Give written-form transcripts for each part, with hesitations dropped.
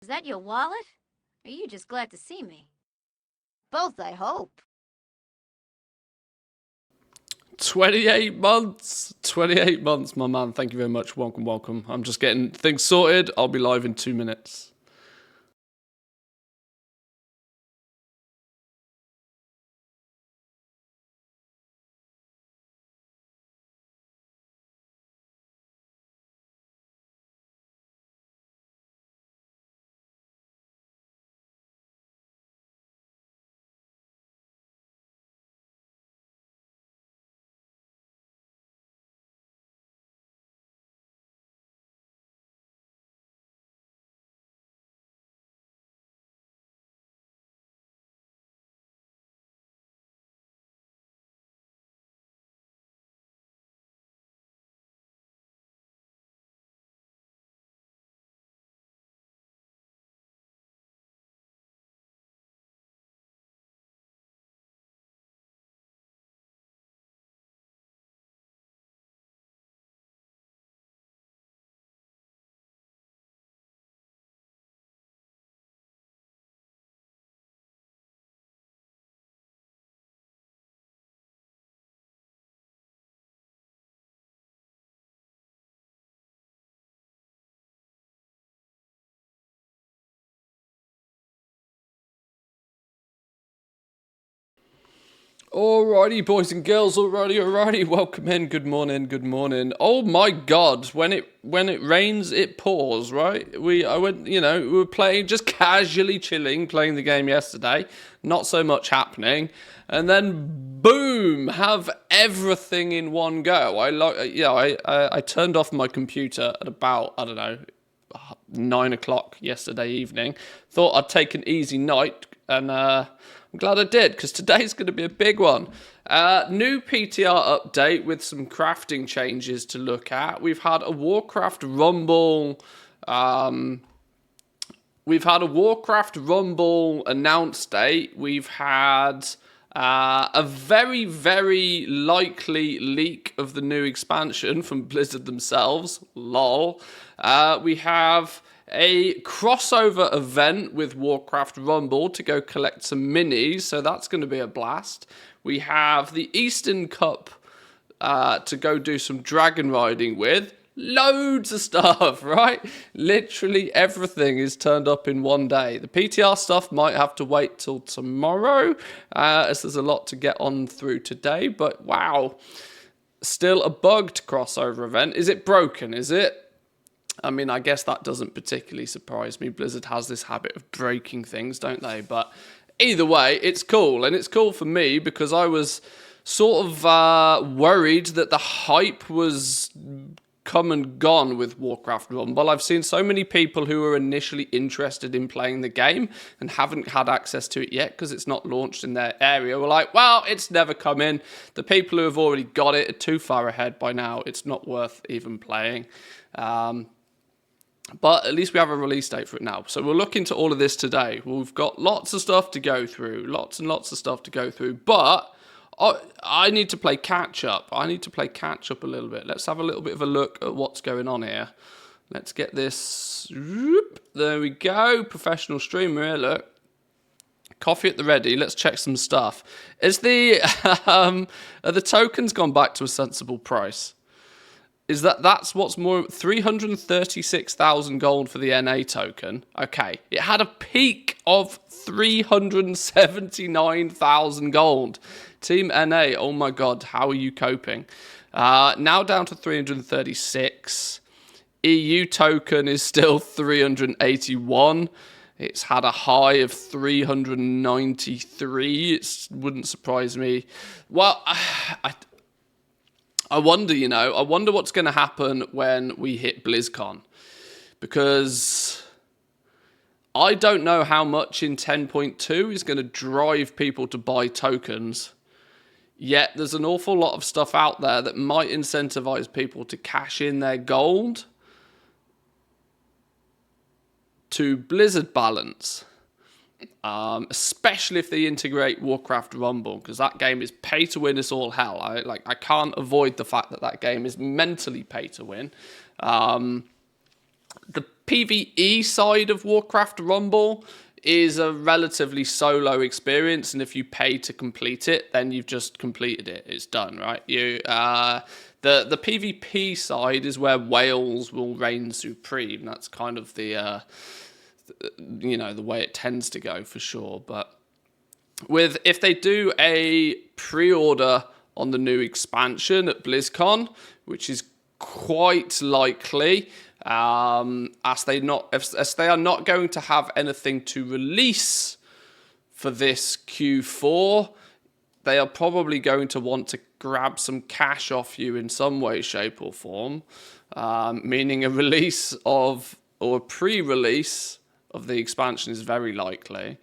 Is that your wallet? Or are you just glad to see me? Both, I hope. 28 months. 28 months, my man. Thank you very much. Welcome, welcome. I'm just getting things sorted. I'll be live in 2 minutes. Alrighty, boys and girls. Alrighty. Welcome in. Good morning. Oh my God! When it rains, it pours. Right? We were playing, just casually chilling, playing the game yesterday. Not so much happening, and then boom, have everything in one go. I turned off my computer at about 9 o'clock yesterday evening. Thought I'd take an easy night, and I'm glad I did, because today's going to be a big one. New PTR update with some crafting changes to look at. We've had a WARCRAFT Rumble. We've had a WARCRAFT Rumble announce date. We've had a very, very likely leak of the new expansion from Blizzard themselves. Lol. We have a crossover event with WARCRAFT Rumble to go collect some minis, so that's going to be a blast. We have the Eastern Cup to go do some dragon riding with. Loads of stuff, right? Literally everything is turned up in one day. The PTR stuff might have to wait till tomorrow, as there's a lot to get on through today, but wow. Still a bugged crossover event. Is it broken, is it? I mean, I guess that doesn't particularly surprise me. Blizzard has this habit of breaking things, don't they? But either way, it's cool. And it's cool for me because I was sort of worried that the hype was come and gone with WARCRAFT Rumble. I've seen so many people who were initially interested in playing the game and haven't had access to it yet because it's not launched in their area. We're like, well, it's never come in. The people who have already got it are too far ahead by now. It's not worth even playing. But at least we have a release date for it now. So we'll look into all of this today. We've got lots of stuff to go through. Lots and lots of stuff to go through. But I need to play catch up. I need to play catch up a little bit. Let's have a little bit of a look at what's going on here. Let's get this. There we go. Professional streamer here, look. Coffee at the ready. Let's check some stuff. Is the are the tokens gone back to a sensible price? Is that's what's more, 336,000 gold for the NA token. Okay, it had a peak of 379,000 gold. Team NA, oh my God, how are you coping? Now down to 336. EU token is still 381. It's had a high of 393. It wouldn't surprise me. Well, I wonder what's going to happen when we hit BlizzCon, because I don't know how much in 10.2 is going to drive people to buy tokens, yet there's an awful lot of stuff out there that might incentivize people to cash in their gold to Blizzard balance. Especially if they integrate WARCRAFT Rumble, because that game is pay to win as all hell. I can't avoid the fact that game is mentally pay to win. The PvE side of Warcraft Rumble is a relatively solo experience, and if you pay to complete it, then you've just completed it. It's done, right? The PvP side is where whales will reign supreme. That's kind of the the way it tends to go for sure. But if they do a pre-order on the new expansion at BlizzCon, which is quite likely, as they are not going to have anything to release for this Q4, they are probably going to want to grab some cash off you in some way, shape, or form, meaning a release of, or a pre-release of the expansion is very likely.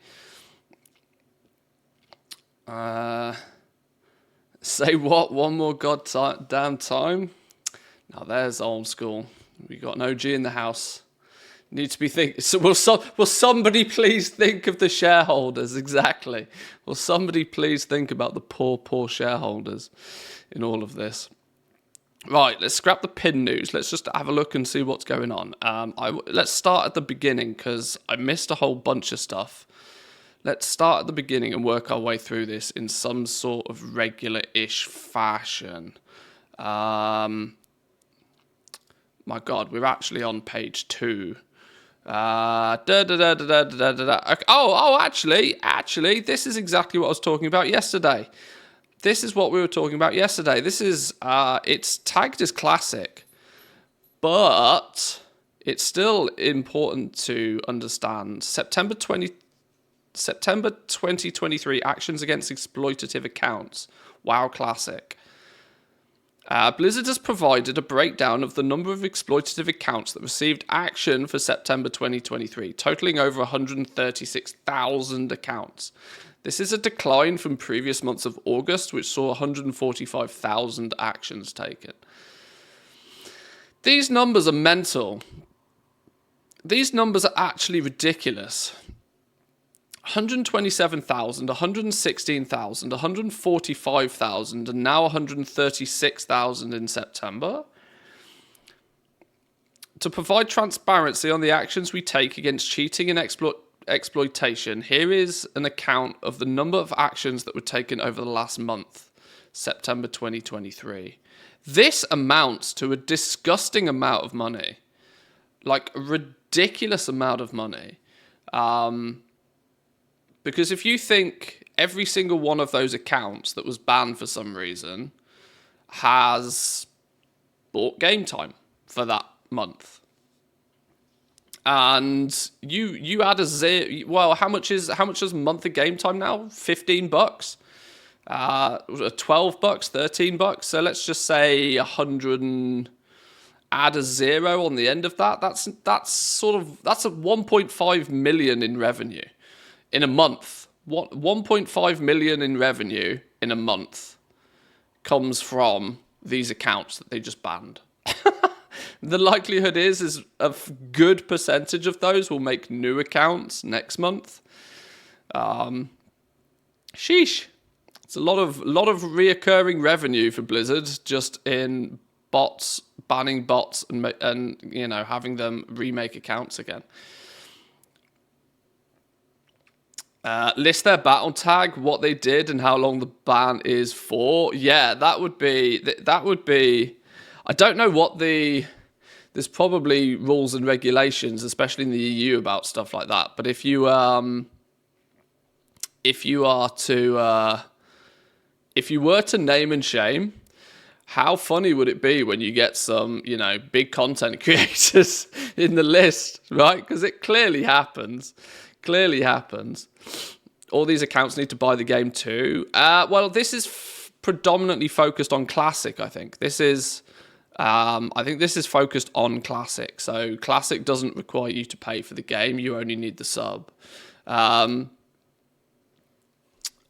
Say what one more goddamn time? Now there's old school. We got an OG in the house. Need to be thinking. So will somebody please think of the shareholders? Exactly. Will somebody please think about the poor shareholders in all of this? Right, let's scrap the pin news. Let's just have a look and see what's going on. Let's start at the beginning because I missed a whole bunch of stuff. Let's start at the beginning and work our way through this in some sort of regular-ish fashion. My God, we're actually on page 2. Actually, this is exactly what I was talking about yesterday. This is what we were talking about yesterday. This is, it's tagged as classic, but it's still important to understand. September 2023, actions against exploitative accounts. WoW Classic. Blizzard has provided a breakdown of the number of exploitative accounts that received action for September 2023, totaling over 136,000 accounts. This is a decline from previous months of August, which saw 145,000 actions taken. These numbers are mental. These numbers are actually ridiculous. 127,000, 116,000, 145,000, and now 136,000 in September. To provide transparency on the actions we take against cheating and exploitation, here is an account of the number of actions that were taken over the last month, September 2023. This amounts to a disgusting amount of money, like a ridiculous amount of money. Because if you think every single one of those accounts that was banned for some reason has bought game time for that month, and you add a zero, well, how much is a month of game time now? $15, $12, $13. So let's just say 100 and add a zero on the end of that. That's a 1.5 million in revenue. In a month, 1.5 million in revenue in a month comes from these accounts that they just banned. The likelihood is a good percentage of those will make new accounts next month. Sheesh, it's a lot of reoccurring revenue for Blizzard just in bots, banning bots, and having them remake accounts again. List their battle tag, what they did, and how long the ban is for. Yeah, that would be. I don't know what there's probably rules and regulations, especially in the EU, about stuff like that. But if you were to name and shame, how funny would it be when you get some, big content creators in the list, right? Because it clearly happens. All these accounts need to buy the game too. Well, this is predominantly focused on Classic, I think. This is focused on Classic. So Classic doesn't require you to pay for the game. You only need the sub.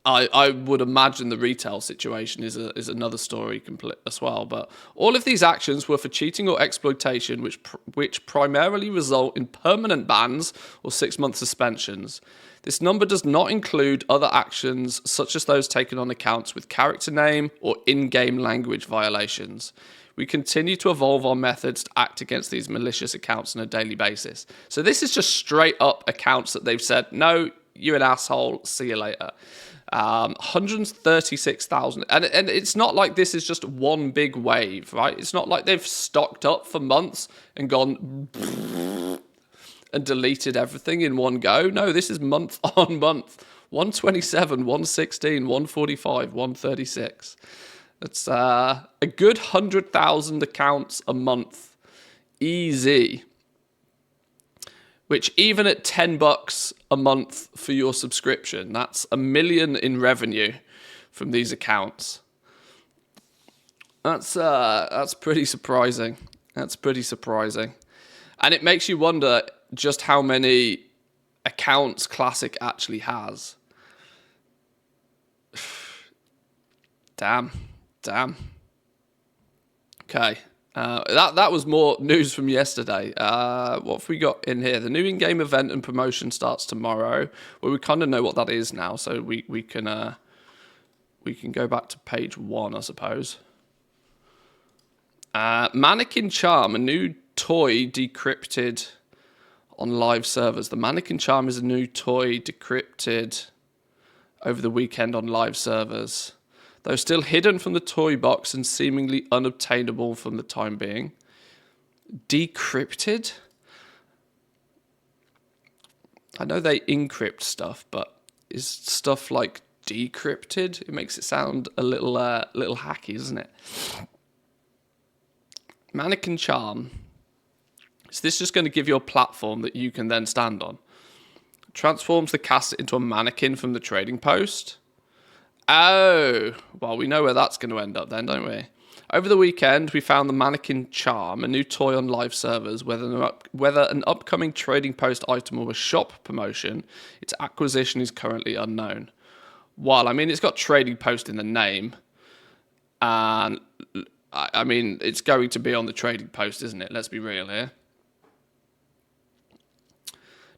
I would imagine the retail situation is another story complete as well. But all of these actions were for cheating or exploitation, which primarily result in permanent bans or 6-month suspensions. This number does not include other actions, such as those taken on accounts with character name or in-game language violations, We continue to evolve our methods to act against these malicious accounts on a daily basis. So this is just straight up accounts that they've said, no, you're an asshole, see you later. 136,000. And it's not like this is just one big wave, right? It's not like they've stocked up for months and gone and deleted everything in one go. No, this is month on month. 127, 116, 145, 136. It's a good 100,000 accounts a month. Easy. Which even at $10 a month for your subscription, that's $1 million in revenue from these accounts. That's pretty surprising. That's pretty surprising. And it makes you wonder just how many accounts Classic actually has. Damn. Okay. That was more news from yesterday. What have we got in here? The new in-game event and promotion starts tomorrow. Well, we kind of know what that is now, so we can go back to page 1, I suppose. Mannequin Charm, a new toy decrypted on live servers. The Mannequin Charm is a new toy decrypted over the weekend on live servers. Though still hidden from the toy box and seemingly unobtainable from the time being. Decrypted? I know they encrypt stuff, but is stuff like decrypted? It makes it sound a little hacky, doesn't it? Mannequin Charm. Is this just going to give you a platform that you can then stand on? Transforms the caster into a mannequin from the trading post. Oh, well, we know where that's going to end up then, don't we? Over the weekend, we found the Mannequin Charm, a new toy on live servers. Whether an upcoming trading post item or a shop promotion, its acquisition is currently unknown. Well, I mean, it's got trading post in the name. And, I mean, it's going to be on the trading post, isn't it? Let's be real here.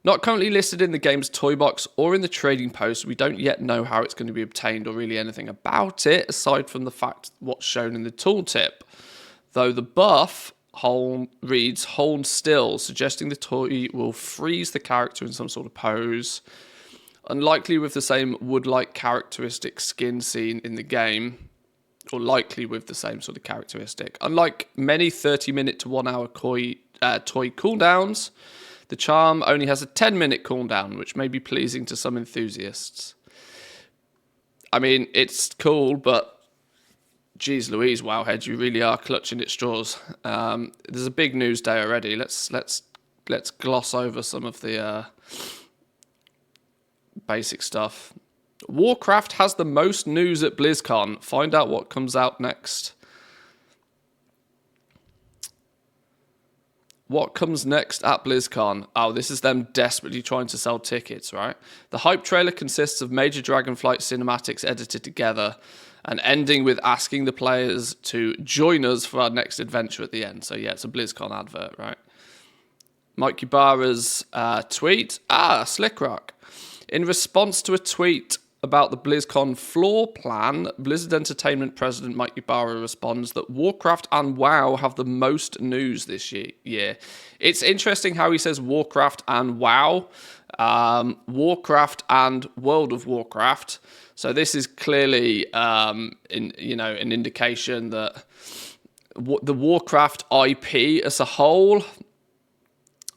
Not currently listed in the game's toy box or in the trading post, we don't yet know how it's going to be obtained or really anything about it, aside from the fact what's shown in the tooltip. Though the buff reads hold still, suggesting the toy will freeze the character in some sort of pose. Unlikely with the same wood-like characteristic skin seen in the game, or likely with the same sort of characteristic. Unlike many 30-minute to 1 hour toy cooldowns, the charm only has a 10-minute cooldown, which may be pleasing to some enthusiasts. I mean, it's cool, but geez Louise, Wowhead, you really are clutching at straws. There's a big news day already. Let's gloss over some of the basic stuff. WARCRAFT has the most news at BlizzCon. Find out what comes out next. What comes next at BlizzCon? Oh, this is them desperately trying to sell tickets, right? The hype trailer consists of major Dragonflight cinematics edited together and ending with asking the players to join us for our next adventure at the end. So yeah, it's a BlizzCon advert, right? Mike Ybarra's tweet. Slickrock. In response to a tweet about the BlizzCon floor plan, Blizzard Entertainment President Mike Ybarra responds that WARCRAFT and WoW have the most news this year. It's interesting how he says WARCRAFT and WoW, WARCRAFT and World of Warcraft. So this is clearly, an indication that the WARCRAFT IP as a whole.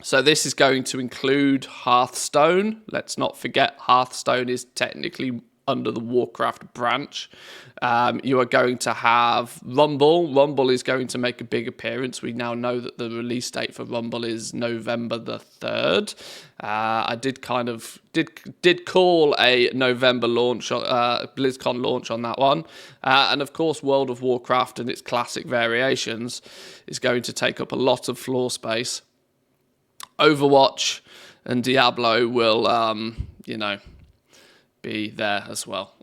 So this is going to include Hearthstone. Let's not forget Hearthstone is technically under the WARCRAFT branch. You are going to have Rumble. Rumble is going to make a big appearance. We now know that the release date for Rumble is November the 3rd. I did call a November launch, BlizzCon launch on that one. And of course, World of Warcraft and its classic variations is going to take up a lot of floor space. Overwatch and Diablo will, be there as well.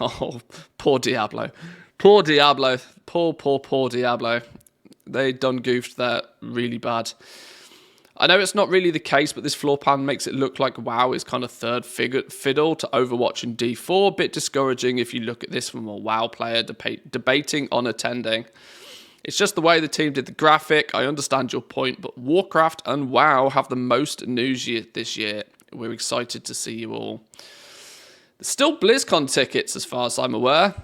Oh, poor Diablo. Poor Diablo. Poor Diablo. They done goofed there really bad. I know it's not really the case, but this floor plan makes it look like WoW is kind of third fiddle to Overwatch and D4. Bit discouraging if you look at this from a WoW player debating on attending. It's just the way the team did the graphic. I understand your point, but Warcraft and WoW have the most news this year. We're excited to see you all. There's still BlizzCon tickets, as far as I'm aware,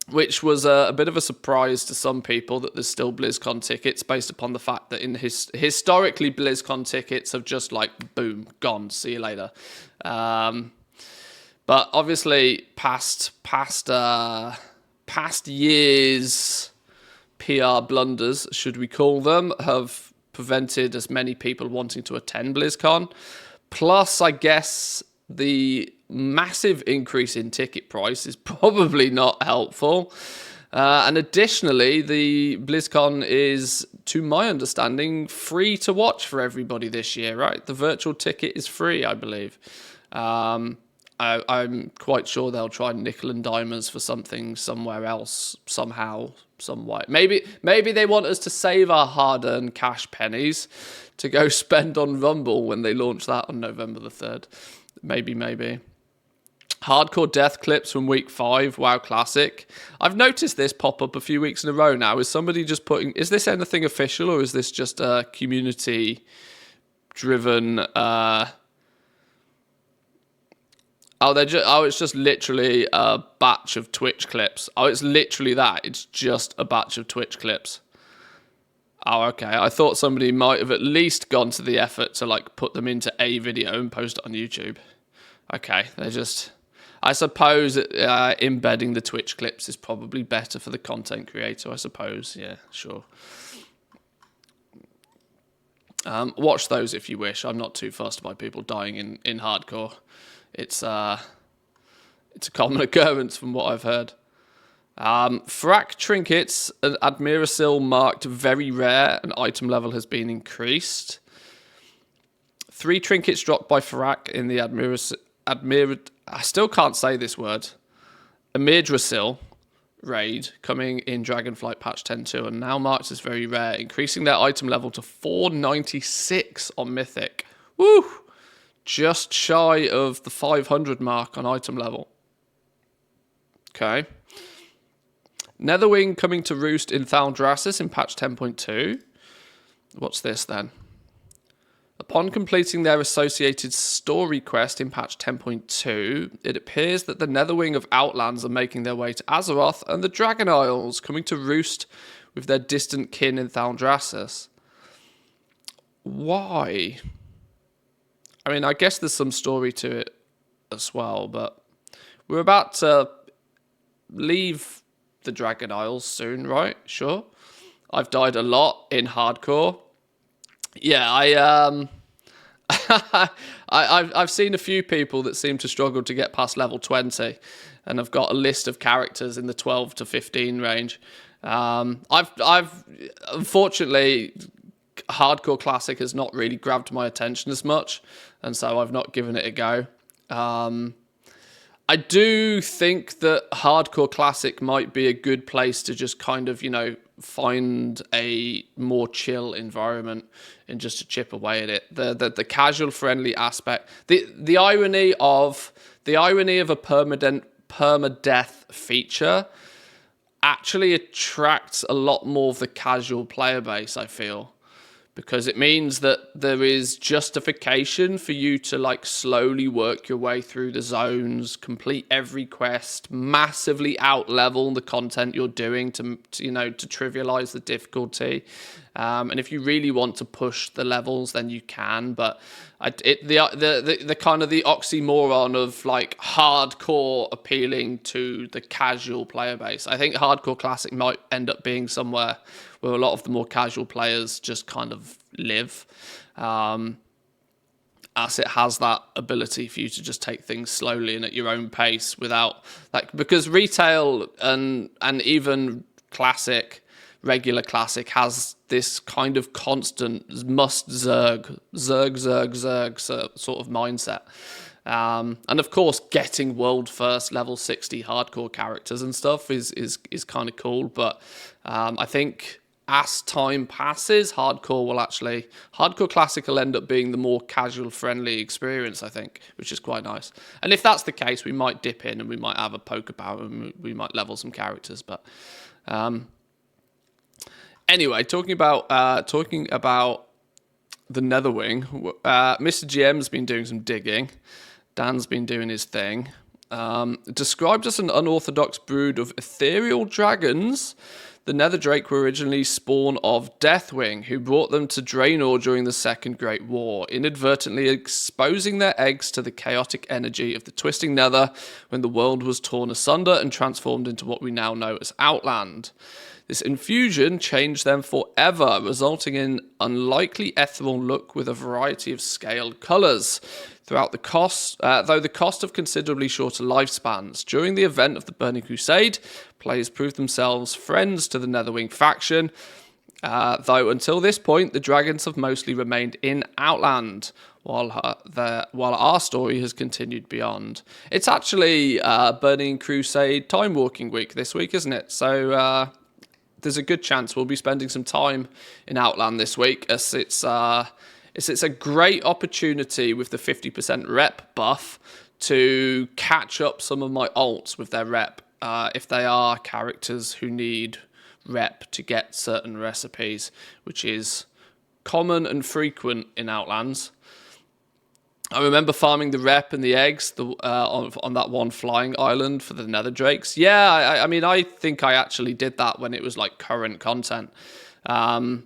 which was a bit of a surprise to some people that there's still BlizzCon tickets, based upon the fact that historically BlizzCon tickets have just like, boom, gone, see you later. But obviously past years' PR blunders, should we call them, have prevented as many people wanting to attend BlizzCon. Plus, I guess the massive increase in ticket price is probably not helpful. And additionally, the BlizzCon is, to my understanding, free to watch for everybody this year, right? The virtual ticket is free, I believe. I'm quite sure they'll try nickel and dime us for something somewhere else, somehow, some way. Maybe they want us to save our hard-earned cash pennies to go spend on Rumble when they launch that on November the 3rd. Maybe. Hardcore death clips from week 5, WoW Classic. I've noticed this pop up a few weeks in a row now. Is somebody just putting... Is this anything official, or is this just a community-driven... it's just literally a batch of Twitch clips. Oh, it's literally that. It's just a batch of Twitch clips. Oh, okay. I thought somebody might have at least gone to the effort to like put them into a video and post it on YouTube. Okay, they're just... I suppose embedding the Twitch clips is probably better for the content creator, I suppose. Yeah, sure. Watch those if you wish. I'm not too fussed by people dying in hardcore. It's a common occurrence from what I've heard. Frack trinkets and Admirasil marked very rare, and item level has been increased. 3 trinkets dropped by Frack in the I still can't say this word. Amidrasil raid coming in Dragonflight patch 10.2 and now marked as very rare, increasing their item level to 496 on Mythic. Woo! Just shy of the 500 mark on item level. Okay. Netherwing coming to roost in Thaldraszus in patch 10.2. What's this then? Upon completing their associated story quest in patch 10.2, it appears that the Netherwing of Outlands are making their way to Azeroth and the Dragon Isles, coming to roost with their distant kin in Thaldraszus. Why? I mean, I guess there's some story to it as well, but we're about to leave the Dragon Isles soon, right? Sure. I've died a lot in hardcore. Yeah, I've seen a few people that seem to struggle to get past level 20, and I've got a list of characters in the 12 to 15 range. I've unfortunately, hardcore classic has not really grabbed my attention as much, and so I've not given it a go. I do think that hardcore classic might be a good place to just kind of, find a more chill environment and just to chip away at it. The casual friendly aspect, the irony of a permadeath feature actually attracts a lot more of the casual player base, I feel. Because it means that there is justification for you to like slowly work your way through the zones, complete every quest, massively out-level the content you're doing to trivialize the difficulty. And if you really want to push the levels, then you can. But the kind of the oxymoron of like hardcore appealing to the casual player base. I think hardcore classic might end up being somewhere where a lot of the more casual players just kind of live, as it has that ability for you to just take things slowly and at your own pace without, like, because retail and even regular classic has this kind of constant must zerg sort of mindset. And of course, getting world first level 60 hardcore characters and stuff is kind of cool. But I think as time passes, hardcore classic will end up being the more casual friendly experience, I think, which is quite nice. And if that's the case, we might dip in and we might have a poke about and we might level some characters. But Anyway, talking about the Netherwing, Mr. GM's been doing some digging. Dan's been doing his thing. Described as an unorthodox brood of ethereal dragons, the Netherdrake were originally spawn of Deathwing, who brought them to Draenor during the Second Great War, inadvertently exposing their eggs to the chaotic energy of the twisting Nether when the world was torn asunder and transformed into what we now know as Outland. This infusion changed them forever, resulting in unlikely ethereal look with a variety of scaled colours. Though the cost of considerably shorter lifespans. During the event of the Burning Crusade, players proved themselves friends to the Netherwing faction, though until this point, the dragons have mostly remained in Outland, while our story has continued beyond. It's actually Burning Crusade Time Walking Week this week, isn't it? So there's a good chance we'll be spending some time in Outland this week, as it's a great opportunity with the 50% rep buff to catch up some of my alts with their rep, if they are characters who need rep to get certain recipes, which is common and frequent in Outlands. I remember farming the rep and the eggs on that one flying island for the Netherdrakes. Yeah, I mean, I think I actually did that when it was like current content. I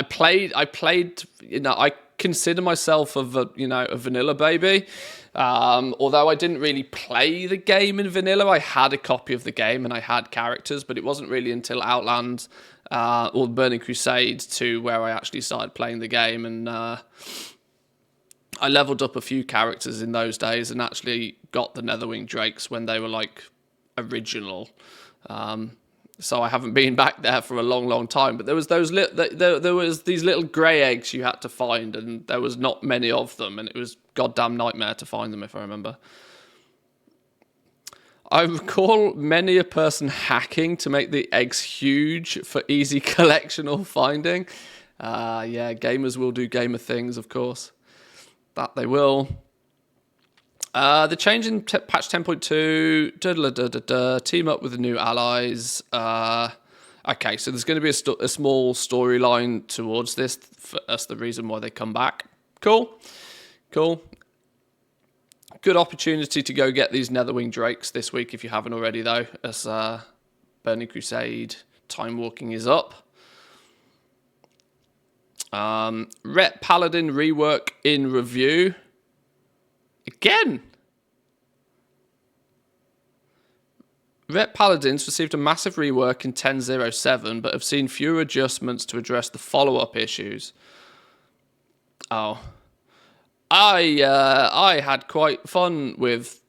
played, I consider myself a vanilla baby. Although I didn't really play the game in vanilla, I had a copy of the game and I had characters, but it wasn't really until Outland or Burning Crusade 2 where I actually started playing the game, and I leveled up a few characters in those days and actually got the Netherwing Drakes when they were like original. So I haven't been back there for a long, long time. But there was there was these little grey eggs you had to find, and there was not many of them, and it was goddamn nightmare to find them, if I remember. I recall many a person hacking to make the eggs huge for easy collection or finding. Yeah, gamers will do gamer things, of course. That they will. The change in patch 10.2, team up with the new allies. Okay, so there's going to be a small storyline towards this. That's the reason why they come back. Cool. Good opportunity to go get these Netherwing Drakes this week if you haven't already, though, as Burning Crusade Time Walking is up. Ret Paladin rework in review. Again. Ret Paladins received a massive rework in 10.07, but have seen fewer adjustments to address the follow-up issues. Oh. I had quite fun with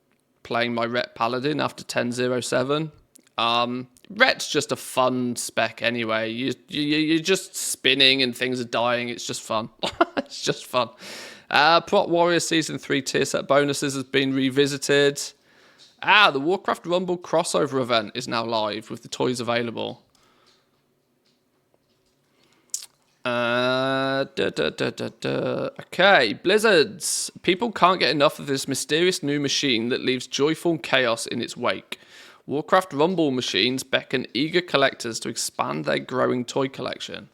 playing my Ret Paladin after 10.07. Ret's just a fun spec anyway. You're just spinning and things are dying. It's just fun. It's just fun. Prot Warrior Season 3 tier set bonuses has been revisited. The Warcraft Rumble crossover event is now live with the toys available. Okay, Blizzards. People can't get enough of this mysterious new machine that leaves joyful chaos in its wake. Warcraft Rumble machines beckon eager collectors to expand their growing toy collection.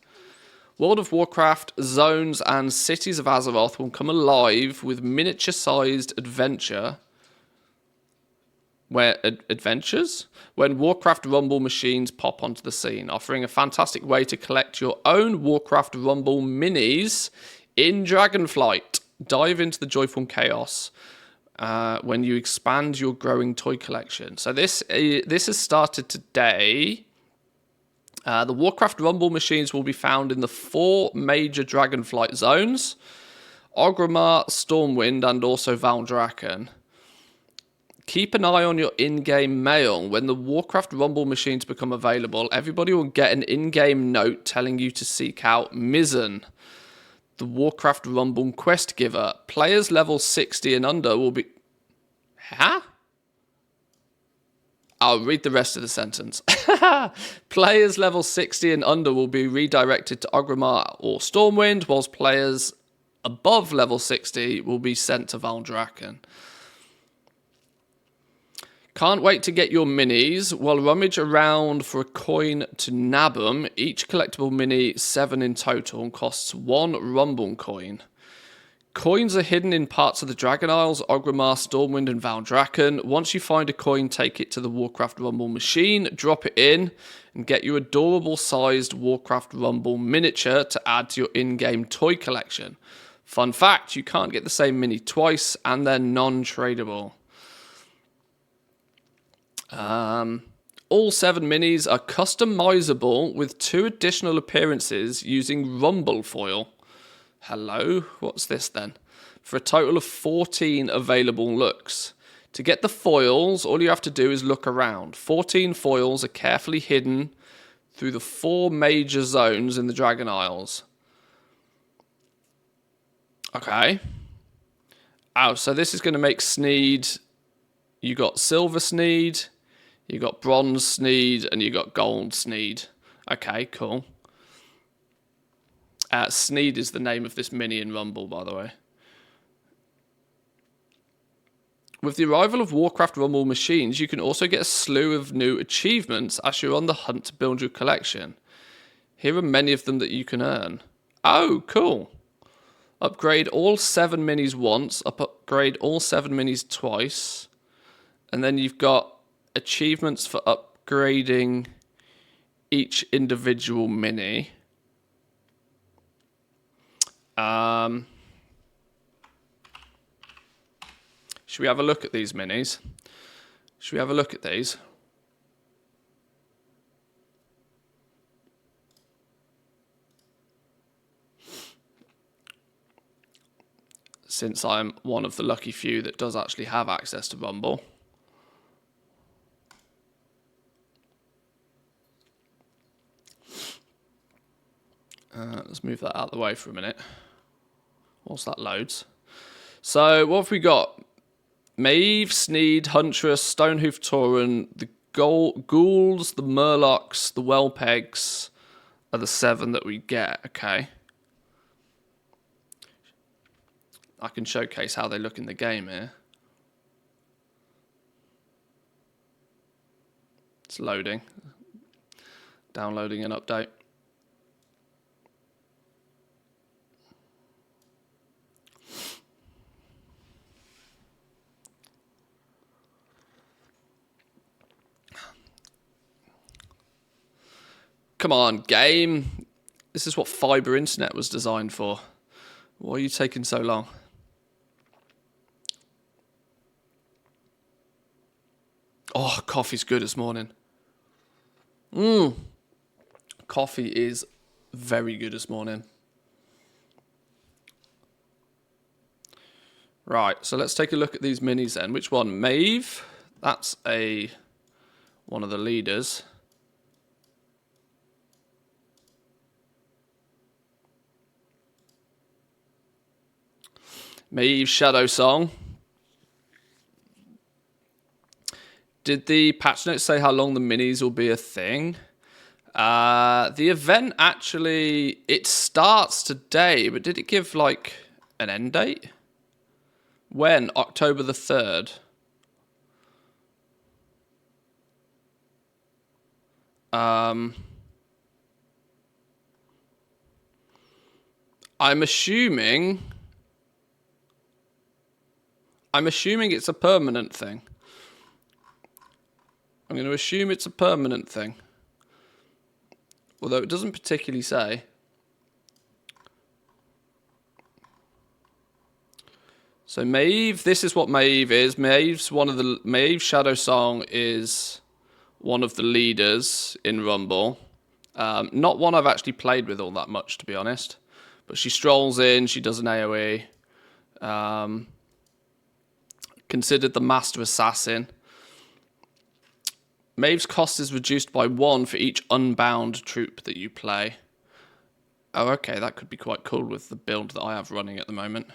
World of Warcraft, zones and cities of Azeroth will come alive with miniature-sized adventures when Warcraft Rumble machines pop onto the scene, offering a fantastic way to collect your own Warcraft Rumble minis in Dragonflight. Dive into the joyful chaos when you expand your growing toy collection. So this has started today. The Warcraft Rumble machines will be found in the 4 major Dragonflight zones: Orgrimmar, Stormwind, and also Valdrakken. Keep an eye on your in-game mail. When the Warcraft Rumble machines become available, everybody will get an in-game note telling you to seek out Mizzen, the Warcraft Rumble quest giver. Players level 60 and under will be... Huh? I'll read the rest of the sentence. Players level 60 and under will be redirected to Orgrimmar or Stormwind, whilst players above level 60 will be sent to Valdrakken. Can't wait to get your minis. While rummage around for a coin to nab them, each collectible mini, 7 in total, costs 1 Rumble coin. Coins are hidden in parts of the Dragon Isles, Orgrimmar, Stormwind, and Valdrakken. Once you find a coin, take it to the WARCRAFT Rumble machine, drop it in, and get your adorable sized WARCRAFT Rumble miniature to add to your in-game toy collection. Fun fact, you can't get the same mini twice, and they're non-tradable. All 7 minis are customizable with 2 additional appearances using Rumble foil. Hello, what's this then? For a total of 14 available looks. To get the foils, all you have to do is look around. 14 foils are carefully hidden through the 4 major zones in the Dragon Isles. Okay. Oh, so this is going to make Sneed. You got Silver Sneed, you got Bronze Sneed, and you got Gold Sneed. Okay, cool. Sneed is the name of this mini in Rumble, by the way. With the arrival of WARCRAFT Rumble machines, you can also get a slew of new achievements as you're on the hunt to build your collection. Here are many of them that you can earn. Oh, cool. Upgrade all 7 minis once, upgrade all 7 minis twice, and then you've got achievements for upgrading each individual mini. Should we have a look at these minis? Should we have a look at these? Since I'm one of the lucky few that does actually have access to Rumble. Let's move that out of the way for a minute. Whilst that loads. So, what have we got? Maeve, Sneed, Huntress, Stonehoof Tauren, the Ghouls, the Murlocs, the Whelpegs are the 7 that we get, okay. I can showcase how they look in the game here. It's loading. Downloading an update. Come on, game. This is what fiber internet was designed for. Why are you taking so long? Oh, coffee's good this morning. Coffee is very good this morning. Right, so let's take a look at these minis then. Which one? Maeve. That's one of the leaders. Maeve Shadow Song. Did the patch notes say how long the minis will be a thing? The event actually, it starts today, but did it give like an end date? When? October the 3rd. I'm assuming it's a permanent thing. I'm going to assume it's a permanent thing. Although it doesn't particularly say. So Maeve, this is what Maeve is. Maeve Shadow Song is one of the leaders in Rumble. Not one I've actually played with all that much, to be honest. But she strolls in, she does an AoE. Considered the Master Assassin. Maeve's cost is reduced by 1 for each unbound troop that you play. Oh, okay, that could be quite cool with the build that I have running at the moment.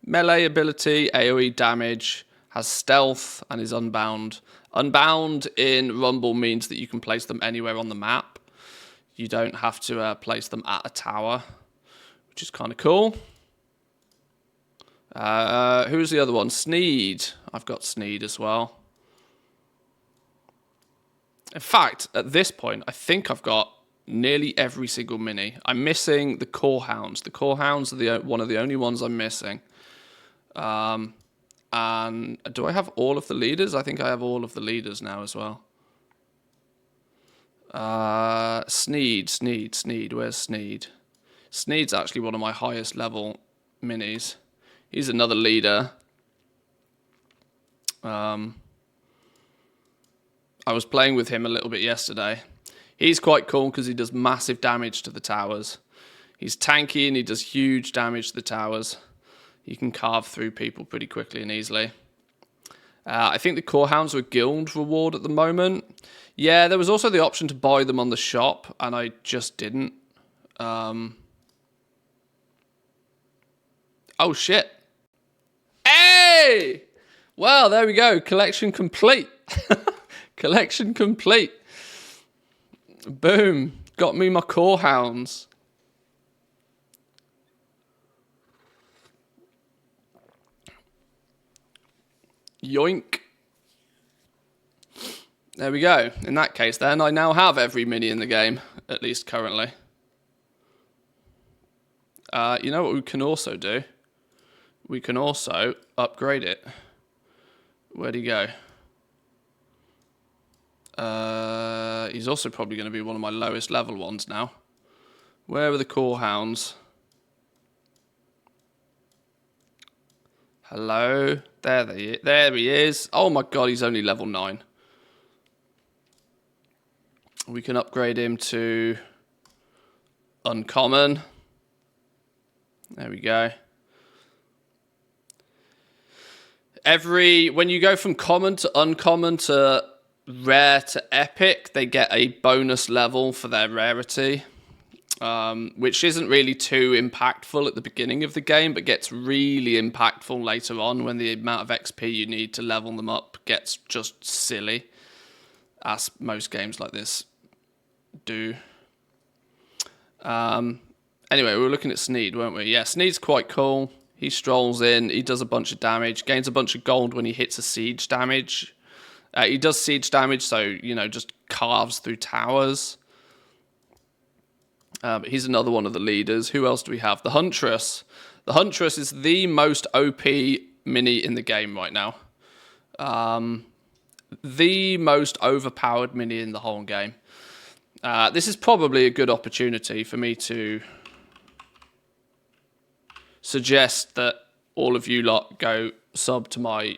Melee ability, AoE damage, has stealth, and is unbound. Unbound in Rumble means that you can place them anywhere on the map. You don't have to place them at a tower, which is kind of cool. Who's the other one? Sneed. I've got Sneed as well. In fact, at this point, I think I've got nearly every single mini. I'm missing the core hounds. The core hounds are one of the only ones I'm missing. And do I have all of the leaders? I think I have all of the leaders now as well. Sneed. Where's Sneed? Sneed's actually one of my highest level minis. He's another leader. I was playing with him a little bit yesterday. He's quite cool because he does massive damage to the towers. He's tanky and he does huge damage to the towers. You can carve through people pretty quickly and easily. I think the core hounds are a guild reward at the moment. Yeah, there was also the option to buy them on the shop, and I just didn't. Oh, shit. Hey! Well, there we go. Collection complete. Collection complete. Boom. Got me my core hounds. Yoink. There we go. In that case, then, I now have every mini in the game, at least currently. You know what we can also do? We can also upgrade it. Where'd he go? He's also probably going to be one of my lowest level ones now. Where are the core hounds? Hello? There he is. Oh my god, he's only level 9. We can upgrade him to uncommon. There we go. When you go from common to uncommon to rare to epic, they get a bonus level for their rarity. Which isn't really too impactful at the beginning of the game, but gets really impactful later on when the amount of XP you need to level them up gets just silly, as most games like this do. Anyway, we were looking at Sneed, weren't we? Yeah, Sneed's quite cool. He strolls in, he does a bunch of damage, gains a bunch of gold when he hits a siege damage. He does siege damage, so, you know, just carves through towers. But he's another one of the leaders. Who else do we have? The Huntress. The Huntress is the most OP mini in the game right now. The most overpowered mini in the whole game. This is probably a good opportunity for me to suggest that all of you lot go sub to my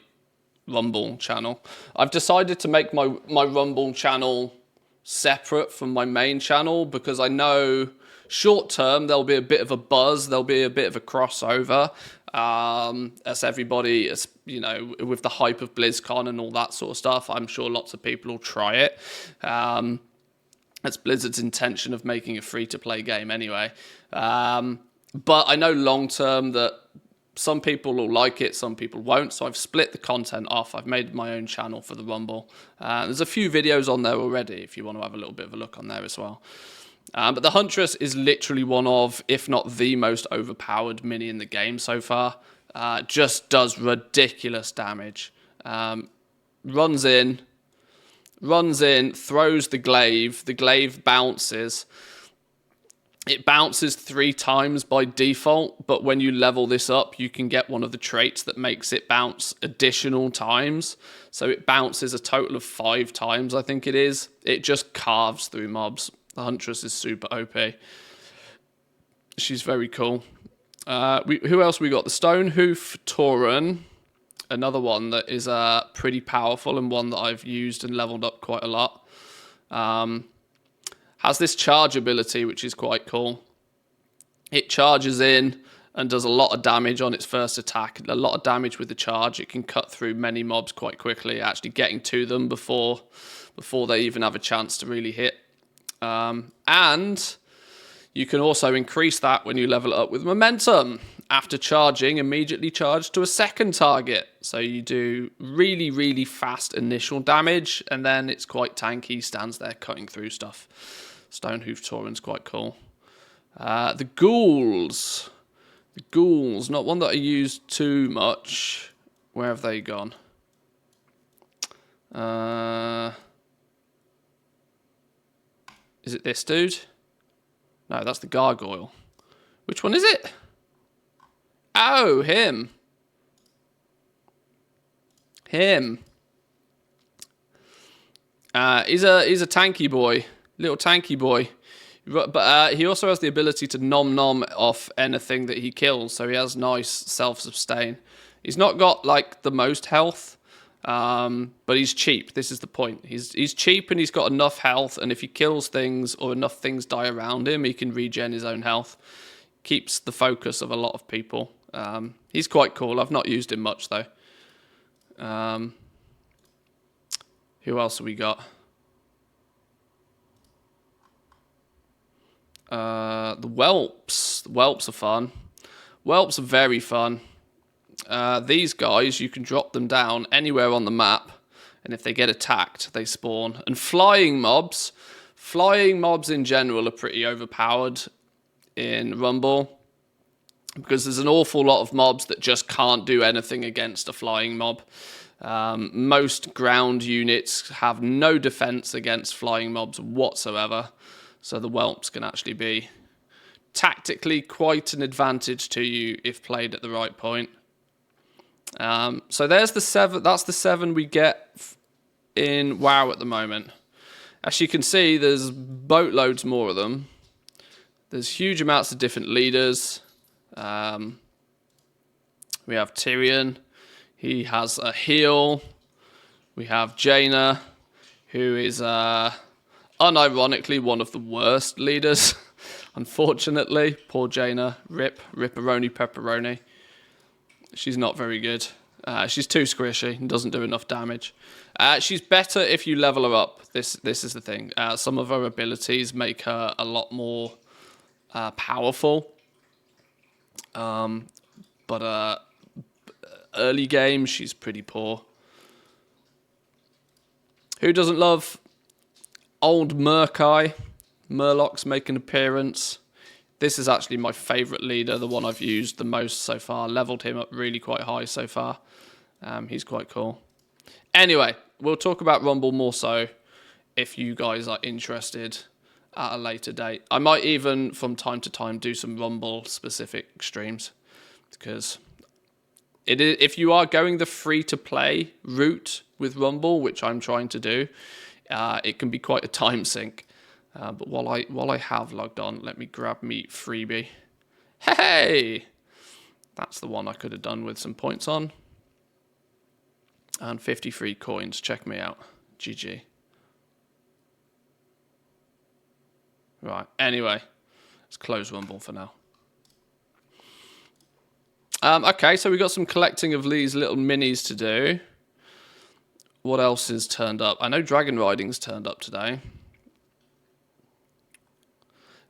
Rumble channel. I've decided to make my Rumble channel separate from my main channel because I know short term there'll be a bit of a buzz, there'll be a bit of a crossover, as everybody, as you know, with the hype of BlizzCon and all that sort of stuff. I'm sure lots of people will try it. That's Blizzard's intention of making a free-to-play game anyway. But I know long term that some people will like it, some people won't, so I've split the content off. I've made my own channel for the Rumble. There's a few videos on there already if you want to have a little bit of a look on there as well. But the Huntress is literally one of, if not the most overpowered mini in the game so far. Just does ridiculous damage. Runs in, throws the glaive bounces. It bounces 3 times by default, but when you level this up, you can get one of the traits that makes it bounce additional times. So it bounces a total of 5 times, I think it is. It just carves through mobs. The Huntress is super OP. She's very cool. Who else we got? The Stonehoof Tauren. Another one that is pretty powerful and one that I've used and leveled up quite a lot. Has this charge ability, which is quite cool. It charges in and does a lot of damage on its first attack. A lot of damage with the charge. It can cut through many mobs quite quickly, actually getting to them before they even have a chance to really hit. And you can also increase that when you level it up with momentum. After charging, immediately charge to a second target. So you do really, really fast initial damage, and then it's quite tanky, stands there cutting through stuff. Stonehoof Tauren's quite cool. The Ghouls. The Ghouls, not one that I used too much. Where have they gone? Is it this dude? No, that's the gargoyle. Which one is it? Oh, him. Him. He's a tanky boy. Little tanky boy. But he also has the ability to nom off anything that he kills. So he has nice self-sustain. He's not got, like, the most health. But he's cheap. This is the point. He's cheap and he's got enough health. And if he kills things or enough things die around him, he can regen his own health. Keeps the focus of a lot of people. He's quite cool. I've not used him much, though. Who else have we got? The whelps. The whelps are fun. Whelps are very fun. These guys, you can drop them down anywhere on the map, and if they get attacked, they spawn. And flying mobs in general are pretty overpowered in Rumble, because there's an awful lot of mobs that just can't do anything against a flying mob. Most ground units have no defense against flying mobs whatsoever, so the whelps can actually be tactically quite an advantage to you if played at the right point. So there's the 7. That's the 7 we get in WoW at the moment. As you can see, there's boatloads more of them. There's huge amounts of different leaders. We have Tyrion. He has a heal. We have Jaina, who is unironically one of the worst leaders. Unfortunately, poor Jaina. Ripperoni pepperoni. She's not very good. She's too squishy and doesn't do enough damage. She's better if you level her up. This is the thing. Some of her abilities make her a lot more powerful. But early game, she's pretty poor. Who doesn't love old Murkai? Murlocs make an appearance. This is actually my favourite leader, the one I've used the most so far. Leveled him up really quite high so far. He's quite cool. Anyway, we'll talk about Rumble more so if you guys are interested at a later date. I might even, from time to time, do some Rumble-specific streams. Because if you are going the free-to-play route with Rumble, which I'm trying to do, it can be quite a time sink. But while I have logged on, let me grab me freebie. Hey! That's the one I could have done with some points on. And 53 coins. Check me out. GG. Right. Anyway, let's close Rumble for now. Okay, so we've got some collecting of these little minis to do. What else is turned up? I know Dragon Riding's turned up today.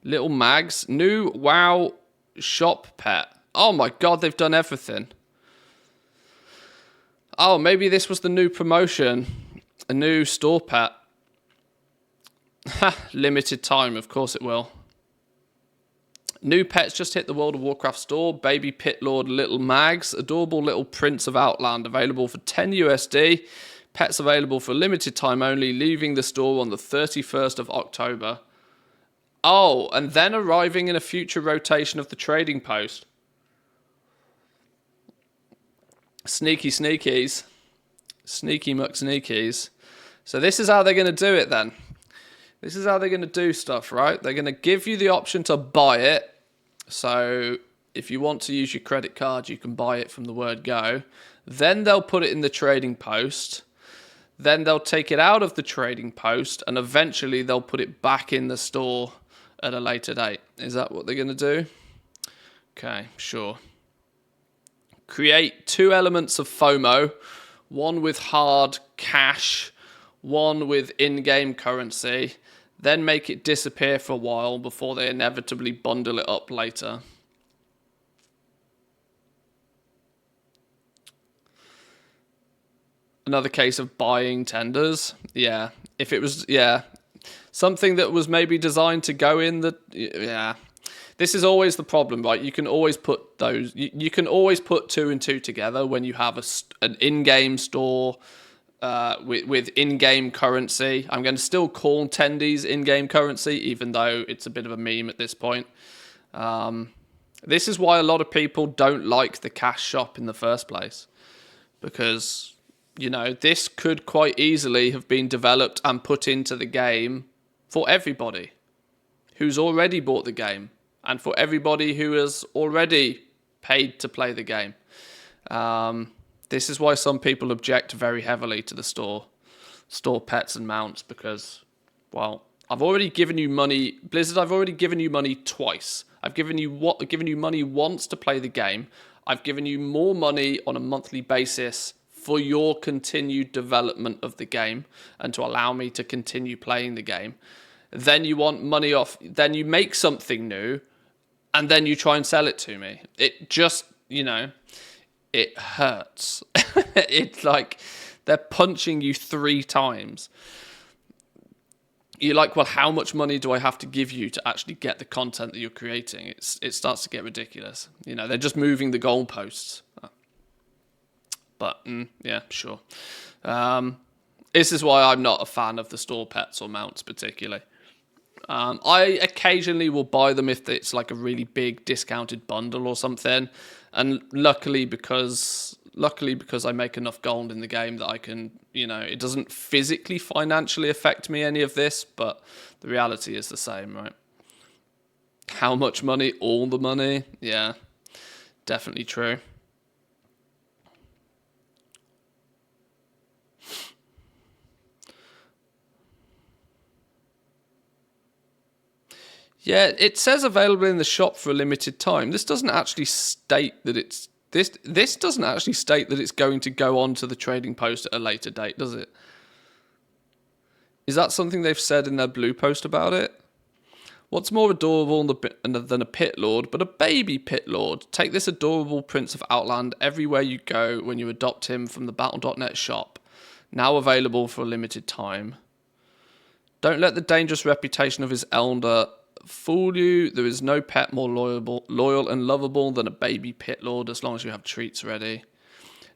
Little Mags. New WoW shop pet. Oh my god, they've done everything. Oh, maybe this was the new promotion. A new store pet. Ha, limited time, of course it will. New pets just hit the World of Warcraft store. Baby Pit Lord Little Mags. Adorable little Prince of Outland. Available for 10 USD. Pets available for limited time only. Leaving the store on the 31st of October. Oh, and then arriving in a future rotation of the trading post. Sneaky sneakies. Sneaky muck sneakies. So this is how they're going to do it then. This is how they're going to do stuff, right? They're going to give you the option to buy it. So if you want to use your credit card, you can buy it from the word go. Then they'll put it in the trading post. Then they'll take it out of the trading post. And eventually they'll put it back in the store at a later date. Is that what they're going to do? Okay, sure. Create 2 elements of FOMO. One with hard cash. One with in-game currency. Then make it disappear for a while before they inevitably bundle it up later. Another case of buying tenders. Yeah. If it was, yeah. Something that was maybe designed to go in the, yeah. This is always the problem, right? You can always put those, you can always put 2 and 2 together when you have an in-game store with in-game currency. I'm going to still call tendies in-game currency, even though it's a bit of a meme at this point. This is why a lot of people don't like the cash shop in the first place. Because, you know, this could quite easily have been developed and put into the game for everybody who's already bought the game. And for everybody who has already paid to play the game. This is why some people object very heavily to the store pets and mounts, because, well, I've already given you money, Blizzard. I've already given you money twice. I've given you money once to play the game. I've given you more money on a monthly basis for your continued development of the game and to allow me to continue playing the game. Then you want money off. Then you make something new, and then you try and sell it to me. It just, you know, it hurts. It's like they're punching you 3 times. You're like, well, how much money do I have to give you to actually get the content that you're creating? It starts to get ridiculous. You know, they're just moving the goalposts. But, yeah, sure. This is why I'm not a fan of the store pets or mounts particularly. I occasionally will buy them if it's like a really big discounted bundle or something. And luckily because I make enough gold in the game that I can, you know, it doesn't physically, financially affect me any of this, but the reality is the same, right? How much money? All the money? Yeah, definitely true. Yeah, it says available in the shop for a limited time. This doesn't actually state that it's this doesn't actually state that it's going to go on to the trading post at a later date, does it? Is that something they've said in their blue post about it? What's more adorable than a pit lord, but a baby pit lord? Take this adorable Prince of Outland everywhere you go when you adopt him from the Battle.net shop. Now available for a limited time. Don't let the dangerous reputation of his elder fool you. There is no pet more loyal and lovable than a baby pit lord, as long as you have treats ready.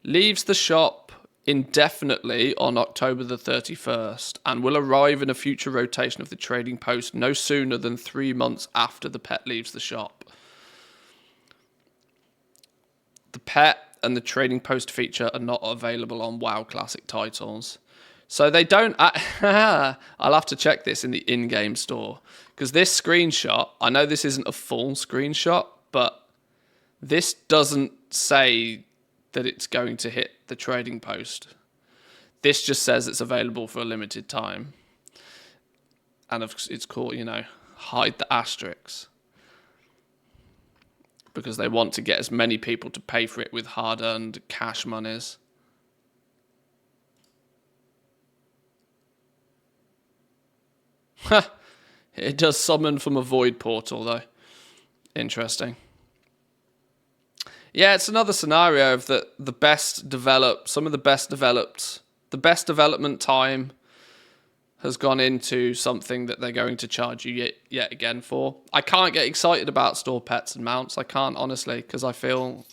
Leaves the shop indefinitely on October the 31st and will arrive in a future rotation of the trading post no sooner than 3 months after the pet leaves the shop. The pet and the trading post feature are not available on WoW Classic titles. So they don't... I'll have to check this in the in-game store. Because this screenshot, I know this isn't a full screenshot, but this doesn't say that it's going to hit the trading post. This just says it's available for a limited time. And it's called, you know, hide the asterisks. Because they want to get as many people to pay for it with hard-earned cash monies. It does summon from a void portal, though. Interesting. Yeah, it's another scenario of the best development time has gone into something that they're going to charge you yet again for. I can't get excited about store pets and mounts. I can't, honestly, because I feel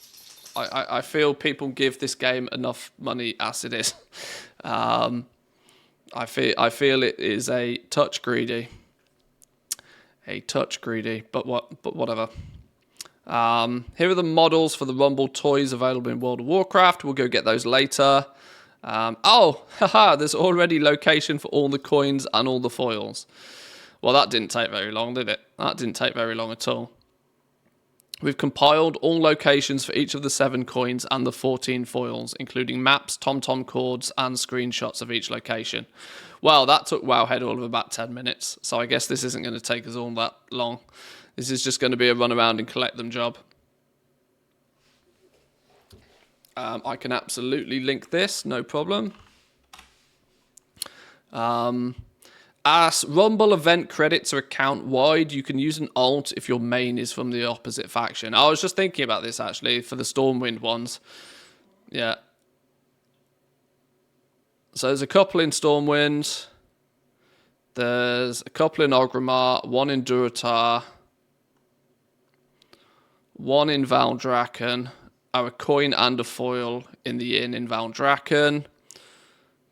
people give this game enough money as it is. I feel it is a touch greedy. But whatever. Here are the models for the Rumble toys available in World of Warcraft. We'll go get those later. There's already location for all the coins and all the foils. Well, that didn't take very long, did it? That didn't take very long at all. We've compiled all locations for each of the 7 coins and the 14 foils, including maps, TomTom cords, and screenshots of each location. Well, that took Wowhead all of about 10 minutes, so I guess this isn't going to take us all that long. This is just going to be a run around and collect them job. I can absolutely link this, no problem. As Rumble event credits are account wide, you can use an alt if your main is from the opposite faction. I was just thinking about this actually for the Stormwind ones. Yeah. So there's a couple in Stormwind. There's a couple in Orgrimmar, one in Durotar, one in Valdrakken, a coin and a foil in the inn in Valdrakken.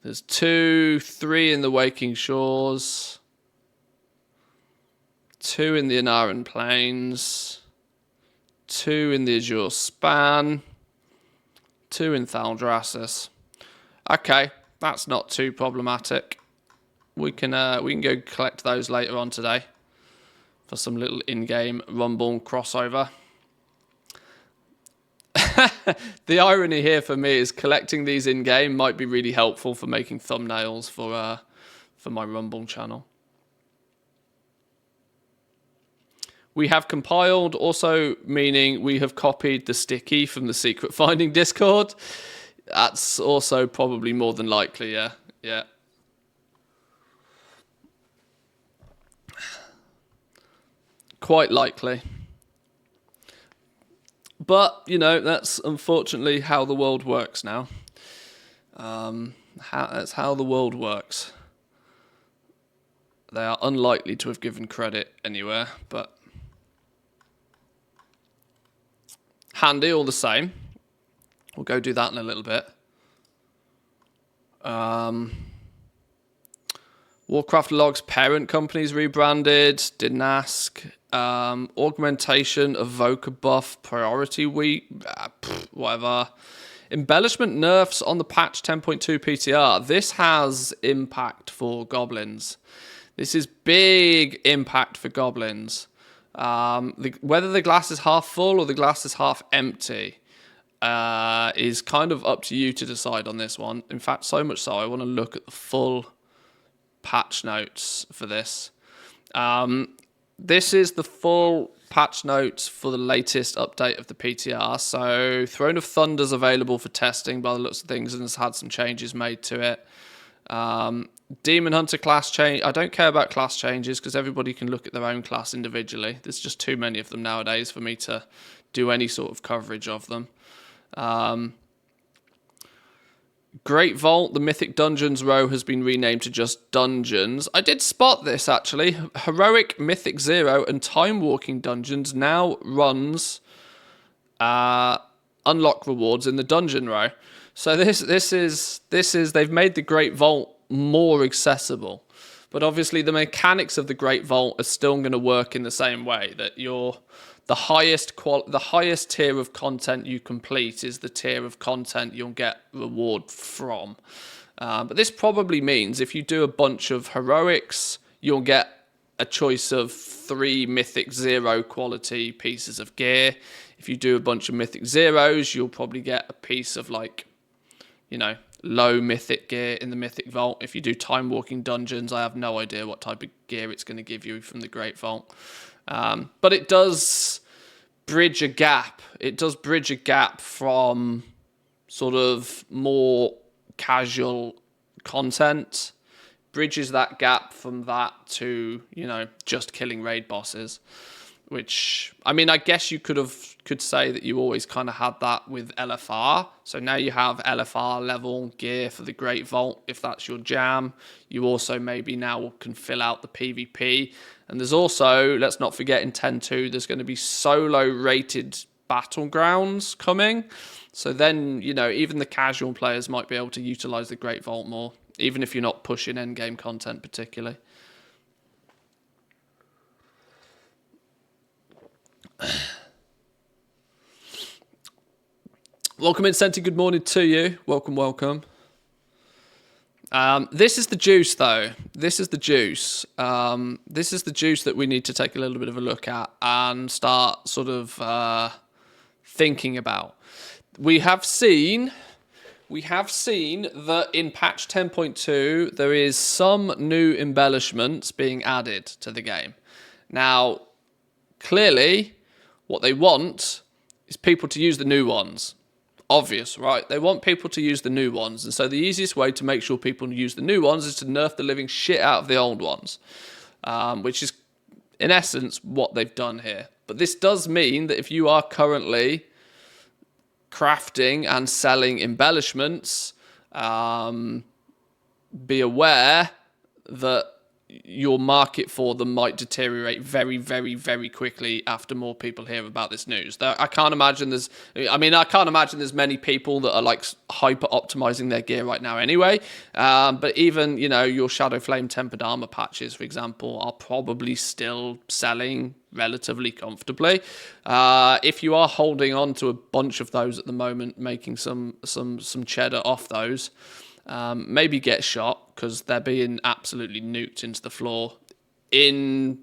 There's 2, 3 in the Waking Shores, 2 in the Anaran Plains, 2 in the Azure Span, 2 in Thaldraszus. Okay, that's not too problematic. We can go collect those later on today for some little in-game Rumble crossover. The irony here for me is collecting these in-game might be really helpful for making thumbnails for my Rumble channel. We have compiled, also meaning we have copied the sticky from the secret finding Discord. That's also probably more than likely, yeah. Yeah. Quite likely. But, you know, that's unfortunately how the world works now. That's how the world works. They are unlikely to have given credit anywhere, but handy all the same. We'll go do that in a little bit. Warcraft Logs parent companies rebranded. Didn't ask. Augmentation of Voca buff priority week. Whatever. Embellishment nerfs on the patch 10.2 PTR. This has impact for goblins. This is big impact for goblins. Whether the glass is half full or the glass is half empty is kind of up to you to decide on this one. In fact, so much so I want to look at the full patch notes for this. This is the full patch notes for the latest update of the PTR. So Throne of Thunder is available for testing by the looks of things and has had some changes made to it. Demon Hunter class change. I don't care about class changes because everybody can look at their own class individually. There's just too many of them nowadays for me to do any sort of coverage of them. Great Vault, the Mythic Dungeons row has been renamed to just Dungeons. I did spot this actually. Heroic, Mythic Zero, and Time Walking Dungeons now runs unlock rewards in the Dungeon row. So this is they've made the Great Vault more accessible, but obviously the mechanics of the Great Vault are still going to work in the same way. That the highest tier of content you complete is the tier of content you'll get reward from. But this probably means if you do a bunch of heroics, you'll get a choice of 3 Mythic Zero quality pieces of gear. If you do a bunch of Mythic Zeros, you'll probably get a piece of low Mythic gear in the Mythic Vault. If you do Time Walking Dungeons, I have no idea what type of gear it's going to give you from the Great Vault. But it does bridge a gap. It does bridge a gap from sort of more casual content. Bridges that gap from that to, just killing raid bosses. Which, I mean, I guess you could say that you always kind of had that with LFR. So now you have LFR level gear for the Great Vault, if that's your jam. You also maybe now can fill out the PvP. And there's also, let's not forget in 10.2, there's going to be solo rated battlegrounds coming. So then, even the casual players might be able to utilize the Great Vault more, even if you're not pushing endgame content particularly. Welcome in, Senti. Good morning to you. Welcome. This is the juice, though. This is the juice. This is the juice that we need to take a little bit of a look at and start sort of thinking about. We have seen that in patch 10.2 there is some new embellishments being added to the game. Now, clearly, what they want is people to use the new ones. Obvious, right? They want people to use the new ones. And so the easiest way to make sure people use the new ones is to nerf the living shit out of the old ones, which is, in essence, what they've done here. But this does mean that if you are currently crafting and selling embellishments, be aware that your market for them might deteriorate very, very, very quickly after more people hear about this news. I can't imagine there's many people that are like hyper optimizing their gear right now anyway. But even, your Shadow Flame tempered armor patches, for example, are probably still selling relatively comfortably. If you are holding on to a bunch of those at the moment, making some cheddar off those, maybe get shot, because they're being absolutely nuked into the floor. In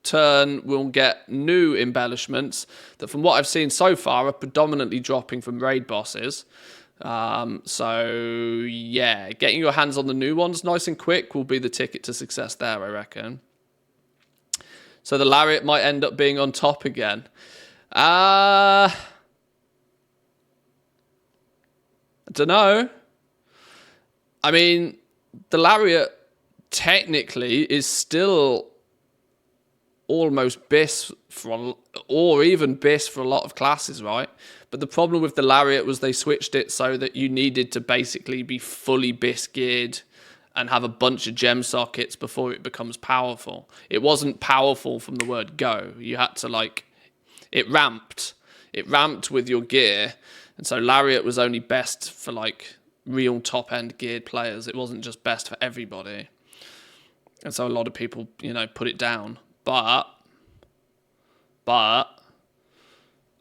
turn, we'll get new embellishments that, from what I've seen so far, are predominantly dropping from raid bosses. So yeah, getting your hands on the new ones nice and quick will be the ticket to success there, I reckon. So the Lariat might end up being on top again. I don't know. I mean, the Lariat technically is still almost BIS or even BIS for a lot of classes, right? But the problem with the Lariat was they switched it so that you needed to basically be fully BIS geared and have a bunch of gem sockets before it becomes powerful. It wasn't powerful from the word go. You had to it ramped. It ramped with your gear. And so Lariat was only best for real top end geared players. It wasn't just best for everybody. And so a lot of people, put it down. But I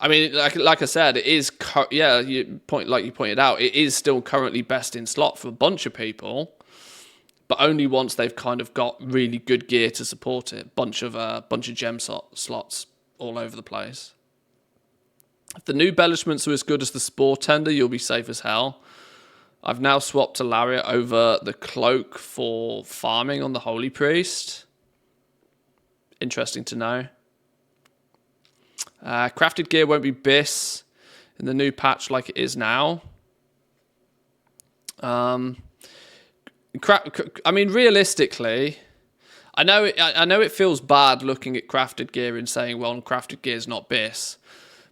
mean, like I said, it is you pointed out, it is still currently best in slot for a bunch of people, but only once they've kind of got really good gear to support it. Bunch of gem slots all over the place. If the new embellishments are as good as the Spore Tender, you'll be safe as hell. I've now swapped to Lariat over the Cloak for farming on the Holy Priest. Interesting to know. Crafted gear won't be BIS in the new patch like it is now. I mean, realistically, I know it feels bad looking at crafted gear and saying, well, crafted gear is not BIS.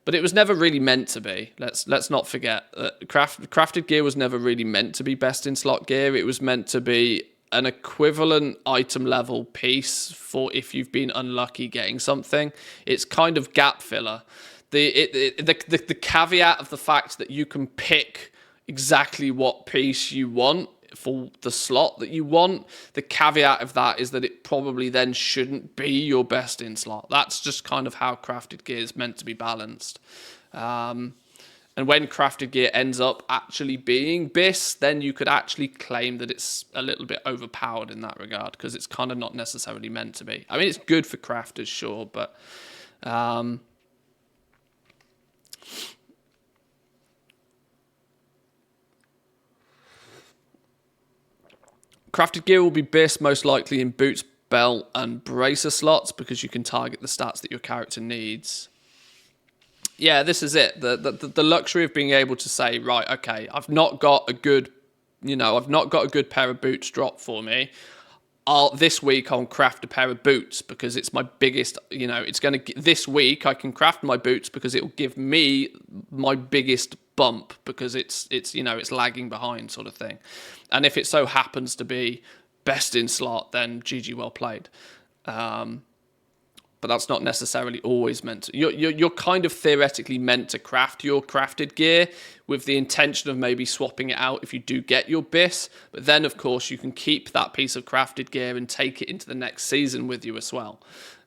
But it was never really meant to be. Let's not forget that crafted gear was never really meant to be best in slot gear. It was meant to be an equivalent item level piece for if you've been unlucky getting something. It's kind of gap filler. The caveat of the fact that you can pick exactly what piece you want for the slot that you want, the caveat of that is that it probably then shouldn't be your best in slot. That's just kind of how crafted gear is meant to be balanced. And when crafted gear ends up actually being BIS, then you could actually claim that it's a little bit overpowered in that regard, because it's kind of not necessarily meant to be. I mean, it's good for crafters, sure, but crafted gear will be BIS most likely in boots, belt, and bracer slots, because you can target the stats that your character needs. Yeah, this is it. The luxury of being able to say, right, okay, I've not got a good pair of boots drop for me. This week I'll craft a pair of boots because it's my biggest, this week I can craft my boots because it will give me my biggest bump, because it's lagging behind, sort of thing. And if it so happens to be best in slot, then GG, well played. But that's not necessarily always meant to. You're kind of theoretically meant to craft your crafted gear with the intention of maybe swapping it out if you do get your BIS. But then, of course, you can keep that piece of crafted gear and take it into the next season with you as well.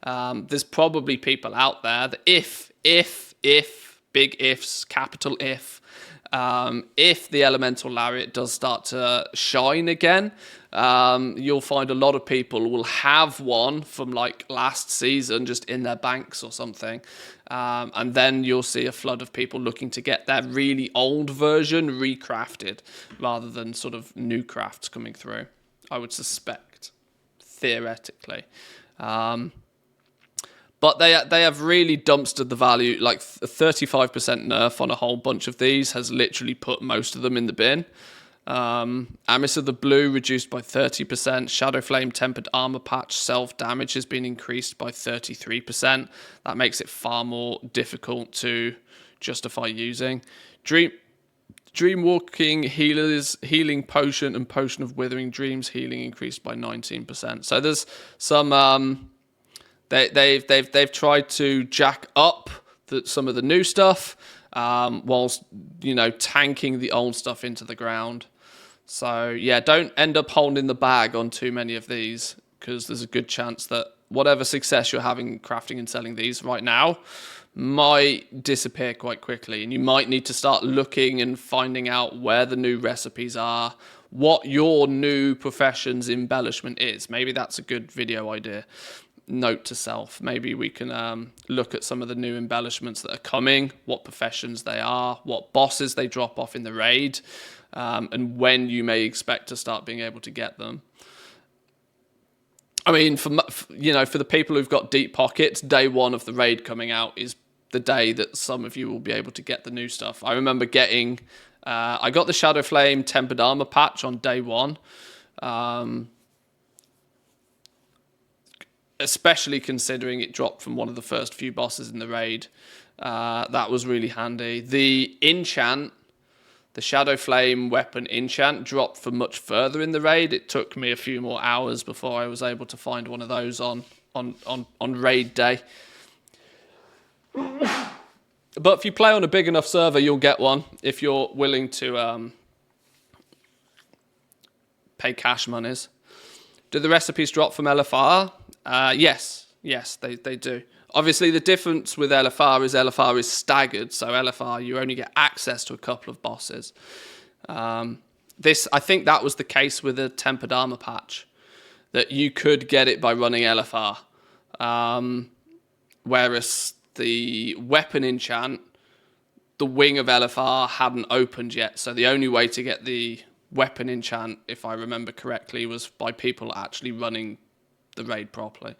There's probably people out there that if, big ifs, capital if the Elemental Lariat does start to shine again, you'll find a lot of people will have one from last season just in their banks or something. And then you'll see a flood of people looking to get their really old version recrafted rather than sort of new crafts coming through, I would suspect, theoretically. But they have really dumpstered the value. Like a 35% nerf on a whole bunch of these has literally put most of them in the bin. Amice of the Blue reduced by 30%. Shadow Flame Tempered Armor Patch self-damage has been increased by 33%. That makes it far more difficult to justify using. Dream Dream Walking Healing Potion and Potion of Withering Dreams healing increased by 19%. So there's some they've tried to jack up some of the new stuff, whilst tanking the old stuff into the ground. So yeah, don't end up holding the bag on too many of these, because there's a good chance that whatever success you're having crafting and selling these right now might disappear quite quickly, and you might need to start looking and finding out where the new recipes are, what your new profession's embellishment is. Maybe that's a good video idea. Note to self. Maybe we can look at some of the new embellishments that are coming, what professions they are, what bosses they drop off in the raid, and when you may expect to start being able to get them. I mean, for the people who've got deep pockets, day one of the raid coming out is the day that some of you will be able to get the new stuff. I remember getting, I got the Shadow Flame Tempered Armor patch on day one, especially considering it dropped from one of the first few bosses in the raid. That was really handy. The enchant, the Shadow Flame weapon enchant, dropped from much further in the raid. It took me a few more hours before I was able to find one of those on raid day. But if you play on a big enough server, you'll get one if you're willing to pay cash monies. Do the recipes drop from LFR? Yes, they do. Obviously, the difference with LFR is staggered. So LFR, you only get access to a couple of bosses. I think that was the case with the Tempered Armor patch, that you could get it by running LFR. Whereas the weapon enchant, the wing of LFR hadn't opened yet. So the only way to get the weapon enchant, if I remember correctly, was by people actually running the raid properly.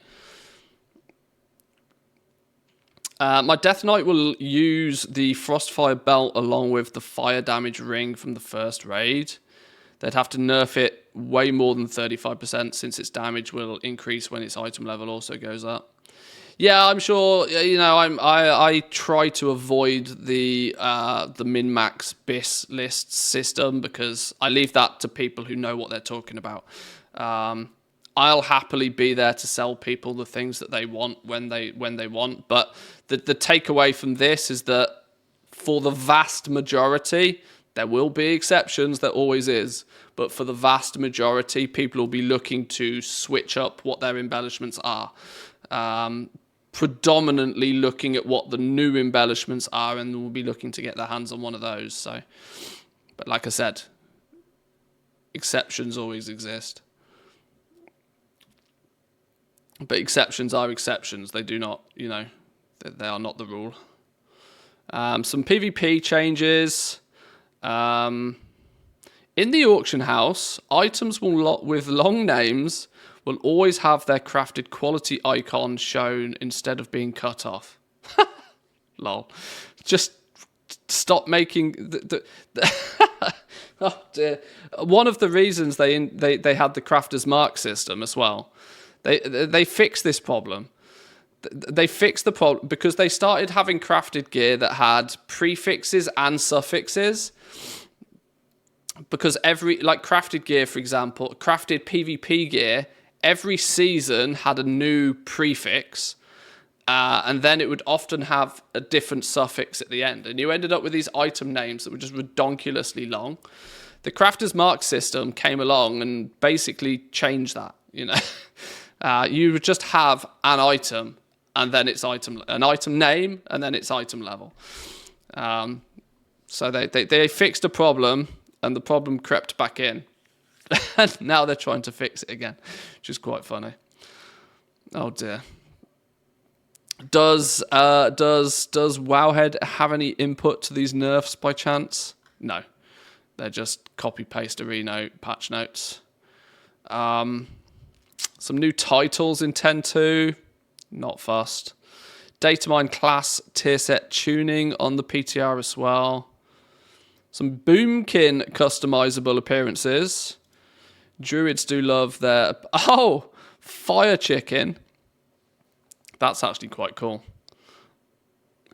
My Death Knight will use the Frostfire belt along with the fire damage ring from the first raid. They'd have to nerf it way more than 35% since its damage will increase when its item level also goes up. Yeah, I'm sure. I try to avoid the min-max BIS list system, because I leave that to people who know what they're talking about. I'll happily be there to sell people the things that they want when they want. But the takeaway from this is that for the vast majority, there will be exceptions, there always is. But for the vast majority, people will be looking to switch up what their embellishments are. Predominantly looking at what the new embellishments are, and will be looking to get their hands on one of those. So, but like I said, exceptions always exist. But exceptions are exceptions. They do not, they are not the rule. Some PvP changes. In the auction house, items with long names will always have their crafted quality icon shown instead of being cut off. Lol. Just stop making oh dear. One of the reasons they had the crafter's mark system as well. They fixed this problem. They fixed the problem because they started having crafted gear that had prefixes and suffixes. Because crafted gear, for example, crafted PvP gear, every season had a new prefix, and then it would often have a different suffix at the end. And you ended up with these item names that were just redonkulously long. The crafter's mark system came along and basically changed that, you would just have an item, and then its an item name, and then its item level. So they fixed a problem, and the problem crept back in. And now they're trying to fix it again, which is quite funny. Oh dear. Does Wowhead have any input to these nerfs by chance? No. They're just copy-paste arena patch notes. Some new titles in 10.2. Not fussed. Datamine class tier set tuning on the PTR as well. Some Boomkin customizable appearances. Druids do love their... Oh! Fire Chicken. That's actually quite cool.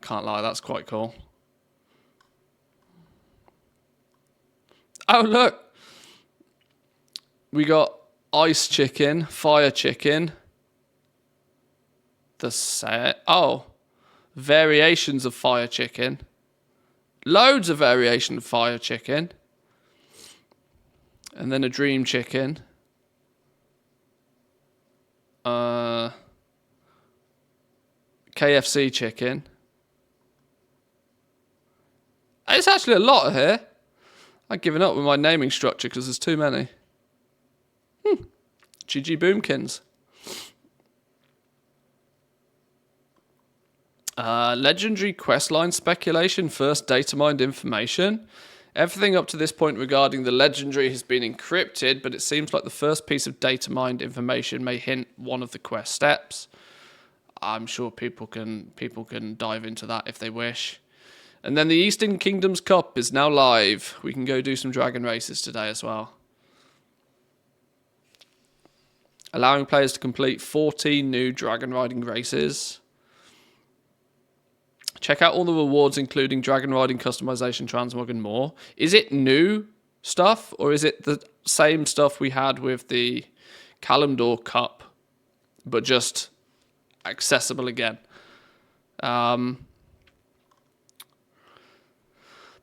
Can't lie, that's quite cool. Oh, look. We got ice chicken, fire chicken. The set. Oh. Variations of fire chicken. Loads of variation of fire chicken. And then a dream chicken. KFC chicken. It's actually a lot here. I've given up with my naming structure because there's too many. GG Boomkins. Legendary questline speculation. First data mined information. Everything up to this point regarding the legendary has been encrypted, but it seems like the first piece of data mined information may hint one of the quest steps. I'm sure people can dive into that if they wish. And then the Eastern Kingdoms Cup is now live. We can go do some dragon races today as well. Allowing players to complete 14 new dragon riding races. Check out all the rewards, including dragon riding, customization, transmog, and more. Is it new stuff, or is it the same stuff we had with the Kalimdor Cup, but just accessible again?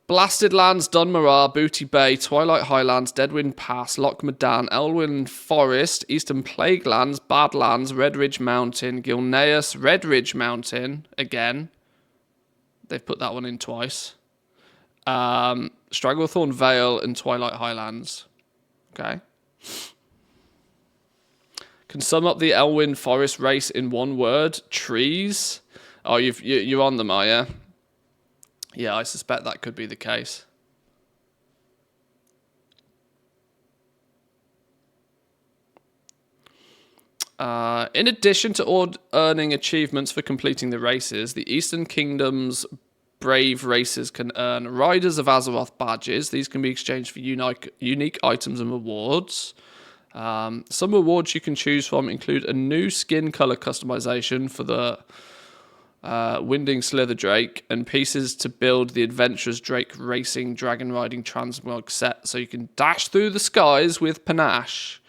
Blasted Lands, Dunmarah, Booty Bay, Twilight Highlands, Deadwind Pass, Loch Modan, Elwyn Forest, Eastern Plaguelands, Badlands, Red Ridge Mountain, Gilneas, Red Ridge Mountain, again. They've put that one in twice. Stragglethorn Vale and Twilight Highlands. Okay. Can sum up the Elwyn Forest race in one word. Trees. Oh, you're on them, are you? Yeah, I suspect that could be the case. In addition to earning achievements for completing the races, the Eastern Kingdom's brave racers can earn Riders of Azeroth badges. These can be exchanged for unique items and rewards. Some rewards you can choose from include a new skin color customization for the Winding Slither Drake and pieces to build the Adventurous Drake Racing Dragon Riding Transmog set, so you can dash through the skies with panache.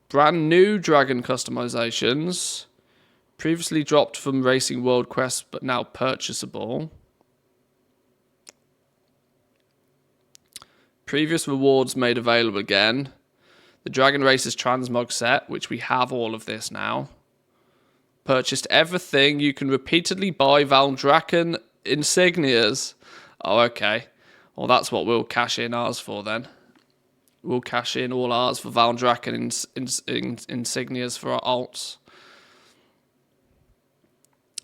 Brand new dragon customizations, previously dropped from Racing World Quest but now purchasable. Previous rewards made available again. The Dragon Racers Transmog set, which we have all of this now. Purchased everything. You can repeatedly buy Valdrakken insignias. Oh, okay. Well, that's what we'll cash in ours for then. We'll cash in all ours for Valdrakken insignias for our alts.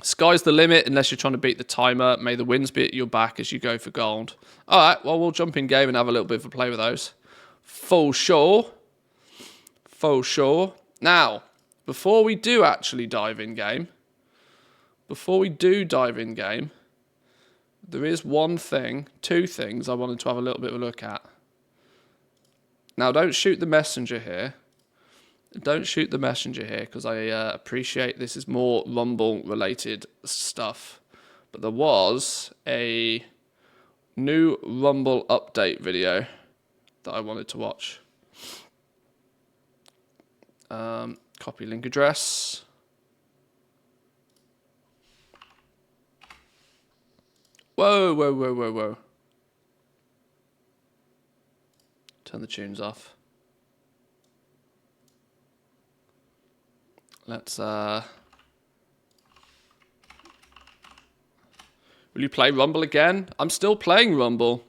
Sky's the limit unless you're trying to beat the timer. May the winds be at your back as you go for gold. Alright, well, we'll jump in game and have a little bit of a play with those. For sure. For sure. Now, before we do actually dive in game, there is two things I wanted to have a little bit of a look at. Now, don't shoot the messenger here. Don't shoot the messenger here, because I appreciate this is more Rumble-related stuff. But there was a new Rumble update video that I wanted to watch. Copy link address. Whoa, whoa, whoa, whoa, whoa. Turn the tunes off. Let's, will you play Rumble again? I'm still playing Rumble.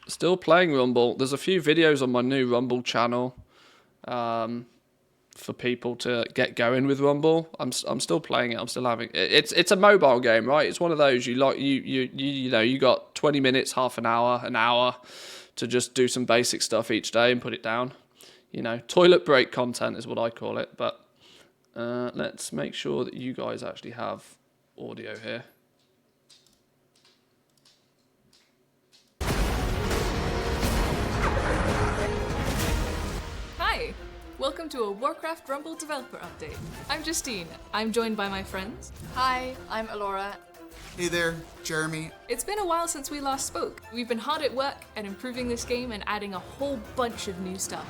Still playing Rumble. There's a few videos on my new Rumble channel for people to get going with Rumble. I'm still playing it. I'm still having it. It's a mobile game, right? It's one of those you know you got 20 minutes, half an hour to just do some basic stuff each day and put it down. You know, toilet break content is what I call it. But let's make sure that you guys actually have audio here. Hi. Welcome to a WARCRAFT Rumble developer update. I'm Justine. I'm joined by my friends. Hi, I'm Alora. Hey there, Jeremy. It's been a while since we last spoke. We've been hard at work at improving this game and adding a whole bunch of new stuff,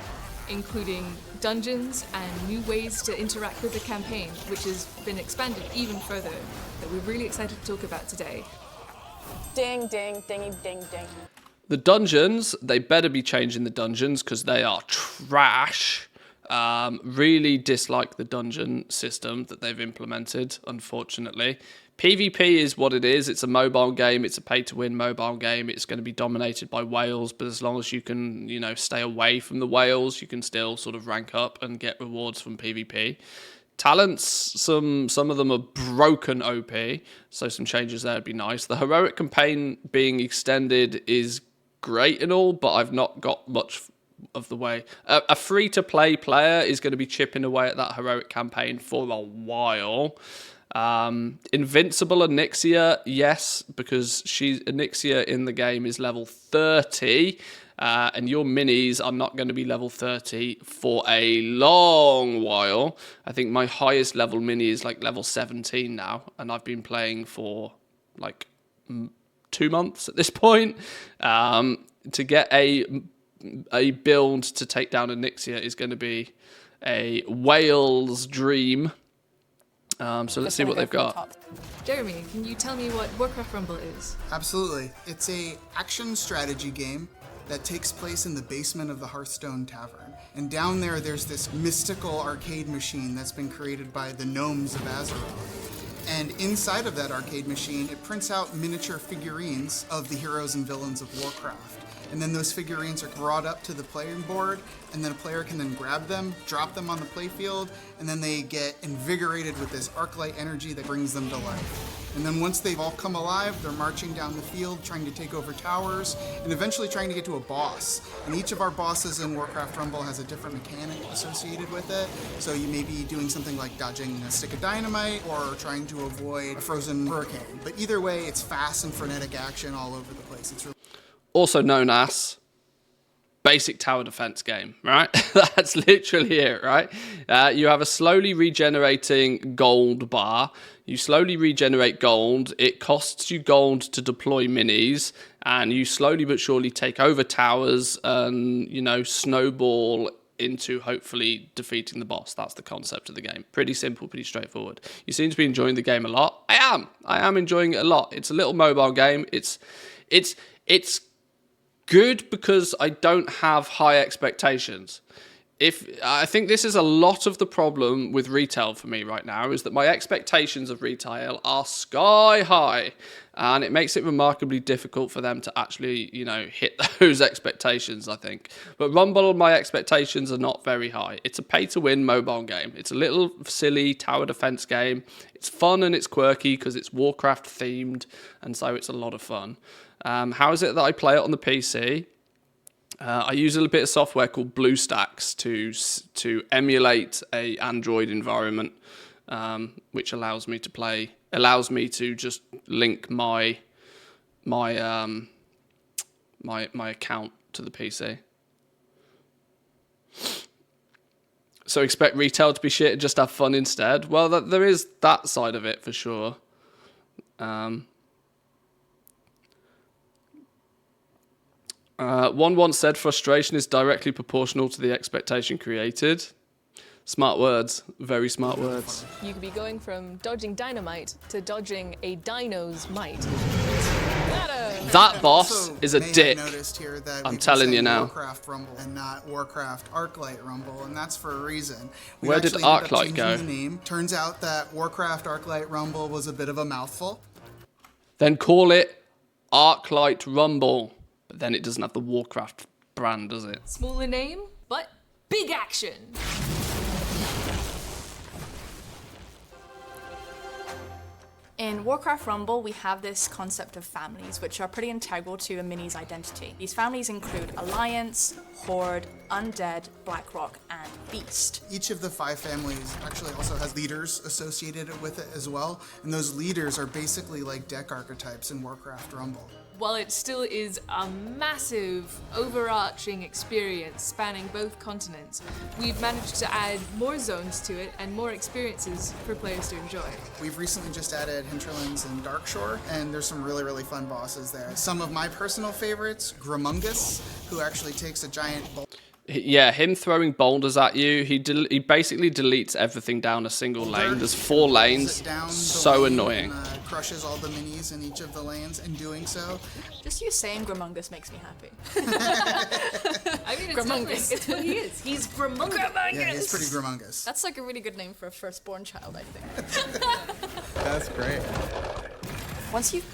including dungeons and new ways to interact with the campaign, which has been expanded even further, that we're really excited to talk about today. Ding, ding, dingy, ding, ding. The dungeons, they better be changing the dungeons because they are trash. Really dislike the dungeon system that they've implemented, unfortunately. PvP is what it is. It's a mobile game. It's a pay-to-win mobile game. It's going to be dominated by whales, but as long as you can, stay away from the whales, you can still sort of rank up and get rewards from PvP. Talents, some of them are broken OP, so some changes there would be nice. The heroic campaign being extended is great and all, but I've not got much of the way. A free-to-play player is going to be chipping away at that heroic campaign for a while. Invincible Onyxia, yes, because Onyxia in the game is level 30, and your minis are not going to be level 30 for a long while. I think my highest level mini is like level 17 now, and I've been playing for like 2 months at this point. To get a build to take down Onyxia is going to be a whale's dream. So let's see what they've got. Jeremy, can you tell me what WARCRAFT Rumble is? Absolutely. It's a action strategy game that takes place in the basement of the Hearthstone Tavern. And down there's this mystical arcade machine that's been created by the gnomes of Azeroth. And inside of that arcade machine, it prints out miniature figurines of the heroes and villains of Warcraft. And then those figurines are brought up to the playing board, and then a player can then grab them, drop them on the playfield, and then they get invigorated with this arc-light energy that brings them to life. And then once they've all come alive, they're marching down the field, trying to take over towers, and eventually trying to get to a boss. And each of our bosses in WARCRAFT Rumble has a different mechanic associated with it. So you may be doing something like dodging a stick of dynamite or trying to avoid a frozen hurricane. But either way, it's fast and frenetic action all over the place. It's really Also known as basic tower defense game, right? That's literally it, right? You have a slowly regenerating gold bar. You slowly regenerate gold. It costs you gold to deploy minis, and you slowly but surely take over towers and, snowball into hopefully defeating the boss. That's the concept of the game. Pretty simple, pretty straightforward. You seem to be enjoying the game a lot. I am enjoying it a lot. It's a little mobile game. It's good because I don't have high expectations. I think this is a lot of the problem with retail for me right now, is that my expectations of retail are sky high, and it makes it remarkably difficult for them to actually, hit those expectations, I think. But Rumble, my expectations are not very high. It's a pay-to-win mobile game. It's a little silly tower defense game. It's fun and it's quirky because it's Warcraft themed, and so it's a lot of fun. How is it that I play it on the PC? I use a little bit of software called BlueStacks to emulate a Android environment, which allows me to just link my account to the PC. So expect retail to be shit and just have fun instead. Well, there is that side of it for sure. One once said frustration is directly proportional to the expectation created. Smart words, very smart words. You could be going from dodging dynamite to dodging a dino's might. That boss is a dick. Noticed here that I'm telling you now. WARCRAFT Rumble and not WARCRAFT ArcLight Rumble, and that's for a reason. Where did ArcLight go? The name. Turns out that WARCRAFT ArcLight Rumble was a bit of a mouthful. Then call it ArcLight Rumble. But then it doesn't have the Warcraft brand, does it? Smaller name, but big action. In WARCRAFT Rumble, we have this concept of families, which are pretty integral to a mini's identity. These families include Alliance, Horde, Undead, Blackrock, and Beast. Each of the 5 families actually also has leaders associated with it as well, and those leaders are basically like deck archetypes in WARCRAFT Rumble. While it still is a massive, overarching experience spanning both continents, we've managed to add more zones to it and more experiences for players to enjoy. We've recently just added Hinterlands and Darkshore, and there's some really, really fun bosses there. Some of my personal favorites, Gramungus, who actually takes a giant Yeah, him throwing boulders at you, he basically deletes everything down a single lane. There's 4 lanes, so annoying. Crushes all the minis in each of the lanes, and doing so. Just you saying Gramungus makes me happy. I mean, it's what he is. He's Gramungus. Yeah, he's pretty Gramungus. That's like a really good name for a firstborn child, I think. That's great. Once you've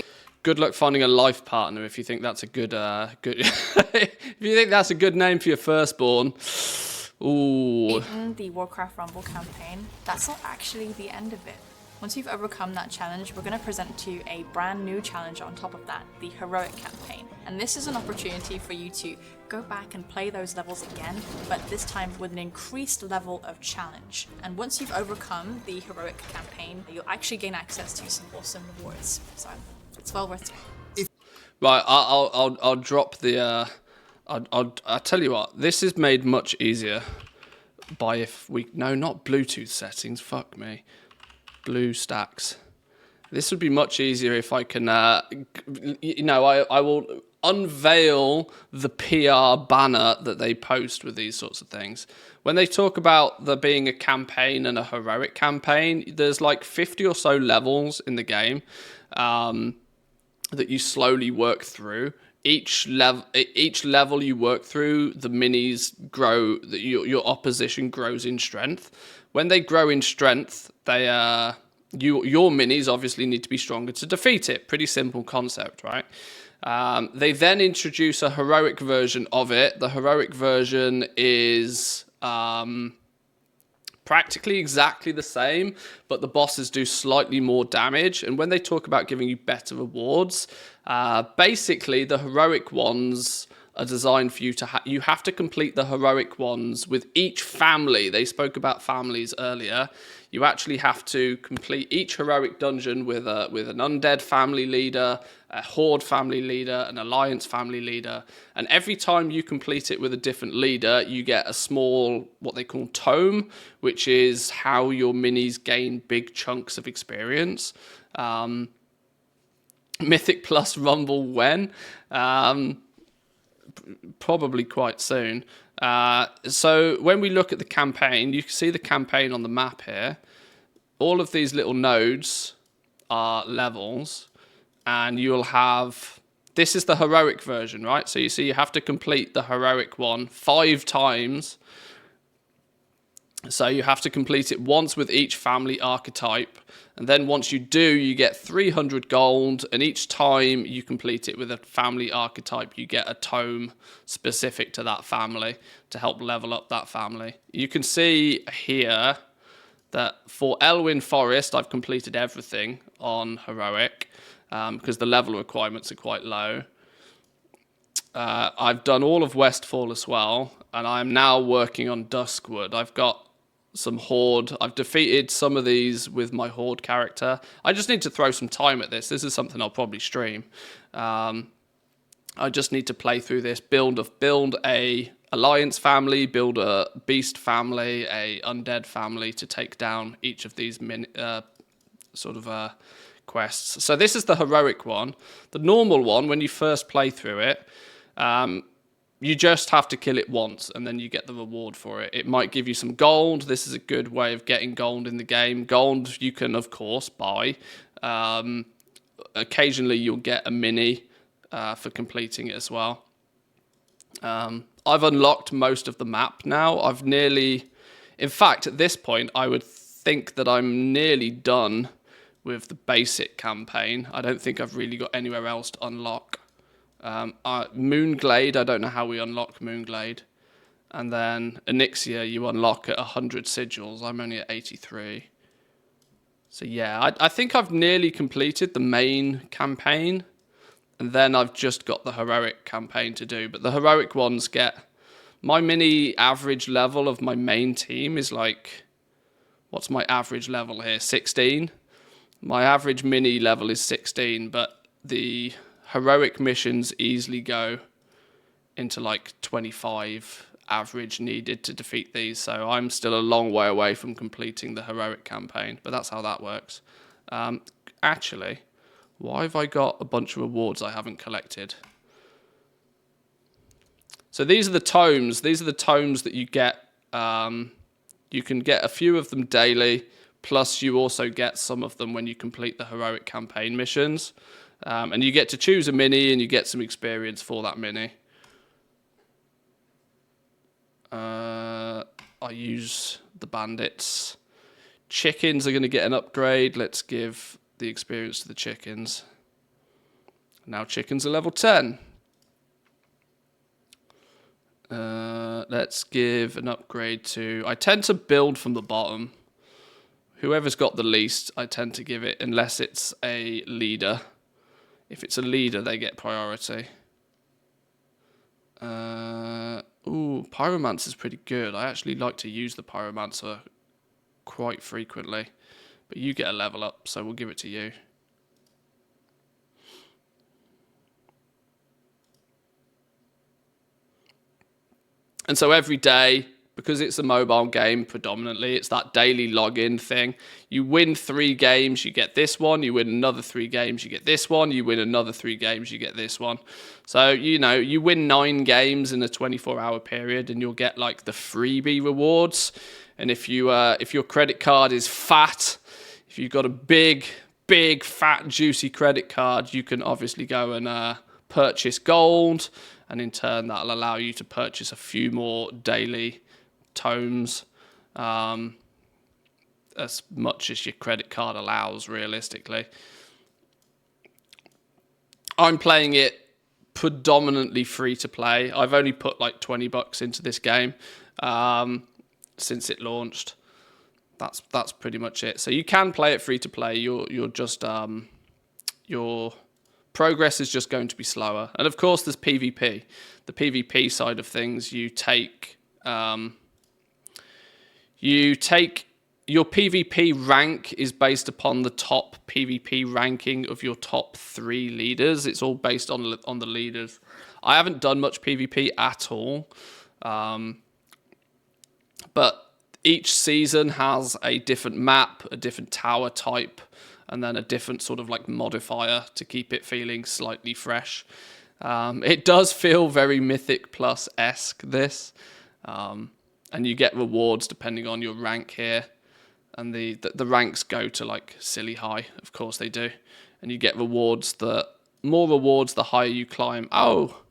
Good luck finding a life partner if you think that's a good if you think that's a good name for your firstborn. Ooh. beaten the Warcraft Rumble campaign, that's not actually the end of it. Once you've overcome that challenge, we're going to present to you a brand new challenge on top of that, the Heroic campaign. And this is an opportunity for you to go back and play those levels again, but this time with an increased level of challenge. And once you've overcome the Heroic campaign, you'll actually gain access to some awesome rewards. So it's well worth it. Right, I'll drop the I'll tell you what, this is made much easier by not Bluetooth settings, fuck me. BlueStacks. This would be much easier if I can I will unveil the PR banner that they post with these sorts of things. When they talk about there being a campaign and a heroic campaign, there's like 50 or so levels in the game that you slowly work through. Each level you work through, the minis grow, your opposition grows in strength. When they grow in strength, your minis obviously need to be stronger to defeat it. Pretty simple concept, right? They then introduce a heroic version of it. The heroic version is practically exactly the same, but the bosses do slightly more damage. And when they talk about giving you better rewards, basically the heroic ones are designed for you to you have to complete the heroic ones with each family. They spoke about families earlier. You actually have to complete each heroic dungeon with an undead family leader, a horde family leader, an alliance family leader, and every time you complete it with a different leader, you get a small, what they call tome, which is how your minis gain big chunks of experience. Mythic Plus Rumble when? Probably quite soon. So when we look at the campaign, you can see the campaign on the map here. All of these little nodes are levels, and you'll have, this is the heroic version, right? So you see you have to complete the heroic one 5 times. So you have to complete it once with each family archetype, and then once you do, you get 300 gold, and each time you complete it with a family archetype, you get a tome specific to that family to help level up that family. You can see here that for Elwyn Forest, I've completed everything on heroic because the level requirements are quite low. I've done all of Westfall as well, and I'm now working on Duskwood. I've got some horde. I've defeated some of these with my horde character. I just need to throw some time at this. This is something I'll probably stream. I just need to play through this, build a alliance family, build a beast family, a undead family to take down each of these quests. So this is the heroic one. The normal one, when you first play through it, you just have to kill it once, and then you get the reward for it. It might give you some gold. This is a good way of getting gold in the game. Gold you can, of course, buy. Occasionally you'll get a mini for completing it as well. I've unlocked most of the map now. In fact, at this point, I would think that I'm nearly done with the basic campaign. I don't think I've really got anywhere else to unlock. Moonglade, I don't know how we unlock Moonglade. And then Onyxia, you unlock at 100 sigils. I'm only at 83. So yeah, I think I've nearly completed the main campaign. And then I've just got the heroic campaign to do. But the heroic ones get... My mini average level of my main team is like... What's my average level here? 16? My average mini level is 16, but the heroic missions easily go into like 25 average needed to defeat these, so I'm still a long way away from completing the heroic campaign, but that's how that works. Actually, why have I got a bunch of rewards I haven't collected? So these are the tomes. These are the tomes that you get. You can get a few of them daily, plus you also get some of them when you complete the heroic campaign missions. And you get to choose a mini, and you get some experience for that mini. I use the bandits. Chickens are going to get an upgrade. Let's give the experience to the chickens. Now chickens are level 10. Let's give an upgrade to... I tend to build from the bottom. Whoever's got the least, I tend to give it, unless it's a leader. If it's a leader, they get priority. Ooh, Pyromancer's pretty good. I actually like to use the Pyromancer quite frequently. But you get a level up, so we'll give it to you. And so every day, because it's a mobile game predominantly, it's that daily login thing. You win 3 games, you get this one. You win another 3 games, you get this one. You win another 3 games, you get this one. So, you know, you win 9 games in a 24-hour period, and you'll get like the freebie rewards. And if your credit card is fat, if you've got a big, fat, juicy credit card, you can obviously go and purchase gold. And in turn, that'll allow you to purchase a few more daily tomes, as much as your credit card allows, realistically. I'm playing it predominantly free to play. I've only put like $20 into this game since it launched. That's pretty much it. So you can play it free to play. You're just your progress is just going to be slower. And of course, there's PvP. The PvP side of things, you take your PvP rank is based upon the top PvP ranking of your top 3 leaders. It's all based on the leaders. I haven't done much PvP at all, but each season has a different map, a different tower type, and then a different sort of like modifier to keep it feeling slightly fresh. It does feel very Mythic Plus-esque, this. And you get rewards depending on your rank here. And the ranks go to like silly high, of course they do. And you get rewards, more rewards the higher you climb. Oh,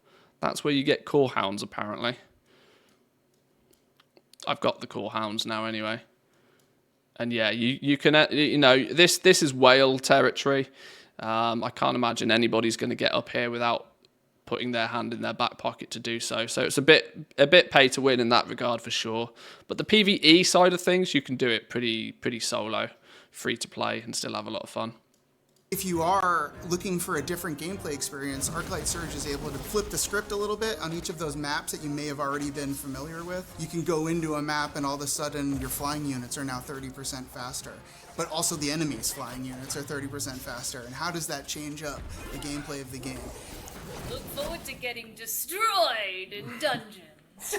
that's where you get core hounds apparently. I've got the core hounds now anyway. And yeah, you can, you know, this is whale territory. I can't imagine anybody's going to get up here without putting their hand in their back pocket to do so. So it's a bit pay to win in that regard for sure. But the PvE side of things, you can do it pretty solo, free to play, and still have a lot of fun. If you are looking for a different gameplay experience, Arclight Surge is able to flip the script a little bit on each of those maps that you may have already been familiar with. You can go into a map and all of a sudden your flying units are now 30% faster. But also the enemy's flying units are 30% faster. And how does that change up the gameplay of the game? Look forward to getting destroyed in dungeons.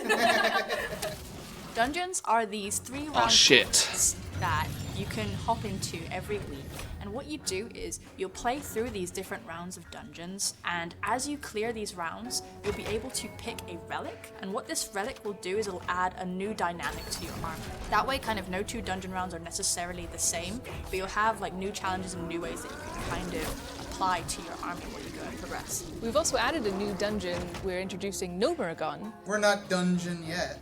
Dungeons are these 3 round tournaments that you can hop into every week. And what you do is you'll play through these different rounds of dungeons, and as you clear these rounds, you'll be able to pick a relic. And what this relic will do is it'll add a new dynamic to your army. That way, kind of no 2 dungeon rounds are necessarily the same, but you'll have like new challenges and new ways that you can kind of apply to your army while you go and progress. We've also added a new dungeon. We're introducing Nomuragon. We're not dungeon yet.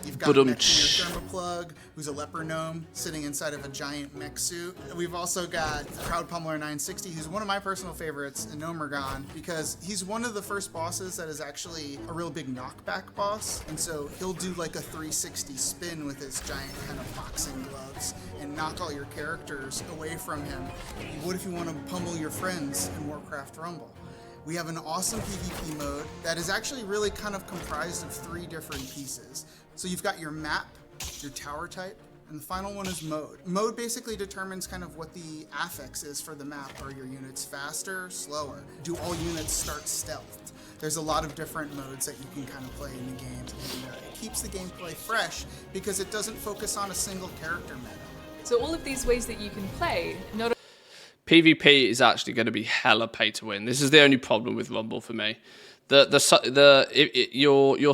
You've got Neptune, your Thermoplug, who's a leper gnome sitting inside of a giant mech suit. We've also got Proud Pummeler 960, who's one of my personal favorites in Nomuragon, because he's one of the first bosses that is actually a real big knockback boss. And so he'll do like a 360 spin with his giant kind of boxing gloves and knock all your characters away from him. What if you want to pummel your friends in Warcraft Rumble? We have an awesome PvP mode that is actually really kind of comprised of 3 different pieces. So you've got your map, your tower type, And the final one is mode. Mode basically determines kind of what the affix is for the map. Are your units faster, slower? Do all units start stealthed? There's a lot of different modes that you can kind of play in the game, and it keeps the gameplay fresh because it doesn't focus on a single character meta. So all of these ways that you can play, not PvP is actually going to be hella pay to win. This is the only problem with Rumble for me. Your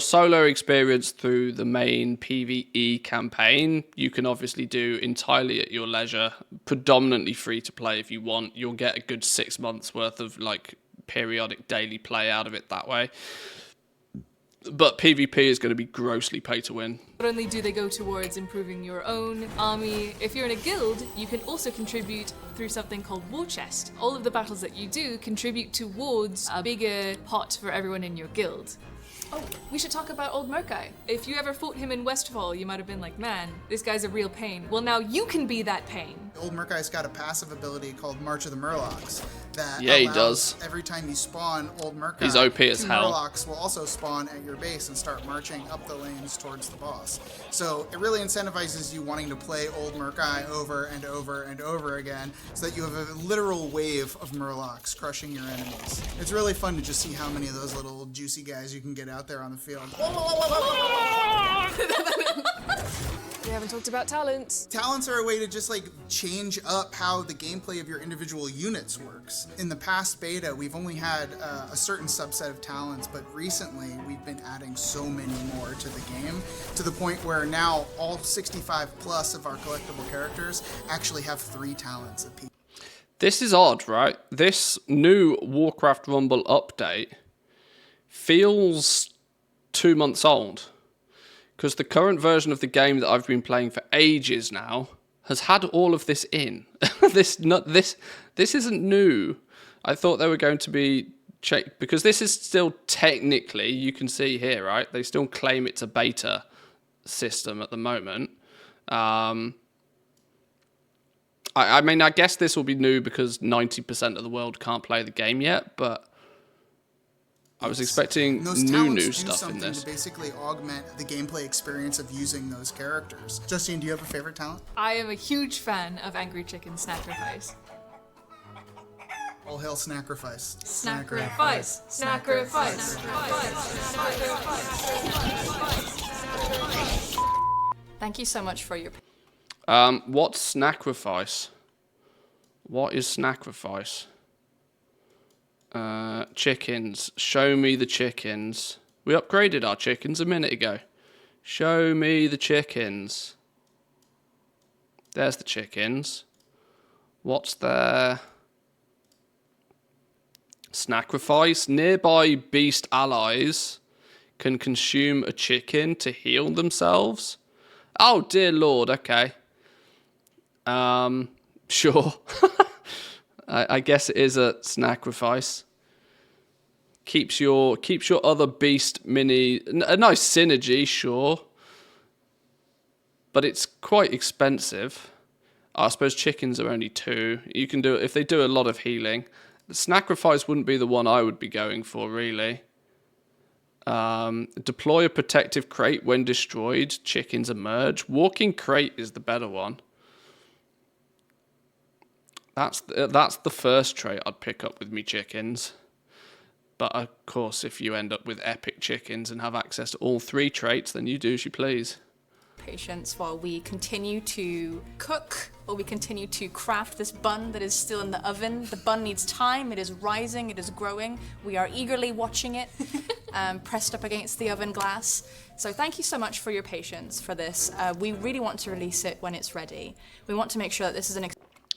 solo experience through the main PvE campaign, you can obviously do entirely at your leisure, predominantly free to play if you want. You'll get a good 6 months worth of like periodic daily play out of it that way. But PvP is going to be grossly pay to win. Not only do they go towards improving your own army, if you're in a guild, you can also contribute through something called War Chest. All of the battles that you do contribute towards a bigger pot for everyone in your guild. Oh, we should talk about Old Murkai. If you ever fought him in Westfall, you might have been like, man, this guy's a real pain. Well, now you can be that pain. Old Murkai's got a passive ability called March of the Murlocs that he allows does. Every time you spawn Old Murkai, He's OP as 2 hell. Murlocs will also spawn at your base and start marching up the lanes towards the boss. So it really incentivizes you wanting to play Old Murkai over and over and over again so that you have a literal wave of Murlocs crushing your enemies. It's really fun to just see how many of those little juicy guys you can get out there on the field. We haven't talked about talents. Talents are a way to just like change up how the gameplay of your individual units works. In the past beta, we've only had a certain subset of talents, but recently we've been adding so many more to the game to the point where now all 65 plus of our collectible characters actually have 3 talents apiece. This is odd, right? This new Warcraft Rumble update feels 2 months old. Because the current version of the game that I've been playing for ages now has had all of this in. This isn't new. I thought they were going to be checked because this is still technically, you can see here, right? They still claim it's a beta system at the moment. I mean, I guess this will be new because 90% of the world can't play the game yet, but I was expecting those new talents do stuff in something this. to basically augment the gameplay experience of using those characters. Justine, do you have a favorite talent? I am a huge fan of Angry Chicken Sacrifice. All hail Snacrifice. Sacrifice! Sacrifice! Thank you so much for your What's Snacrifice? What is Snacrifice? Chickens. Show me the chickens. We upgraded our chickens a minute ago. Show me the chickens. There's the chickens. What's there? Snacrifice. Nearby beast allies can consume a chicken to heal themselves. Oh dear lord, okay. Sure. I guess it is a Snacrifice. Keeps your other beast mini a nice synergy, sure. But it's quite expensive. I suppose chickens are only 2. You can do it if they do a lot of healing. The Snacrifice wouldn't be the one I would be going for, really. Deploy a protective crate when destroyed. Chickens emerge. Walking crate is the better one. That's the first trait I'd pick up with me chickens. But of course, if you end up with epic chickens and have access to all 3 traits, then you do as you please. patience while we continue to cook, or we continue to craft this bun that is still in the oven. The bun needs time, it is rising, it is growing. We are eagerly watching it, pressed up against the oven glass. So thank you so much for your patience for this. We really want to release it when it's ready. We want to make sure that this is an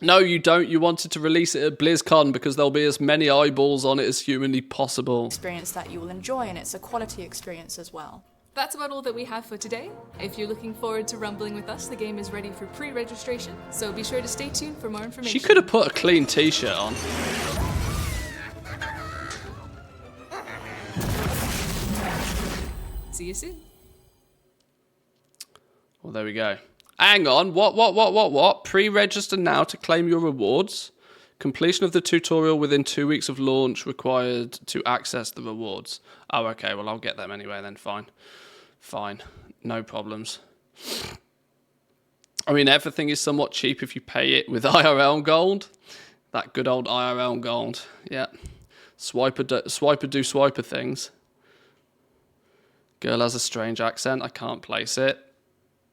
No, you don't. You wanted to release it at BlizzCon because there'll be as many eyeballs on it as humanly possible. experience that you will enjoy, and it's a quality experience as well. That's about all that we have for today. If you're looking forward to rumbling with us, the game is ready for pre-registration, so be sure to stay tuned for more information. She could have put a clean t-shirt on. See you soon. Well, there we go. Hang on. What? Pre-register now to claim your rewards. Completion of the tutorial within 2 weeks of launch required to access the rewards. Oh, okay. Well, I'll get them anyway then. Fine. No problems. I mean, everything is somewhat cheap if you pay it with IRL gold. That good old IRL gold. Yeah. Swiper do swiper things. Girl has a strange accent. I can't place it.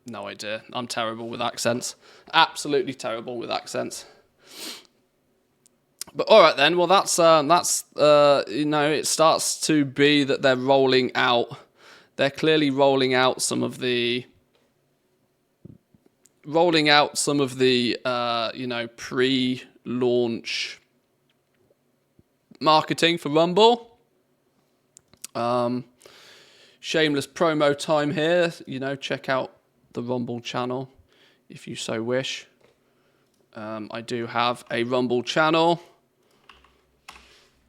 No idea. I'm terrible with accents. Absolutely terrible with accents. But all right then. Well, that's you know, it starts to be that they're rolling out. They're clearly rolling out some of the you know, pre-launch marketing for Rumble. Shameless promo time here. You know, check out the Rumble channel if you so wish. I do have a Rumble channel.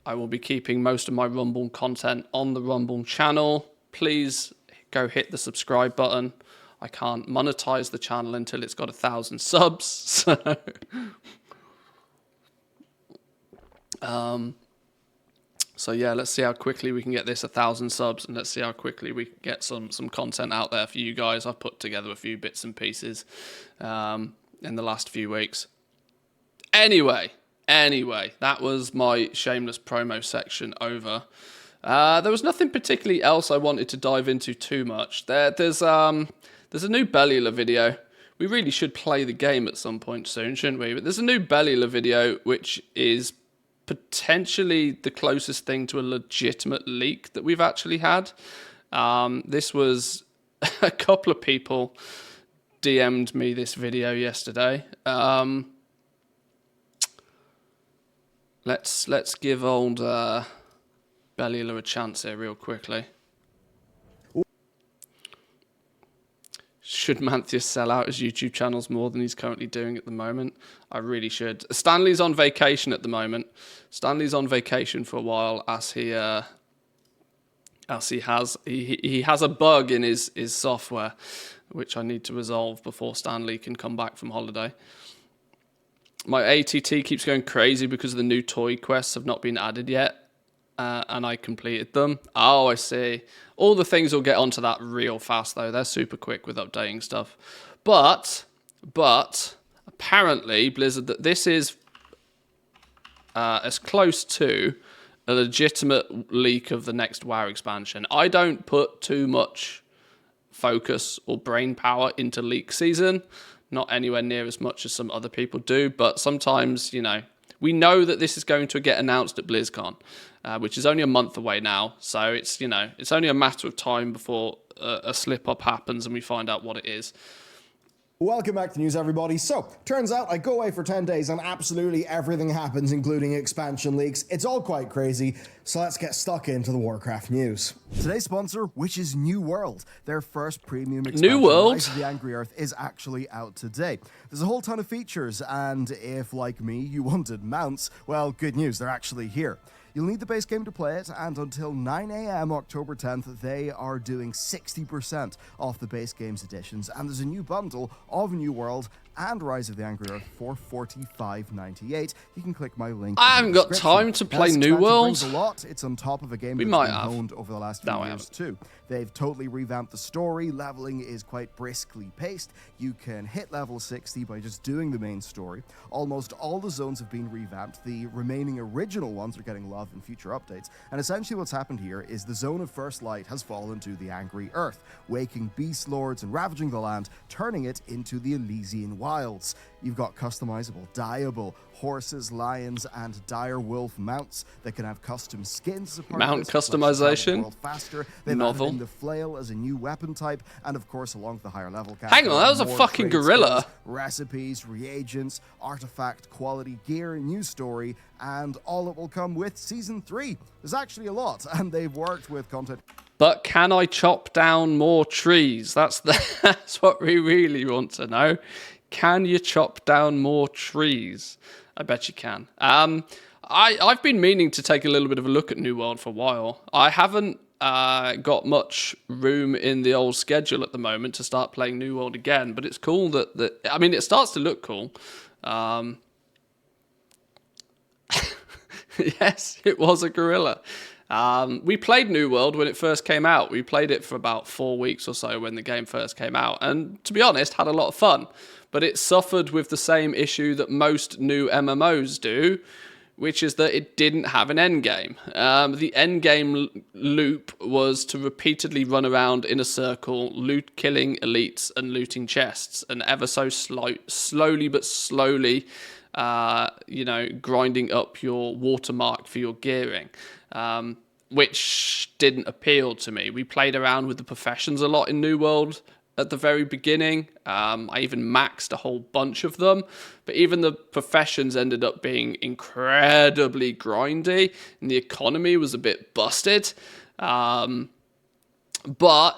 I will be keeping most of my Rumble content on the Rumble channel. Please go hit the subscribe button. I can't monetize the channel until it's got 1,000 subs. So yeah, let's see how quickly we can get this 1,000 subs, and let's see how quickly we can get some content out there for you guys. I've put together a few bits and pieces in the last few weeks. Anyway, that was my shameless promo section over. There was nothing particularly else I wanted to dive into too much. There's a new Bellula video. We really should play the game at some point soon, shouldn't we? But there's a new Bellula video, which is potentially the closest thing to a legitimate leak that we've actually had. This was a couple of people DM'd me this video yesterday. Let's give old Bellula a chance here real quickly. Should Mantheus sell out his YouTube channels more than he's currently doing at the moment? I really should. Stanley's on vacation at the moment. Stanley's on vacation for a while as he has a bug in his software, which I need to resolve before Stanley can come back from holiday. My ATT keeps going crazy because the new toy quests have not been added yet. And I completed them. Oh, I see. All the things will get onto that real fast, though. They're super quick with updating stuff. But apparently, Blizzard, that this is as close to a legitimate leak of the next WoW expansion. I don't put too much focus or brain power into leak season. Not anywhere near as much as some other people do. But sometimes, you know, we know that this is going to get announced at BlizzCon, which is only a month away now. So it's, you know, it's only a matter of time before a slip-up happens and we find out what it is. Welcome back to news, everybody. So, turns out I go away for 10 days and absolutely everything happens, including expansion leaks. It's all quite crazy, so let's get stuck into the WARCRAFT news. Today's sponsor, which is New World. Their first premium expansion, New World? Rise of the Angry Earth, is actually out today. There's a whole ton of features, and if, like me, you wanted mounts, well, good news, they're actually here. You'll need the base game to play it, and until 9 AM October 10th, they are doing 60% off the base game's editions, and there's a new bundle of New World and Rise of the Angry Earth for $45.98. You can click my link. I haven't got time to play New World. A lot. It's on top of a game We that's might been have. honed over the last few years too. They've totally revamped the story. Leveling is quite briskly paced. You can hit level 60 by just doing the main story. Almost all the zones have been revamped. The remaining original ones are getting love in future updates. And essentially what's happened here is the zone of First Light has fallen to the Angry Earth, waking beast lords and ravaging the land, turning it into the Elysian Wilds. You've got customizable, dyeable horses, lions, and dire wolf mounts that can have custom skins as a part Mount of this, customization. Faster. They've Novel. added in the flail as a new weapon type, and of course, along the higher level cap. Hang on, that was a more fucking trade gorilla. skills, recipes, reagents, artifact quality gear, new story, and all that will come with Season 3. There's actually a lot, and they've worked with content. But can I chop down more trees? That's what we really want to know. Can you chop down more trees? I bet you can. I've been meaning to take a little bit of a look at New World for a while. I haven't got much room in the old schedule at the moment to start playing New World again, but it's cool that I mean, it starts to look cool. Yes, it was a gorilla. We played New World when it first came out. We played it for about 4 weeks or so when the game first came out. And to be honest, had a lot of fun. But it suffered with the same issue that most new MMOs do, which is that it didn't have an end game. The end game loop was to repeatedly run around in a circle, killing elites and looting chests, and ever so slowly but slowly, grinding up your watermark for your gearing, which didn't appeal to me. We played around with the professions a lot in New World at the very beginning. I even maxed a whole bunch of them, but even the professions ended up being incredibly grindy, and the economy was a bit busted. But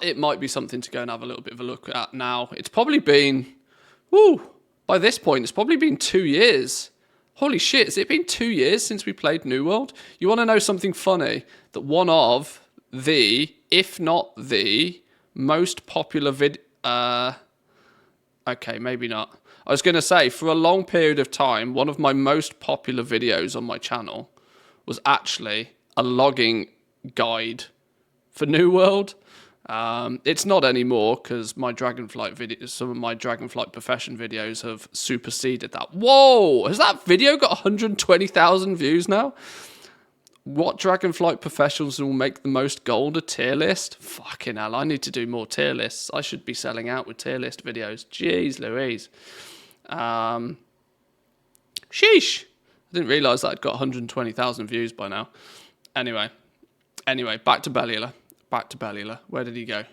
it might be something to go and have a little bit of a look at now. It's probably been, by this point, it's probably been 2 years. Holy shit, has it been 2 years since we played New World? You want to know something funny? That one of the, if not the, most popular okay, maybe not. I was going to say, for a long period of time, one of my most popular videos on my channel was actually a logging guide for New World. It's not anymore because my Dragonflight videos, some of my Dragonflight profession videos have superseded that. Whoa! Has that video got 120,000 views now? What Dragonflight professionals will make the most gold? A tier list? Fucking hell, I need to do more tier lists. I should be selling out with tier list videos. Jeez Louise. Sheesh. I didn't realise that I'd got 120,000 views by now. Anyway, back to Bellula. Where did he go?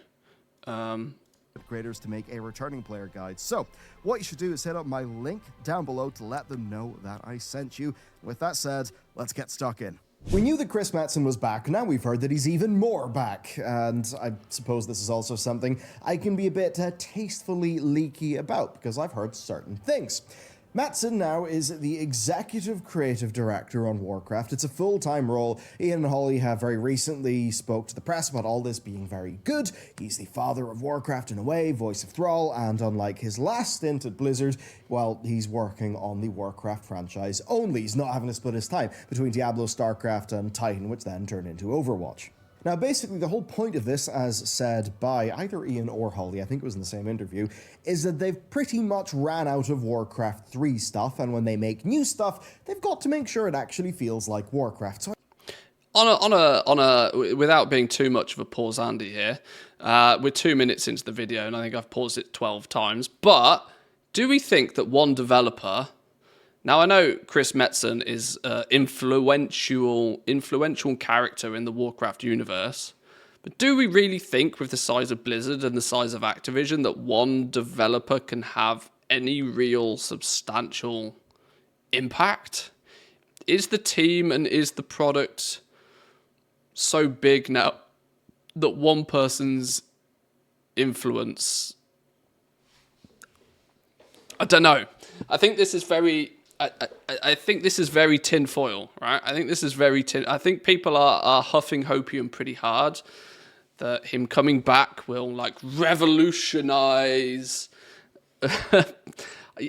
Creators to make a returning player guide. So what you should do is hit up my link down below to let them know that I sent you. With that said, let's get stuck in. We knew that Chris Metzen was back, now we've heard that he's even more back, and I suppose this is also something I can be a bit tastefully leaky about, because I've heard certain things. Metzen now is the executive creative director on Warcraft. It's a full-time role. Ian and Holly have very recently spoke to the press about all this being very good. He's the father of Warcraft in a way, voice of Thrall, and unlike his last stint at Blizzard, well, he's working on the Warcraft franchise only. He's not having to split his time between Diablo, StarCraft, and Titan, which then turned into Overwatch. Now, basically, the whole point of this, as said by either Ian or Holly, I think it was in the same interview, is that they've pretty much ran out of Warcraft 3 stuff, and when they make new stuff, they've got to make sure it actually feels like Warcraft. So without being too much of a pause Andy here, we're 2 minutes into the video, and I think I've paused it 12 times, but do we think that one developer... Now, I know Chris Metzen is an influential character in the Warcraft universe, but do we really think with the size of Blizzard and the size of Activision that one developer can have any real substantial impact? Is the team and is the product so big now that one person's influence... I don't know. I think this is very... I think this is very tinfoil, right? I think this is very I think people are huffing hopium pretty hard that him coming back will like revolutionize.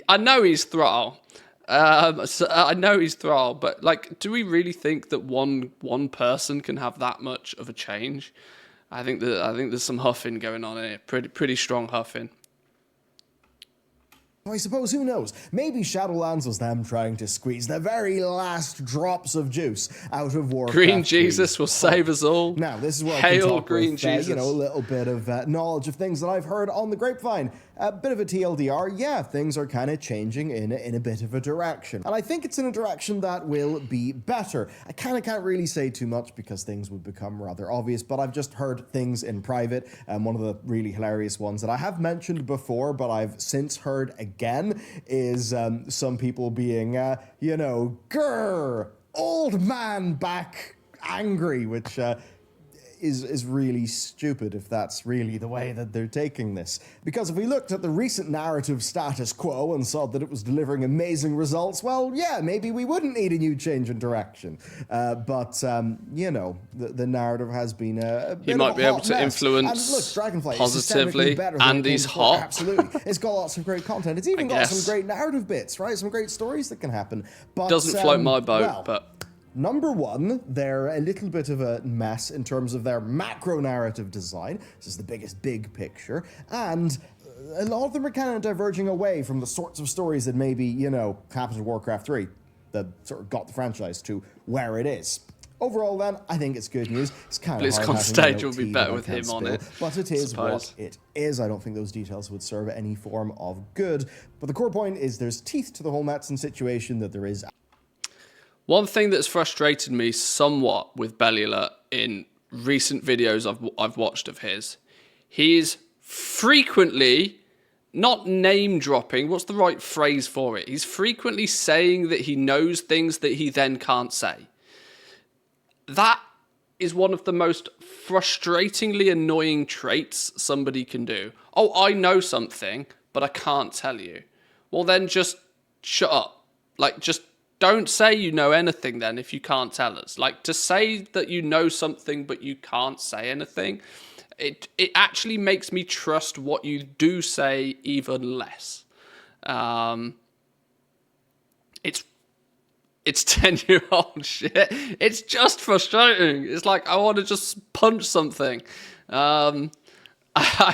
I know he's Thrall. I know he's Thrall, but like, do we really think that one person can have that much of a change? I think there's some huffing going on here, pretty strong huffing. I suppose, who knows? Maybe Shadowlands was them trying to squeeze the very last drops of juice out of Warcraft. Green Jesus will save us all. Now, this is where I Hail can talk Green with, Jesus. a little bit of knowledge of things that I've heard on the grapevine. A bit of a TLDR, yeah, things are kind of changing in a bit of a direction. And I think it's in a direction that will be better. I kind of can't really say too much because things would become rather obvious, but I've just heard things in private. One of the really hilarious ones that I have mentioned before, but I've since heard again, is some people being, grr, old man back angry, which... is really stupid if that's really the way that they're taking this. Because if we looked at the recent narrative status quo and saw that it was delivering amazing results, well, yeah, maybe we wouldn't need a new change in direction. But the narrative has been a bit You of might a be hot able to mess. influence and look, Dragonflight positively. is better Andy's hot. Absolutely. It's got lots of great content. It's even got some great narrative bits, right? Some great stories that can happen. But, Doesn't float my boat, but... Number one, they're a little bit of a mess in terms of their macro narrative design. This is the biggest big picture. And a lot of them are kind of diverging away from the sorts of stories that maybe, you know, happened in Warcraft 3 that sort of got the franchise to where it is. Overall, then, I think it's good news. It's kind of hard BlizzCon having, stage you know, will be tea better that I with can't him on spill, it, but it is what suppose. it is. I don't think those details would serve any form of good. But the core point is there's teeth to the whole Matson situation that there is. One thing that's frustrated me somewhat with Bellula in recent videos I've watched of his, he is frequently not name dropping. What's the right phrase for it? He's frequently saying that he knows things that he then can't say. That is one of the most frustratingly annoying traits somebody can do. Oh, I know something, but I can't tell you. Well, then just shut up. Like, just don't say you know anything then if you can't tell us. Like, to say that you know something but you can't say anything, it actually makes me trust what you do say even less. It's 10-year-old shit. It's just frustrating. It's like I want to just punch something. I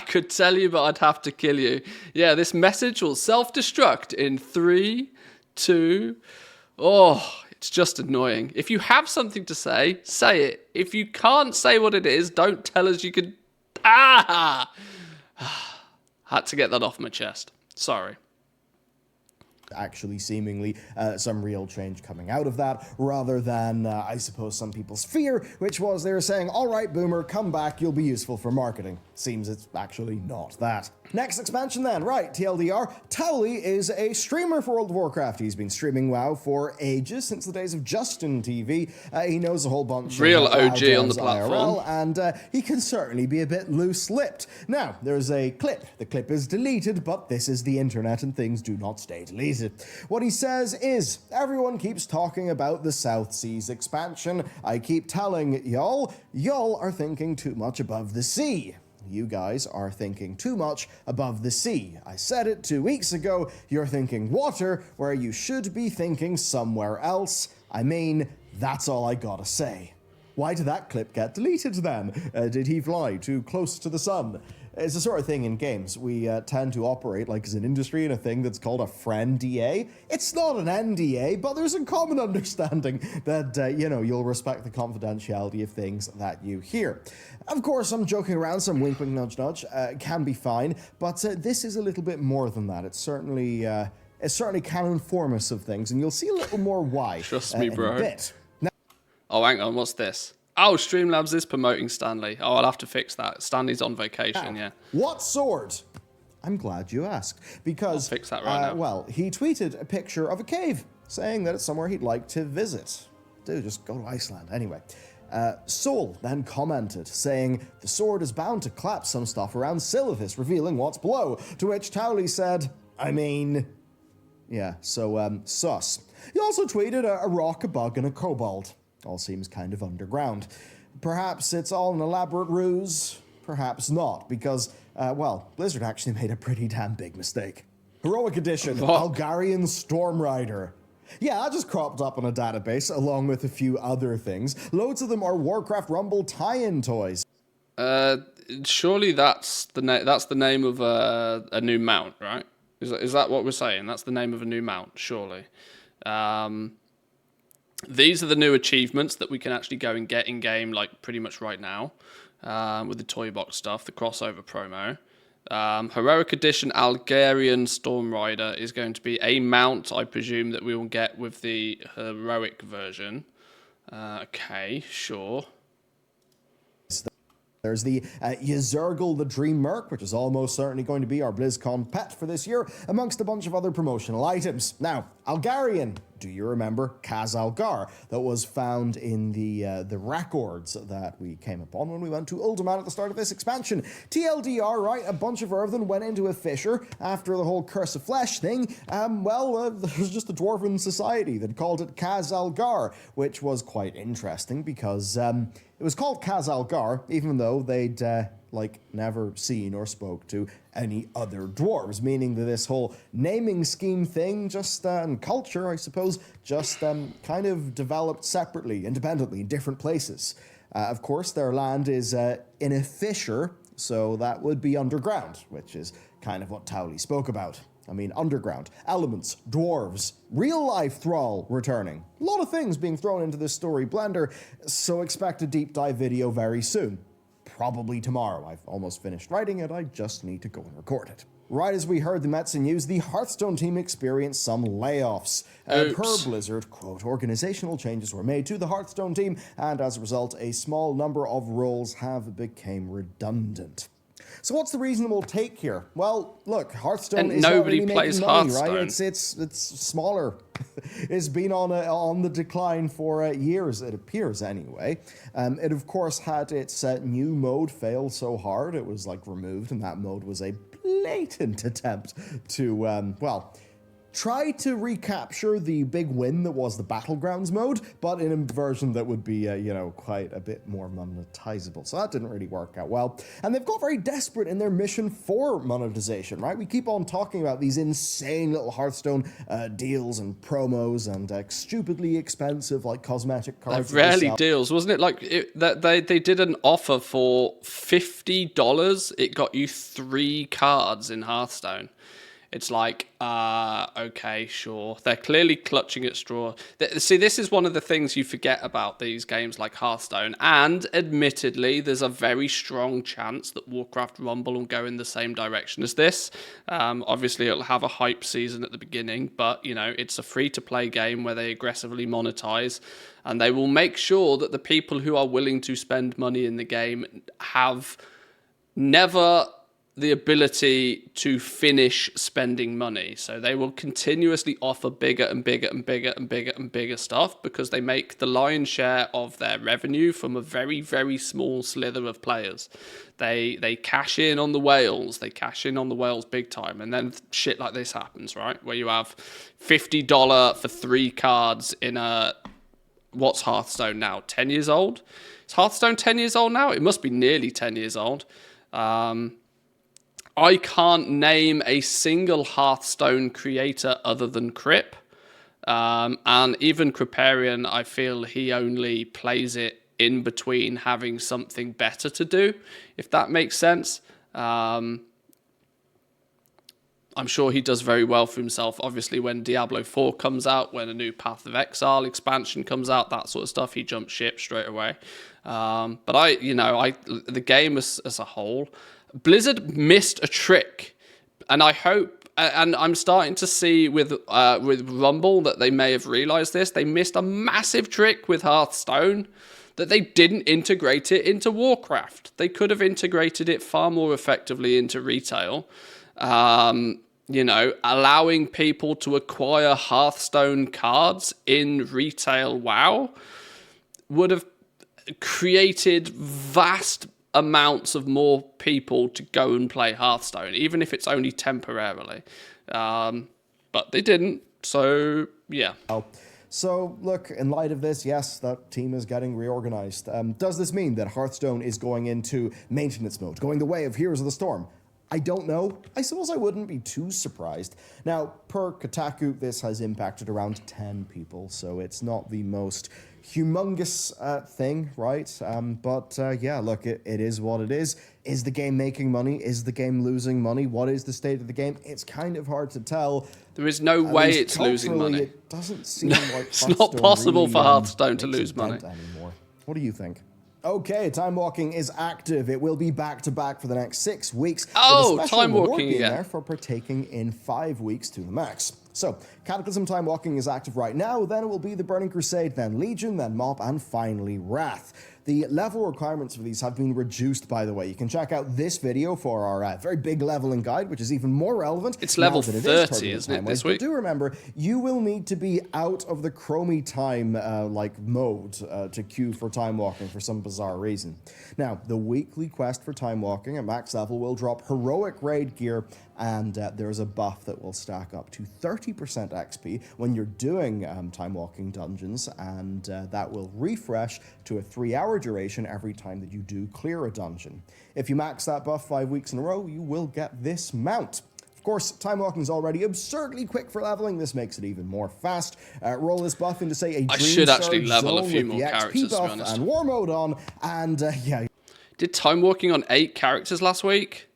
could tell you, but I'd have to kill you. Yeah, this message will self-destruct in 3, 2... Oh, it's just annoying. If you have something to say, say it. If you can't say what it is, don't tell us you could... Had to get that off my chest. Sorry. Actually seemingly some real change coming out of that, rather than, I suppose, some people's fear, which was they were saying, all right, Boomer, come back, you'll be useful for marketing. Seems it's actually not that. Next expansion then, right, TLDR, Towley is a streamer for World of Warcraft. He's been streaming WoW for ages, since the days of Justin TV. He knows a whole bunch Real of OG WoW on the devs platform. IRL, and he can certainly be a bit loose-lipped. Now, there's a clip. The clip is deleted, but this is the internet and things do not stay deleted. What he says is, everyone keeps talking about the South Seas expansion. I keep telling y'all are thinking too much above the sea. You guys are thinking too much above the sea. I said it 2 weeks ago. You're thinking water where you should be thinking somewhere else. I mean, that's all I gotta say. Why did that clip get deleted then? Did he fly too close to the sun? It's the sort of thing in games. We tend to operate like as an industry in a thing that's called a friend DA. It's not an NDA, but there's a common understanding that, you'll respect the confidentiality of things that you hear. Of course, I'm joking around, some wink, wink, nudge, nudge can be fine, but this is a little bit more than that. It certainly can inform us of things, and you'll see a little more why. Trust me, in bro. a bit. Oh, hang on, what's this? Oh, Streamlabs is promoting Stanley. Oh, I'll have to fix that. Stanley's on vacation, yeah. What sword? I'm glad you asked, because, I'll fix that right now. well, he tweeted a picture of a cave, saying that it's somewhere he'd like to visit. Dude, just go to Iceland. Anyway, Soul then commented, saying, the sword is bound to clap some stuff around Silithus, revealing what's below, to which Towley said, I mean... Yeah, so, sus. He also tweeted a rock, a bug, and a kobold. All seems kind of underground. Perhaps it's all an elaborate ruse, perhaps not, because, Blizzard actually made a pretty damn big mistake. Heroic Edition, Algarian Storm Rider. Yeah, I just cropped up on a database, along with a few other things. Loads of them are Warcraft Rumble tie-in toys. Surely that's the name of a new mount, right? Is that what we're saying? That's the name of a new mount, surely. These are the new achievements that we can actually go and get in-game, like, pretty much right now, with the toy box stuff, the crossover promo. Heroic Edition Algarian Storm Rider is going to be a mount, I presume, that we will get with the Heroic version. Okay, sure. There's the Yazurgle the Dream Merc, which is almost certainly going to be our BlizzCon pet for this year, amongst a bunch of other promotional items. Now, Algarian. Do you remember Kaz Algar that was found in the records that we came upon when we went to Uldaman at the start of this expansion? TLDR, right? A bunch of Earthen went into a fissure after the whole Curse of Flesh thing. There was just a dwarven society that called it Kaz Algar, which was quite interesting because it was called Kaz Algar, even though they'd like never seen or spoke to any other dwarves, meaning that this whole naming scheme thing just, and culture, I suppose, just kind of developed separately, independently, in different places. Of course, their land is in a fissure, so that would be underground, which is kind of what Towley spoke about. I mean, underground, elements, dwarves, real-life Thrall returning. A lot of things being thrown into this story blender, so expect a deep dive video very soon. Probably tomorrow. I've almost finished writing it, I just need to go and record it. Right as we heard the Mets in news, the Hearthstone team experienced some layoffs. Per Blizzard, quote, organizational changes were made to the Hearthstone team, and as a result, a small number of roles have become redundant. So what's the reasonable take here? Well, look, Hearthstone And is nobody not really plays making money, Hearthstone. right? It's smaller. It's been on the decline for years, it appears anyway. It of course had its new mode fail so hard it was like removed, and that mode was a blatant attempt to well, try to recapture the big win that was the Battlegrounds mode, but in a version that would be, you know, quite a bit more monetizable. So that didn't really work out well. And they've got very desperate in their mission for monetization, right? We keep on talking about these insane little Hearthstone deals and promos and stupidly expensive, like, cosmetic cards. Rarely deals, wasn't it? Like, that they did an offer for $50. It got you 3 cards in Hearthstone. It's like, okay, sure. They're clearly clutching at straw. See, this is one of the things you forget about these games like Hearthstone. And admittedly, there's a very strong chance that Warcraft Rumble will go in the same direction as this. Obviously, it'll have a hype season at the beginning, but, you know, it's a free-to-play game where they aggressively monetize. And they will make sure that the people who are willing to spend money in the game have never the ability to finish spending money. So they will continuously offer bigger and bigger and bigger and bigger and bigger stuff because they make the lion's share of their revenue from a very, very small slither of players. They cash in on the whales. They cash in on the whales big time. And then shit like this happens, right? Where you have $50 for 3 cards in a... What's Hearthstone now? 10 years old? Is Hearthstone 10 years old now? It must be nearly 10 years old. I can't name a single Hearthstone creator other than Crip. And even Criparian, I feel he only plays it in between having something better to do, if that makes sense. I'm sure he does very well for himself. Obviously, when Diablo 4 comes out, when a new Path of Exile expansion comes out, that sort of stuff, he jumps ship straight away. But the game as a whole... Blizzard missed a trick, and I hope, and I'm starting to see with Rumble that they may have realized this. They missed a massive trick with Hearthstone, that they didn't integrate it into Warcraft. They could have integrated it far more effectively into retail. You know, allowing people to acquire Hearthstone cards in retail WoW would have created vast amounts of more people to go and play Hearthstone, even if it's only temporarily. But they didn't, so yeah. So, look, in light of this, yes, that team is getting reorganized. Does this mean that Hearthstone is going into maintenance mode, going the way of Heroes of the Storm? I don't know. I suppose I wouldn't be too surprised. Now, per Kotaku, this has impacted around 10 people, so it's not the most humongous thing, right? But yeah, look, it is what it is. Is the game making money? Is the game losing money? What is the state of the game? It's kind of hard to tell. There is no way it's losing money. It doesn't seem like it's not possible really, for Hearthstone to lose money anymore. What do you think? Okay, Time Walking is active. It will be back-to-back for the next 6 weeks. Oh, Time Walking again. There for partaking in 5 weeks to the max. So, Cataclysm Time Walking is active right now, then it will be the Burning Crusade, then Legion, then Mop, and finally Wrath. The level requirements for these have been reduced, by the way. You can check out this video for our very big leveling guide, which is even more relevant. It's level 30, isn't it, this week? But do remember, you will need to be out of the Chromie time mode to queue for Time Walking for some bizarre reason. Now, the weekly quest for Time Walking at max level will drop heroic raid gear, and there's a buff that will stack up to 30 30% XP when you're doing time walking dungeons, and that will refresh to a 3-hour duration every time that you do clear a dungeon. If you max that buff 5 weeks in a row, you will get this mount. Of course, time walking is already absurdly quick for leveling. This makes it even more fast. Roll this buff into, say, a I Dream should actually Surge level a zone few with more the XP characters, to be buff honest. and war mode on, and yeah. Did time walking on 8 characters last week?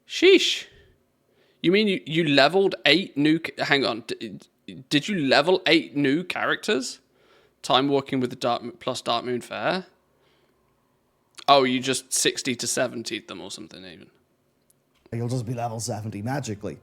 Sheesh. You mean you leveled 8 new... Hang on. Did you level 8 new characters? Time walking with the Dark Moon Fair? Oh, you just 60 to 70'd them or something even. You'll just be level 70 magically.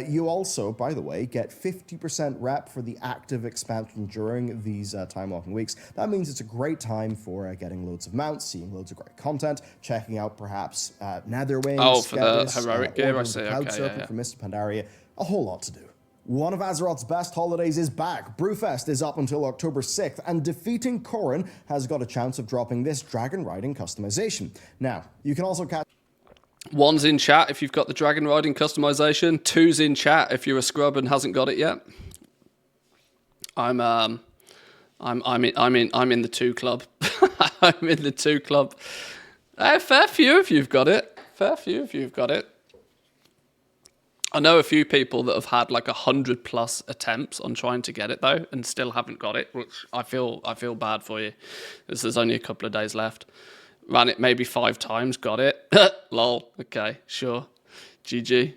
You also, by the way, get 50% rep for the active expansion during these time walking weeks. That means it's a great time for getting loads of mounts, seeing loads of great content, checking out perhaps Netherwings. Oh, for the heroic gear, I see. Cloud Okay, Serpent yeah. for Mr. Pandaria. A whole lot to do. One of Azeroth's best holidays is back. Brewfest is up until October 6th, and defeating Corrin has got a chance of dropping this dragon riding customization. Now, you can also catch... 1's in chat if you've got the dragon riding customization. 2's in chat if you're a scrub and hasn't got it yet. I'm in the 2 club. I'm in the 2 club. Fair few if you've got it. Fair few if you've got it. I know a few people that have had like 100+ attempts on trying to get it though, and still haven't got it, which I feel bad for you, because there's only a couple of days left. Ran it maybe 5 times, got it. Lol. Okay, sure. GG.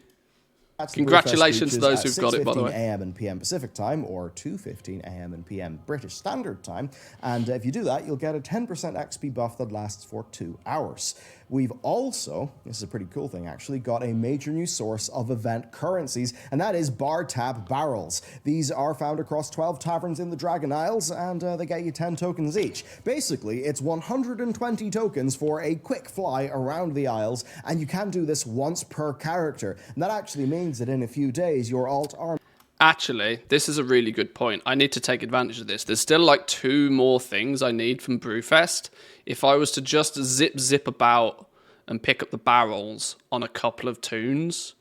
Congratulations to those who've got it, by the way. 6:15 a.m. and p.m. Pacific time, or 2:15 a.m. and p.m. British Standard Time. And if you do that, you'll get a 10% XP buff that lasts for 2 hours. We've also, this is a pretty cool thing actually, got a major new source of event currencies, and that is bar tab barrels. These are found across 12 taverns in the Dragon Isles, and they get you 10 tokens each. Basically, it's 120 tokens for a quick fly around the Isles, and you can do this once per character. And that actually means that in a few days, your alt army... Actually, this is a really good point. I need to take advantage of this. There's still like 2 more things I need from Brewfest. If I was to just zip about and pick up the barrels on a couple of tunes,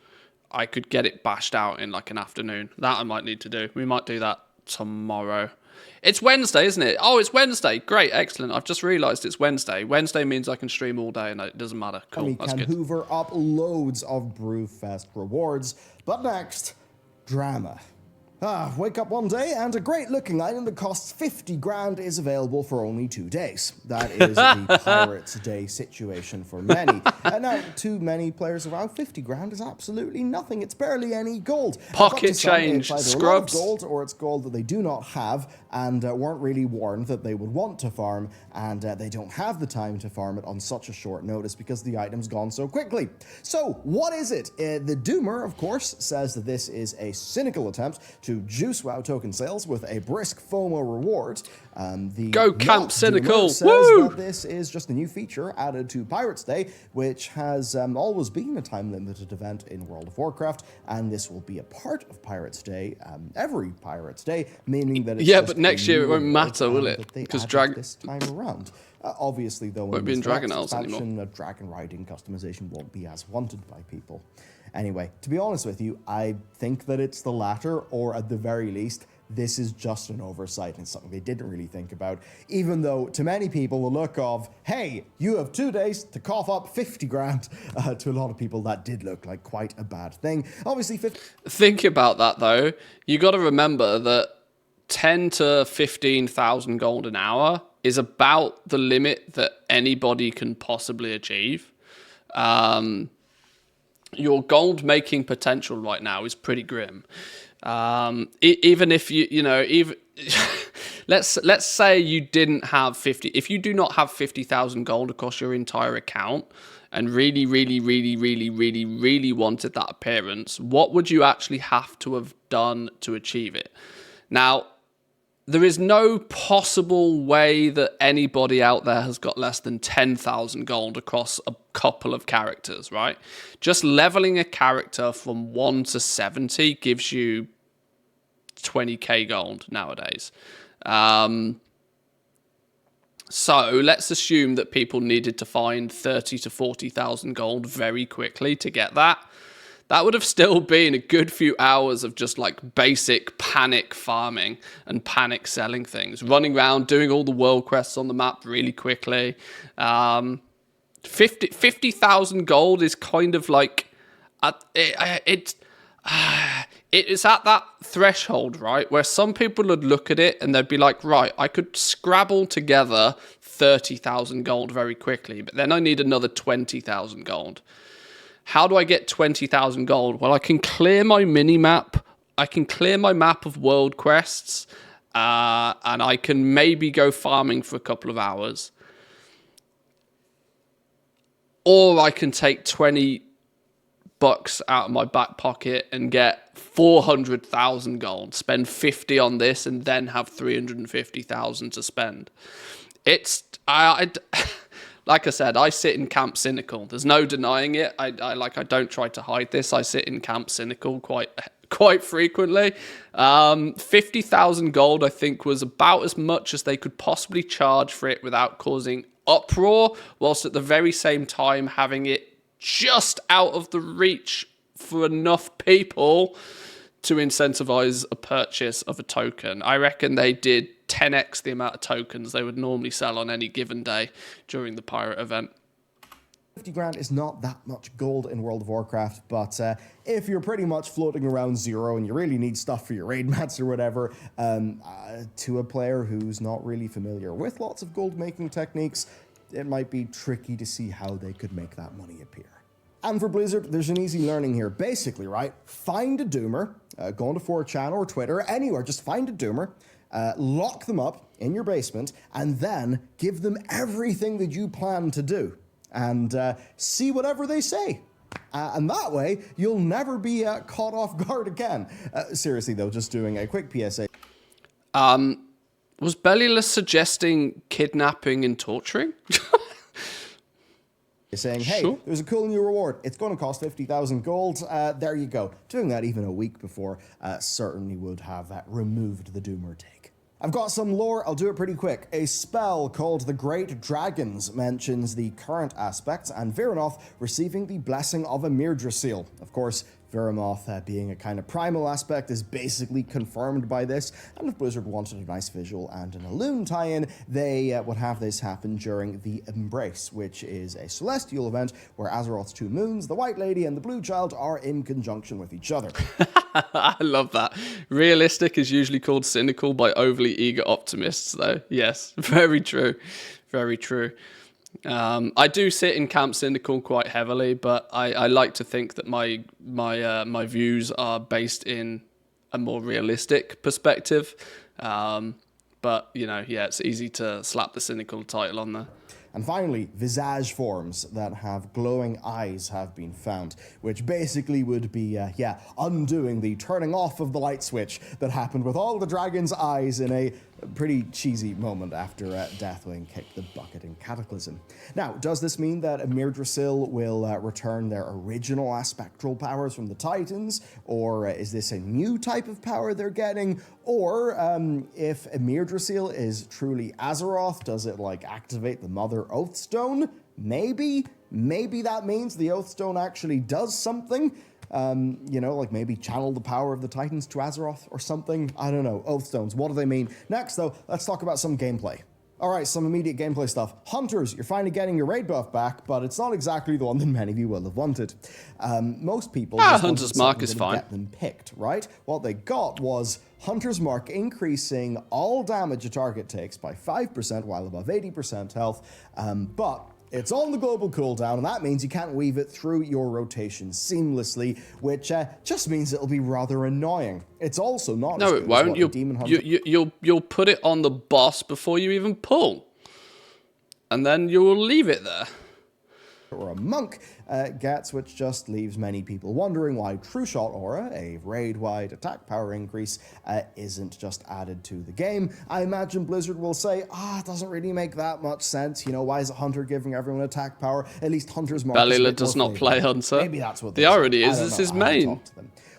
I could get it bashed out in like an afternoon. That I might need to do. We might do that tomorrow. It's Wednesday, isn't it? Oh, it's Wednesday. Great, excellent. I've just realised it's Wednesday. Wednesday means I can stream all day and it doesn't matter. Cool, that's good. Hoover up loads of Brewfest rewards. But next, drama. Wake up one day and a great looking item that costs 50 grand is available for only 2 days. That is the Pirates Day situation for many. Now, too many players around 50 grand is absolutely nothing. It's barely any gold. Pocket change, it's scrubs. A lot of gold, or it's gold that they do not have and weren't really warned that they would want to farm, and they don't have the time to farm it on such a short notice because the item's gone so quickly. So, what is it? The Doomer, of course, says that this is a cynical attempt to juice WoW token sales with a brisk FOMO reward. The Go Camp Cynical! Says Woo! that this is just a new feature added to Pirates Day, which has always been a time-limited event in World of Warcraft, and this will be a part of Pirates Day, every Pirates Day, meaning that it's but next year it won't matter, will it? Because this time around. Obviously, though, won't be in Dragon Isles anymore. Dragon riding customization won't be as wanted by people. Anyway, to be honest with you, I think that it's the latter, or at the very least, this is just an oversight and something they didn't really think about, even though to many people the look of, hey, you have 2 days to cough up 50 grand, to a lot of people that did look like quite a bad thing. Obviously, think about that though. You got to remember that 10 to 15,000 gold an hour is about the limit that anybody can possibly achieve. Your gold making potential right now is pretty grim. Even if even let's say you didn't have 50, if you do not have 50,000 gold across your entire account and really wanted that appearance, what would you actually have to have done to achieve it? Now, there is no possible way that anybody out there has got less than 10,000 gold across a couple of characters, right? Just leveling a character from 1 to 70 gives you 20k gold nowadays. So let's assume that people needed to find 30 to 40,000 gold very quickly to get that. that would have still been a good few hours of just like basic panic farming and panic selling things, running around, doing all the world quests on the map really quickly. 50,000 gold is kind of like, it's at that threshold, right, where some people would look at it and they'd be like, right, I could scrabble together 30,000 gold very quickly, but then I need another 20,000 gold. How do I get 20,000 gold? Well, I can clear my mini-map. I can clear my map of world quests, and I can maybe go farming for a couple of hours. Or I can take 20 bucks out of my back pocket and get 400,000 gold, spend 50 on this, and then have 350,000 to spend. Like I said, I sit in camp cynical. There's no denying it. I don't try to hide this. I sit in camp cynical quite frequently. 50,000 gold, I think, was about as much as they could possibly charge for it without causing uproar, whilst at the very same time having it just out of the reach for enough people to incentivize a purchase of a token. I reckon they did 10x the amount of tokens they would normally sell on any given day during the pirate event. 50 grand is not that much gold in World of Warcraft, but if you're pretty much floating around zero and you really need stuff for your raid mats or whatever, to a player who's not really familiar with lots of gold making techniques, it might be tricky to see how they could make that money appear. And for Blizzard, there's an easy learning here. Basically, right, find a doomer, go onto 4chan or Twitter, anywhere, just find a doomer, lock them up in your basement, and then give them everything that you plan to do, and see whatever they say. And that way, you'll never be caught off guard again. Seriously, though, just doing a quick PSA. Was Bellula suggesting kidnapping and torturing? Saying, hey, sure, there's a cool new reward. It's going to cost 50,000 gold. There you go. Doing that even a week before certainly would have removed the doomer take. I've got some lore. I'll do it pretty quick. A spell called the Great Dragons mentions the current aspects and Viramoth receiving the blessing of a Mirdrasil. Of course, Viramoth being a kind of primal aspect is basically confirmed by this, and if Blizzard wanted a nice visual and an Elune tie-in, they would have this happen during the Embrace, which is a celestial event where Azeroth's two moons, the White Lady and the Blue Child, are in conjunction with each other. I love that. Realistic is usually called cynical by overly eager optimists, though. Yes, very true. Very true. I do sit in camp cynical quite heavily, but I like to think that my views are based in a more realistic perspective. But, you know, yeah, it's easy to slap the cynical title on there. And finally, visage forms that have glowing eyes have been found, which basically would be, undoing the turning off of the light switch that happened with all the dragon's eyes in a pretty cheesy moment after Deathwing kicked the bucket in Cataclysm. Now, does this mean that Mirdrasil will return their original aspectral powers from the Titans, or is this a new type of power they're getting? Or if Mirdrasil is truly Azeroth, does it like activate the Mother Oathstone? Maybe that means the Oathstone actually does something. Like maybe channel the power of the Titans to Azeroth or something. I don't know. Oathstones, what do they mean? Next, though, let's talk about some gameplay. All right, some immediate gameplay stuff. Hunters, you're finally getting your raid buff back, but it's not exactly the one that many of you will have wanted. Most people just Hunter's Mark is fine. Get them picked, right? What they got was Hunter's Mark increasing all damage a target takes by 5% while above 80% health, but it's on the global cooldown, and that means you can't weave it through your rotation seamlessly, which just means it'll be rather annoying. It's also not. No, it won't. You'll put it on the boss before you even pull, and then you will leave it there. Or a monk gets, which just leaves many people wondering why True Shot Aura, a raid-wide attack power increase, isn't just added to the game. I imagine Blizzard will say, it doesn't really make that much sense. You know, why is a Hunter giving everyone attack power? At least Hunter's Mark Bellula does not play Hunter. Maybe that's what they already is. It's his main.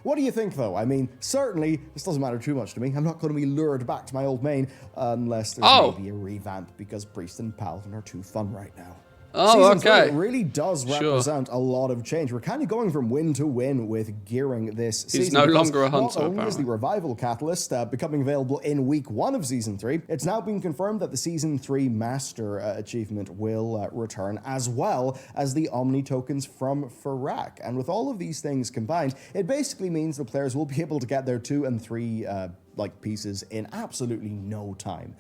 What do you think, though? I mean, certainly, this doesn't matter too much to me. I'm not going to be lured back to my old main unless there's maybe a revamp, because Priest and Paladin are too fun right now. Oh, Season 3, okay. it really does Sure. represent a lot of change. We're kind of going from win to win with gearing this season. He's no because longer a hunter, Not only is the apparently. Revival Catalyst becoming available in week 1 of Season 3, it's now been confirmed that the Season 3 Master achievement will return, as well as the Omni tokens from Farak. And with all of these things combined, it basically means the players will be able to get their 2 and 3 pieces in absolutely no time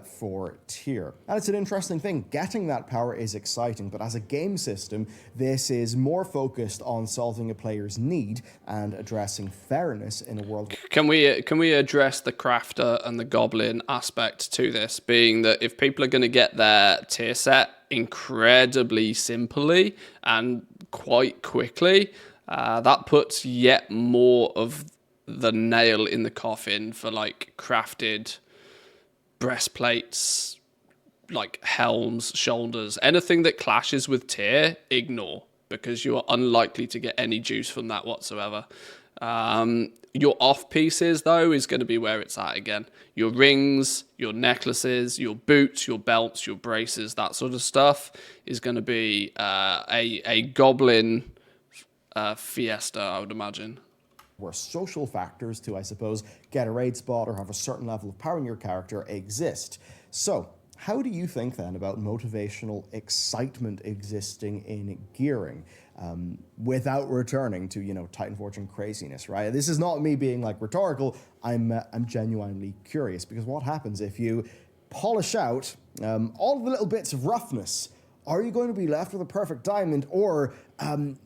for tier. And it's an interesting thing. Getting that power is exciting, but as a game system, this is more focused on solving a player's need and addressing fairness in a world. Can we address the crafter and the goblin aspect to this, being that if people are going to get their tier set incredibly simply and quite quickly, that puts yet more of the nail in the coffin for like crafted breastplates, like helms, shoulders, anything that clashes with tier, ignore, because you are unlikely to get any juice from that whatsoever. Your off pieces though is going to be where it's at again. Your rings, your necklaces, your boots, your belts, your braces, that sort of stuff is going to be a goblin fiesta, I would imagine. Where social factors to, I suppose, get a raid spot or have a certain level of power in your character exist. So, how do you think then about motivational excitement existing in gearing without returning to, Titan Fortune craziness, right? This is not me being like rhetorical. I'm genuinely curious, because what happens if you polish out all the little bits of roughness? Are you going to be left with a perfect diamond, or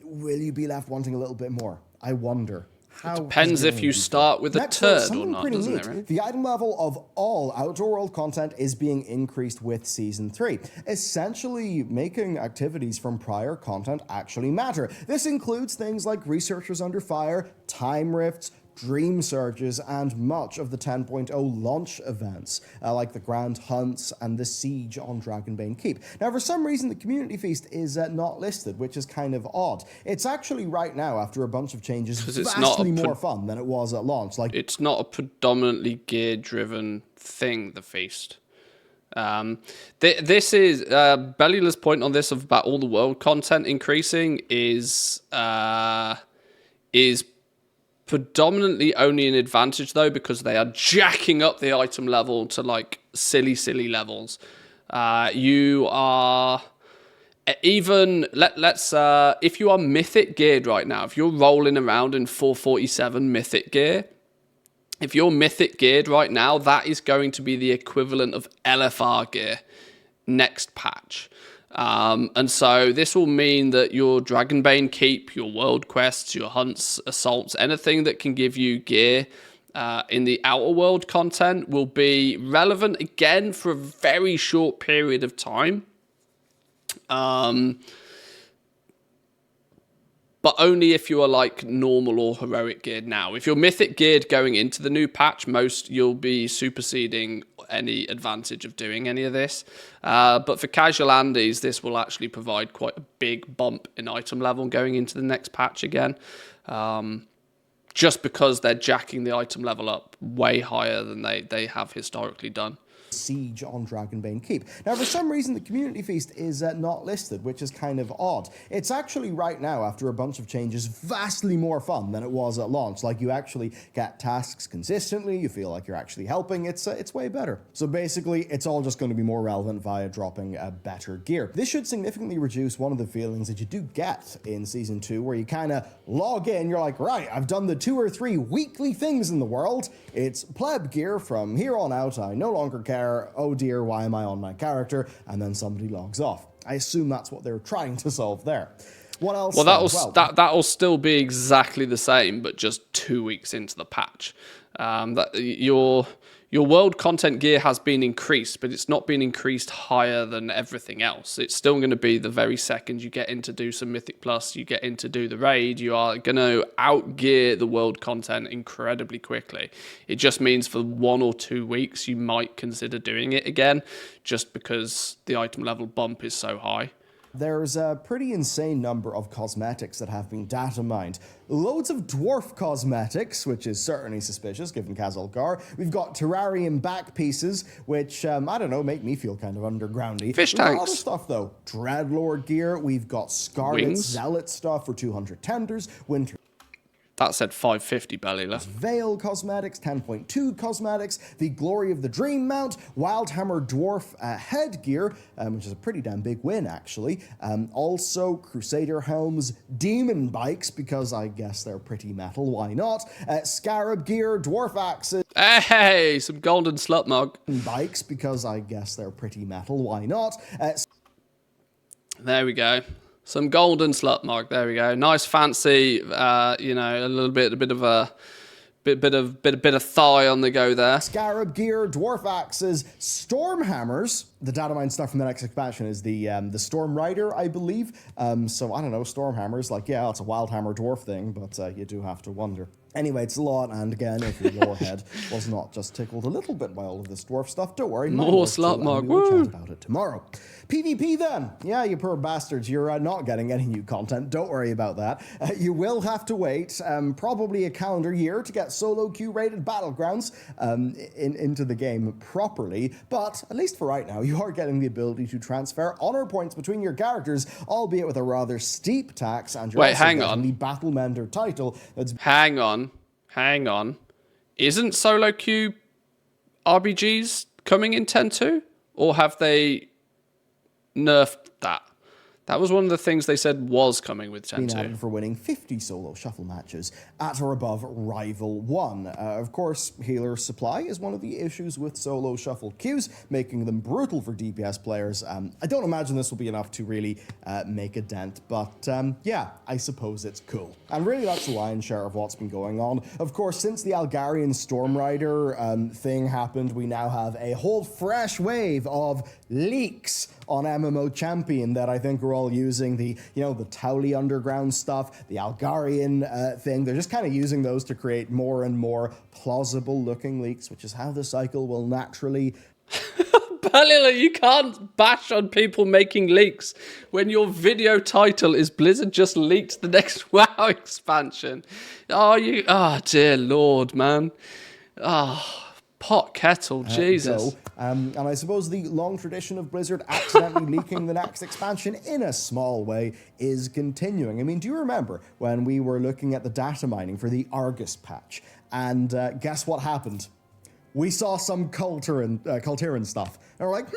will you be left wanting a little bit more? I wonder. It depends if you start with a turd or not, doesn't it, right? The item level of all Outer World content is being increased with Season 3, essentially making activities from prior content actually matter. This includes things like Researchers Under Fire, Time Rifts, Dream Surges, and much of the 10.0 launch events, like the Grand Hunts and the Siege on Dragonbane Keep. Now, for some reason, the Community Feast is not listed, which is kind of odd. It's actually right now, after a bunch of changes, vastly more fun than it was at launch. It's not a predominantly gear-driven thing, the Feast. This is Bellula's point on this of about all the world content increasing is predominantly only an advantage though, because they are jacking up the item level to like silly levels. You are even let's if you are mythic geared right now, if you're rolling around in 447 mythic gear, if you're mythic geared right now, that is going to be the equivalent of LFR gear next patch. And so this will mean that your Dragonbane Keep, your world quests, your hunts, assaults, anything that can give you gear in the Outer World content will be relevant again for a very short period of time. But only if you are like normal or heroic geared now. If you're mythic geared going into the new patch, you'll be superseding any advantage of doing any of this. But for casual Andes, this will actually provide quite a big bump in item level going into the next patch again. Just because they're jacking the item level up way higher than they have historically done. Siege on Dragonbane Keep. Now, for some reason, the Community Feast is not listed, which is kind of odd. It's actually right now, after a bunch of changes, vastly more fun than it was at launch. Like, you actually get tasks consistently, you feel like you're actually helping, it's way better. So basically, it's all just going to be more relevant via dropping better gear. This should significantly reduce one of the feelings that you do get in Season 2, where you kind of log in, you're like, right, I've done the 2 or 3 weekly things in the world, it's pleb gear from here on out, I no longer care. Oh dear, why am I on my character? And then somebody logs off. I assume that's what they're trying to solve there. What else? Well, that'll still be exactly the same, but just 2 weeks into the patch. Your world content gear has been increased, but it's not been increased higher than everything else. It's still going to be the very second you get in to do some Mythic Plus, you get in to do the raid, you are going to outgear the world content incredibly quickly. It just means for 1 or 2 weeks you might consider doing it again, just because the item level bump is so high. There's a pretty insane number of cosmetics that have been data mined. Loads of dwarf cosmetics, which is certainly suspicious given Kazalgar. We've got terrarium back pieces, which, I don't know, make me feel kind of undergroundy. Fish We've got tanks. other stuff, though. Dreadlord gear. We've got Scarlet Wings. Zealot stuff for 200 tenders. Winter That said 550 Bellula. Veil cosmetics, 10.2 cosmetics, the Glory of the Dream mount, Wildhammer Dwarf headgear, which is a pretty damn big win, actually. Also, Crusader helms, Demon bikes, because I guess they're pretty metal, why not? Scarab gear, Dwarf axes, Hey, some golden slut mug. bikes, because I guess they're pretty metal, why not? There we go. Some golden slut mug. There we go. Nice, fancy. You know, a bit of a bit of thigh on the go there. Scarab gear, dwarf axes, storm hammers. The data mine stuff from the next expansion is the Storm Rider, I believe. So I don't know, storm hammers. Like, yeah, it's a wild hammer dwarf thing, but you do have to wonder. Anyway, it's a lot, and again, if your head was not just tickled a little bit by all of this dwarf stuff, don't worry. More slut mug, We'll woo! chat about it tomorrow. PvP then. Yeah, you poor bastards, you're not getting any new content. Don't worry about that. You will have to wait probably a calendar year to get solo queue rated battlegrounds into the game properly, but at least for right now, you are getting the ability to transfer honor points between your characters, albeit with a rather steep tax, and you're Wait, also hang getting on. the Battle Mender title that's Hang on. Isn't solo queue RBGs coming in 10.2? Or have they nerfed that? That was one of the things they said was coming with been 10.2. added for winning 50 solo shuffle matches at or above Rival 1. Of course, healer supply is one of the issues with solo shuffle queues, making them brutal for DPS players. I don't imagine this will be enough to really make a dent, but yeah, I suppose it's cool. And really that's the lion's share of what's been going on. Of course, since the Algarian Storm Rider thing happened, we now have a whole fresh wave of leaks on MMO Champion that I think we're all using. The Towley Underground stuff, the Algarian thing. They're just kind of using those to create more and more plausible looking leaks, which is how the cycle will naturally... Balila, you can't bash on people making leaks when your video title is Blizzard just leaked the next WoW expansion. Oh, dear Lord, man. Pot kettle, Jesus. And I suppose the long tradition of Blizzard accidentally leaking the next expansion in a small way is continuing. I mean, do you remember when we were looking at the data mining for the Argus patch? And guess what happened? We saw some Cultiran stuff. And we're like,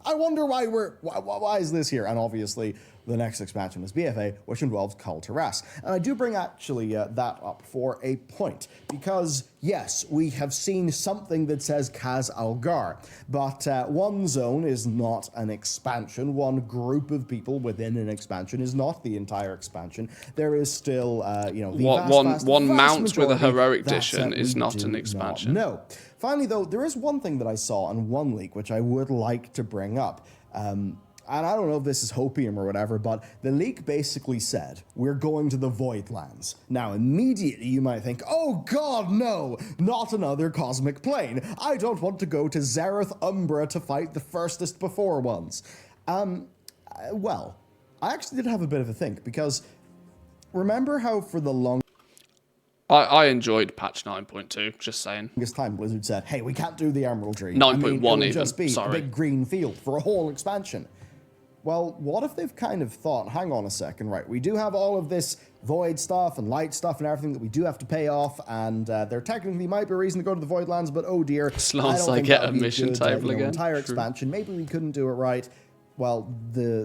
I wonder why is this here? And obviously, the next expansion is BFA, which involves Cultiras. And I do bring actually that up for a point. Because, yes, we have seen something that says Kaz Algar. But one zone is not an expansion. One group of people within an expansion is not the entire expansion. There is still, the one mount with a majority heroic that edition is we not do an expansion. No. Finally, though, there is one thing that I saw on one leak which I would like to bring up. And I don't know if this is hopium or whatever, but the leak basically said, we're going to the Voidlands. Now, immediately you might think, oh god, no, not another cosmic plane. I don't want to go to Zereth Umbra to fight the firstest before ones. Well, I actually did have a bit of a think, because remember how for the longest I enjoyed patch 9.2, just saying. time Blizzard said, hey, we can't do the Emerald Tree. 9.1 it would even, just be sorry. a big green field for a whole expansion. Well, what if they've kind of thought, hang on a second, right, we do have all of this void stuff and light stuff and everything that we do have to pay off, and there technically might be a reason to go to the Voidlands, but oh dear, As long as don't I think get that a would be mission good, table again. Entire True. expansion, maybe we couldn't do it right. Well, the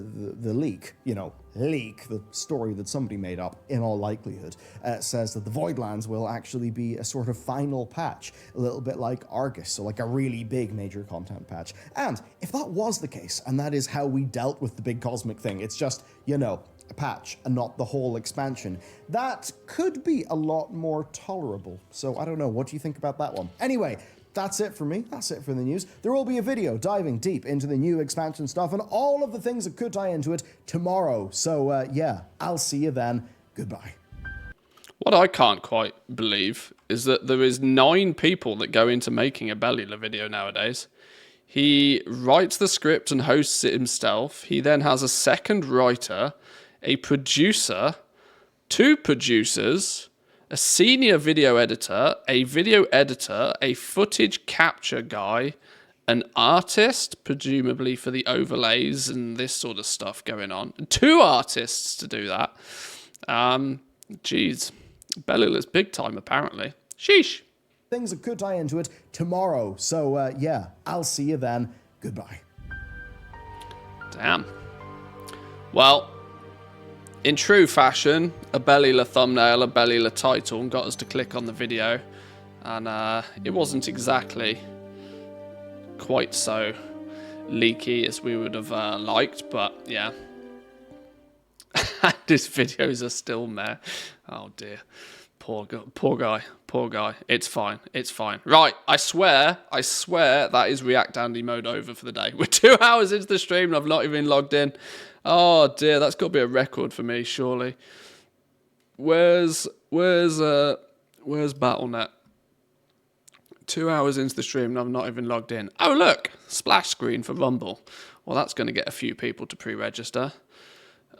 leak, the story that somebody made up, in all likelihood, says that the Voidlands will actually be a sort of final patch, a little bit like Argus, so like a really big major content patch. And if that was the case, and that is how we dealt with the big cosmic thing, it's just, a patch and not the whole expansion, that could be a lot more tolerable. So I don't know, what do you think about that one? Anyway, that's it for me. That's it for the news. There will be a video diving deep into the new expansion stuff and all of the things that could tie into it tomorrow. So, yeah, I'll see you then. Goodbye. What I can't quite believe is that there is 9 people that go into making a Bellula video nowadays. He writes the script and hosts it himself. He then has a second writer, a producer, 2 producers, a senior video editor, a footage capture guy, an artist, presumably for the overlays and this sort of stuff going on. 2 artists to do that. Jeez. Bellila's big time, apparently. Sheesh. Things that could tie into it tomorrow. So, yeah, I'll see you then. Goodbye. Damn. Well, in true fashion, a Bellila thumbnail, a Bellila title, and got us to click on the video. And it wasn't exactly quite so leaky as we would have liked, but yeah. These videos are still meh. Oh dear. Poor guy. It's fine. Right, I swear that is React Andy mode over for the day. We're 2 hours into the stream and I've not even logged in. Oh dear, that's got to be a record for me, surely. Where's Battle.net? 2 hours into the stream and I've not even logged in. Oh look, splash screen for Rumble. Well, that's going to get a few people to pre-register.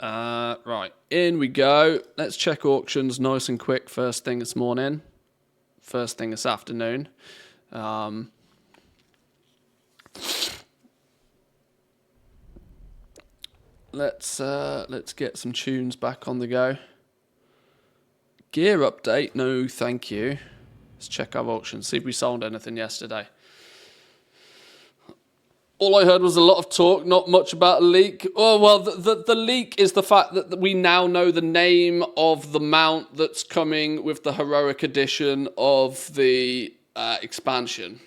Right, in we go. Let's check auctions nice and quick first thing this morning. First thing this afternoon. Let's get some tunes back on the go. Gear update, no thank you. Let's check our auctions, see if we sold anything yesterday. All I heard was a lot of talk, not much about a leak. Oh, well, the leak is the fact that we now know the name of the mount that's coming with the heroic edition of the expansion.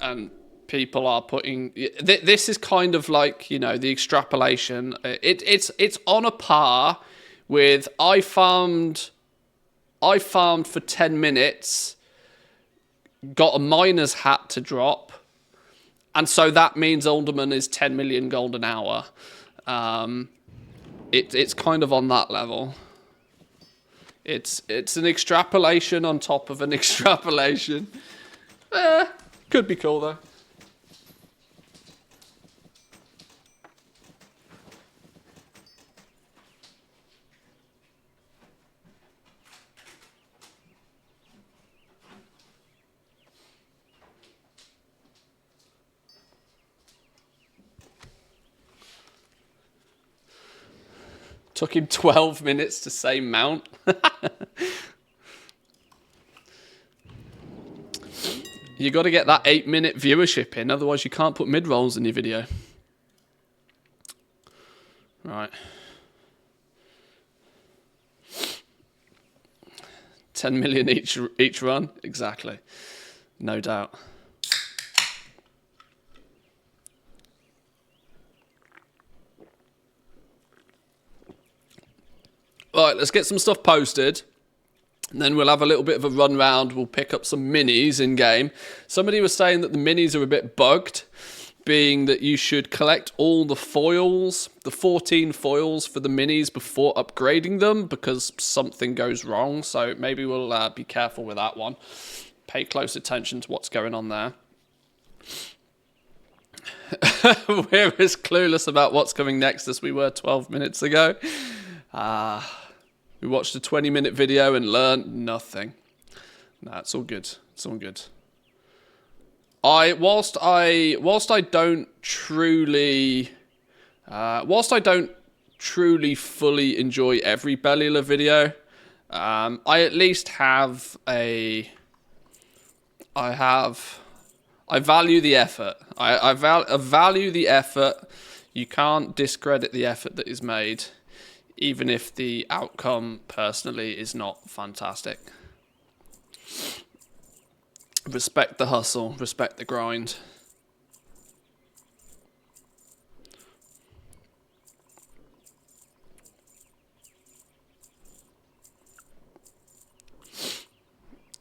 And people are putting... This is kind of like, you know, the extrapolation. It's on a par with I farmed for 10 minutes, got a miner's hat to drop, and so that means Alderman is 10 million gold an hour. It's kind of on that level. It's an extrapolation on top of an extrapolation. Could be cool though. Took him 12 minutes to say mount. You got to get that 8-minute viewership in, otherwise you can't put mid-rolls in your video. Right. 10 million each run? Exactly. No doubt. Right, let's get some stuff posted. And then we'll have a little bit of a run round. We'll pick up some minis in game. Somebody was saying that the minis are a bit bugged, being that you should collect all the foils, the 14 foils for the minis before upgrading them because something goes wrong. So maybe we'll be careful with that one. Pay close attention to what's going on there. We're as clueless about what's coming next as we were 12 minutes ago. We watched a 20-minute video and learned nothing. Nah, it's all good. It's all good. Whilst I don't truly fully enjoy every Bellula video, I at least have I value the effort. I value the effort. You can't discredit the effort that is made, even if the outcome personally is not fantastic. Respect the hustle, respect the grind.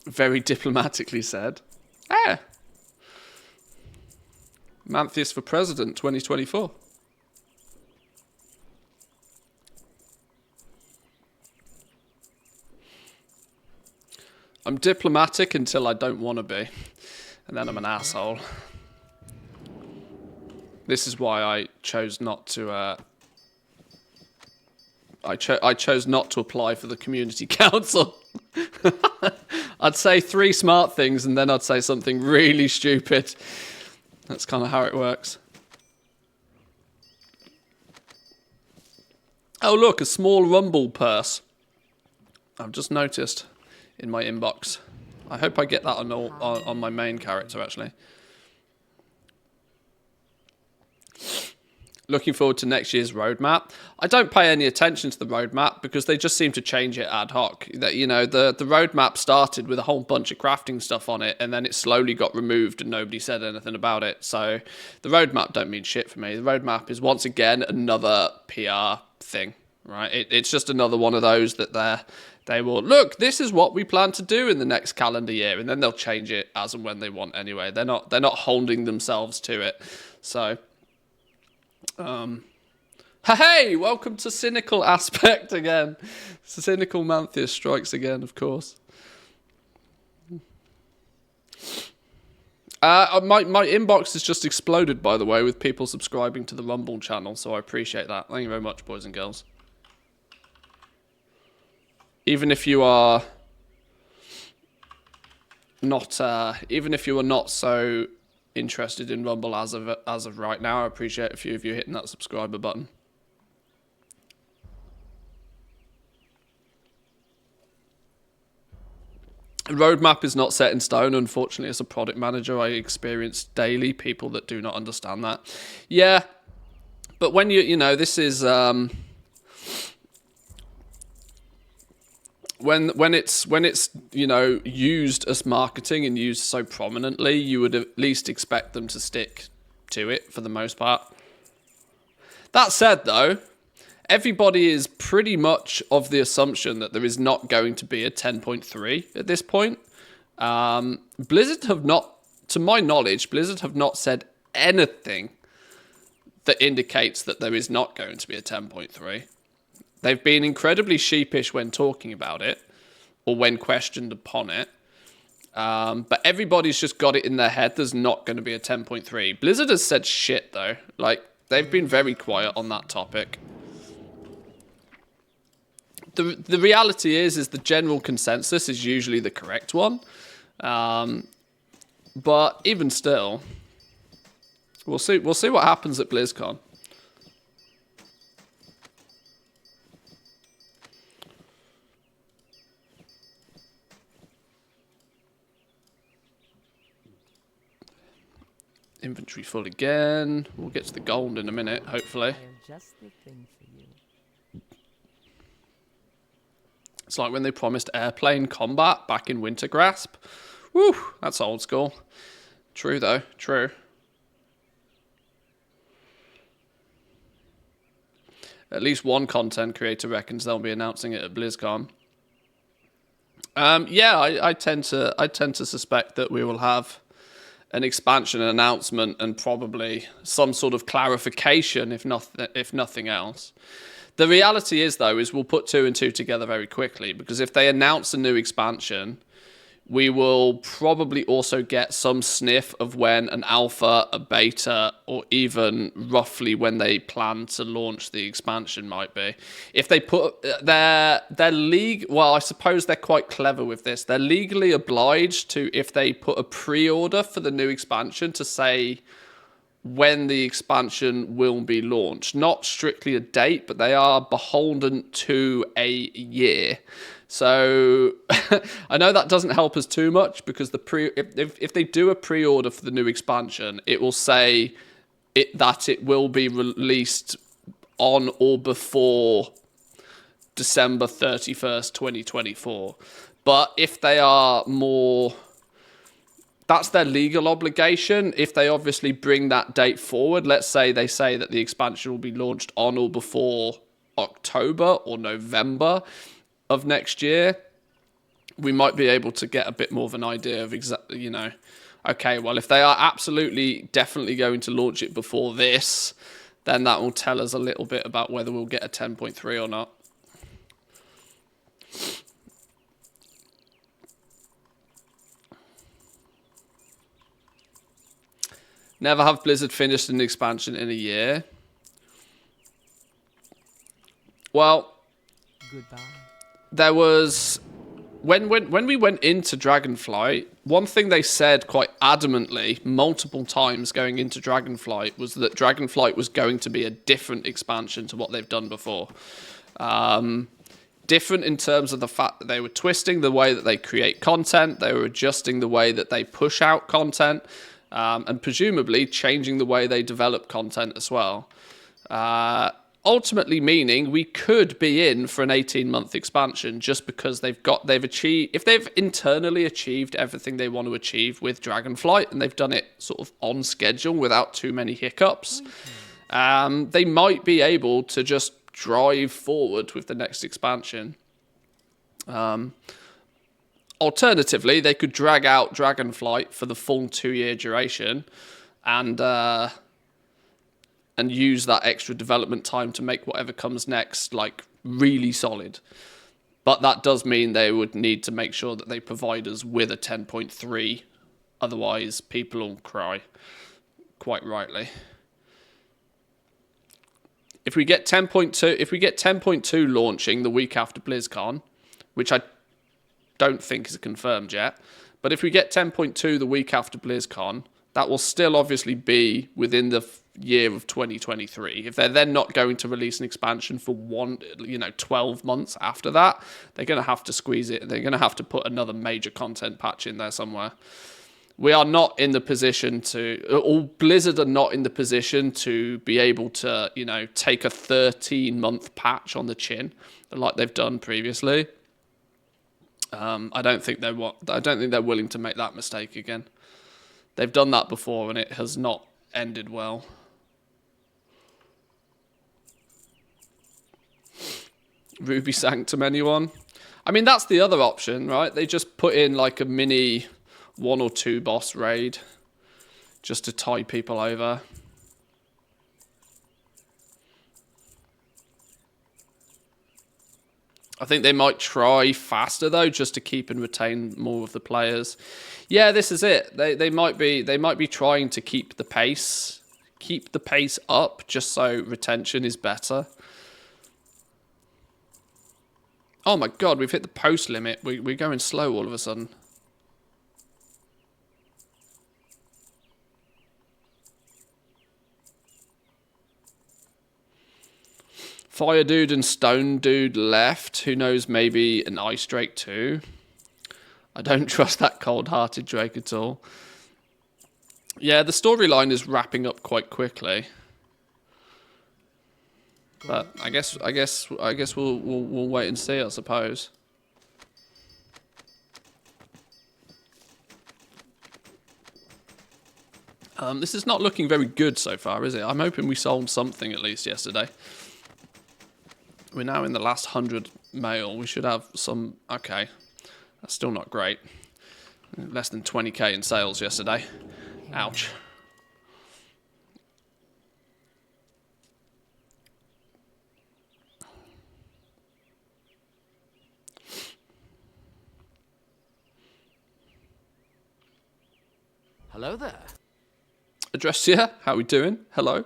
Very diplomatically said. Manthius for President 2024. I'm diplomatic until I don't want to be. And then I'm an asshole. This is why I chose not to. I chose not to apply for the community council. I'd say 3 smart things and then I'd say something really stupid. That's kind of how it works. Oh look, a small Rumble purse. I've just noticed in my inbox. I hope I get that on my main character actually. Looking forward to next year's roadmap. I don't pay any attention to the roadmap because they just seem to change it ad hoc. That, you know, the roadmap started with a whole bunch of crafting stuff on it, and then it slowly got removed and nobody said anything about it. So the roadmap don't mean shit for me. The roadmap is once again another PR thing, right? It's just another one of those that they will, look, this is what we plan to do in the next calendar year, and then they'll change it as and when they want anyway. They're not holding themselves to it. So hey, welcome to Cynical Aspect again. Cynical Mantheus strikes again, of course. My inbox has just exploded, by the way, with people subscribing to the Rumble channel, so I appreciate that. Thank you very much, boys and girls. Even if you are not so interested in Rumble as of right now, I appreciate a few of you hitting that subscriber button. Roadmap is not set in stone. Unfortunately, as a product manager, I experience daily people that do not understand that. Yeah, but when you know, this is when it's you know, used as marketing and used so prominently, you would at least expect them to stick to it for the most part. That said, though, everybody is pretty much of the assumption that there is not going to be a 10.3 at this point. Blizzard have not, to my knowledge, Blizzard have not said anything that indicates that there is not going to be a 10.3. They've been incredibly sheepish when talking about it, or when questioned upon it. But everybody's just got it in their head there's not going to be a 10.3. Blizzard has said shit, though. Like, they've been very quiet on that topic. The reality is the general consensus is usually the correct one. But even still, we'll see what happens at BlizzCon. Inventory full again. We'll get to the gold in a minute, hopefully. Just the thing for you. It's like when they promised airplane combat back in Winter Grasp. Woo, that's old school. True, though. True. At least one content creator reckons they'll be announcing it at BlizzCon. Yeah, I tend to suspect that we will have an expansion announcement and probably some sort of clarification, if nothing else. The reality is, though, is we'll put 2 and 2 together very quickly, because if they announce a new expansion, we will probably also get some sniff of when an alpha, a beta, or even roughly when they plan to launch the expansion might be. If they put their league, well, I suppose they're quite clever with this. They're legally obliged to, if they put a pre-order for the new expansion, to say when the expansion will be launched. Not strictly a date, but they are beholden to a year. So I know that doesn't help us too much, because if they do a pre-order for the new expansion, it will say that it will be released on or before December 31st, 2024. But if they are more, that's their legal obligation. If they obviously bring that date forward, let's say they say that the expansion will be launched on or before October or November of next year, we might be able to get a bit more of an idea of exactly, you know, okay, well, if they are absolutely definitely going to launch it before this, then that will tell us a little bit about whether we'll get a 10.3 or not. Never have Blizzard finished an expansion in a year. Well, Goodbye. there was... When we went into Dragonflight, one thing they said quite adamantly multiple times going into Dragonflight was that Dragonflight was going to be a different expansion to what they've done before. Different in terms of the fact that they were twisting the way that they create content, they were adjusting the way that they push out content, and presumably changing the way they develop content as well. Ultimately meaning we could be in for an 18-month expansion just because they've achieved, if they've internally achieved everything they want to achieve with Dragonflight and they've done it sort of on schedule without too many hiccups, they might be able to just drive forward with the next expansion. Alternatively, they could drag out Dragonflight for the full 2-year duration and use that extra development time to make whatever comes next, like, really solid. But that does mean they would need to make sure that they provide us with a 10.3. Otherwise, people will cry. Quite rightly. If we get 10.2 launching the week after BlizzCon, which I don't think is confirmed yet, but if we get 10.2 the week after BlizzCon, that will still obviously be within the year of 2023. If they're then not going to release an expansion for 12 months after that, they're going to have to squeeze it. They're going to have to put another major content patch in there somewhere. We are not in the position to, Blizzard are not in the position to be able to, take a 13-month patch on the chin like they've done previously. I don't think they're willing to make that mistake again. They've done that before and it has not ended well. Ruby Sanctum, anyone? I mean, that's the other option, right? They just put in like a mini 1 or 2 boss raid just to tie people over. I think they might try faster though, just to keep and retain more of the players. Yeah, this is it. They might be trying to keep the pace up, just so retention is better. Oh my god, we've hit the post limit. We're going slow all of a sudden. Fire Dude and Stone Dude left. Who knows, maybe an Ice Drake too. I don't trust that cold-hearted Drake at all. Yeah, the storyline is wrapping up quite quickly. But I guess we'll wait and see, I suppose. This is not looking very good so far, is it? I'm hoping we sold something at least yesterday. We're now in the last 100 mail. We should have some... Okay. That's still not great. Less than 20k in sales yesterday. Ouch. Hello there. Address here. How we doing? Hello.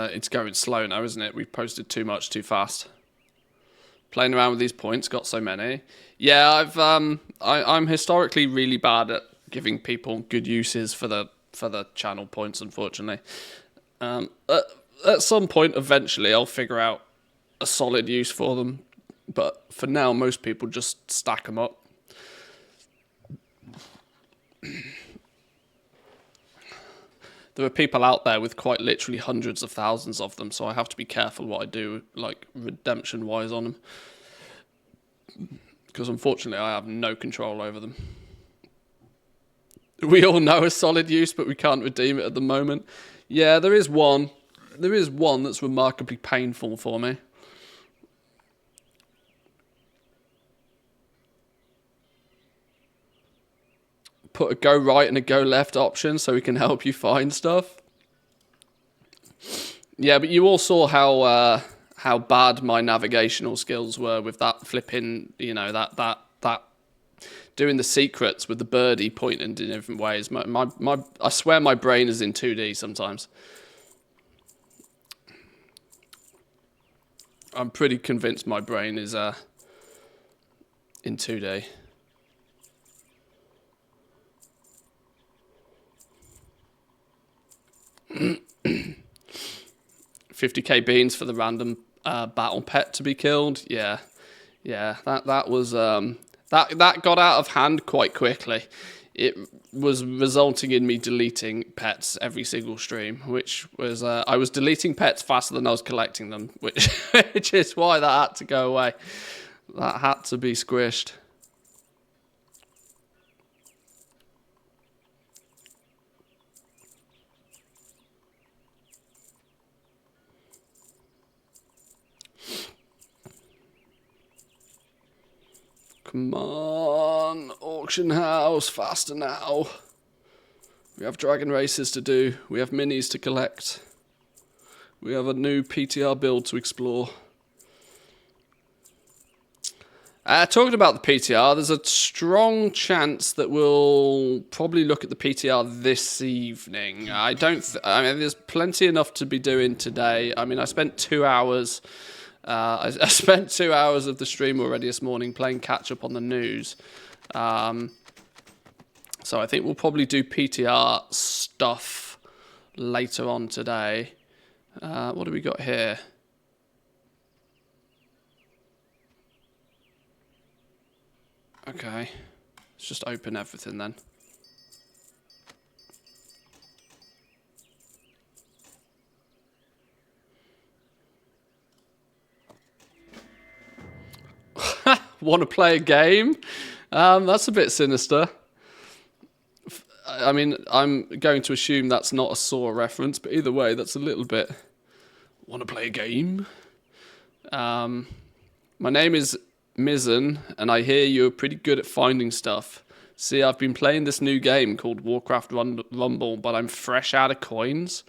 It's going slow now, isn't it? We've posted too much too fast. Playing around with these points, got so many. Yeah, I'm historically really bad at giving people good uses for the channel points, unfortunately. At some point, eventually, I'll figure out a solid use for them. But for now, most people just stack them up. There are people out there with quite literally hundreds of thousands of them, so I have to be careful what I do, like, redemption-wise on them. Because unfortunately, I have no control over them. We all know a solid use, but we can't redeem it at the moment. Yeah, there is one. There is one that's remarkably painful for me. put a go right and a go left option so we can help you find stuff. Yeah, but you all saw how bad my navigational skills were with that flipping, you know, that doing the secrets with the birdie pointing in different ways. I swear my brain is in 2D sometimes. I'm pretty convinced my brain is in 2D. $50k beans for the random battle pet to be killed. Yeah, that was that got out of hand quite quickly. It was resulting in me deleting pets every single stream, which was I was deleting pets faster than I was collecting them, which is why that had to go away. That had to be squished. Come on, auction house, faster now. We have dragon races to do. We have minis to collect. We have a new PTR build to explore. Talking about the PTR, there's a strong chance that we'll probably look at the PTR this evening. I mean, there's plenty enough to be doing today. I mean, I spent 2 hours. I spent 2 hours of the stream already this morning playing catch up on the news. So I think we'll probably do PTR stuff later on today. What do we got here? Okay, let's just open everything then. Want to play a game? That's a bit sinister. I mean, I'm going to assume that's not a Saw reference, but either way, that's a little bit... Want to play a game? My name is Mizzen, and I hear you're pretty good at finding stuff. See, I've been playing this new game called WARCRAFT Rumble, but I'm fresh out of coins.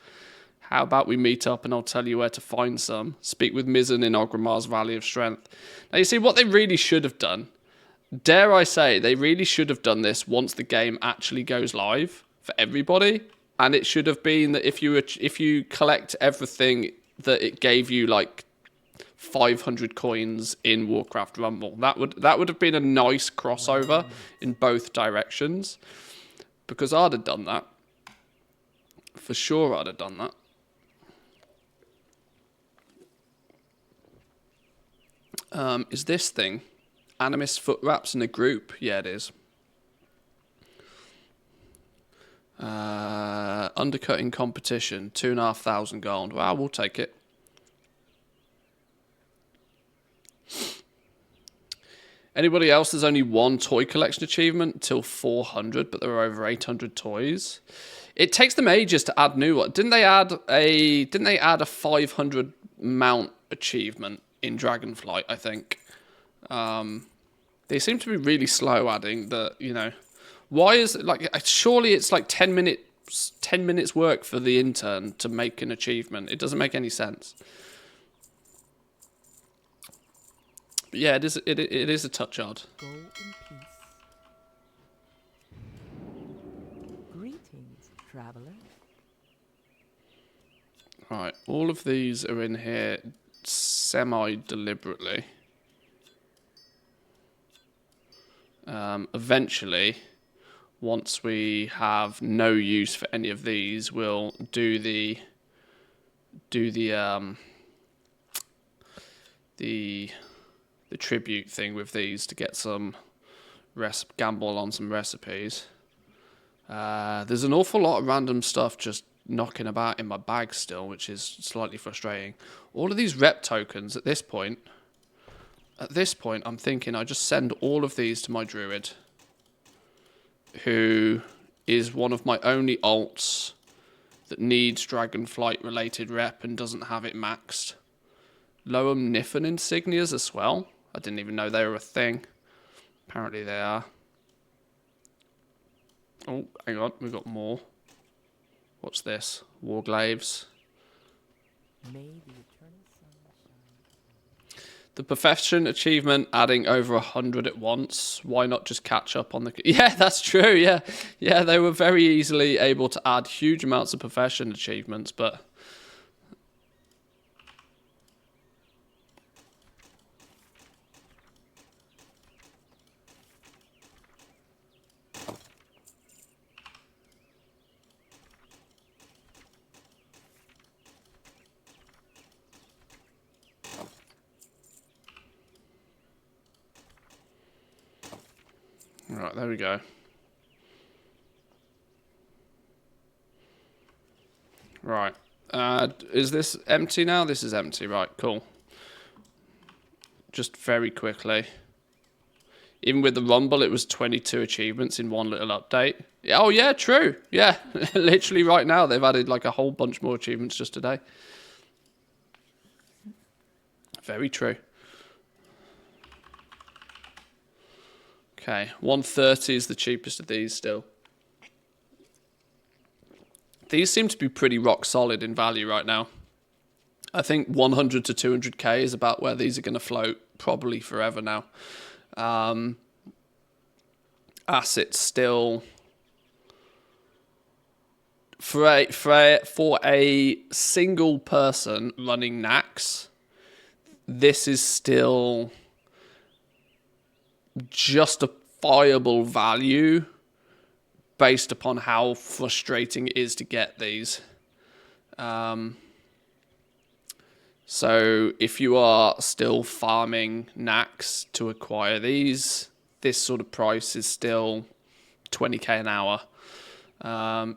How about we meet up and I'll tell you where to find some? Speak with Mizzen in Ogrimar's Valley of Strength. Now, you see, what they really should have done, dare I say, they really should have done this once the game actually goes live for everybody. And it should have been that if you collect everything that it gave you, like 500 coins in WARCRAFT Rumble. That would have been a nice crossover in both directions, because I'd have done that. For sure I'd have done that. Is this thing Animist foot wraps in a group? Yeah, it is. Undercutting competition, 2,500 gold. Wow, we'll take it. Anybody else? There's only one toy collection achievement till 400, but there are over 800 toys. It takes them ages to add new ones. Didn't they add a 500 mount achievement in Dragonflight, I think? They seem to be really slow adding the, you know. Why is it like, surely it's like 10 minutes work for the intern to make an achievement. It doesn't make any sense. But yeah, it is a touch odd. Go in peace. Greetings, traveler. Right, all of these are in here semi-deliberately. Eventually, once we have no use for any of these, we'll do the tribute thing with these to get some gamble on some recipes. There's an awful lot of random stuff just knocking about in my bag still, which is slightly frustrating. All of these rep tokens at this point, I'm thinking I just send all of these to my druid, who is one of my only alts that needs Dragonflight related rep and doesn't have it maxed. Loam Niffin insignias as well. I didn't even know they were a thing. Apparently they are. Oh, hang on, we've got more. What's this? Warglaives. May the eternal sun shine. The profession achievement adding over 100 at once. Why not just catch up on the... Yeah, that's true, yeah. Yeah, they were very easily able to add huge amounts of profession achievements, but... Right, there we go. Right. Is this empty now? This is empty. Right, cool. Just very quickly. Even with the Rumble, it was 22 achievements in one little update. Oh, yeah, true. Yeah, literally right now, they've added like a whole bunch more achievements just today. Very true. Okay, 130 is the cheapest of these still. These seem to be pretty rock solid in value right now. I think 100 to 200k is about where these are going to float probably forever now. Assets still... For a single person running Nax, this is still justifiable value based upon how frustrating it is to get these. So if you are still farming Nax to acquire these, this sort of price is still 20k an hour.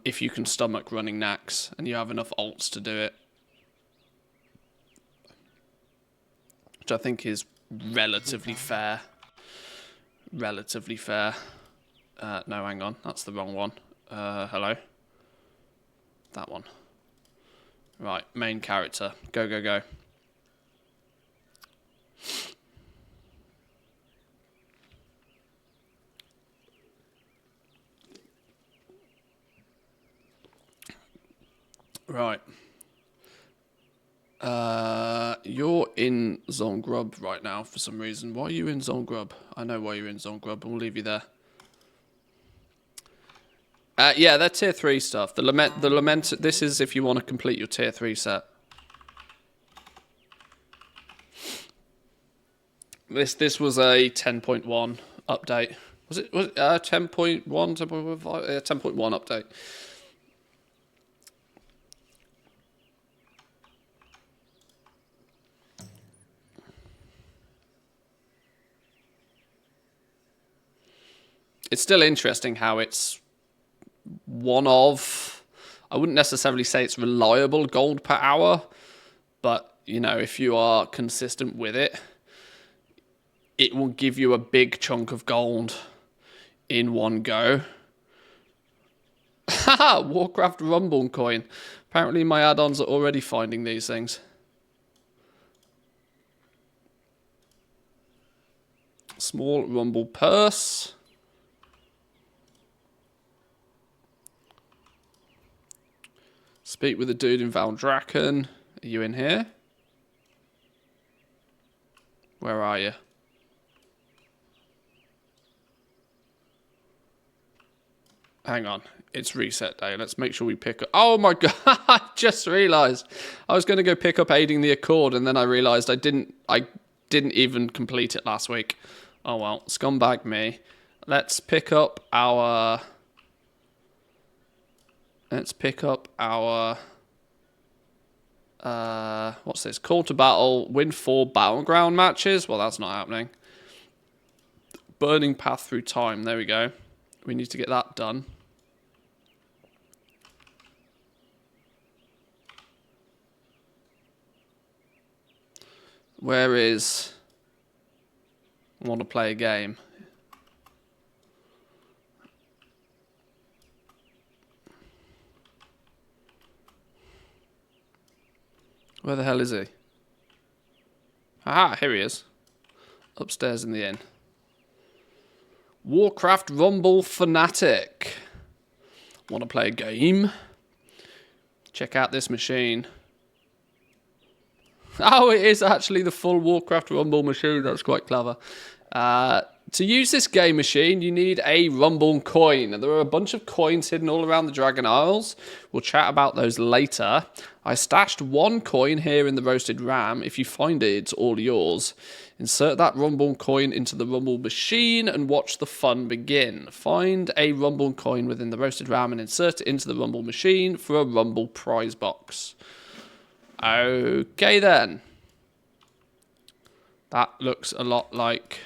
If you can stomach running Nax and you have enough alts to do it. Which I think is relatively fair. Relatively fair. No, hang on. That's the wrong one. Hello? That one. Right, main character. Go, go, go. Right. You're in Zone Grub right now for some reason. Why are you in Zone Grub? I know why you're in Zone Grub. We'll leave you there. Yeah, they're tier 3 stuff. The lament. This is if you want to complete your tier 3 set. This was a 10.1 update. Was it 10.1, 10.5? 10.1 update. It's still interesting how it's one of, I wouldn't necessarily say it's reliable gold per hour, but, you know, if you are consistent with it, it will give you a big chunk of gold in one go. Haha, Warcraft Rumble coin. Apparently my add-ons are already finding these things. Small Rumble purse. Speak with the dude in Valdrakken. Are you in here? Where are you? Hang on. It's reset day. Let's make sure we pick up... Oh my god. I just realised. I was going to go pick up Aiding the Accord and then I realised I didn't even complete it last week. Oh well. Scumbag me. Let's pick up our... Let's pick up our, what's this? Call to battle, win 4 battleground matches. Well, that's not happening. Burning path through time. There we go. We need to get that done. Where is, want to play a game? Where the hell is he? Aha, here he is. Upstairs in the inn. Warcraft Rumble Fanatic. Want to play a game? Check out this machine. Oh, it is actually the full Warcraft Rumble machine. That's quite clever. To use this game machine, you need a Rumble coin. There are a bunch of coins hidden all around the Dragon Isles. We'll chat about those later. I stashed one coin here in the roasted ram. If you find it, it's all yours. Insert that Rumble coin into the Rumble machine and watch the fun begin. Find a Rumble coin within the roasted ram and insert it into the Rumble machine for a Rumble prize box. Okay then. That looks a lot like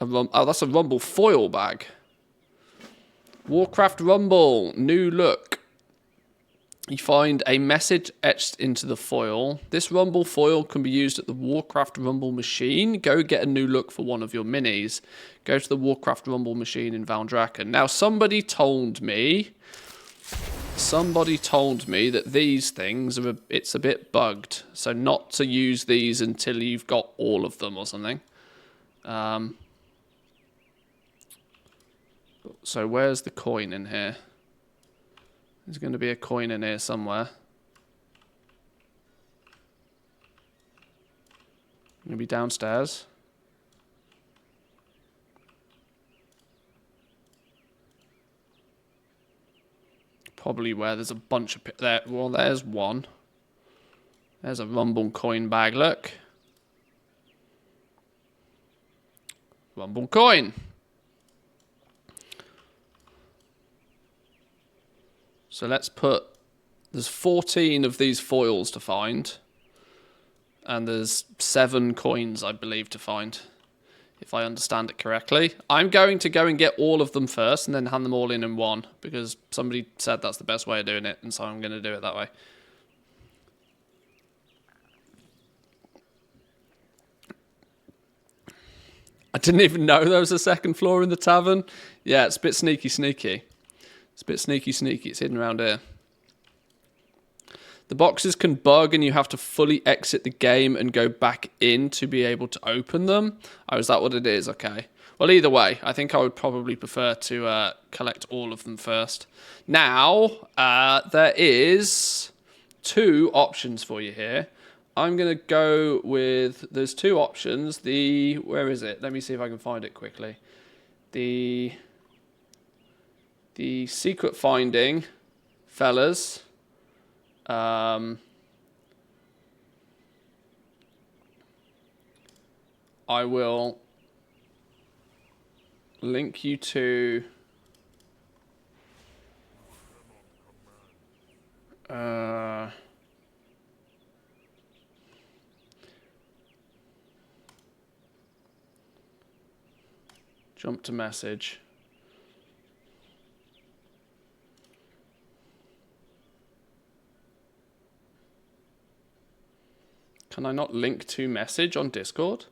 oh, that's a Rumble foil bag. Warcraft Rumble, new look. You find a message etched into the foil. This Rumble foil can be used at the Warcraft Rumble machine. Go get a new look for one of your minis. Go to the Warcraft Rumble machine in Valdrakken. Now, somebody told me that these things are it's a bit bugged. So not to use these until you've got all of them or something. So where's the coin in here? There's going to be a coin in here somewhere. Going to be downstairs. Probably where there's a bunch of... there. Well, there's one. There's a Rumble coin bag, look. Rumble coin. So let's put... There's 14 of these foils to find. And there's 7 coins, I believe, to find. If I understand it correctly. I'm going to go and get all of them first and then hand them all in one. Because somebody said that's the best way of doing it. And so I'm going to do it that way. I didn't even know there was a second floor in the tavern. Yeah, it's a bit sneaky. It's a bit sneaky. It's hidden around here. The boxes can bug and you have to fully exit the game and go back in to be able to open them. Oh, is that what it is? Okay. Well, either way, I think I would probably prefer to collect all of them first. Now, there is 2 options for you here. I'm going to go with... There's 2 options. Where is it? Let me see if I can find it quickly. The secret finding, fellas. I will link you to jump to message. Can I not link to message on Discord?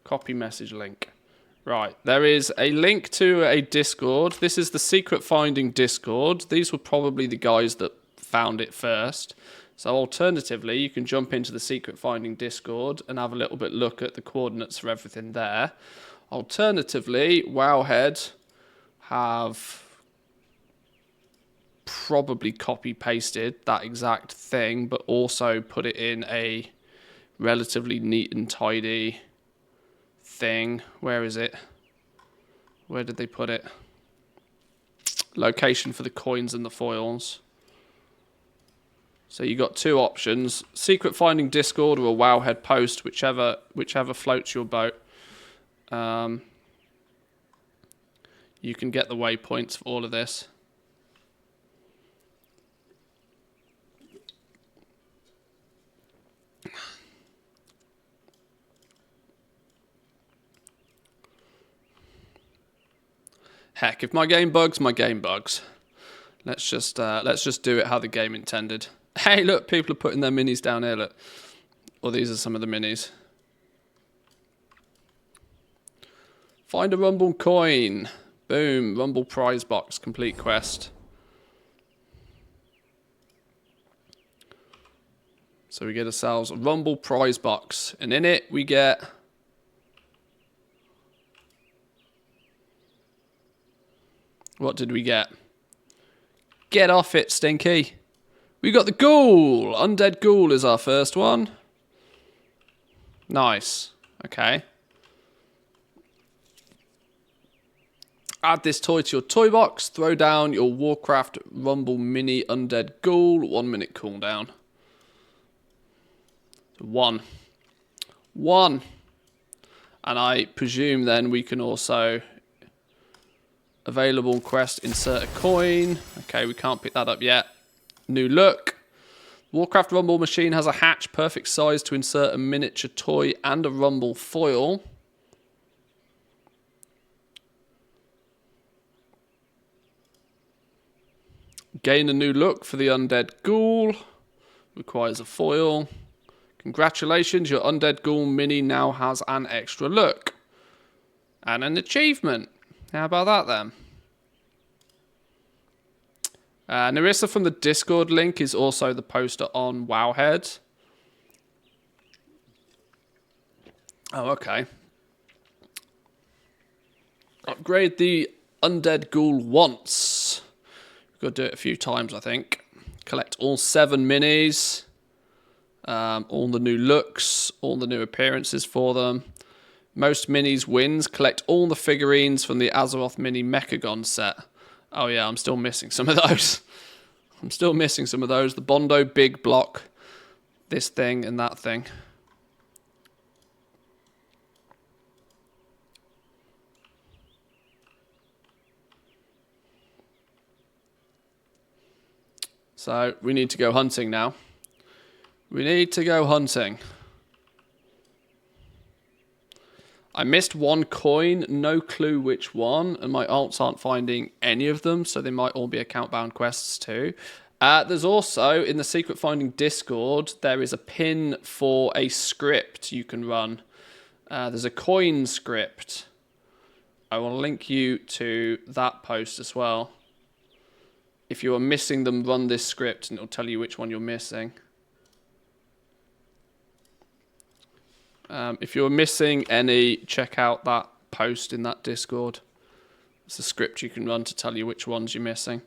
Copy message link. Right, there is a link to a Discord. This is the secret finding Discord. These were probably the guys that found it first. So alternatively, you can jump into the secret finding Discord and have a little bit look at the coordinates for everything there. Alternatively, Wowhead have probably copy pasted that exact thing, but also put it in a relatively neat and tidy thing. Where is it? Where did they put it? Location for the coins and the foils. So you got 2 options: secret finding Discord or a Wowhead post, whichever floats your boat. You can get the waypoints for all of this. Heck, if my game bugs, my game bugs. Let's just do it how the game intended. Hey, look, people are putting their minis down here, look. Or these are some of the minis. Find a Rumble coin. Boom, Rumble prize box, complete quest. So we get ourselves a Rumble prize box. And in it, we get... What did we get? Get off it, Stinky. We got the ghoul. Undead ghoul is our first one. Nice. Okay. Add this toy to your toy box. Throw down your Warcraft Rumble Mini Undead Ghoul. 1 minute cooldown. 1. And I presume then we can also... Available quest, insert a coin. Okay, we can't pick that up yet. New look. Warcraft Rumble machine has a hatch perfect size to insert a miniature toy and a Rumble foil. Gain a new look for the Undead Ghoul. Requires a foil. Congratulations, your Undead Ghoul Mini now has an extra look. And an achievement. How about that then? Narissa from the Discord link is also the poster on Wowhead. Oh, okay. Upgrade the Undead Ghoul once. We've got to do it a few times, I think. Collect all 7 minis. All the new looks. All the new appearances for them. Most minis wins. Collect all the figurines from the Azeroth Mini Mechagon set. Oh yeah, I'm still missing some of those. The Bondo Big Block. This thing and that thing. So, we need to go hunting now. I missed one coin, no clue which one, and my alts aren't finding any of them, so they might all be account-bound quests too. There's also, in the Secret Finding Discord, there is a pin for a script you can run. There's a coin script. I will link you to that post as well. If you are missing them, run this script and it'll tell you which one you're missing. If you're missing any, check out that post in that Discord. It's a script you can run to tell you which ones you're missing.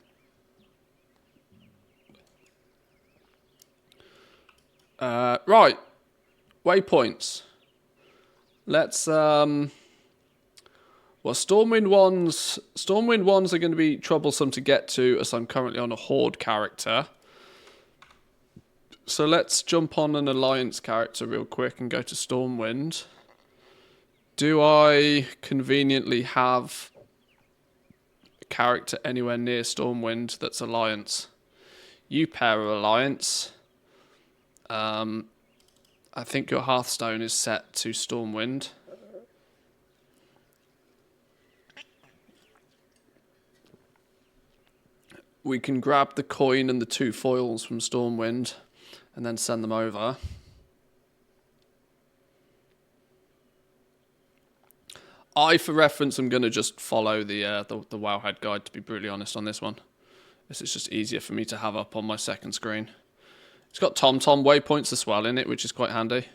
Right. Waypoints. Let's... Well, Stormwind ones are going to be troublesome to get to as I'm currently on a Horde character. So let's jump on an Alliance character real quick and go to Stormwind. Do I conveniently have a character anywhere near Stormwind that's Alliance? You pair are Alliance. I think your Hearthstone is set to Stormwind. We can grab the coin and the 2 foils from Stormwind and then send them over. For reference, I'm going to just follow the Wowhead guide, to be brutally honest on this one. This is just easier for me to have up on my second screen. It's got TomTom waypoints as well in it, which is quite handy.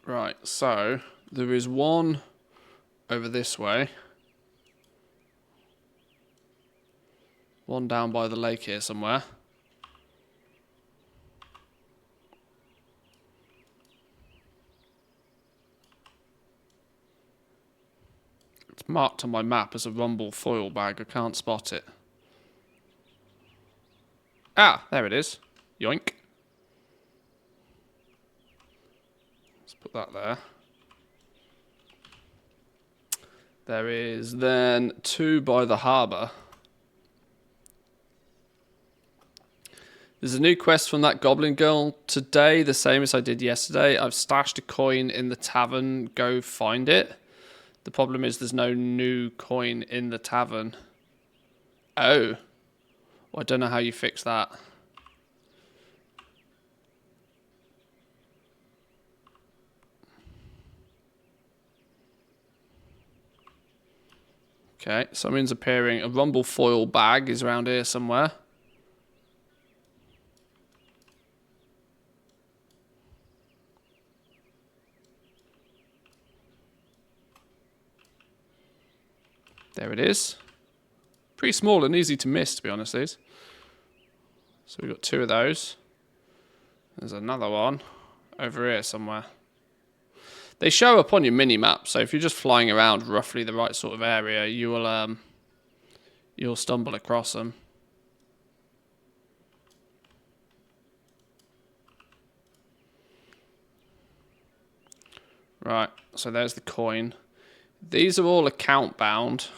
Right, so there is one over this way. One down by the lake here somewhere. It's marked on my map as a Rumble foil bag. I can't spot it. Ah, there it is. Yoink. Let's put that there. There is then 2 by the harbour. There's a new quest from that Goblin Girl today, the same as I did yesterday. I've stashed a coin in the tavern. Go find it. The problem is there's no new coin in the tavern. Oh. Well, I don't know how you fix that. Okay, something's appearing. A Rumble foil bag is around here somewhere. There it is. Pretty small and easy to miss, to be honest, these. So we've got 2 of those. There's another one over here somewhere. They show up on your mini-map, so if you're just flying around roughly the right sort of area, you will you'll stumble across them. Right, so there's the coin. These are all account bound,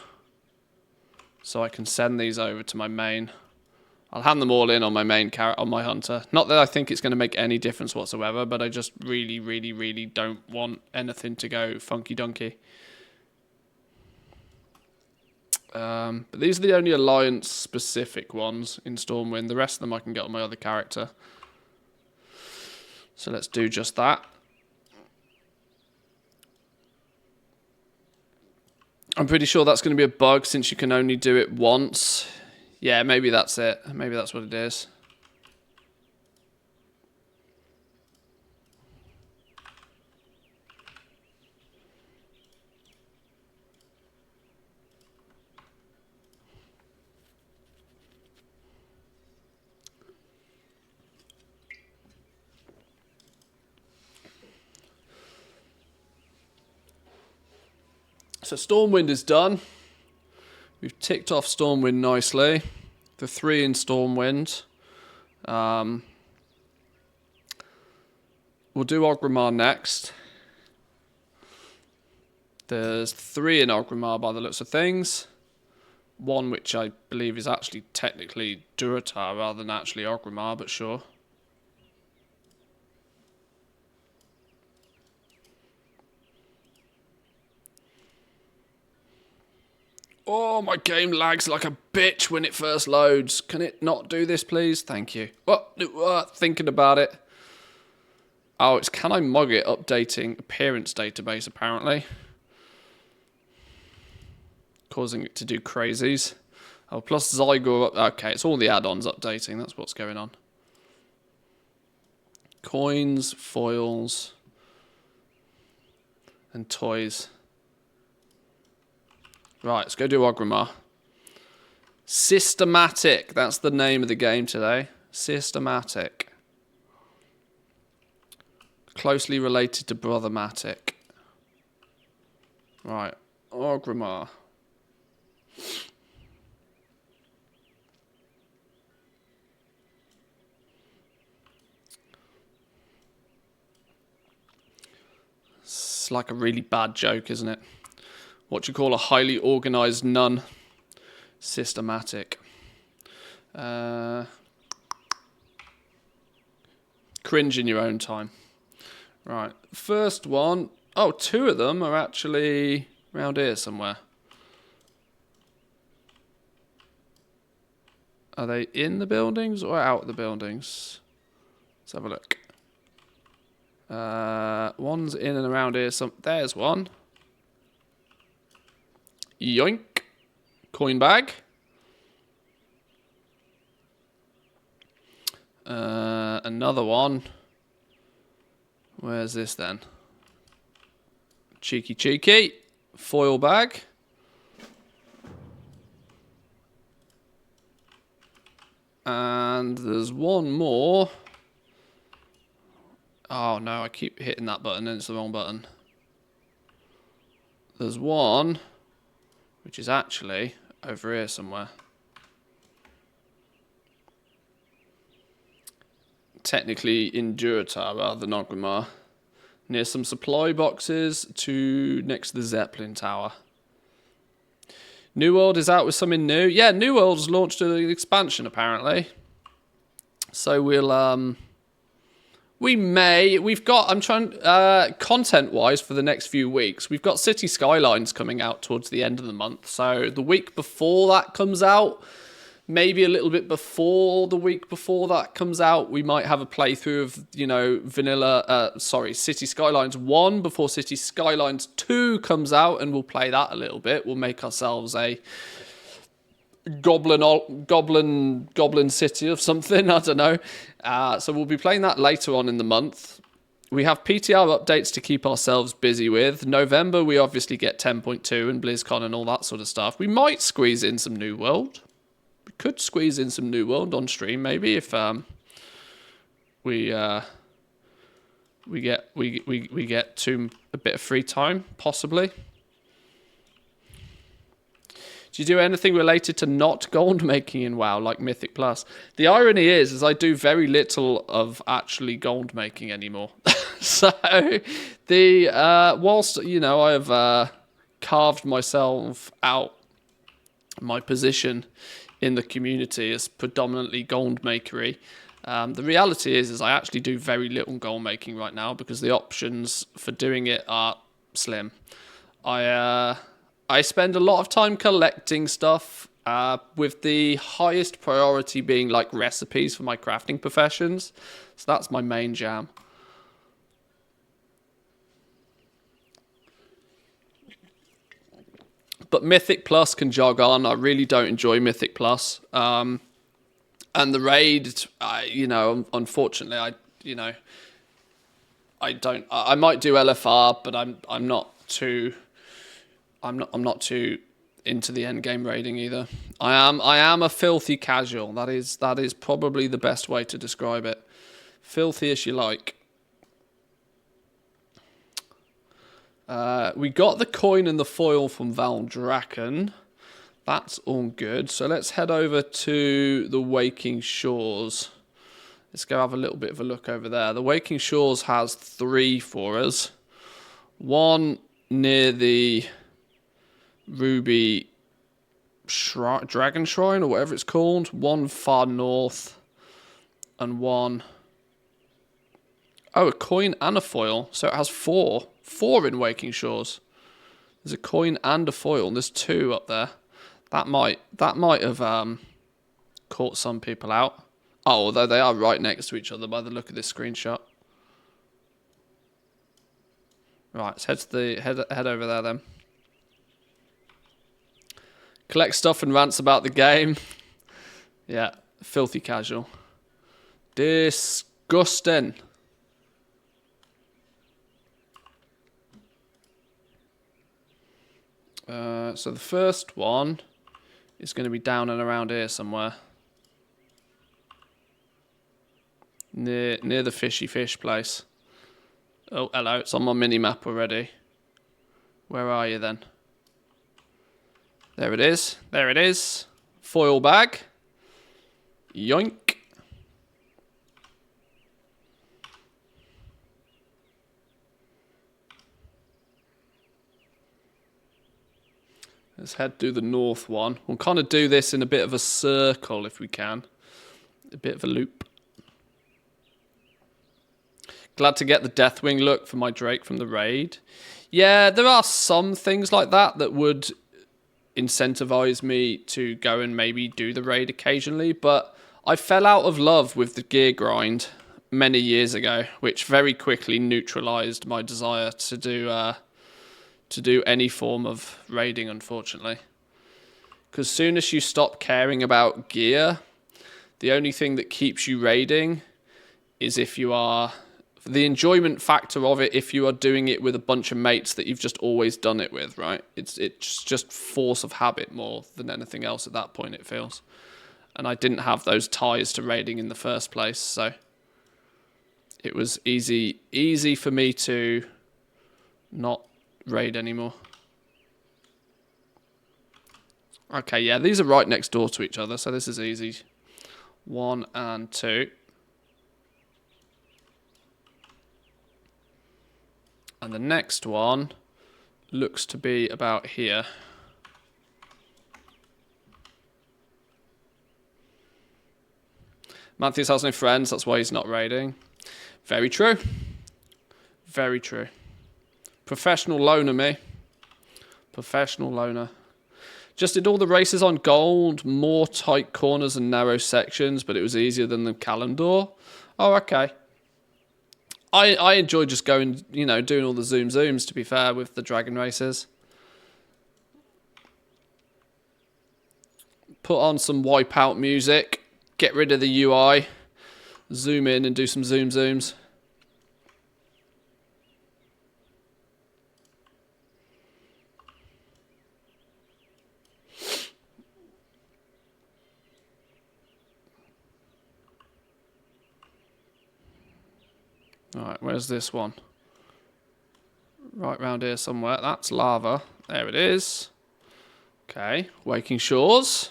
so I can send these over to my main. I'll hand them all in on my main on my hunter. Not that I think it's going to make any difference whatsoever, but I just really, really, really don't want anything to go funky dunky. But these are the only alliance specific ones in Stormwind. The rest of them I can get on my other character. So let's do just that. I'm pretty sure that's going to be a bug since you can only do it once. Yeah, maybe that's it. Maybe that's what it is. So Stormwind is done. We've ticked off Stormwind nicely. The 3 in Stormwind. We'll do Orgrimmar next. There's 3 in Orgrimmar by the looks of things. 1 which I believe is actually technically Durotar rather than actually Orgrimmar, but sure. Oh, my game lags like a bitch when it first loads. Can it not do this, please? Thank you. Thinking about it. Oh, it's can I mug it updating appearance database, apparently. Causing it to do crazies. Oh, plus Zygor. Okay, it's all the add-ons updating. That's what's going on. Coins, foils, and toys. Right, let's go do Orgrimmar. Systematic. That's the name of the game today. Systematic. Closely related to Brothermatic. Right, Orgrimmar. It's like a really bad joke, isn't it? What you call a highly organised nun. Systematic. Cringe in your own time. Right, first one. Oh, 2 of them are actually around here somewhere. Are they in the buildings or out of the buildings? Let's have a look. One's in and around here. There's one. Yoink. Coin bag. Another one. Where's this then? Cheeky cheeky. Foil bag. And there's one more. Oh no, I keep hitting that button and it's the wrong button. There's one which is actually over here somewhere. Technically in Durotar rather than Orgrimmar. Near some supply boxes next to the Zeppelin Tower. New World is out with something new. Yeah, New World's launched an expansion apparently. So I'm trying, content-wise for the next few weeks, we've got City Skylines coming out towards the end of the month. So the week before that comes out, maybe a little bit before the week before that comes out, we might have a playthrough of, City Skylines 1 before City Skylines 2 comes out, and we'll play that a little bit. We'll make ourselves a goblin city of something, I don't know. So we'll be playing that later on in the month. We have PTR updates to keep ourselves busy with. November, we obviously get 10.2 and BlizzCon and all that sort of stuff. We might squeeze in some New World. We could squeeze in some New World on stream, maybe, if we get to a bit of free time, possibly. Do you do anything related to not gold making in WoW, like Mythic Plus? The irony is I do very little of actually gold making anymore. So, whilst, you know, I have carved myself out my position in the community as predominantly gold makery, the reality is I actually do very little gold making right now because the options for doing it are slim. I spend a lot of time collecting stuff, with the highest priority being like recipes for my crafting professions. So that's my main jam. But Mythic Plus can jog on. I really don't enjoy Mythic Plus. And the raid, you know, unfortunately, I don't. I might do LFR, but I'm not too into the end game raiding either. I am a filthy casual. That is probably the best way to describe it. Filthy as you like. We got the coin and the foil from Valdrakken. That's all good. So let's head over to the Waking Shores. Let's go have a little bit of a look over there. The Waking Shores has 3 for us. One near the Ruby Dragon Shrine, or whatever it's called. One far north. And one... Oh, a coin and a foil. So it has 4. 4 in Waking Shores. There's a coin and a foil. And there's 2 up there. That might have caught some people out. Oh, although they are right next to each other by the look of this screenshot. Right, let's head over there then. Collect stuff and rants about the game. Yeah, filthy casual. Disgusting. So the first one is going to be down and around here somewhere. Near the fishy fish place. Oh, hello, it's on my mini-map already. Where are you then? There it is. There it is. Foil bag. Yoink. Let's head to the north one. We'll kind of do this in a bit of a circle if we can. A bit of a loop. Glad to get the Deathwing look for my Drake from the raid. Yeah, there are some things like that that would incentivize me to go and maybe do the raid occasionally, but I fell out of love with the gear grind many years ago, which very quickly neutralized my desire to do any form of raiding, unfortunately. Because soon as you stop caring about gear, the only thing that keeps you raiding is if you are... The enjoyment factor of it, if you are doing it with a bunch of mates that you've just always done it with, right? It's just force of habit more than anything else at that point, it feels. And I didn't have those ties to raiding in the first place, so... It was easy for me to not raid anymore. Okay, yeah, these are right next door to each other, so this is easy. 1 and 2. And the next one looks to be about here. Matthews has no friends, that's why he's not raiding. Very true. Very true. Professional loner, me. Professional loner. Just did all the races on gold, more tight corners and narrow sections, but it was easier than the Kalimdor. Oh, okay. I enjoy just going, you know, doing all the zooms, to be fair, with the dragon races. Put on some Wipeout music, get rid of the UI, zoom in and do some zooms. Alright, where's this one? Right round here somewhere. That's lava. There it is. Okay, Waking Shores.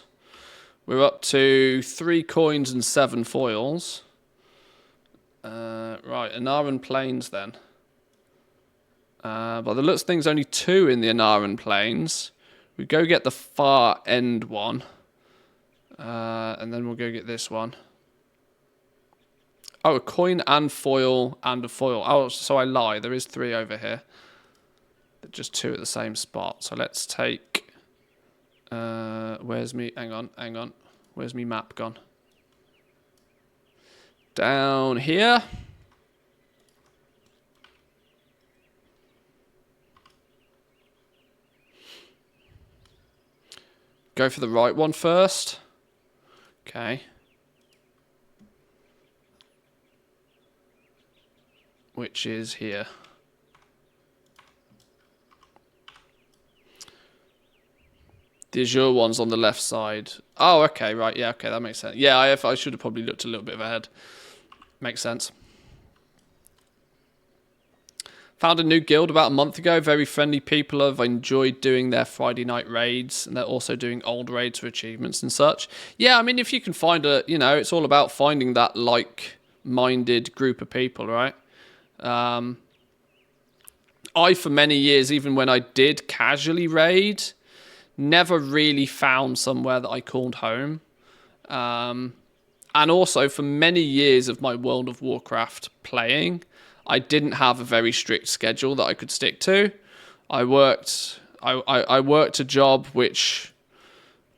We're up to 3 coins and 7 foils. Right, Anaran Plains then. By the looks of things, only 2 in the Anaran Plains. We go get the far end one. And then we'll go get this one. Oh, a coin and foil and a foil. Oh, so I lie. There is 3 over here. Just 2 at the same spot. So let's take... where's me... Hang on. Where's me map gone? Down here. Go for the right one first. Okay. Which is here. The Azure one's on the left side. Oh, okay, right. Yeah, okay, that makes sense. Yeah, I should have probably looked a little bit ahead. Makes sense. Found a new guild about a month ago. Very friendly people. I've enjoyed doing their Friday night raids. And they're also doing old raids for achievements and such. Yeah, I mean, if you can find a... You know, it's all about finding that like-minded group of people, right? I, for many years, even when I did casually raid... never really found somewhere that I called home. And also, for many years of my World of Warcraft playing, I didn't have a very strict schedule that I could stick to. I worked a job which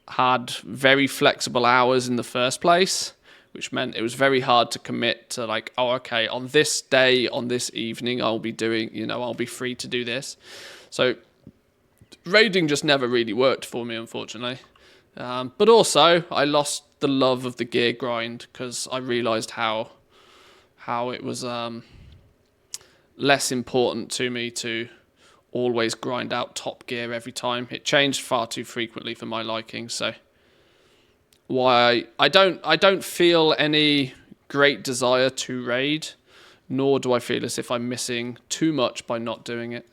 had very flexible hours in the first place, which meant it was very hard to commit to like, oh, okay, on this day, on this evening, I'll be doing, you know, I'll be free to do this. So raiding just never really worked for me, unfortunately. But also, I lost the love of the gear grind because I realised how it was less important to me to always grind out top gear every time. It changed far too frequently for my liking. So, why I don't feel any great desire to raid, nor do I feel as if I'm missing too much by not doing it.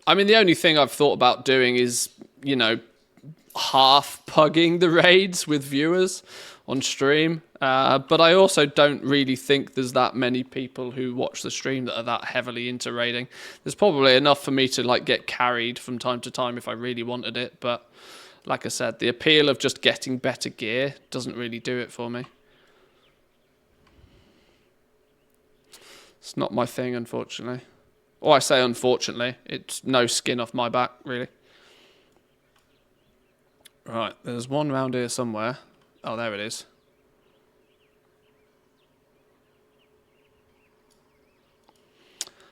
I mean, the only thing I've thought about doing is, you know, half pugging the raids with viewers on stream. But I also don't really think there's that many people who watch the stream that are that heavily into raiding. There's probably enough for me to, like, get carried from time to time if I really wanted it. But, like I said, the appeal of just getting better gear doesn't really do it for me. It's not my thing, unfortunately. Or I say unfortunately, it's no skin off my back, really. Right, there's one round here somewhere. Oh, there it is.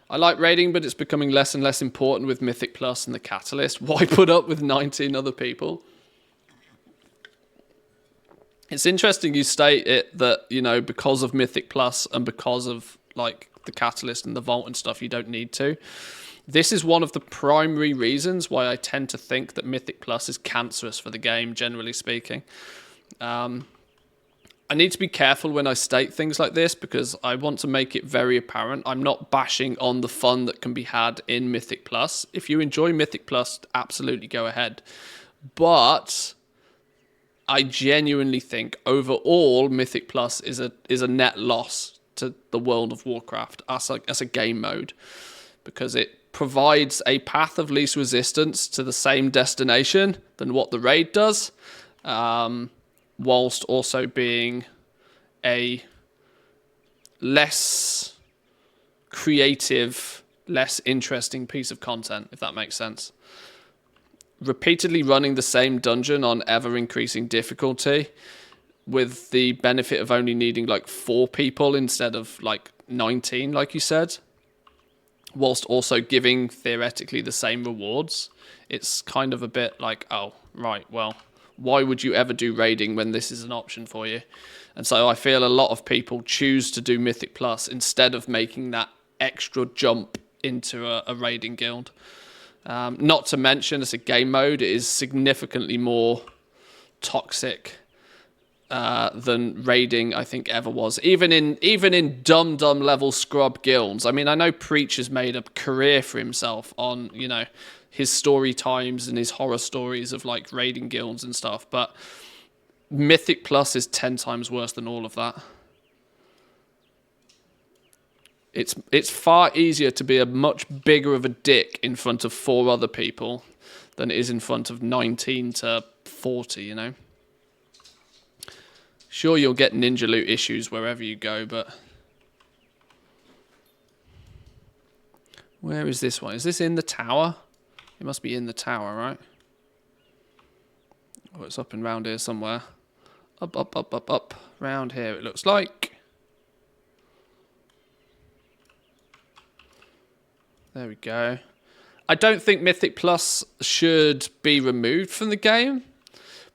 I like raiding, but it's becoming less and less important with Mythic Plus and the Catalyst. Why put up with 19 other people? It's interesting you state it that, you know, because of Mythic Plus and because of, like, the Catalyst and the Vault and stuff, you don't need to. This is one of the primary reasons why I tend to think that Mythic Plus is cancerous for the game, generally speaking. I need to be careful when I state things like this because I want to make it very apparent. I'm not bashing on the fun that can be had in Mythic Plus. If you enjoy Mythic Plus, absolutely go ahead. But I genuinely think overall Mythic Plus is a net loss to the World of Warcraft as a game mode, because it provides a path of least resistance to the same destination than what the raid does, whilst also being a less creative, less interesting piece of content, if that makes sense. Repeatedly running the same dungeon on ever-increasing difficulty with the benefit of only needing like 4 people instead of like 19, like you said, whilst also giving theoretically the same rewards. It's kind of a bit like, oh, right, well, why would you ever do raiding when this is an option for you? And so I feel a lot of people choose to do Mythic Plus instead of making that extra jump into a raiding guild. Not to mention, as a game mode, it is significantly more toxic than raiding, I think, ever was. Even in dumb level scrub guilds. I mean, I know Preach has made a career for himself on, you know, his story times and his horror stories of like raiding guilds and stuff, but Mythic Plus is 10 times worse than all of that. It's far easier to be a much bigger of a dick in front of 4 other people than it is in front of 19 to 40, you know. Sure, you'll get ninja loot issues wherever you go, but... Where is this one? Is this in the tower? It must be in the tower, right? Oh, it's up and round here somewhere. Up. Round here, it looks like. There we go. I don't think Mythic Plus should be removed from the game,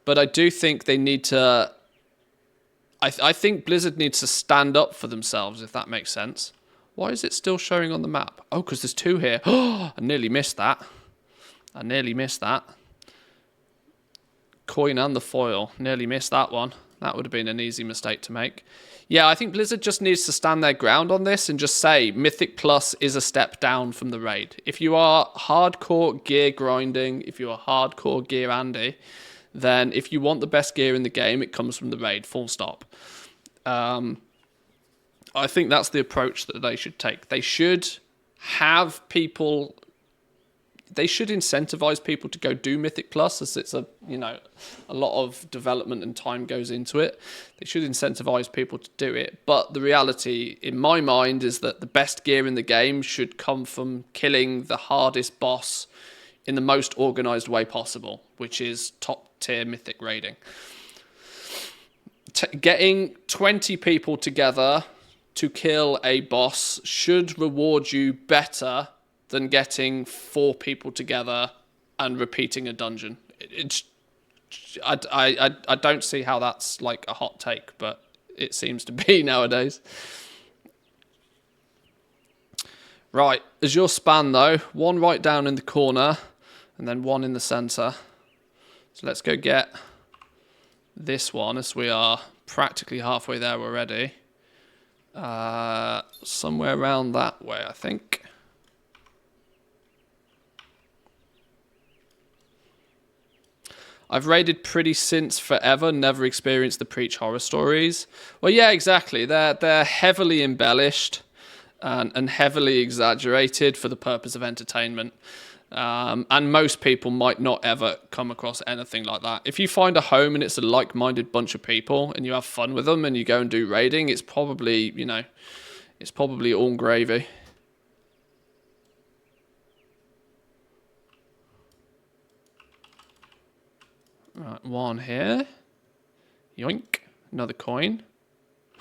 but I do think they need to... I think Blizzard needs to stand up for themselves, if that makes sense. Why is it still showing on the map? Oh, because there's 2 here. Oh, I nearly missed that. Coin and the foil. Nearly missed that one. That would have been an easy mistake to make. Yeah, I think Blizzard just needs to stand their ground on this and just say Mythic Plus is a step down from the raid. If you are hardcore gear grinding, if you are hardcore gear Andy, then if you want the best gear in the game, it comes from the raid, full stop. I think that's the approach that they should take. They should have people... They should incentivize people to go do Mythic Plus, as it's a lot of development and time goes into it. They should incentivize people to do it. But the reality, in my mind, is that the best gear in the game should come from killing the hardest boss in the most organized way possible, which is top tier Mythic raiding. Getting 20 people together to kill a boss should reward you better than getting 4 people together and repeating a dungeon. I don't see how that's like a hot take, but it seems to be nowadays. Right, as your span though, 1 right down in the corner and then 1 in the center. So let's go get this one, as we are practically halfway there already. Somewhere around that way, I think. I've raided pretty since forever, never experienced the Preach horror stories. Well, yeah, exactly. They're heavily embellished and heavily exaggerated for the purpose of entertainment. And most people might not ever come across anything like that. If you find a home and it's a like-minded bunch of people and you have fun with them and you go and do raiding, it's probably, it's probably all gravy. Right, 1 here. Yoink. Another coin.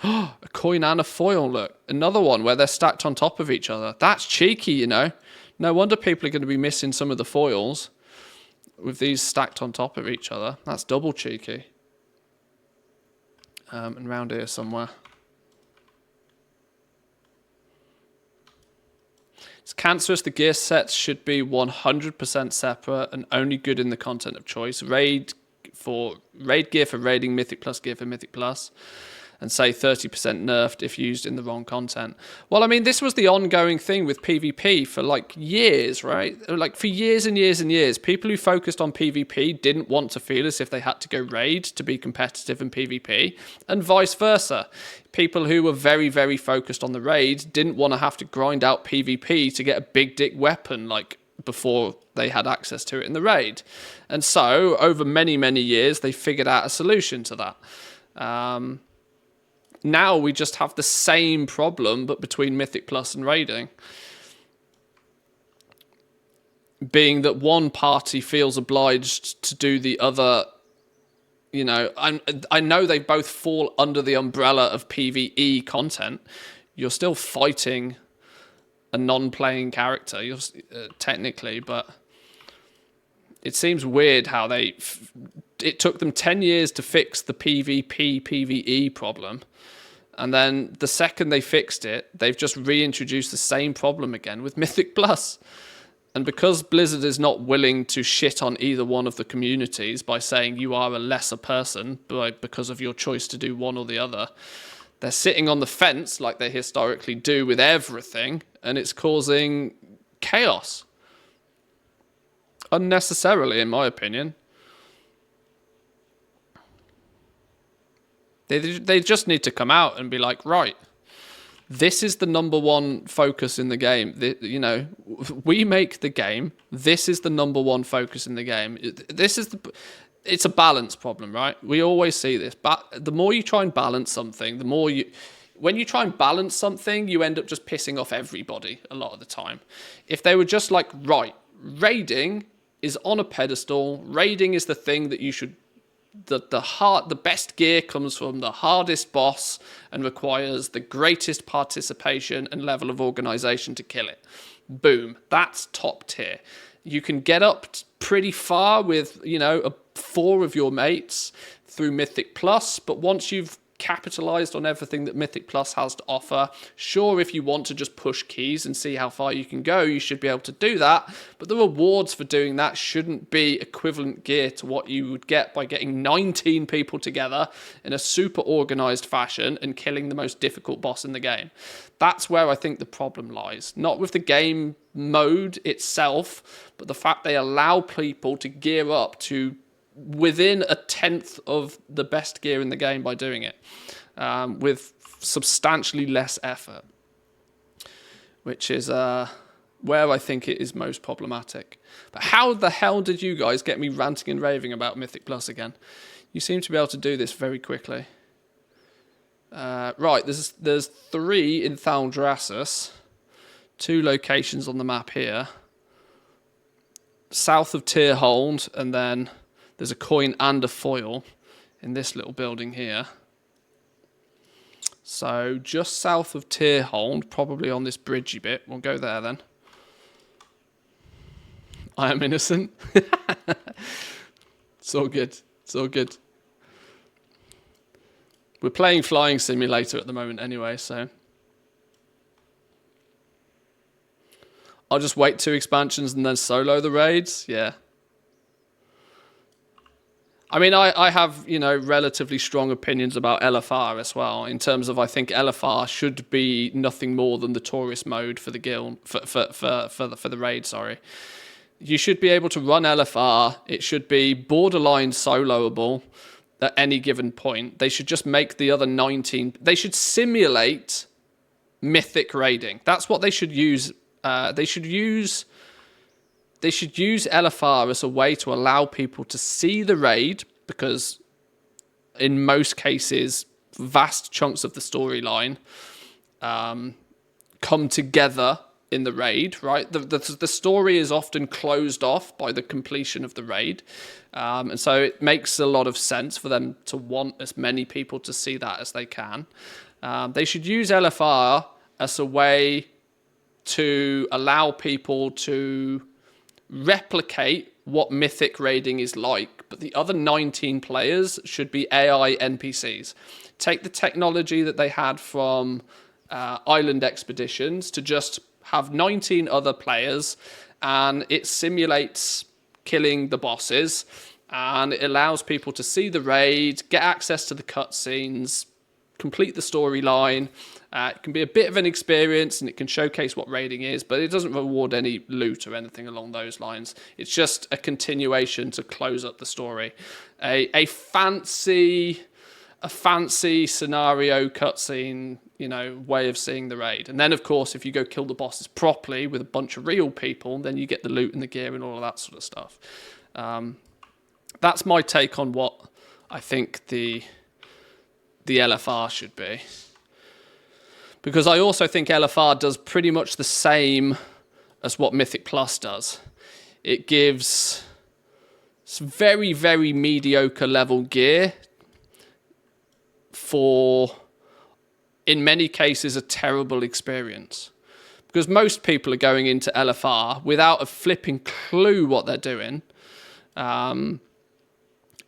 A coin and a foil, look. Another one where they're stacked on top of each other. That's cheeky, No wonder people are going to be missing some of the foils with these stacked on top of each other. That's double cheeky. And round here somewhere. It's cancerous. The gear sets should be 100% separate and only good in the content of choice. Raid gear for raiding, Mythic Plus gear for Mythic Plus, and say 30% nerfed if used in the wrong content. Well, I mean, this was the ongoing thing with PvP for like years, right? Like for years and years and years, people who focused on PvP didn't want to feel as if they had to go raid to be competitive in PvP, and vice versa. People who were very, very focused on the raid didn't want to have to grind out PvP to get a big dick weapon like before they had access to it in the raid. And so, over many, many years, they figured out a solution to that. Now we just have the same problem, but between Mythic Plus and raiding. Being that one party feels obliged to do the other, I know they both fall under the umbrella of PvE content. You're still fighting a non-playing character, technically, but it seems weird how it took them 10 years to fix the PvP, PvE problem. And then the second they fixed it, they've just reintroduced the same problem again with Mythic Plus. And because Blizzard is not willing to shit on either one of the communities by saying you are a lesser person because of your choice to do one or the other, they're sitting on the fence like they historically do with everything, and it's causing chaos. Unnecessarily, in my opinion. They just need to come out and be like, right, this is the number one focus in the game. We make the game. This is the number one focus in the game. It's a balance problem, right? We always see this. But the more you try and balance something, when you try and balance something, you end up just pissing off everybody a lot of the time. If they were just like, right, raiding is on a pedestal. Raiding is the thing that you should. The best gear comes from the hardest boss and requires the greatest participation and level of organization to kill it. Boom, that's top tier. You can get up pretty far with 4 of your mates through Mythic Plus, but once you've capitalized on everything that Mythic Plus has to offer, sure, if you want to just push keys and see how far you can go, you should be able to do that, but the rewards for doing that shouldn't be equivalent gear to what you would get by getting 19 people together in a super organized fashion and killing the most difficult boss in the game. That's where I think the problem lies. Not with the game mode itself, but the fact they allow people to gear up to within a tenth of the best gear in the game by doing it with substantially less effort, which is where I think it is most problematic. But how the hell did you guys get me ranting and raving about Mythic Plus again? You seem to be able to do this very quickly. Right, there's 3 in Thaldraszus, 2 locations on the map here, south of Tyrhold, and then there's a coin and a foil in this little building here. So just south of Tyrhold, probably on this bridgey bit. We'll go there then. I am innocent. It's all good. It's all good. We're playing Flying Simulator at the moment anyway, so I'll just wait 2 expansions and then solo the raids. Yeah. I mean, I have, relatively strong opinions about LFR as well, in terms of I think LFR should be nothing more than the tourist mode for the guild, for the raid, sorry. You should be able to run LFR. It should be borderline soloable at any given point. They should just make the other 19... They should simulate mythic raiding. That's what they should use. They should use LFR as a way to allow people to see the raid, because in most cases, vast chunks of the storyline come together in the raid, right? The story is often closed off by the completion of the raid. And so it makes a lot of sense for them to want as many people to see that as they can. They should use LFR as a way to allow people to replicate what mythic raiding is like, but the other 19 players should be AI NPCs. Take the technology that they had from Island Expeditions to just have 19 other players, and it simulates killing the bosses, and it allows people to see the raid, get access to the cutscenes, complete the storyline. It can be a bit of an experience, and it can showcase what raiding is, but it doesn't reward any loot or anything along those lines. It's just a continuation to close up the story. A fancy scenario cutscene, way of seeing the raid. And then, of course, if you go kill the bosses properly with a bunch of real people, then you get the loot and the gear and all of that sort of stuff. That's my take on what I think the LFR should be. Because I also think LFR does pretty much the same as what Mythic Plus does. It gives some very, very mediocre level gear for, in many cases, a terrible experience. Because most people are going into LFR without a flipping clue what they're doing,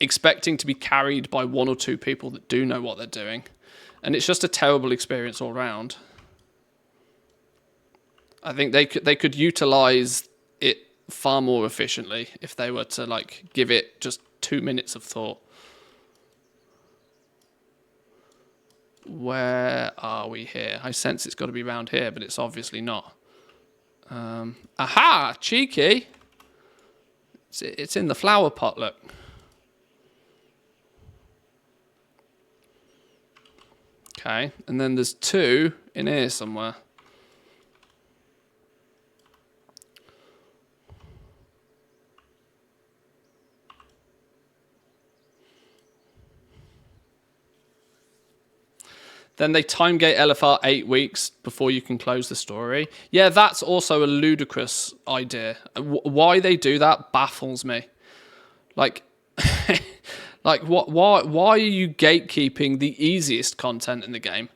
expecting to be carried by 1 or 2 people that do know what they're doing. And it's just a terrible experience all round. I think they could utilize it far more efficiently if they were to like give it just 2 minutes of thought. Where are we here? I sense it's got to be around here, but it's obviously not. Aha! Cheeky! It's in the flower pot, look. Okay, and then there's 2 in here somewhere. Then they timegate LFR 8 weeks before you can close the story. Yeah, that's also a ludicrous idea. Why they do that baffles me. Like, like why are you gatekeeping the easiest content in the game?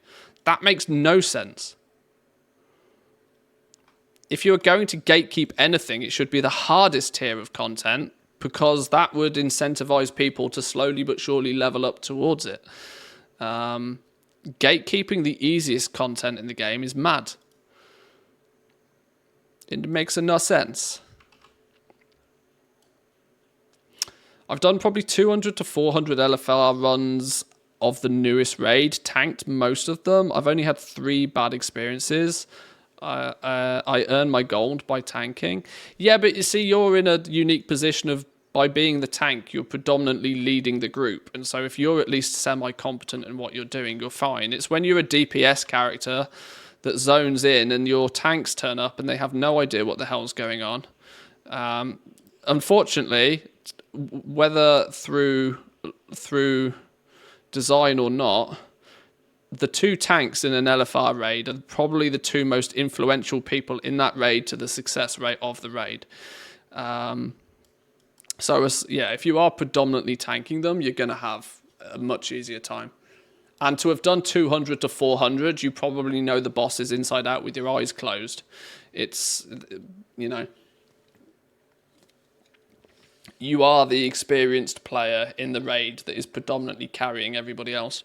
That makes no sense. If you're going to gatekeep anything, it should be the hardest tier of content, because that would incentivize people to slowly but surely level up towards it. Gatekeeping the easiest content in the game is mad. It makes no sense. I've done probably 200 to 400 LFR runs of the newest raid, tanked most of them. I've only had 3 bad experiences. I earned my gold by tanking. Yeah, but you see, you're in a unique position of, by being the tank, you're predominantly leading the group. And so if you're at least semi-competent in what you're doing, you're fine. It's when you're a DPS character that zones in and your tanks turn up and they have no idea what the hell's going on. Unfortunately, whether through design or not, the 2 tanks in an LFR raid are probably the 2 most influential people in that raid to the success rate of the raid. So, yeah, if you are predominantly tanking them, you're going to have a much easier time. And to have done 200 to 400, you probably know the bosses inside out with your eyes closed. It's, you know, you are the experienced player in the raid that is predominantly carrying everybody else.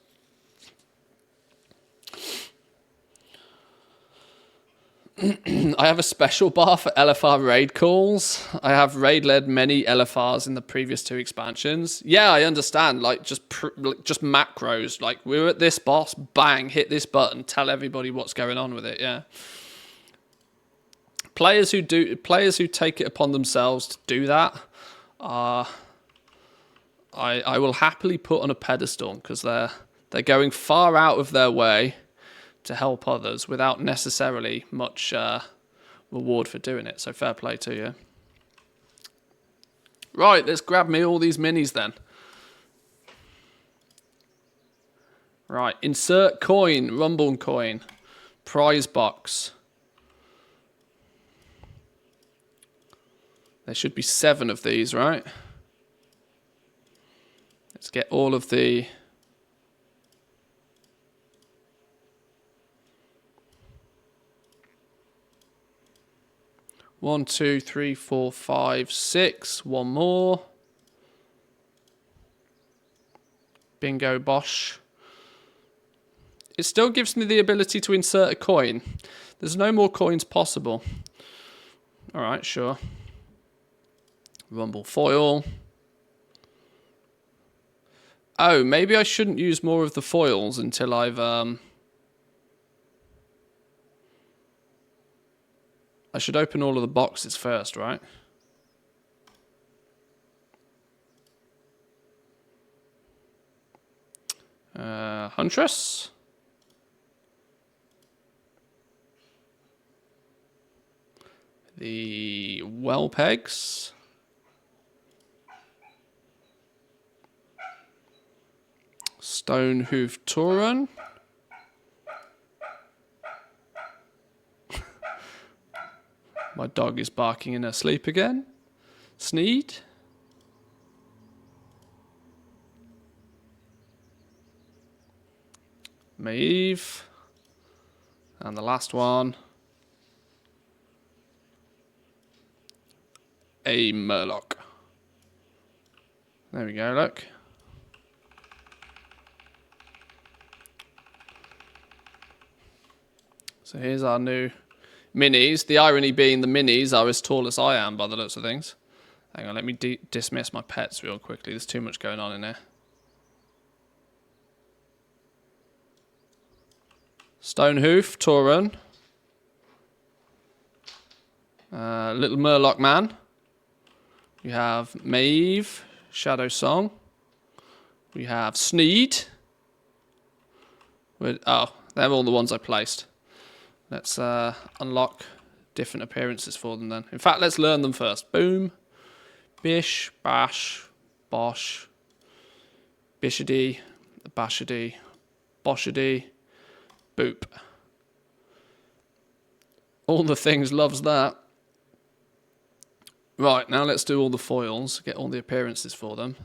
I have a special bar for LFR raid calls. I have raid-led many LFRs in the previous 2 expansions. Yeah, I understand. Like, just macros. Like, we're at this boss, bang, hit this button, tell everybody what's going on with it. Yeah. Players who take it upon themselves to do that, I will happily put on a pedestal, because they're going far out of their way to help others without necessarily much reward for doing it. So fair play to you. Right, let's grab me all these minis then. Right, insert coin, Rumble coin, prize box. There should be 7 of these, right? Let's get all of the... One, 2, 3, 4, 5, 6. One more. Bingo bosh. It still gives me the ability to insert a coin. There's no more coins possible. Alright, sure. Rumble foil. Oh, maybe I shouldn't use more of the foils until I've... I should open all of the boxes first, right? Huntress. The well pegs. Stone hoof Tauren. My dog is barking in her sleep again. Sneed. Maeve. And the last one. A Murloc. There we go, look. So here's our new minis. The irony being the minis are as tall as I am by the looks of things. Hang on, let me dismiss my pets real quickly. There's too much going on in here. Stonehoof, Tauren. Little Murloc Man. We have Maeve, Shadow Song. We have Sneed. Oh, they're all the ones I placed. Let's unlock different appearances for them then. In fact, let's learn them first. Boom. Bish, Bash, Bosh, Bishady, Bashady, Boshady, Boop. All the things loves that. Right, now let's do all the foils, get all the appearances for them.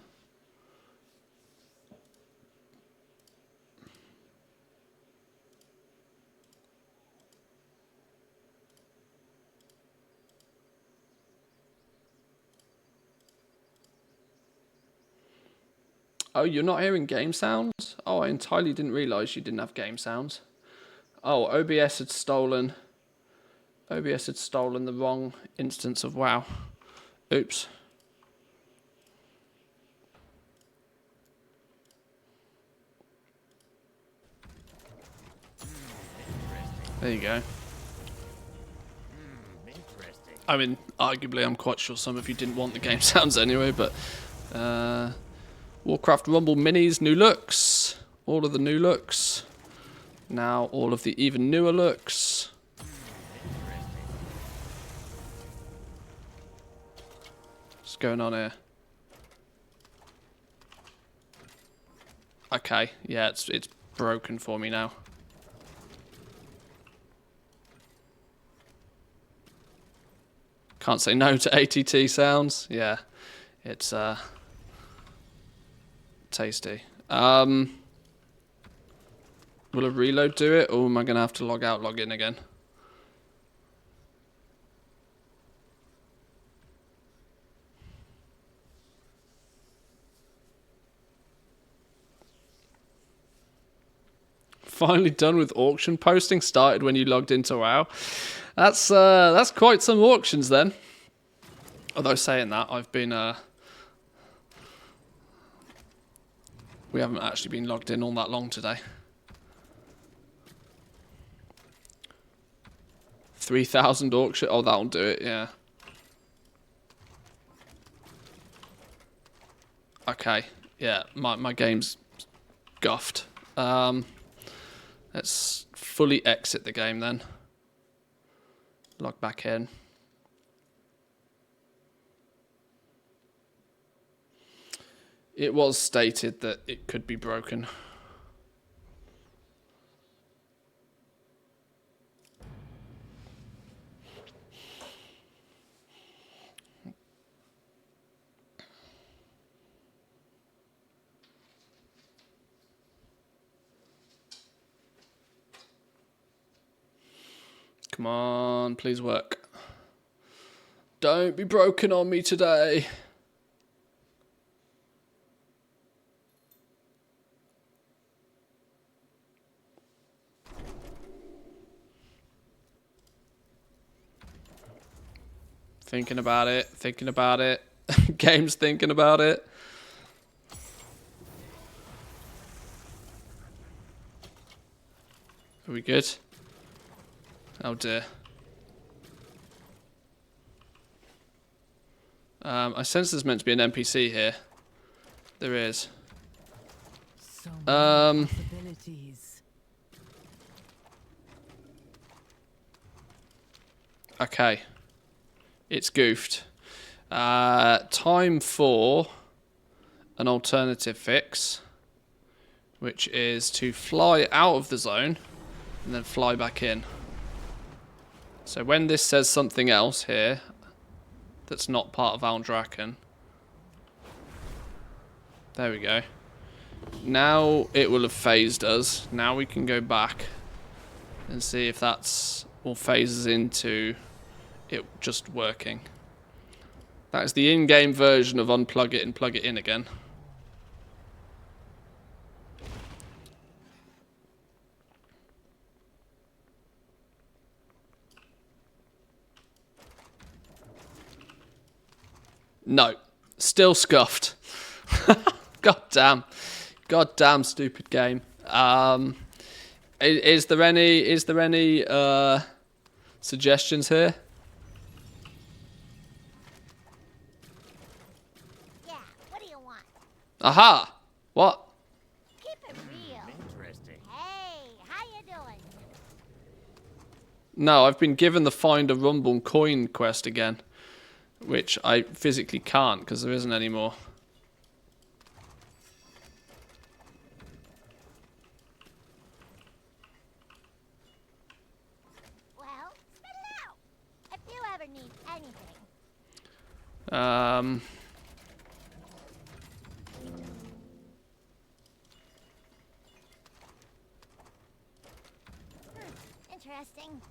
Oh, you're not hearing game sounds? Oh, I entirely didn't realise you didn't have game sounds. Oh, OBS had stolen the wrong instance of WoW. Oops. There you go. I mean, arguably, I'm quite sure some of you didn't want the game sounds anyway, but Warcraft Rumble Minis, new looks. All of the new looks. Now all of the even newer looks. What's going on here? Okay, yeah, it's broken for me now. Can't say no to ATT sounds. Yeah, it's tasty. Will a reload do it, or am I gonna have to log out, log in again? Finally done with auction posting. Started when you logged into WoW. That's quite some auctions then. Although saying that, I've been we haven't actually been logged in all that long today. 3,000 auction. Oh, that'll do it. Yeah. Okay. Yeah. My game's guffed. Let's fully exit the game then. Log back in. It was stated that it could be broken. Come on, please work. Don't be broken on me today. Thinking about it, thinking about it. Game's thinking about it. Are we good? Oh dear. I sense there's meant to be an NPC here. There is. So many possibilities. Okay. It's goofed. Time for an alternative fix, which is to fly out of the zone and then fly back in. So when this says something else here that's not part of Aldraken, there we go. Now it will have phased us. Now we can go back and see if that's all phases into it just working. That is the in-game version of unplug it and plug it in again. No. Still scuffed. God damn stupid game. Is there any suggestions here? Yeah, what do you want? Aha! What? Keep it real. Interesting. Hey, how you doing? No, I've been given the Find a Rumble coin quest again, which I physically can't because there isn't any more. Well, spit it out. If you ever need anything. Interesting.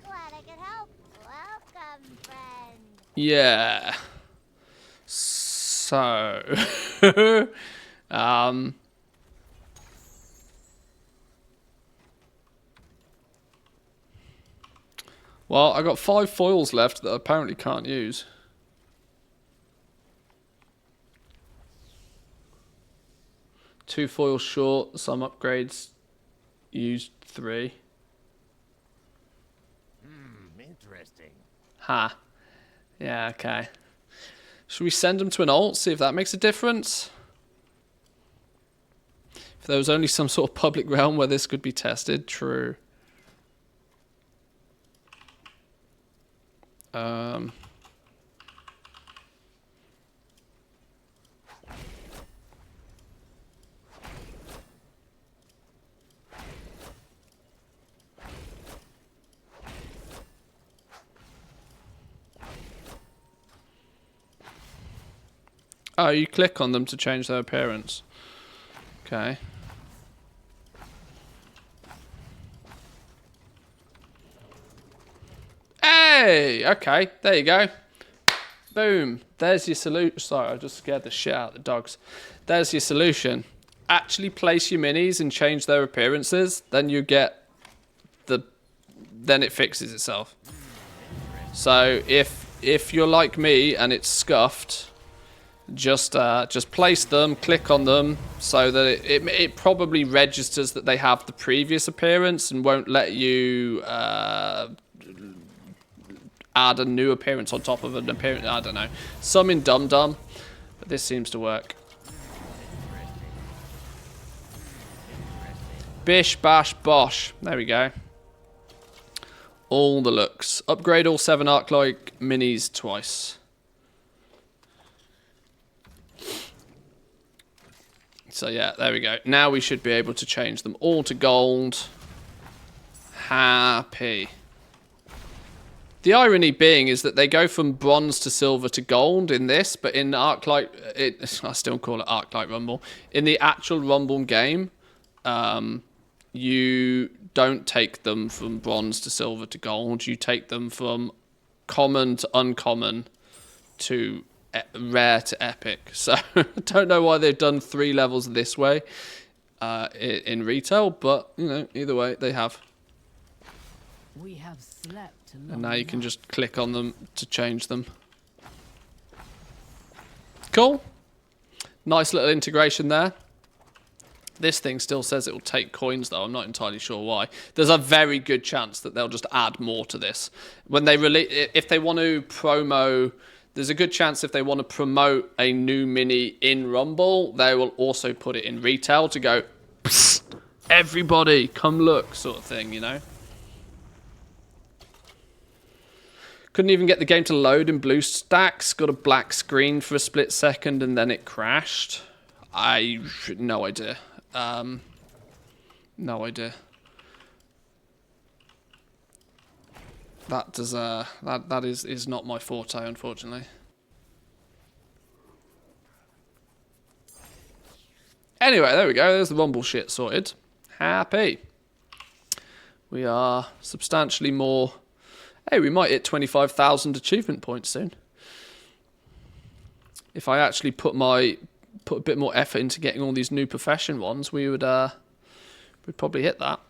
Glad I could help. Welcome, friend. Yeah. So, well, I got 5 foils left that I apparently can't use. Two foils short, some upgrades used 3. Interesting. Ha. Yeah, okay. Should we send them to an alt, see if that makes a difference? If there was only some sort of public realm where this could be tested, true. Oh, you click on them to change their appearance. Okay. Hey! Okay, there you go. Boom. There's your solution. Sorry, I just scared the shit out of the dogs. There's your solution. Actually place your minis and change their appearances, then you get the... Then it fixes itself. So, if you're like me and it's scuffed... Just place them, click on them, so that it probably registers that they have the previous appearance and won't let you add a new appearance on top of an appearance. I don't know. Some in Dum Dum, but this seems to work. Bish, bash, bosh. There we go. All the looks. Upgrade all 7 Arc-like minis twice. So yeah, there we go. Now we should be able to change them all to gold. Happy. The irony being is that they go from bronze to silver to gold in this, but in Arc-Light, I still call it Arc-Light Rumble. In the actual Rumble game, you don't take them from bronze to silver to gold. You take them from common to uncommon to rare to epic. So I don't know why they've done 3 levels this way in retail, but you know, either way they have. We have slept And now you can just click on them to change them. Cool. Nice little integration there. This thing still says it will take coins though. I'm not entirely sure why. There's a very good chance that they'll just add more to this when they release. If they want to promo. There's a good chance if they want to promote a new mini in Rumble, they will also put it in retail to go, psst, everybody, come look, sort of thing, you know? Couldn't even get the game to load in BlueStacks. Got a black screen for a split second and then it crashed. No idea. No idea. That does that is not my forte, unfortunately. Anyway, there we go. There's the Rumble shit sorted. Happy. We are substantially more. Hey, we might hit 25,000 achievement points soon. If I actually put a bit more effort into getting all these new profession ones, we'd probably hit that.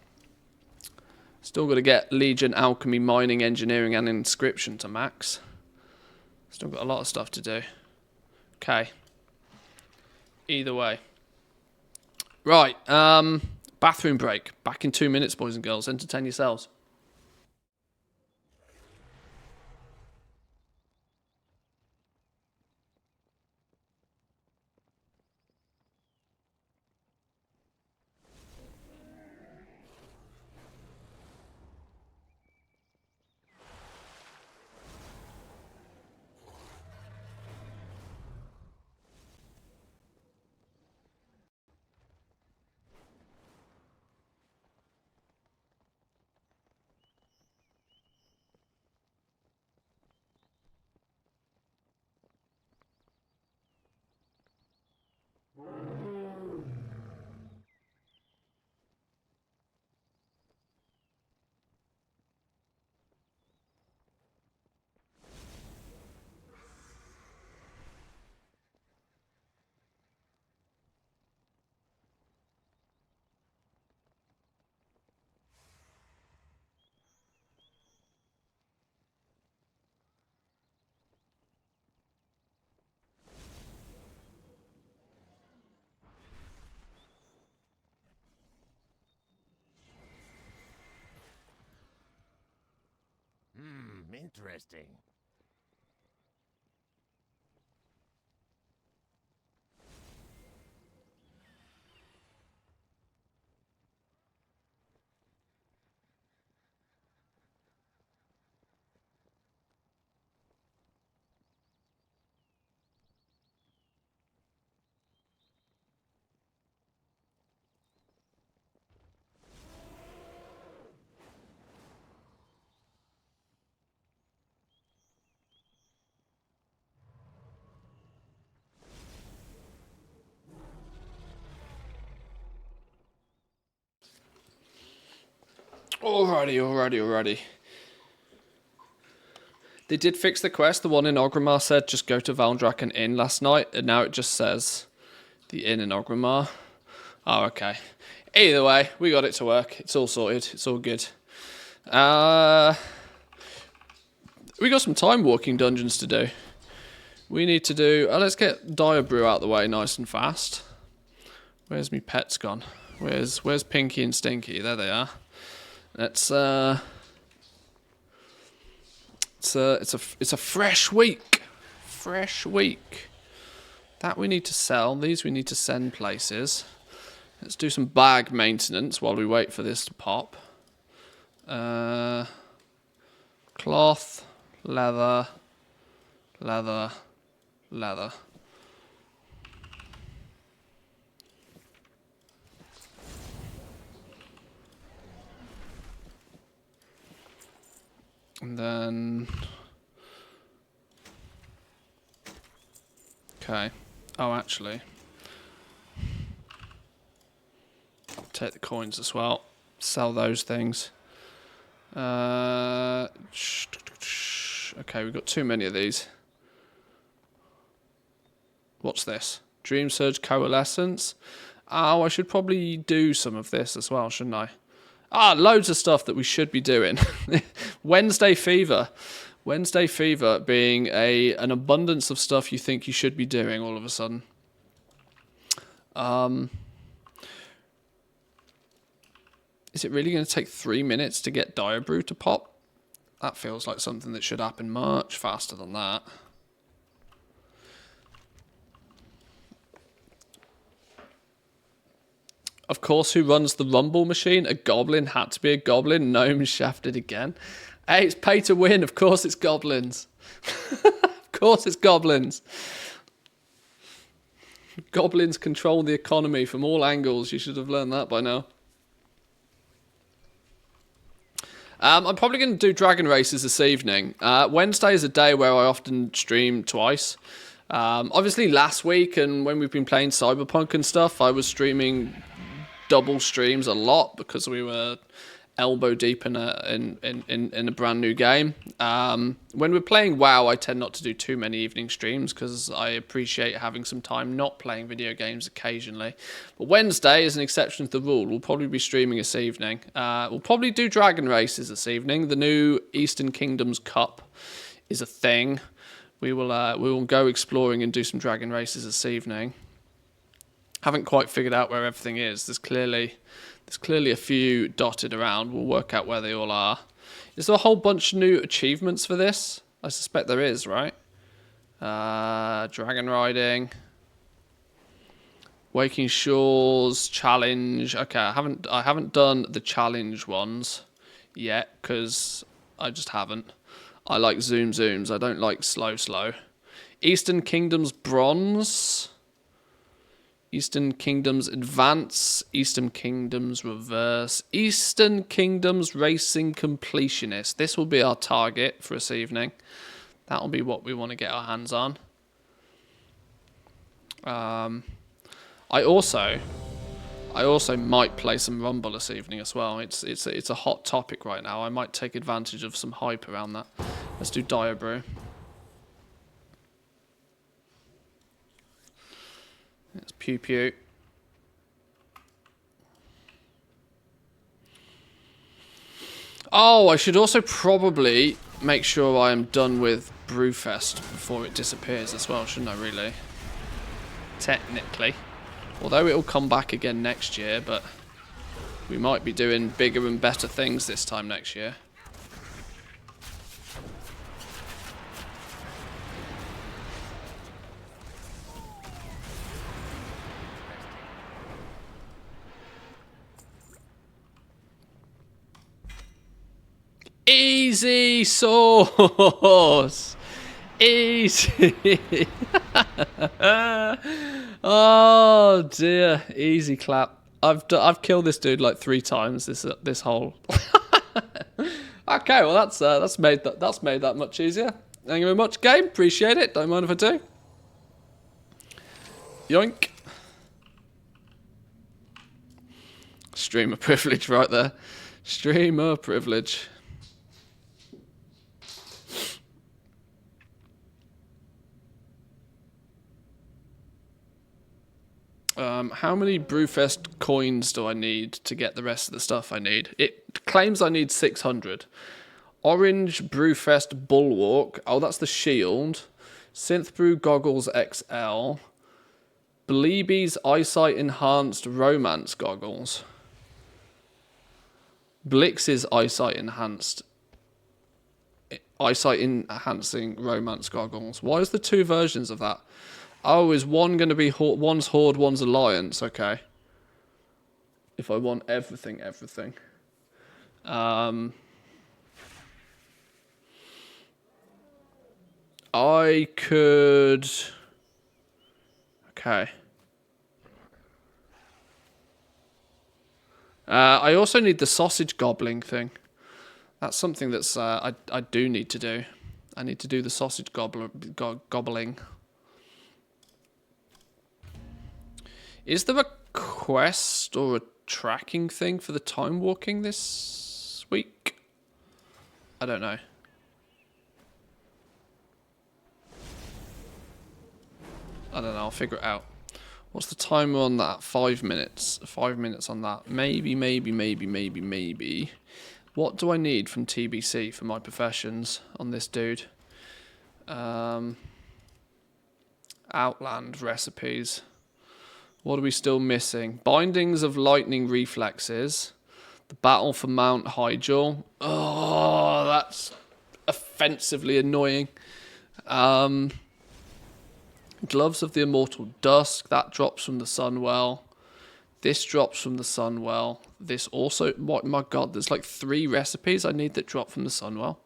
Still got to get Legion, Alchemy, Mining, Engineering, and Inscription to max. Still got a lot of stuff to do. Okay. Either way. Right, bathroom break. Back in 2 minutes, boys and girls. Entertain yourselves. Interesting. Alrighty. They did fix the quest. The one in Orgrimmar said just go to Valdrakken Inn last night, and now it just says the inn in Orgrimmar. Oh, okay. Either way, we got it to work. It's all sorted. It's all good. We got some time walking dungeons to do. We need to do... let's get Diabrew out the way nice and fast. Where's me pets gone? Where's Pinky and Stinky? There they are. Let's it's a fresh week. Fresh week. That we need to sell. These we need to send places. Let's do some bag maintenance while we wait for this to pop. Cloth, leather. And then... okay. Oh, actually... take the coins as well. Sell those things. Okay, we've got too many of these. What's this? Dream Surge Coalescence. Oh, I should probably do some of this as well, shouldn't I? Loads of stuff that we should be doing. Wednesday Fever. Wednesday Fever being an abundance of stuff you think you should be doing all of a sudden. Is it really going to take 3 minutes to get Diabrew to pop? That feels like something that should happen much faster than that. Of course, who runs the Rumble machine? A goblin. Had to be a goblin. Gnome shafted again. Hey, it's pay to win. Of course it's goblins. Of course it's goblins. Goblins control the economy from all angles. You should have learned that by now. I'm probably going to do Dragon Races this evening. Wednesday is a day where I often stream twice. Obviously last week and when we've been playing Cyberpunk and stuff, I was streaming double streams a lot because we were elbow deep in a brand new game. When we're playing WoW, I tend not to do too many evening streams because I appreciate having some time not playing video games occasionally. But Wednesday is an exception to the rule. We'll probably be streaming this evening. We'll probably do Dragon Races this evening. The new Eastern Kingdoms Cup is a thing. we will go exploring and do some dragon races this evening. Haven't quite figured out where everything is. There's clearly a few dotted around. We'll work out where they all are. Is there a whole bunch of new achievements for this? I suspect there is, right? Dragon riding, Waking Shores challenge. Okay, I haven't done the challenge ones yet because I just haven't. I like zooms. I don't like slow. Eastern Kingdoms bronze. Eastern Kingdoms advance. Eastern Kingdoms reverse. Eastern Kingdoms racing completionist. This will be our target for this evening. That will be what we want to get our hands on. I also might play some Rumble this evening as well. It's a hot topic right now. I might take advantage of some hype around that. Let's do Dire Brew. It's Pew Pew. Oh, I should also probably make sure I am done with Brewfest before it disappears as well, shouldn't I, really? Technically. Although it'll come back again next year, but we might be doing bigger and better things this time next year. Easy sauce. Easy. Oh dear. Easy clap. I've killed this dude like 3 times this whole. Okay, well that's made that much easier. Thank you very much, game. Appreciate it. Don't mind if I do. Yoink. Streamer privilege right there. Streamer privilege. How many Brewfest coins do I need to get the rest of the stuff I need? It claims I need 600. Orange Brewfest Bulwark. Oh, that's the shield. Synth Brew Goggles XL. Bleeby's Eyesight Enhanced Romance Goggles. Blix's Eyesight Enhancing Romance Goggles. Why is there 2 versions of that? Oh, is one going to be one's Horde, one's Alliance? Okay. If I want everything. I could. Okay. I also need the sausage gobbling thing. That's something that's I do need to do. I need to do the sausage gobbling. Is there a quest or a tracking thing for the time walking this week? I don't know. I don't know, I'll figure it out. What's the timer on that? 5 minutes. 5 minutes on that. Maybe. What do I need from TBC for my professions on this dude? Outland recipes. What are we still missing? Bindings of Lightning Reflexes. The Battle for Mount Hyjal. Oh, that's offensively annoying. Gloves of the Immortal Dusk. That drops from the Sunwell. This drops from the Sunwell. This also... What, my god, there's like 3 recipes I need that drop from the Sunwell.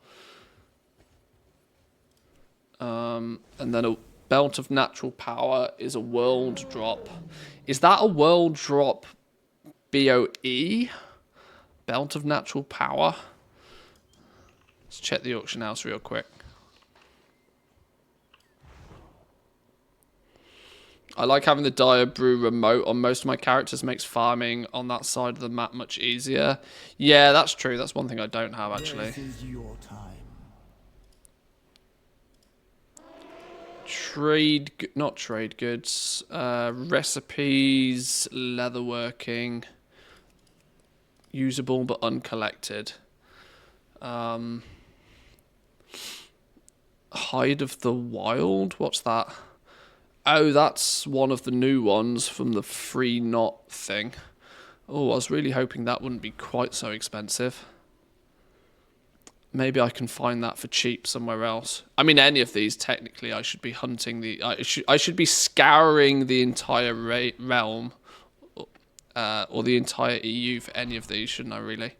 And then a Belt of Natural Power is a world drop. Is that a world drop BOE? Belt of Natural Power? Let's check the auction house real quick. I like having the Dire Brew remote on most of my characters. Makes farming on that side of the map much easier. Yeah, that's true. That's one thing I don't have, actually. This is your time. Not trade goods. Recipes, leatherworking. Usable but uncollected. Tide of the Wild? What's that? Oh, that's one of the new ones from the free knot thing. Oh, I was really hoping that wouldn't be quite so expensive. Maybe I can find that for cheap somewhere else. I mean, any of these, technically, I should be hunting the... I should be scouring the entire realm. Or the entire EU for any of these, shouldn't I, really?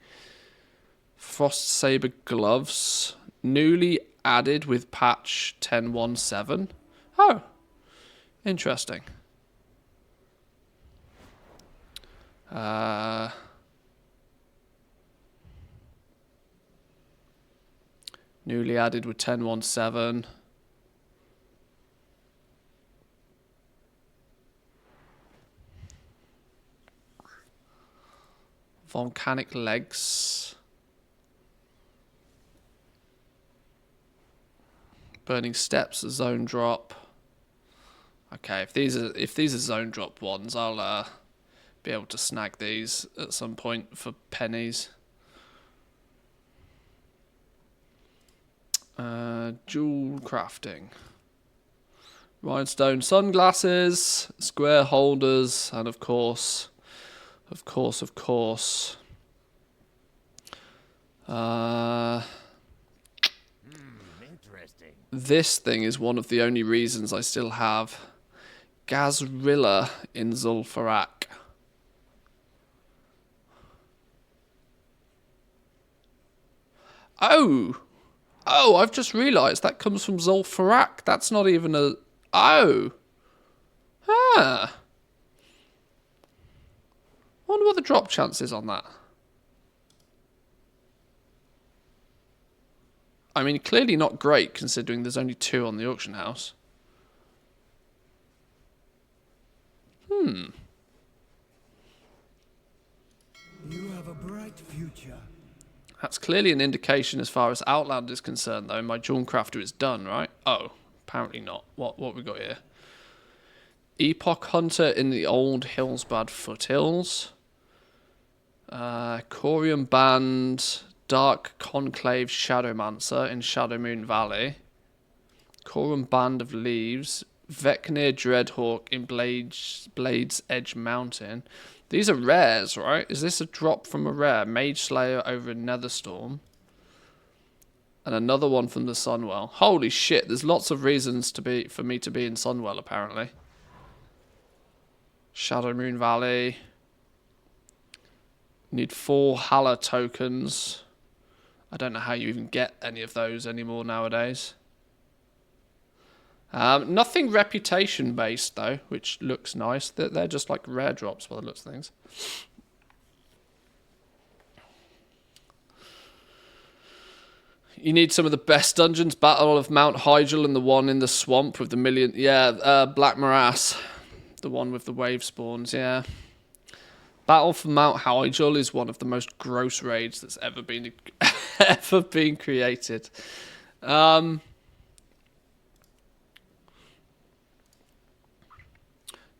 Frost Saber gloves. Newly added with patch 10.17. Oh. Interesting. Newly added with 10.17. Volcanic legs. Burning steps, zone drop. Okay, if these are zone drop ones, I'll be able to snag these at some point for pennies. Jewel crafting. Rhinestone sunglasses, square holders, and of course. Interesting. This thing is one of the only reasons I still have Gazrilla in Zul'Farrak. Oh, I've just realised that comes from Zul'Farrak. That's not even a... Oh. Ah. Wonder what the drop chance is on that. I mean, clearly not great considering there's only 2 on the auction house. You have a bright future. That's clearly an indication as far as Outland is concerned, though. My Jawncrafter is done, right? Oh, apparently not. What we got here? Epoch Hunter in the Old Hillsbad Foothills. Corium Band, Dark Conclave Shadowmancer in Shadowmoon Valley. Corium Band of Leaves. Vecnir Dreadhawk in Blades Edge Mountain. These are rares, right? Is this a drop from a rare? Mage Slayer over in Netherstorm. And another one from the Sunwell. Holy shit, there's lots of reasons for me to be in Sunwell, apparently. Shadowmoon Valley. Need 4 Hala tokens. I don't know how you even get any of those anymore nowadays. Nothing reputation based though, which looks nice. They're just like rare drops by the looks of things. You need some of the best dungeons. Battle of Mount Hyjal and the one in the swamp with the million... Yeah, Black Morass. The one with the wave spawns, yeah. Battle for Mount Hyjal is one of the most gross raids that's ever been created.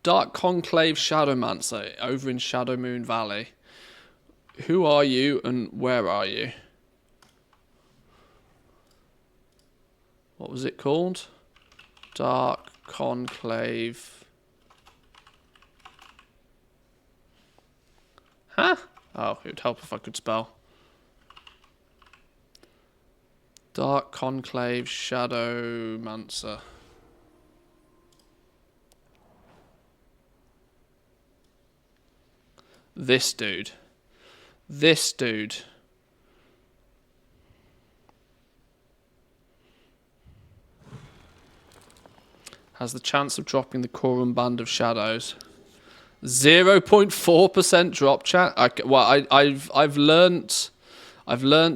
Dark Conclave Shadowmancer over in Shadowmoon Valley. Who are you and where are you? What was it called? Dark Conclave. Huh? Oh, it would help if I could spell. Dark Conclave Shadowmancer. This dude. This dude. Has the chance of dropping the Korum Band of Shadows. 0.4% drop chat. I've learnt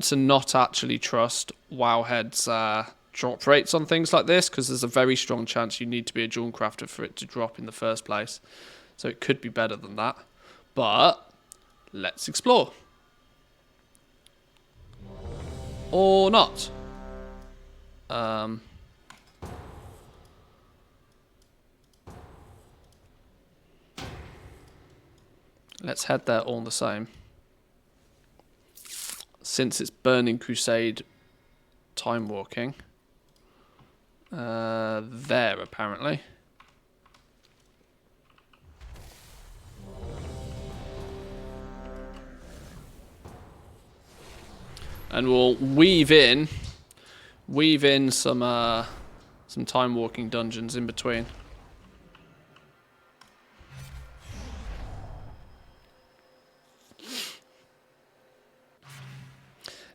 to not actually trust Wowhead's drop rates on things like this because there's a very strong chance you need to be a Jawncrafter for it to drop in the first place. So it could be better than that. But let's explore. Or not. Let's head there all the same. Since it's Burning Crusade time walking. There, apparently. And we'll weave in some time walking dungeons in between.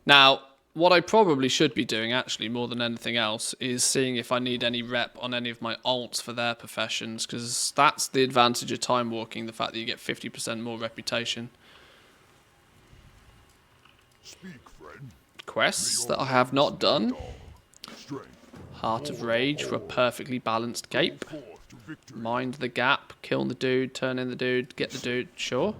Now, what I probably should be doing, actually, more than anything else, is seeing if I need any rep on any of my alts for their professions, because that's the advantage of time walking, the fact that you get 50% more reputation. Quests that I have not done. Heart of Rage for a perfectly balanced cape. Mind the gap, kill the dude, turn in the dude, get the dude, sure.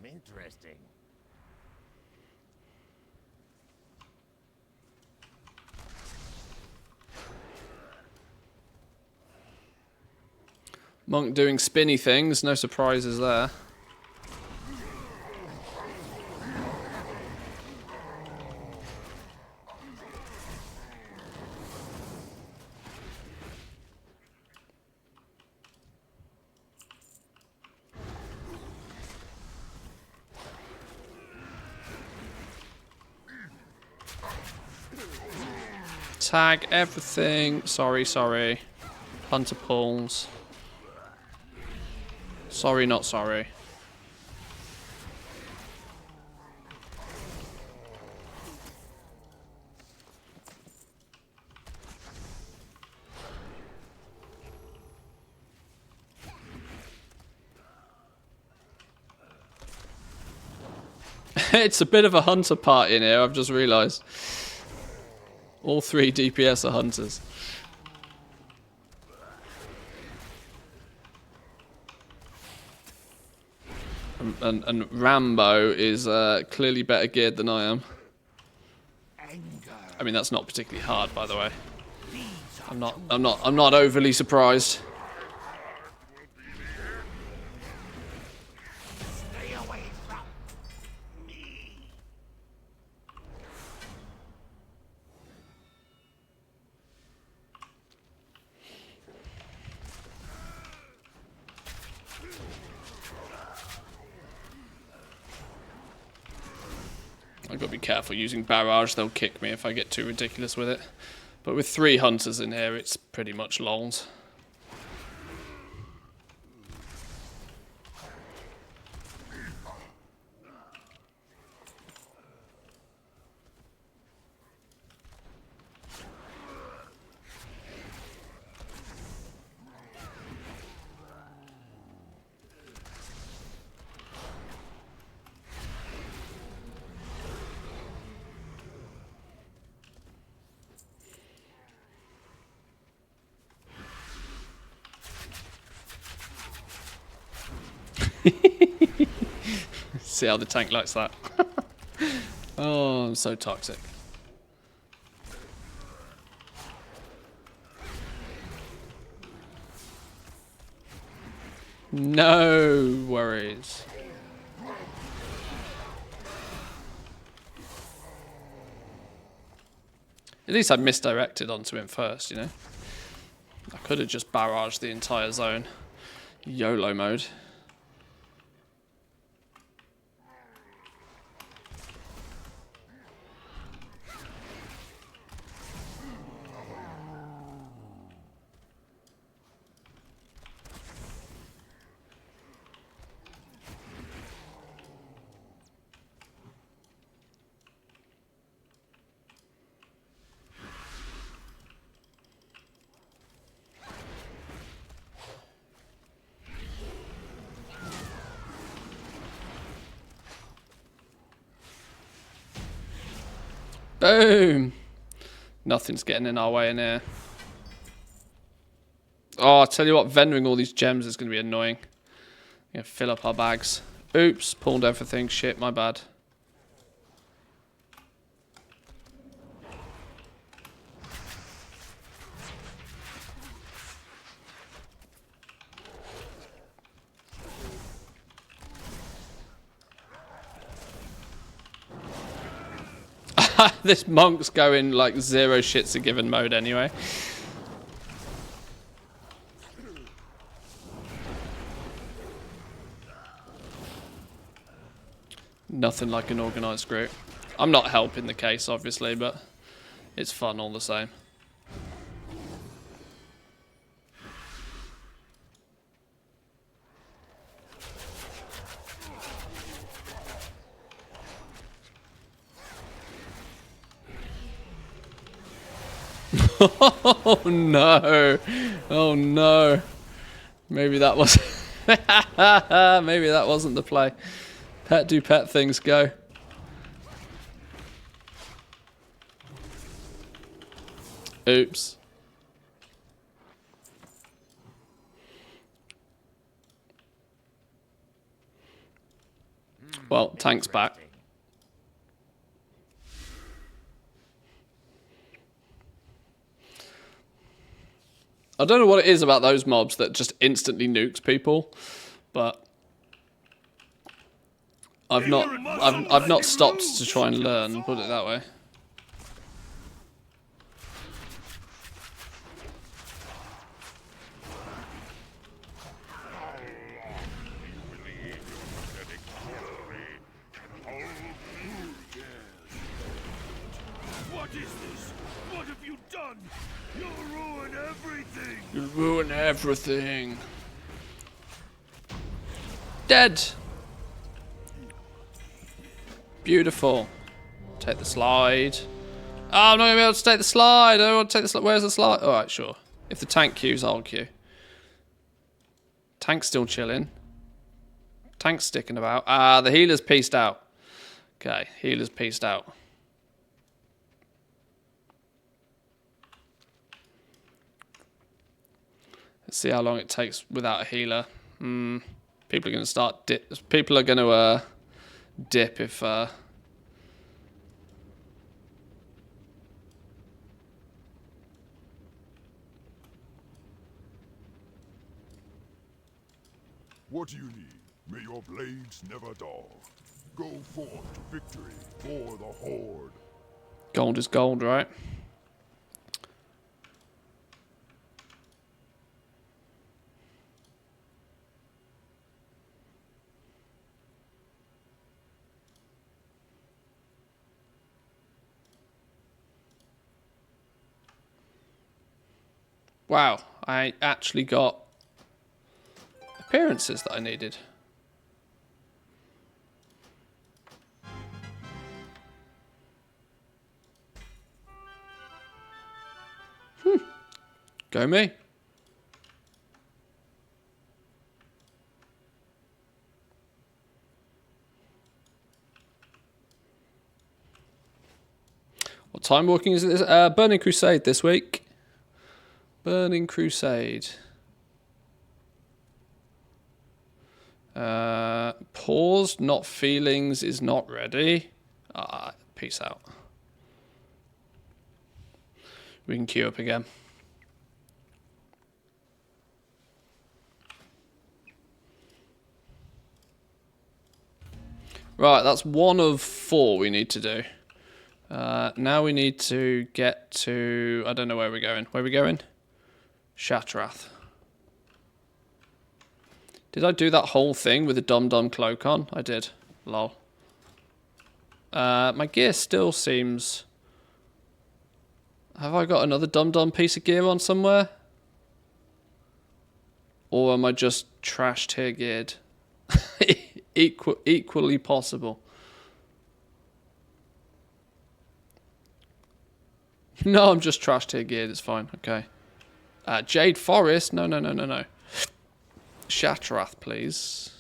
Interesting. Monk doing spinny things, no surprises there. Tag everything. Sorry. Hunter pulls. Sorry, not sorry. It's a bit of a hunter party in here, I've just realised. All 3 DPS are hunters. And Rambo is clearly better geared than I am. I mean, that's not particularly hard, by the way. I'm not overly surprised. Stay away from me. I've got to be careful using barrage, they'll kick me if I get too ridiculous with it. But with 3 hunters in here, it's pretty much lols. See how the tank likes that. Oh, I'm so toxic. No worries. At least I misdirected onto him first, you know. I could have just barraged the entire zone. YOLO mode. Boom. Nothing's getting in our way in here. Oh, I'll tell you what, vending all these gems is going to be annoying. Gonna fill up our bags. Oops, pulled everything. Shit, my bad. This monk's going like zero shits a given mode anyway. Nothing like an organised group. I'm not helping the case, obviously, but it's fun all the same. Oh no. Oh no. Maybe that was maybe that wasn't the play. Pet do pet things, go. Oops. Well, tank's back. I don't know what it is about those mobs that just instantly nukes people, but I've not stopped to try and learn, put it that way. What is this? What have you done? You'll ruin everything. You'll ruin everything. Dead. Beautiful. Take the slide. Oh, I'm not going to be able to take the slide. I don't want to take the slide. Where's the slide? Alright, sure. If the tank queues, I'll queue. Tank's still chilling. Tank's sticking about. Ah, the healer's pieced out. Okay, healer's pieced out. Let's see how long it takes without a healer. People are going to start dip. People are going to dip if What do you need? May your blades never dull. Go forth to victory for the Horde. Gold is gold, right? Wow, I actually got appearances that I needed. Go me. What time walking is this? Burning Crusade this week. Burning Crusade. Paused, not feelings, is not ready. Peace out. We can queue up again. Right, that's 1 of 4 we need to do. Now we need to get to... I don't know where we're going. Where are we going? Shattrath. Did I do that whole thing with the dum-dum cloak on? I did. Lol. My gear still seems... Have I got another dum-dum piece of gear on somewhere? Or am I just trash tier geared? Equally possible. No, I'm just trash tier geared. It's fine. Okay. Jade Forest. No. Shattrath, please.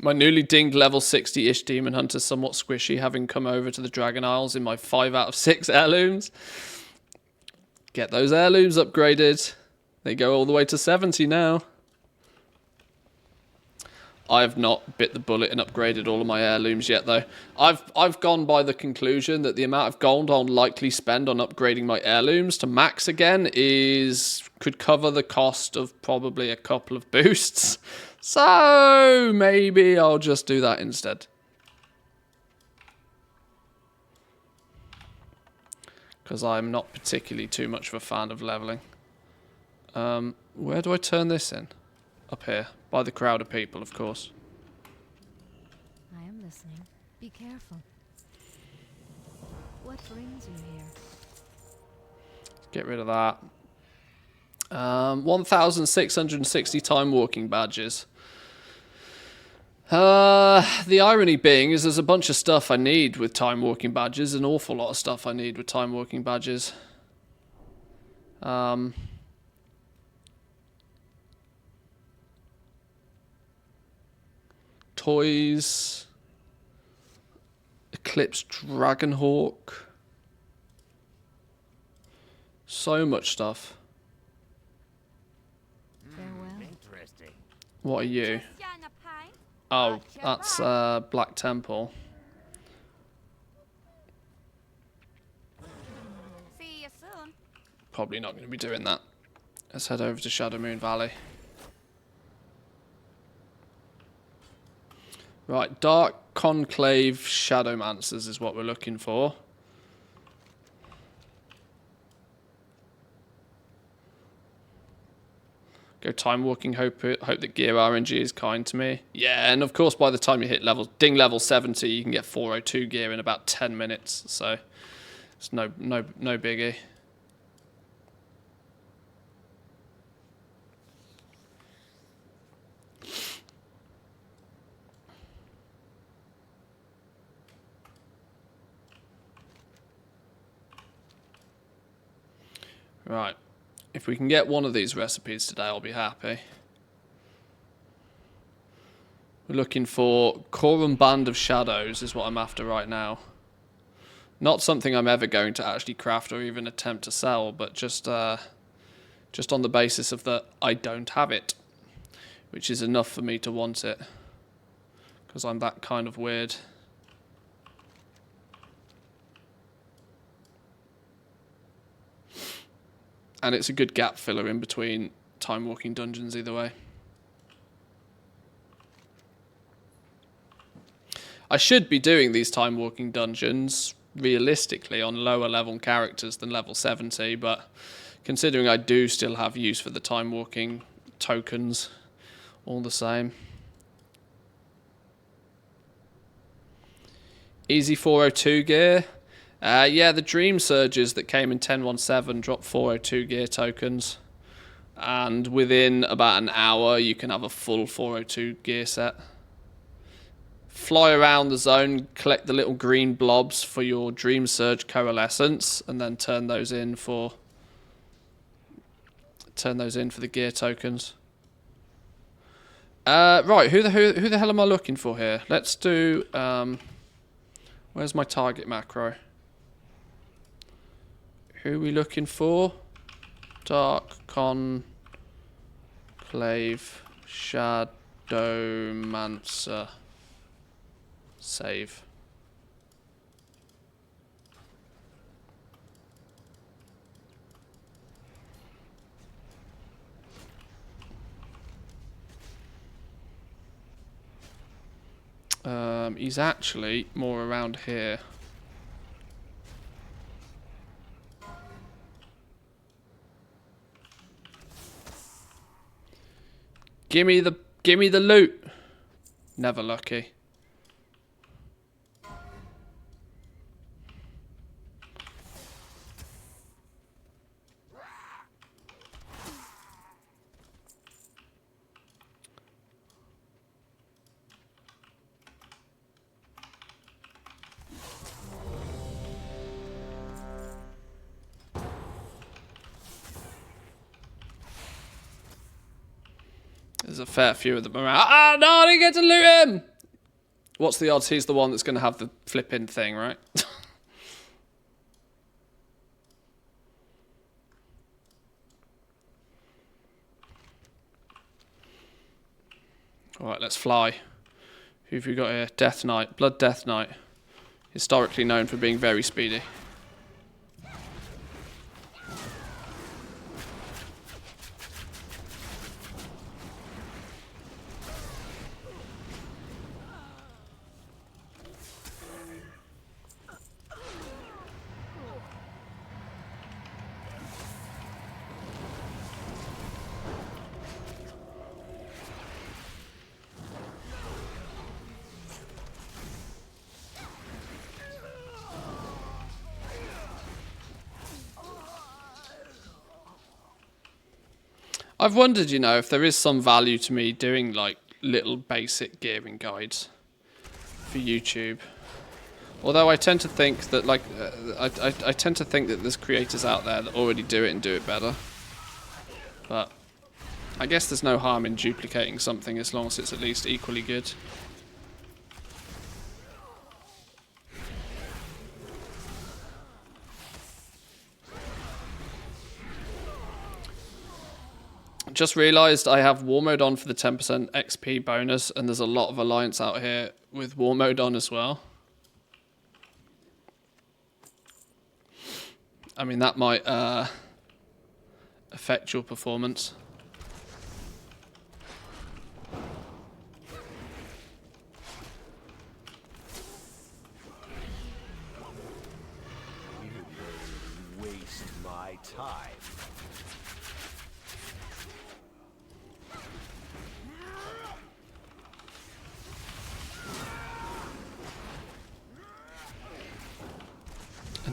My newly dinged level 60-ish Demon Hunter is somewhat squishy, having come over to the Dragon Isles in my 5 out of 6 heirlooms. Get those heirlooms upgraded. They go all the way to 70 now. I have not bit the bullet and upgraded all of my heirlooms yet, though. I've gone by the conclusion that the amount of gold I'll likely spend on upgrading my heirlooms to max again could cover the cost of probably a couple of boosts. So maybe I'll just do that instead. Because I'm not particularly too much of a fan of leveling. Where do I turn this in? Up here. By the crowd of people, of course. I am listening. Be careful. What brings you here? Get rid of that. 1,660 time walking badges. The irony being is there's a bunch of stuff I need with time walking badges. An awful lot of stuff I need with time walking badges. Toys. Eclipse Dragonhawk. So much stuff. Interesting. What are you? Oh, that's Black Temple. See you soon. Probably not going to be doing that. Let's head over to Shadow Moon Valley. Right, Dark Conclave Shadowmancers is what we're looking for. Go time walking, hope that gear RNG is kind to me. Yeah, and of course by the time you hit level 70, you can get 402 gear in about 10 minutes. So it's no biggie. Right. If we can get one of these recipes today, I'll be happy. We're looking for Korum Band of Shadows is what I'm after right now. Not something I'm ever going to actually craft or even attempt to sell, but just on the basis of that I don't have it, which is enough for me to want it, because I'm that kind of weird. And it's a good gap filler in between time walking dungeons either way. I should be doing these time walking dungeons realistically on lower level characters than level 70, but considering I do still have use for the time walking tokens, all the same. Easy 402 gear. Yeah, the Dream Surges that came in 10.1.7 dropped 402 gear tokens. And within about an hour, you can have a full 402 gear set. Fly around the zone, collect the little green blobs for your Dream Surge Coalescence, and then turn those in for the gear tokens. Right, who the hell am I looking for here? Let's do... where's my target macro? Who are we looking for? Dark Conclave Shadowmancer. Save. He's actually more around here. Gimme the loot. Never lucky. There's a fair few of them around. Ah, no, I didn't get to loot him! What's the odds he's the one that's going to have the flipping thing, right? Alright, let's fly. Who have we got here? Death Knight. Blood Death Knight. Historically known for being very speedy. I've wondered, you know, if there is some value to me doing like little basic gearing guides for YouTube. Although I tend to think that like I tend to think that there's creators out there that already do it and do it better. But I guess there's no harm in duplicating something as long as it's at least equally good. Just realised I have War Mode on for the 10% XP bonus, and there's a lot of Alliance out here with War Mode on as well. I mean, that might affect your performance. You waste my time.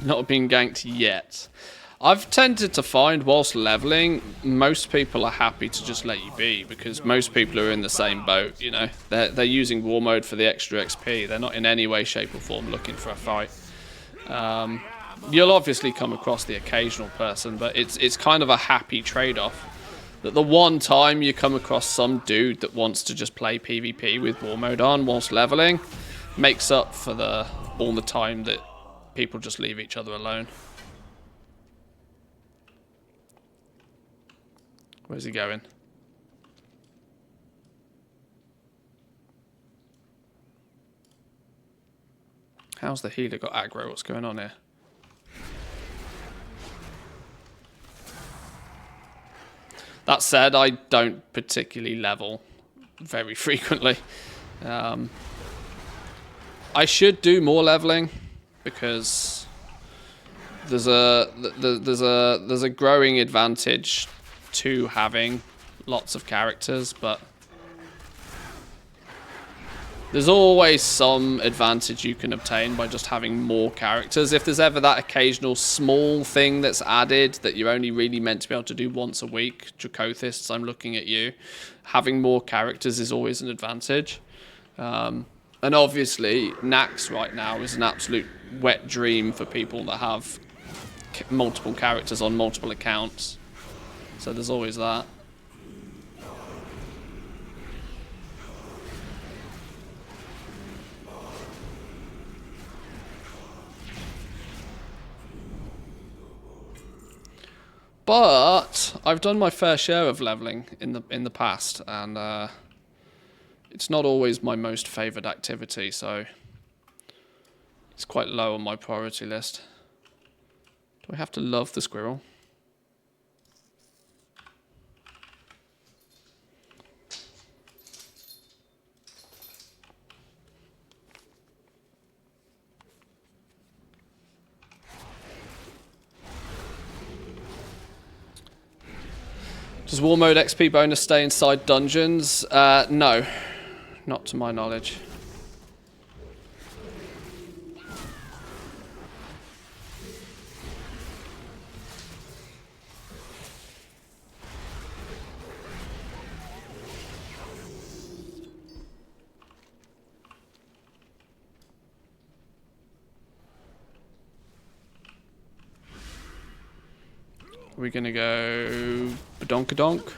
Not being ganked yet. I've tended to find whilst leveling, most people are happy to just let you be because most people are in the same boat, you know. They're using War Mode for the extra XP. They're not in any way, shape or form looking for a fight. You'll obviously come across the occasional person, but it's kind of a happy trade-off. That the one time you come across some dude that wants to just play PvP with War Mode on whilst leveling, makes up for all the time that people just leave each other alone. Where's he going? How's the healer got aggro? What's going on here? That said, I don't particularly level very frequently. I should do more leveling because there's a growing advantage to having lots of characters, but there's always some advantage you can obtain by just having more characters. If there's ever that occasional small thing that's added that you're only really meant to be able to do once a week, Dracothists, I'm looking at you, having more characters is always an advantage. And obviously, Nax right now is an absolute wet dream for people that have multiple characters on multiple accounts. So there's always that. But I've done my fair share of leveling in the past, and it's not always my most favoured activity, so it's quite low on my priority list. Do I have to love the squirrel? Does War Mode XP bonus stay inside dungeons? No, not to my knowledge. We're gonna go badonkadonk.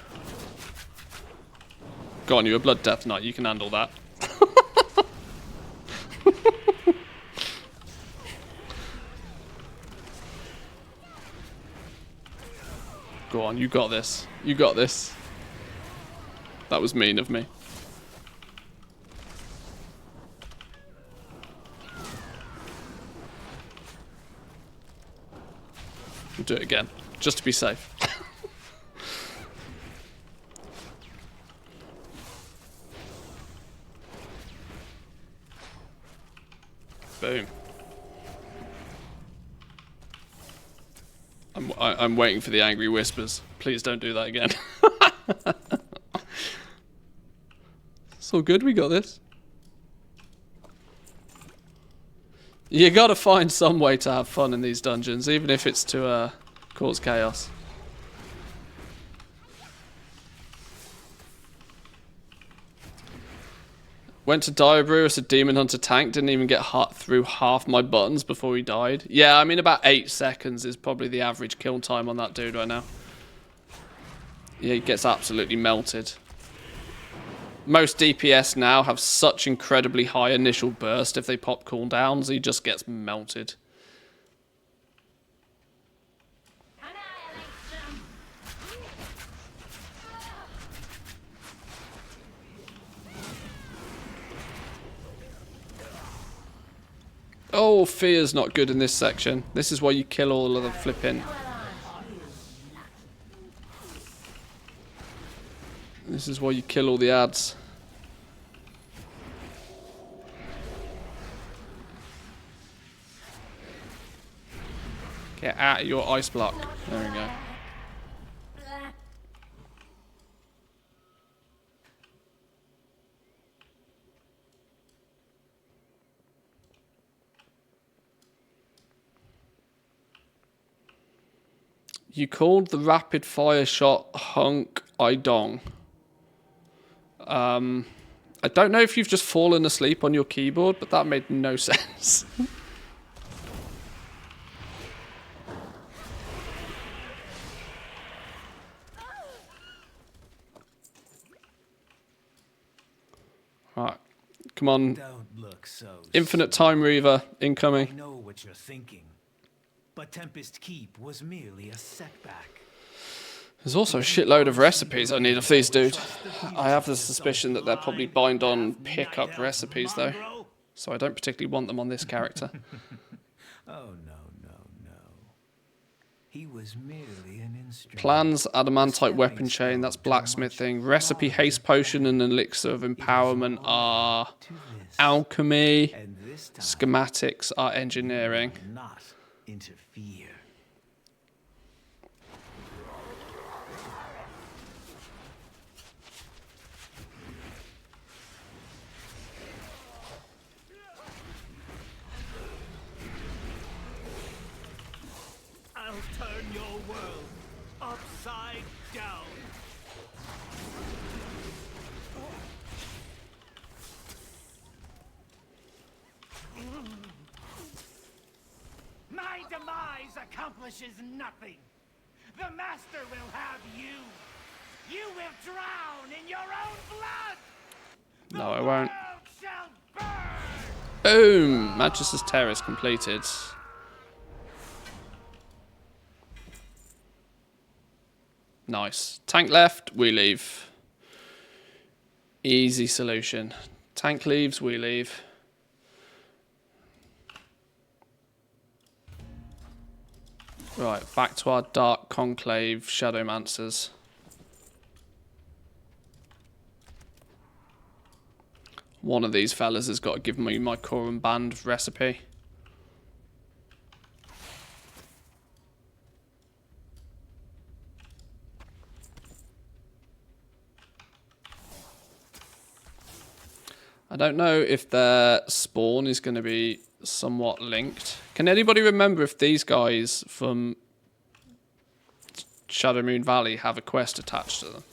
Go on, you're a Blood Death Knight, you can handle that. on, you got this. You got this. That was mean of me. We'll do it again, just to be safe. Boom. I'm waiting for the angry whispers. Please don't do that again. It's all good, we got this. You gotta find some way to have fun in these dungeons, even if it's to cause chaos. Went to Diabrus, a demon hunter tank, didn't even get through half my buttons before he died. Yeah, I mean about 8 seconds is probably the average kill time on that dude right now. Yeah, he gets absolutely melted. Most DPS now have such incredibly high initial burst if they pop cooldowns, he just gets melted. Oh, fear's not good in this section. This is why you kill all of the flipping. This is why you kill all the ads. Get out of your ice block. There we go. You called the rapid fire shot hunk I dong. I don't know if you've just fallen asleep on your keyboard, but that made no sense. Right, come on. Don't look so Infinite Time Reaver incoming. I know what you're thinking, but Tempest Keep was merely a setback. There's also a shitload of recipes I need of these, dude. I have the suspicion that they're probably bind on pickup recipes, though. So I don't particularly want them on this character. Oh, no. He was merely an instrument. Plans, adamantite weapon chain, that's blacksmithing. Recipe, haste potion, and elixir of empowerment are alchemy. Schematics are engineering. Not interfere. I'll turn your world upside down. My demise accomplishes nothing. The Master will have you. You will drown in your own blood. No, I won't. World shall burn. Boom! Manchester's Terrace completed. Nice. Tank left, we leave. Easy solution. Tank leaves, we leave. Right, back to our Dark Conclave Shadowmancers. One of these fellas has got to give me my Corum Band recipe. I don't know if their spawn is going to be somewhat linked. Can anybody remember if these guys from Shadow Moon Valley have a quest attached to them?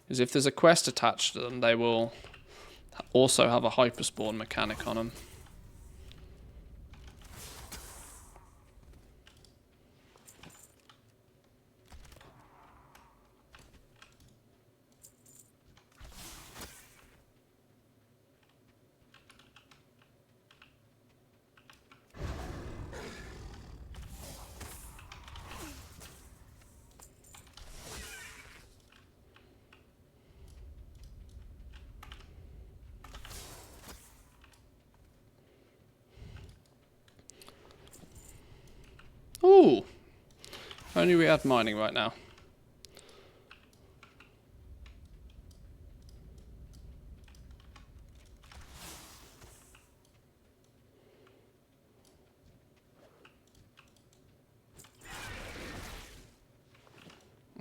Because if there's a quest attached to them, they will also have a hyperspawn mechanic on them. Ooh. If only we had mining right now.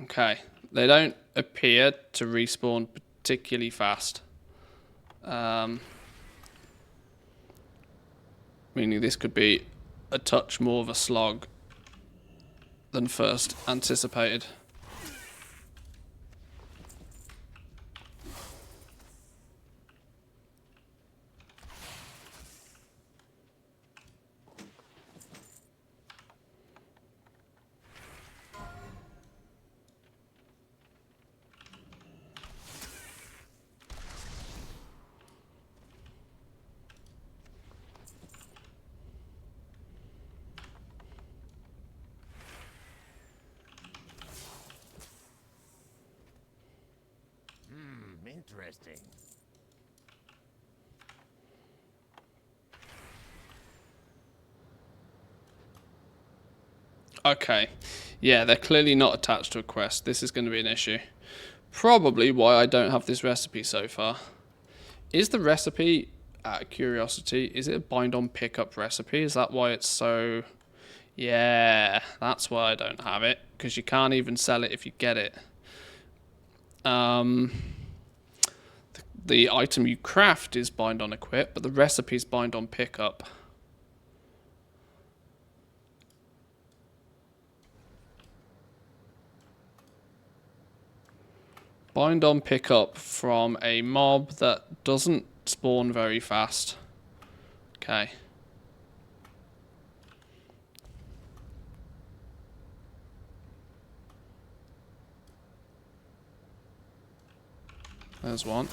Okay, they don't appear to respawn particularly fast. Meaning this could be a touch more of a slog than first anticipated. Interesting. Okay. Yeah, they're clearly not attached to a quest. This is going to be an issue. Probably why I don't have this recipe so far. Is the recipe, out of curiosity, is it a bind on pickup recipe? Is that why it's so... Yeah, that's why I don't have it. Because you can't even sell it if you get it. The item you craft is bind on equip, but the recipe is bind on pickup. Bind on pickup from a mob that doesn't spawn very fast. Okay. There's one.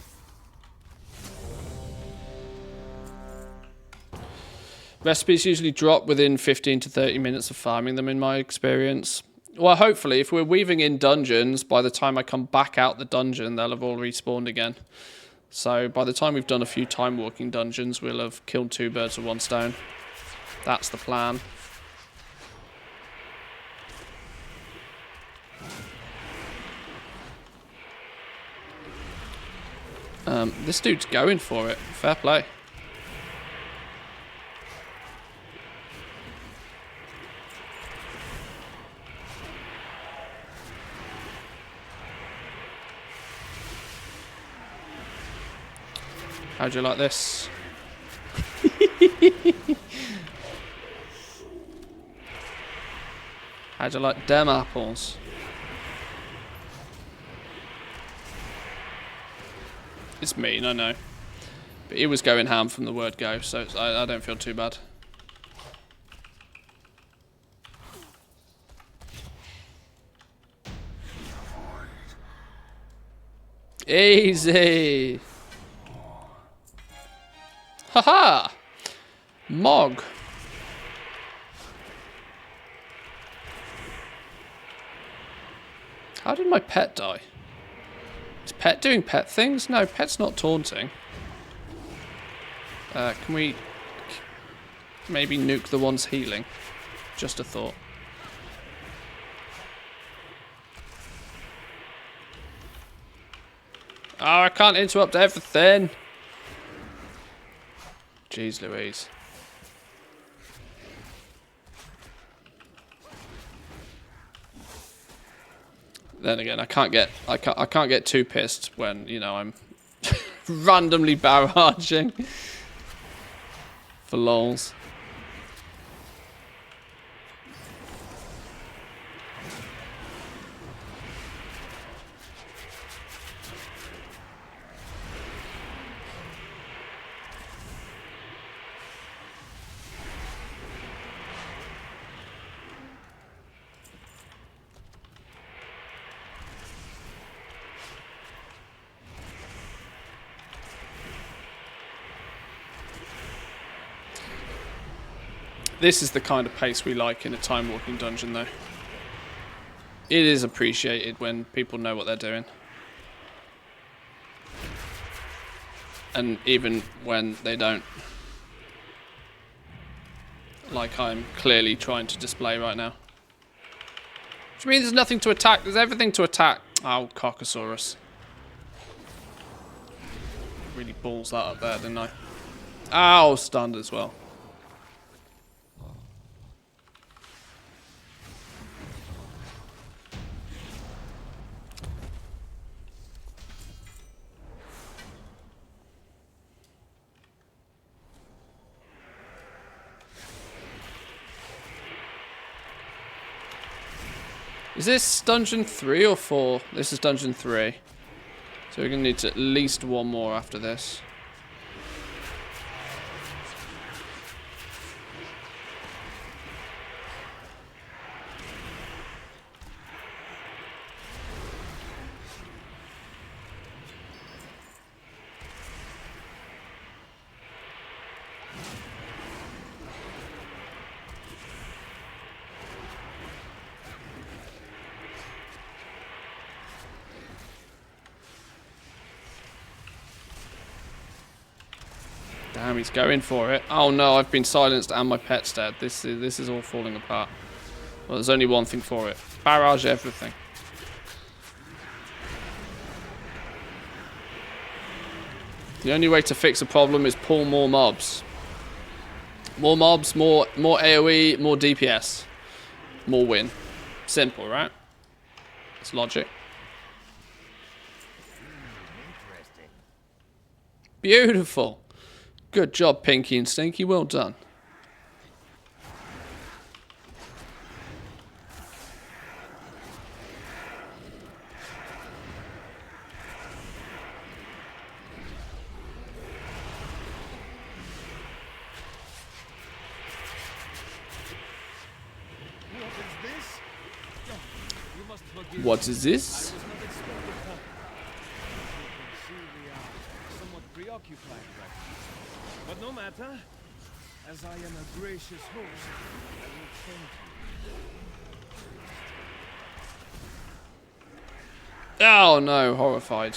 Recipes usually drop within 15 to 30 minutes of farming them in my experience. Well, hopefully, if we're weaving in dungeons, by the time I come back out the dungeon, they'll have all respawned again. So by the time we've done a few time walking dungeons, we'll have killed 2 birds with 1 stone. That's the plan. This dude's going for it. Fair play. How'd you like this? How'd you like them apples? It's mean, I know. But he was going ham from the word go, so I don't feel too bad. Easy! Haha! Mog. How did my pet die? Is pet doing pet things? No, pet's not taunting. Can we maybe nuke the ones healing? Just a thought. Oh, I can't interrupt everything. Jeez Louise. Then again, I can't get too pissed when, you know, I'm randomly barraging for lols. This is the kind of pace we like in a time-walking dungeon, though. It is appreciated when people know what they're doing. And even when they don't. Like I'm clearly trying to display right now. do you mean there's nothing to attack? There's everything to attack. Oh, Cockosaurus. Really balls that up there, didn't I? Ow, stunned as well. Is this dungeon 3 or 4? This is dungeon 3. So we're going to need to at least one more after this. Damn, he's going for it. Oh no, I've been silenced and my pet's dead. This is all falling apart. Well, there's only one thing for it. Barrage everything. The only way to fix a problem is pull more mobs. More mobs, more AoE, more DPS. More win. Simple, right? It's logic. Beautiful. Good job, Pinky and Stinky. Well done. What is this? But no matter, as I am a gracious host, I will thank you. Oh no, horrified.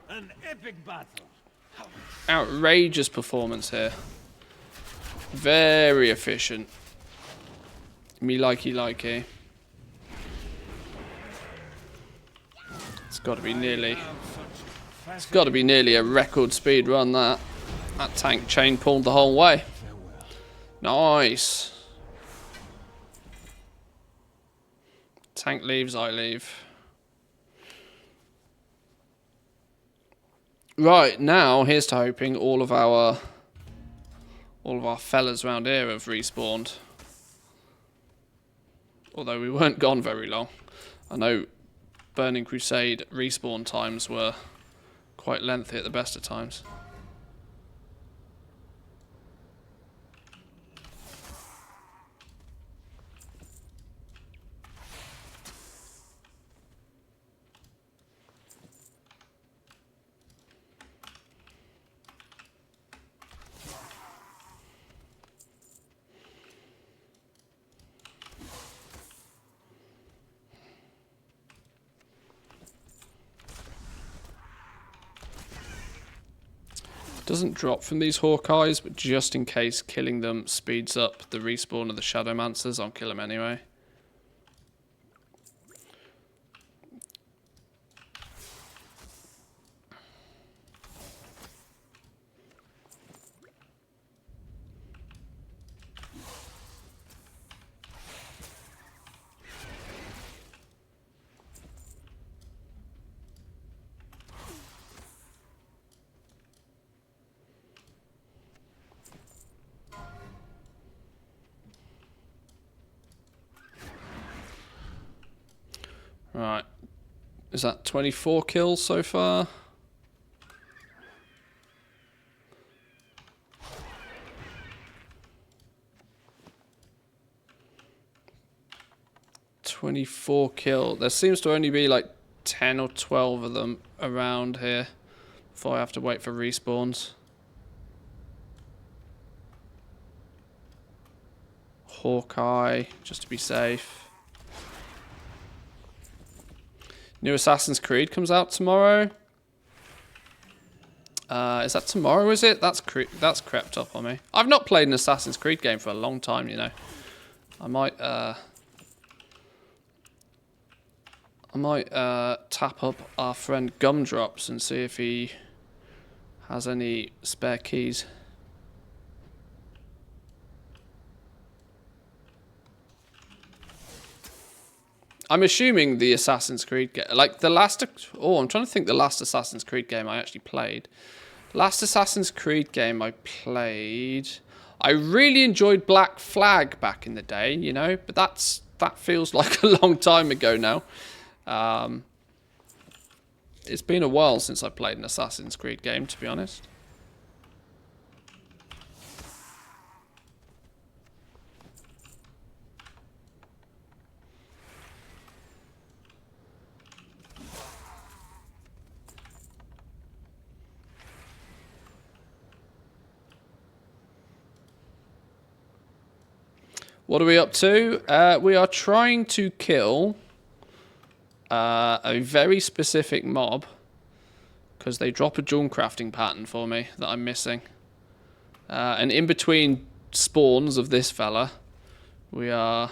An epic battle. Outrageous performance here. Very efficient. Me likey. It's got to be nearly a record speed run. That tank chain pulled the whole way. Nice. Tank leaves, I leave. Right, now here's to hoping all of our fellas around here have respawned. Although we weren't gone very long. I know Burning Crusade respawn times were quite lengthy at the best of times. Doesn't drop from these Hawkeyes, but just in case killing them speeds up the respawn of the Shadowmancers, I'll kill them anyway. Right. Is that 24 kills so far? There seems to only be like 10 or 12 of them around here before I have to wait for respawns. Hawkeye, just to be safe. New Assassin's Creed comes out tomorrow. Is that tomorrow, is it? That's crept up on me. I've not played an Assassin's Creed game for a long time, you know. I might tap up our friend Gumdrops and see if he has any spare keys. I'm assuming the Assassin's Creed game, like the last, I'm trying to think the last Assassin's Creed game I actually played. Last Assassin's Creed game I played, I really enjoyed Black Flag back in the day, you know, but that feels like a long time ago now. It's been a while since I played an Assassin's Creed game, to be honest. What are we up to? We are trying to kill a very specific mob because they drop a jewel crafting pattern for me that I'm missing. And in between spawns of this fella, we are...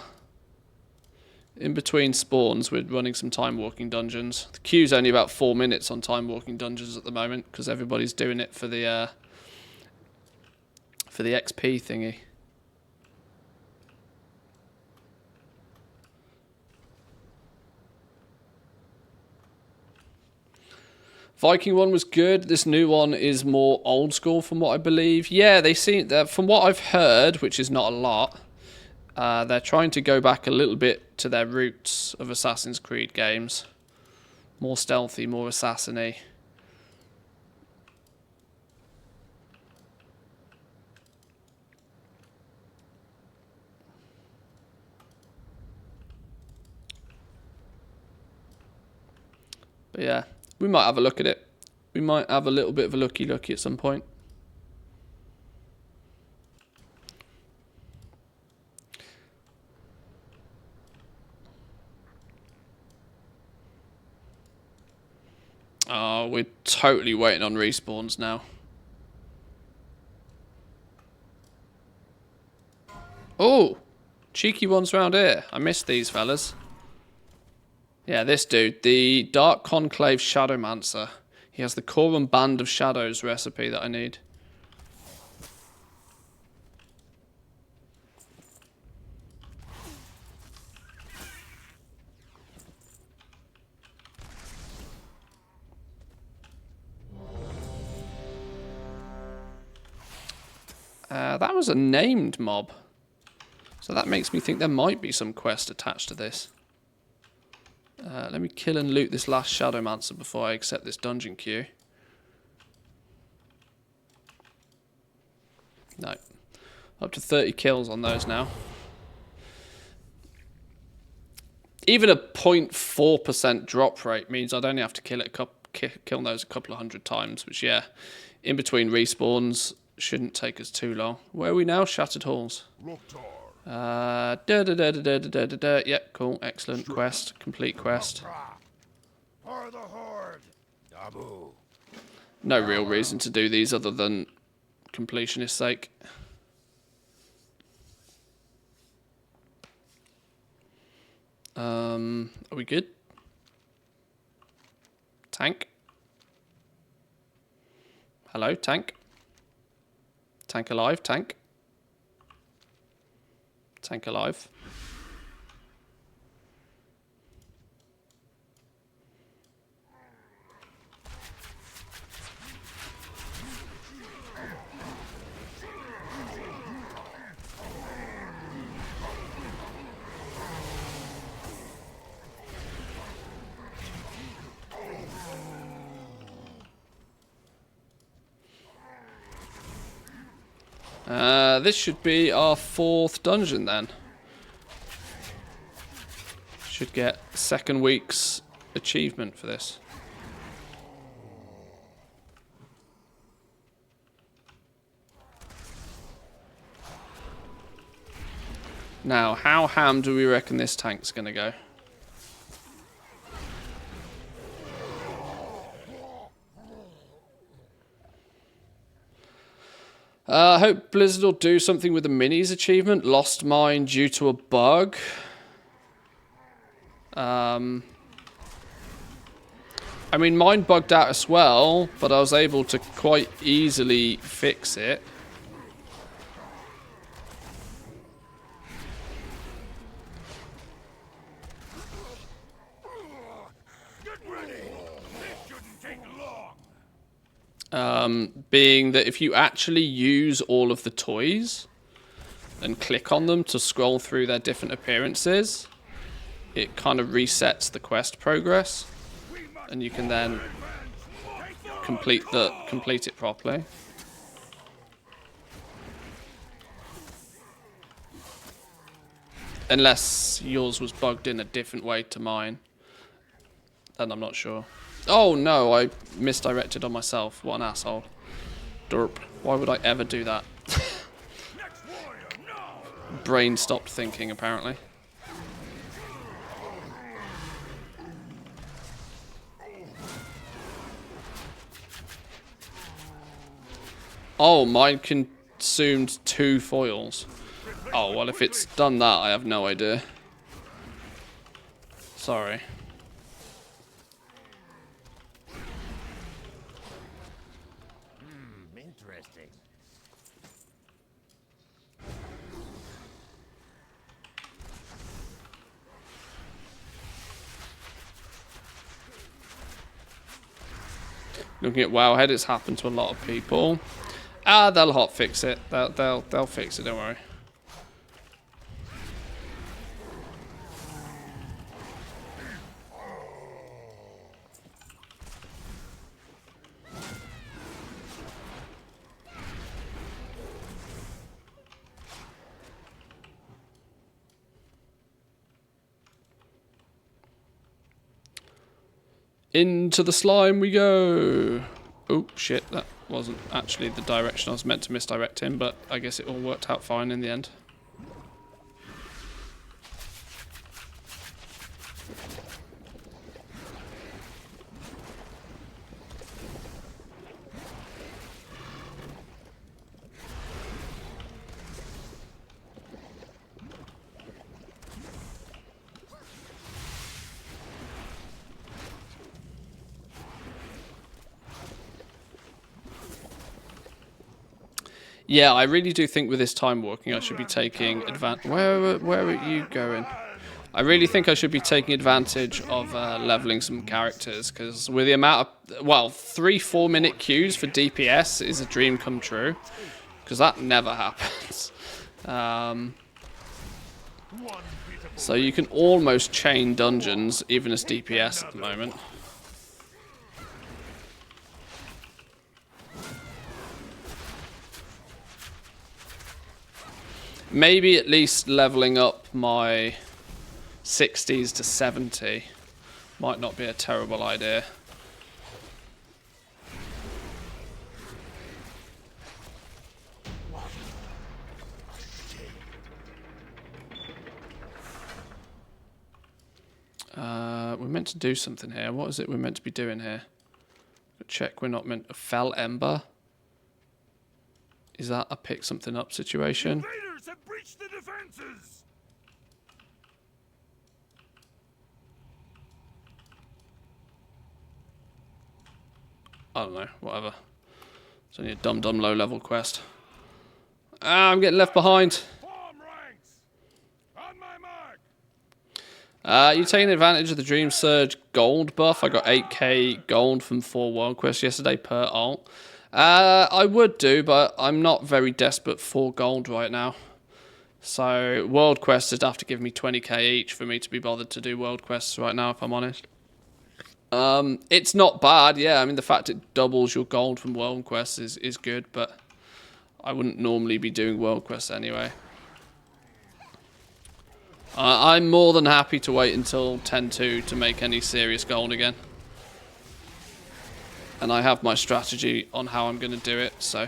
In between spawns, we're running some time walking dungeons. The queue's only about 4 minutes on time walking dungeons at the moment because everybody's doing it for the XP thingy. Viking one was good. This new one is more old school from what I believe. Yeah, they seem, from what I've heard, which is not a lot, they're trying to go back a little bit to their roots of Assassin's Creed games. More stealthy, more assassin-y. But yeah. We might have a look at it. We might have a little bit of a looky at some point. Oh, we're totally waiting on respawns now. Oh, cheeky ones round here. I missed these fellas. Yeah, this dude, the Dark Conclave Shadowmancer. He has the Korum Band of Shadows recipe that I need. That was a named mob. So that makes me think there might be some quest attached to this. Let me kill and loot this last Shadowmancer before I accept this dungeon queue. No. Up to 30 kills on those now. Even a 0.4% drop rate means I'd only have to kill those a couple of hundred times, which, yeah, in between respawns shouldn't take us too long. Where are we now? Shattered Halls. Yep, cool, excellent quest, complete quest. No real reason to do these other than completionist sake. Are we good? Tank? Hello, tank? Tank alive, tank? Tank alive. This should be our 4th dungeon then. Should get second week's achievement for this. Now, how ham do we reckon this tank's gonna go? I hope Blizzard will do something with the minis achievement. Lost mine due to a bug. I mean, mine bugged out as well, but I was able to quite easily fix it. Being that if you actually use all of the toys and click on them to scroll through their different appearances, it kind of resets the quest progress, and you can then complete it properly. Unless yours was bugged in a different way to mine, then I'm not sure. Oh no, I misdirected on myself. What an asshole. Derp. Why would I ever do that? Brain stopped thinking, apparently. Oh, mine consumed 2 foils. Oh, well, if it's done that, I have no idea. Sorry. Interesting. Looking at Wowhead, it's happened to a lot of people. Ah, they'll hot fix it. They'll fix it. Don't worry. Into the slime we go. Oh, shit. That wasn't actually the direction I was meant to misdirect him, but I guess it all worked out fine in the end. Yeah, I really do think with this time walking I should be taking advantage. Where are you going? I really think I should be taking advantage of leveling some characters, because with the amount of, well, 3-4 minute queues for DPS is a dream come true, because that never happens. So you can almost chain dungeons even as DPS at the moment. Maybe at least leveling up my 60s to 70 might not be a terrible idea. We're meant to do something here. What is it we're meant to be doing here? Check we're not meant to fell ember. Is that a pick something up situation? Invaders have breached the defenses! I don't know, whatever. It's only a dumb low-level quest. Ah, I'm getting left behind. You taking advantage of the Dream Surge gold buff? I got 8k gold from 4 world quests yesterday per alt. I would do, but I'm not very desperate for gold right now. So world quests would have to give me 20k each for me to be bothered to do world quests right now, if I'm honest. It's not bad, yeah. I mean, the fact it doubles your gold from world quests is good, but I wouldn't normally be doing world quests anyway. I'm more than happy to wait until 10.2 to make any serious gold again. And I have my strategy on how I'm going to do it, so...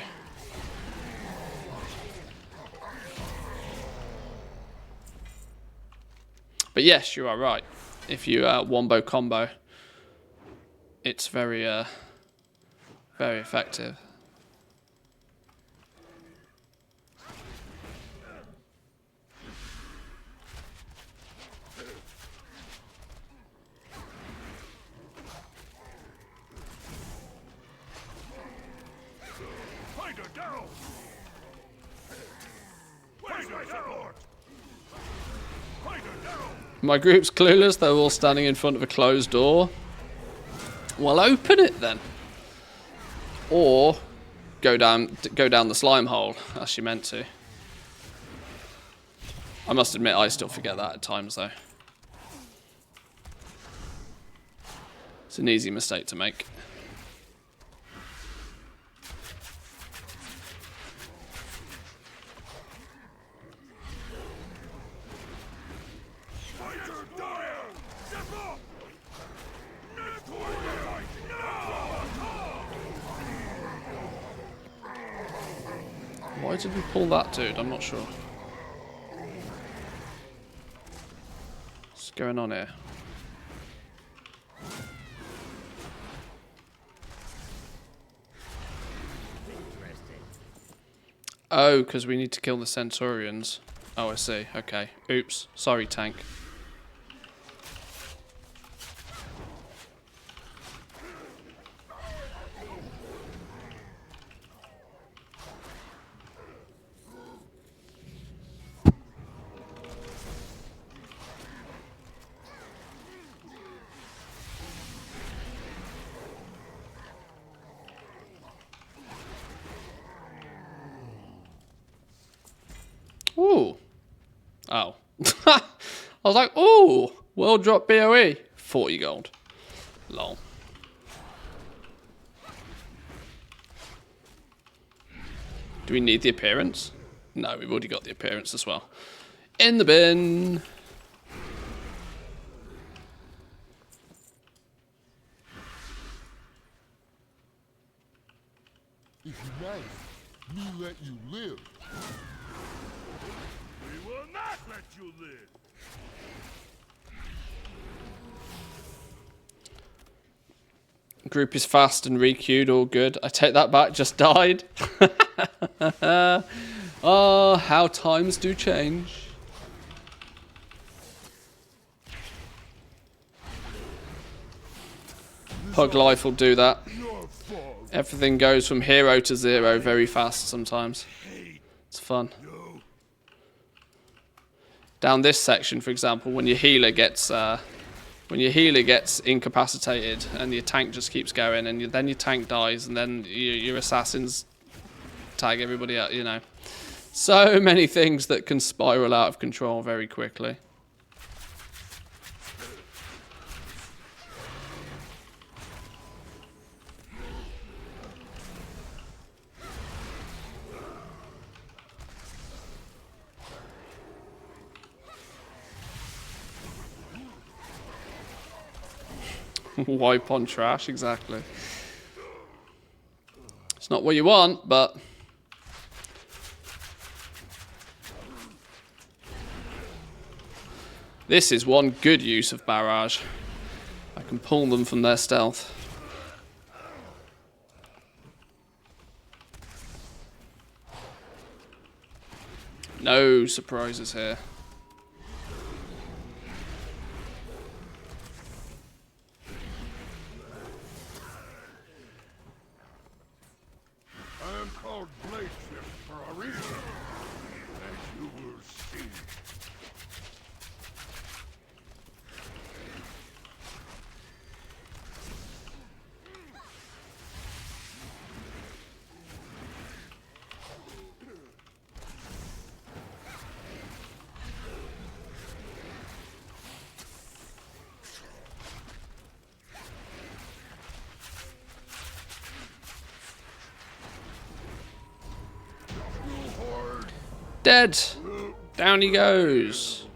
But yes, you are right. If you wombo combo, it's very effective. My group's clueless. They're all standing in front of a closed door. Well, open it then. Or go down the slime hole, as she meant to. I must admit, I still forget that at times, though. It's an easy mistake to make. Why did we pull that dude? I'm not sure. What's going on here? Oh, because we need to kill the Centaurians. Oh, I see. Okay. Oops. Sorry, tank. Ooh. Oh. I was like, ooh, world drop BOE. 40 gold. Lol. Do we need the appearance? No, we've already got the appearance as well. In the bin. If you knife, me let you live. We will not let you live. Group is fast and requeued, all good. I take that back, just died. Oh, how times do change. Pug life will do that. Everything goes from hero to zero very fast sometimes. It's fun. Down this section, for example, when your healer gets incapacitated and your tank just keeps going, and then your tank dies, and then your assassins tag everybody out, you know. So many things that can spiral out of control very quickly. Wipe on trash, exactly. It's not what you want, but... This is one good use of barrage. I can pull them from their stealth. No surprises here. I am called Bladeship for a reason, as you will see. Dead. Down he goes.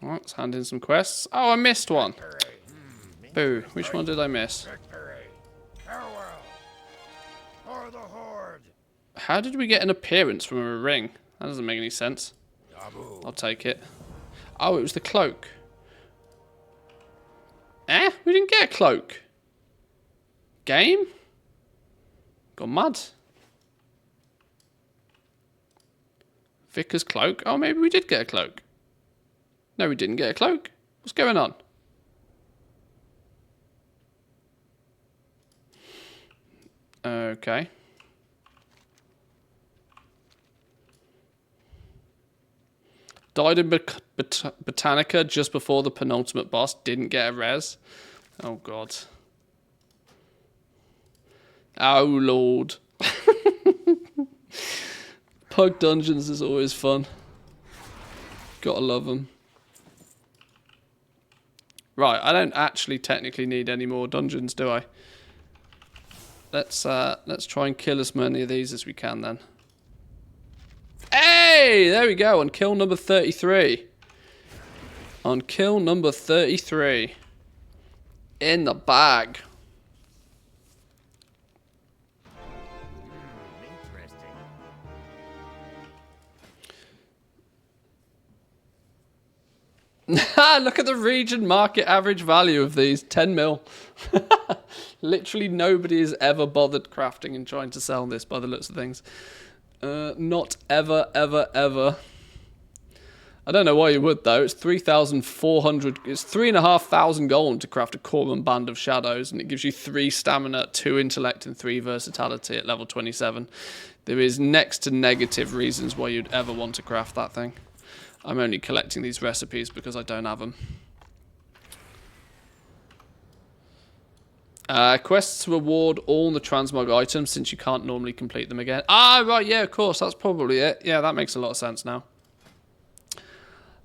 Alright, let's hand in some quests. Oh, I missed one. Boo. Which one did I miss? Farewell. For the Horde. How did we get an appearance from a ring? That doesn't make any sense. I'll take it. Oh, it was the cloak. Eh? We didn't get a cloak. Game? Got mad. Vicar's cloak? Oh, maybe we did get a cloak. No, we didn't get a cloak. What's going on? Okay. Died in Botanica just before the penultimate boss. Didn't get a res. Oh, God. Oh, Lord. Pug dungeons is always fun. Gotta love them. Right, I don't actually technically need any more dungeons, do I? Let's try and kill as many of these as we can then. Hey! There we go, on kill number 33. On kill number 33. In the bag. Look at the region market average value of these. 10 mil. Literally nobody has ever bothered crafting and trying to sell this by the looks of things. Not ever, ever, ever. I don't know why you would though. It's 3,400. It's 3,500 gold to craft a Korban Band of Shadows, and it gives you 3 stamina, 2 intellect, and 3 versatility at level 27. There is next to negative reasons why you'd ever want to craft that thing. I'm only collecting these recipes because I don't have them. Quests reward all the transmog items since you can't normally complete them again. Ah, right, yeah, of course, that's probably it. Yeah, that makes a lot of sense now.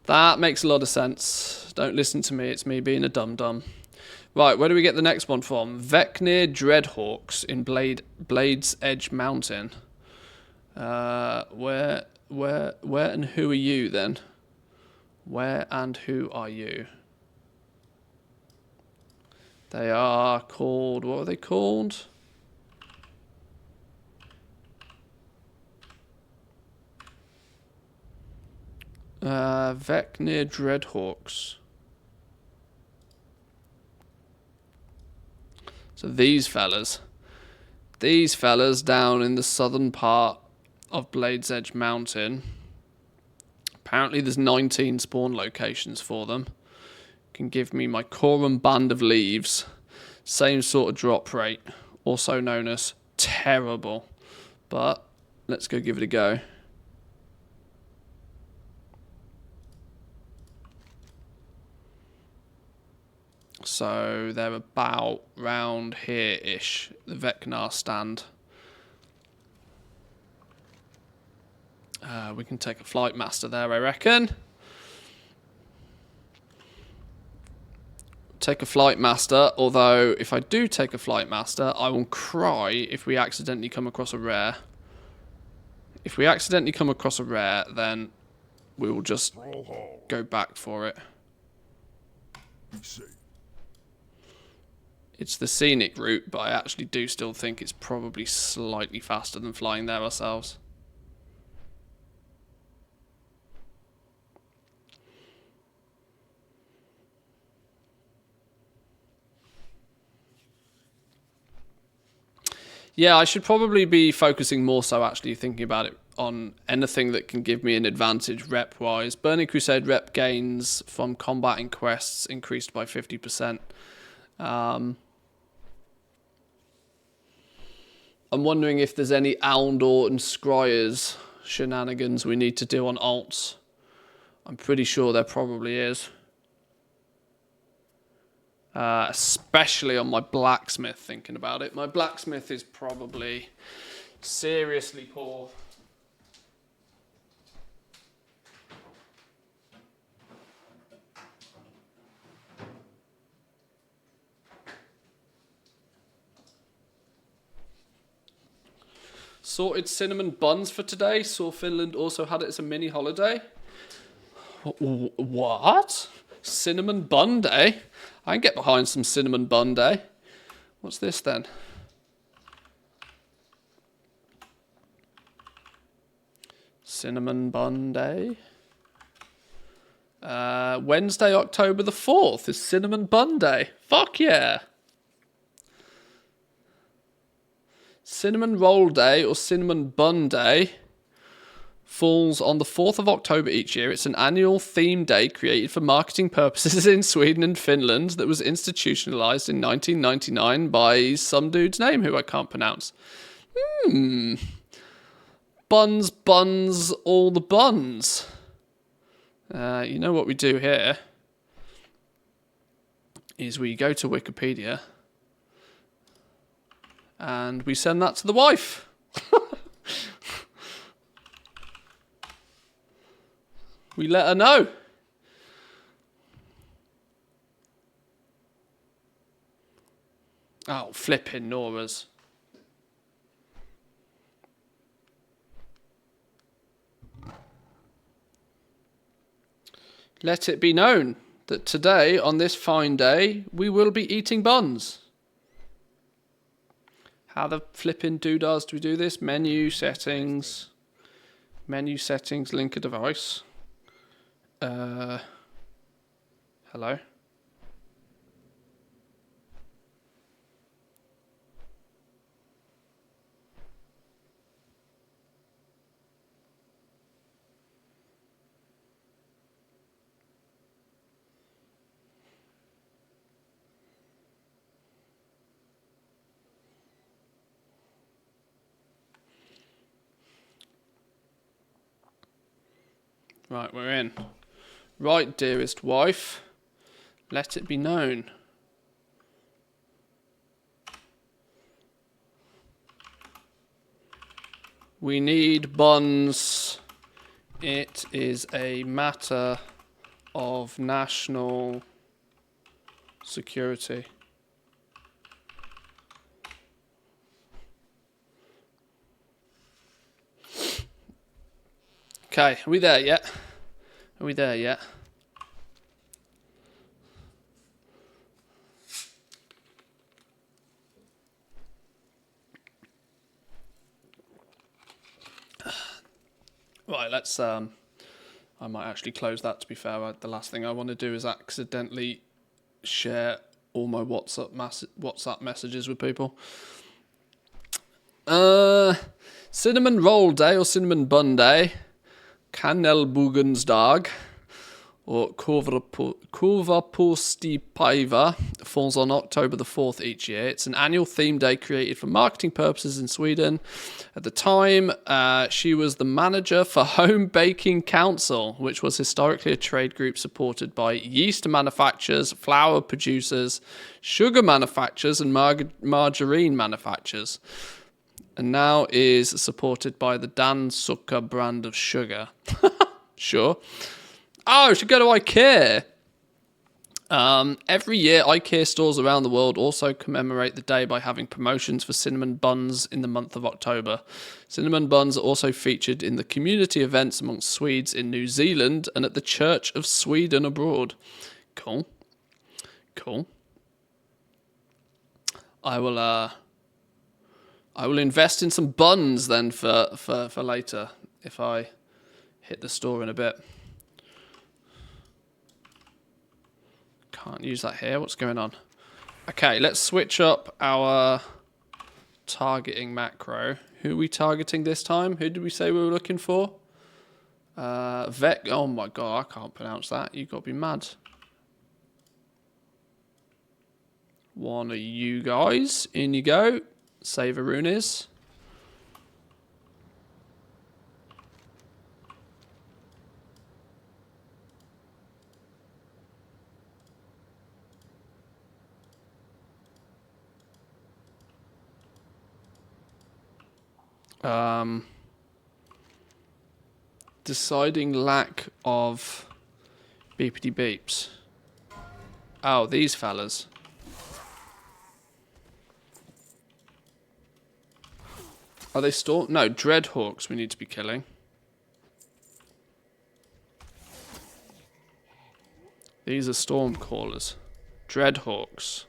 That makes a lot of sense. Don't listen to me, it's me being a dum-dum. Right, where do we get the next one from? Vecnir Dreadhawks in Blade's Edge Mountain. Where and who are you then? Where and who are you? They are called, what are they called? Vecnir Dreadhawks. So these fellas down in the southern part of Blade's Edge Mountain. Apparently there's 19 spawn locations for them. Can give me my Korban Band of Leaves. Same sort of drop rate. Also known as terrible. But let's go give it a go. So they're about round here-ish. The Vecnar stand. We can take a Flight Master there, I reckon. Take a Flight Master, although if I do take a Flight Master, I will cry if we accidentally come across a rare. If we accidentally come across a rare, then we will just go back for it. It's the scenic route, but I actually do still think it's probably slightly faster than flying there ourselves. Yeah, I should probably be focusing more so actually thinking about it on anything that can give me an advantage rep-wise. Burning Crusade rep gains from combat and quests increased by 50%. I'm wondering if there's any Aundor and Scryers shenanigans we need to do on alts. I'm pretty sure there probably is. Especially on my blacksmith, thinking about it. My blacksmith is probably seriously poor. Sorted cinnamon buns for today. Saw Finland also had it as a mini holiday. What? Cinnamon bun day? I can get behind some cinnamon bun day. What's this then? Cinnamon bun day. Wednesday, October the 4th is cinnamon bun day. Fuck yeah. Cinnamon roll day or cinnamon bun day falls on the 4th of October each year. It's an annual theme day created for marketing purposes in Sweden and Finland that was institutionalized in 1999 by some dude's name who I can't pronounce. Buns, all the buns. You know what we do here? Is we go to Wikipedia and we send that to the wife. We let her know. Oh, flipping Nora's. Let it be known that today, on this fine day, we will be eating buns. How the flipping doodahs do we do this? Menu settings. Menu settings, link a device. Hello? Right, we're in. Right, dearest wife, let it be known. We need buns. It is a matter of national security. Okay, are we there yet? Are we there yet? Right, let's I might actually close that, to be fair. The last thing I want to do is accidentally share all my WhatsApp messages with people. Cinnamon roll day or cinnamon bun day. Kanelbugensdag or Kurvapostipaiva falls on October the 4th each year. It's an annual theme day created for marketing purposes in Sweden. At the time, she was the manager for Home Baking Council, which was historically a trade group supported by yeast manufacturers, flour producers, sugar manufacturers, and margarine manufacturers. And now is supported by the Dan Sucker brand of sugar. Sure. Oh, I should go to IKEA. Every year, IKEA stores around the world also commemorate the day by having promotions for cinnamon buns in the month of October. Cinnamon buns are also featured in the community events amongst Swedes in New Zealand and at the Church of Sweden abroad. Cool. Cool. I will invest in some buns then for later if I hit the store in a bit. Can't use that here. What's going on? Okay, let's switch up our targeting macro. Who are we targeting this time? Who did we say we were looking for? Vet. Oh my god, I can't pronounce that. You've got to be mad. One of you guys. In you go. Save a rune is. Deciding lack of beepity beeps. Oh, these fellas. Are they storm? No, Dreadhawks we need to be killing. These are Stormcallers. Dreadhawks.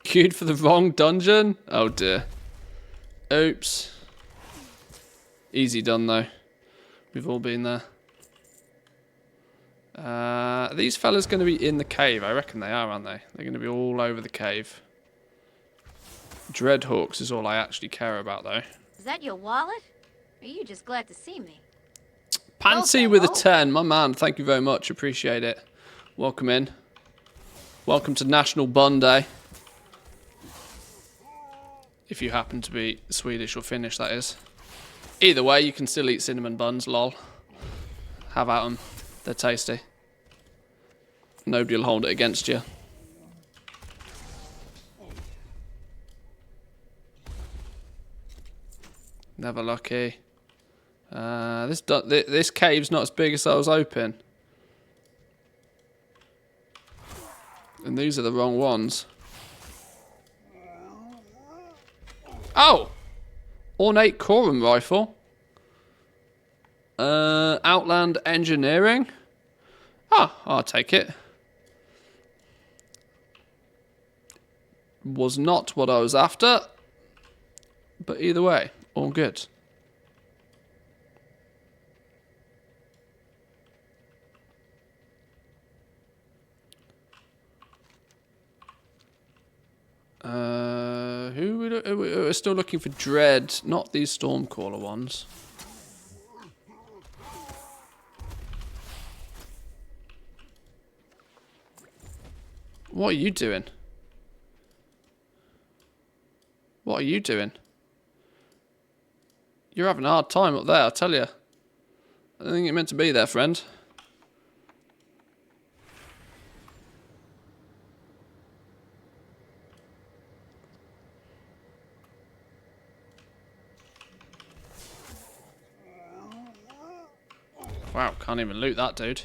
Queued for the wrong dungeon? Oh dear. Oops. Easy done though. We've all been there. Are these fellas going to be in the cave? I reckon they are, aren't they? They're going to be all over the cave. Dreadhawks is all I actually care about, though. Is that your wallet? Or are you just glad to see me? Pansy with a 10. My man, thank you very much. Appreciate it. Welcome in. Welcome to National Bun Day. If you happen to be Swedish or Finnish, that is. Either way, you can still eat cinnamon buns, lol. Have at them. They're tasty. Nobody will hold it against you. Never lucky. This cave's not as big as I was hoping. And these are the wrong ones. Oh! Ornate Corum rifle. Outland engineering. Ah, I'll take it. Was not what I was after. But either way, all good. We're still looking for Dread, not these Stormcaller ones. What are you doing? What are you doing? You're having a hard time up there, I tell you. I don't think you're meant to be there, friend. Wow, can't even loot that dude.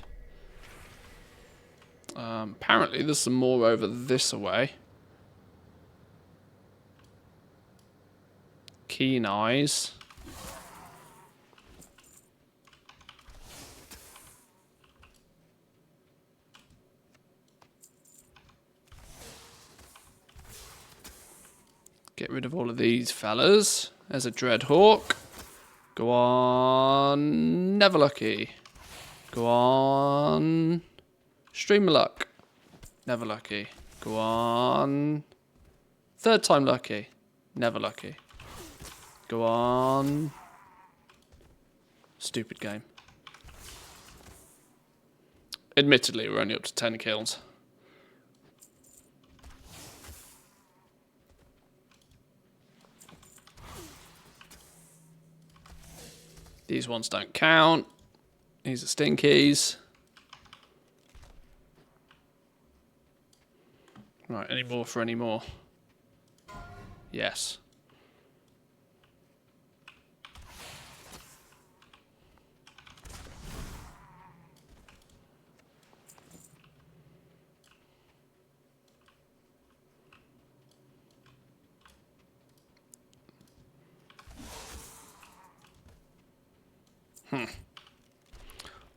Apparently there's some more over this way. Keen eyes. Get rid of all of these fellas. There's a Dreadhawk. Go on. Never lucky. Go on. Stream of luck. Never lucky. Go on. Third time lucky. Never lucky. Go on. Stupid game. Admittedly, we're only up to 10 kills. These ones don't count. These are stinkies. Right, any more for any more? Yes.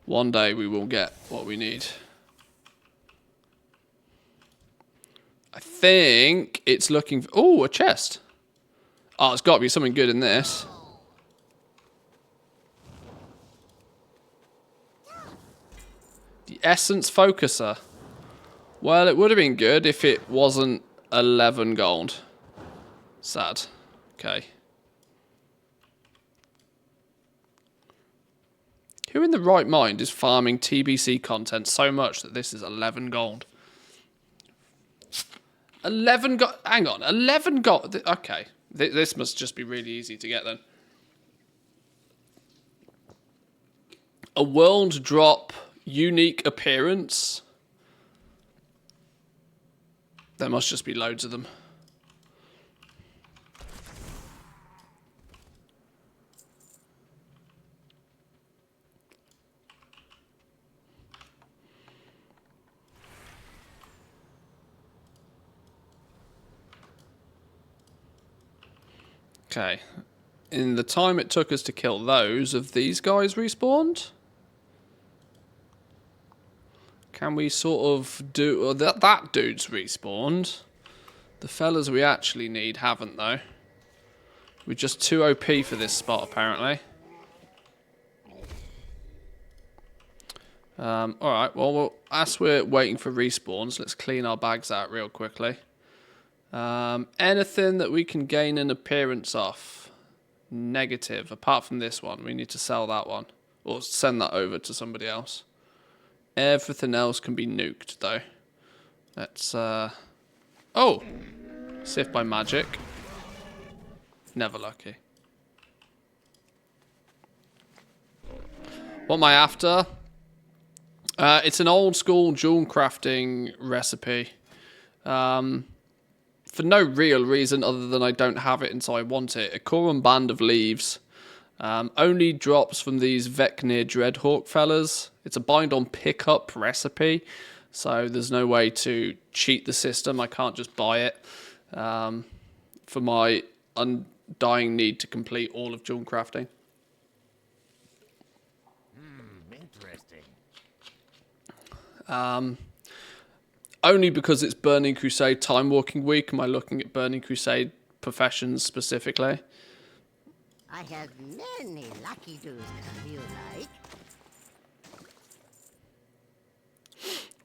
One day we will get what we need. I think it's looking for... Oh, a chest. Oh, it's got to be something good in this. The Essence Focuser. Well, it would have been good if it wasn't 11 gold. Sad. Okay. Who in the right mind is farming TBC content so much that this is 11 gold? 11 gold. Hang on. 11 gold. Okay. This must just be really easy to get then. A world drop unique appearance. There must just be loads of them. Okay. In the time it took us to kill those, have these guys respawned? Can we sort of do... Well, that dude's respawned. The fellas we actually need haven't, though. We're just too OP for this spot, apparently. Alright, well, as we're waiting for respawns, let's clean our bags out real quickly. Anything that we can gain an appearance off. Negative. Apart from this one. We need to sell that one. Or send that over to somebody else. Everything else can be nuked, though. Let's, oh! See if by magic. Never lucky. What am I after? It's an old school jewel crafting recipe. For no real reason other than I don't have it and so I want it. A Korum band of leaves. Only drops from these Vecnir Dreadhawk fellas. It's a bind on pickup recipe. So there's no way to cheat the system. I can't just buy it. For my undying need to complete all of jewel crafting. Interesting. Only because it's Burning Crusade Time Walking Week am I looking at Burning Crusade professions specifically. I have many lucky doos come you like.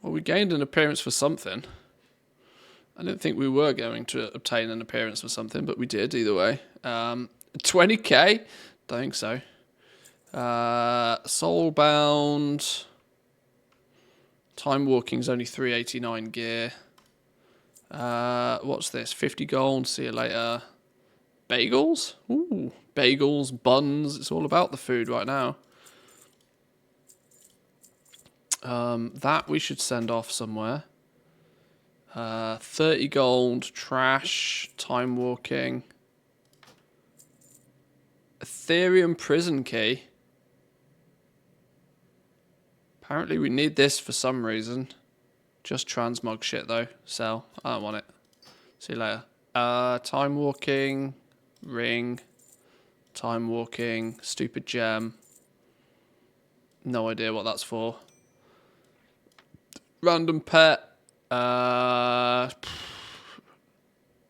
Well, we gained an appearance for something. I didn't think we were going to obtain an appearance for something, but we did either way. 20k? Don't think so. Soulbound. Time Walking's only 389 gear. What's this? 50 gold. See you later. Bagels? Ooh, bagels, buns. It's all about the food right now. That we should send off somewhere. 30 gold, trash, time walking. Ethereum prison key. Apparently we need this for some reason. Just transmog shit though. Sell. I don't want it. See you later. Time walking. Ring. Time walking. Stupid gem. No idea what that's for. Random pet.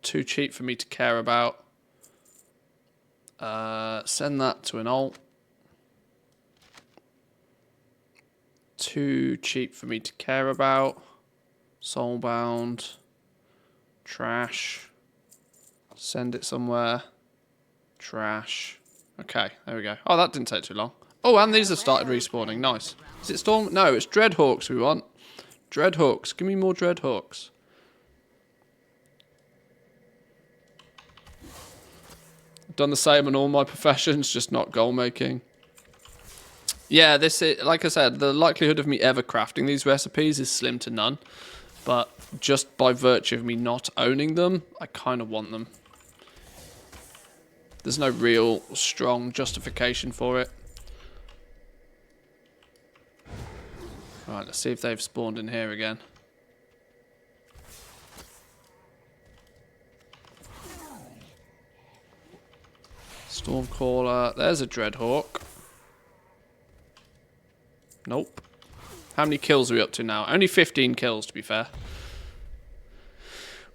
Too cheap for me to care about. Send that to an alt. Too cheap for me to care about. Soulbound. Trash. Send it somewhere. Trash. Okay, there we go. Oh, that didn't take too long. Oh, and these have started respawning. Nice. Is it Storm? No, it's Dreadhawks we want. Dreadhawks. Give me more Dreadhawks. I've done the same on all my professions, just not goal making. Yeah, this is, like I said, the likelihood of me ever crafting these recipes is slim to none. But just by virtue of me not owning them, I kind of want them. There's no real strong justification for it. Right, let's see if they've spawned in here again. Stormcaller. There's a Dreadhawk. Nope. How many kills are we up to now? Only 15 kills, to be fair.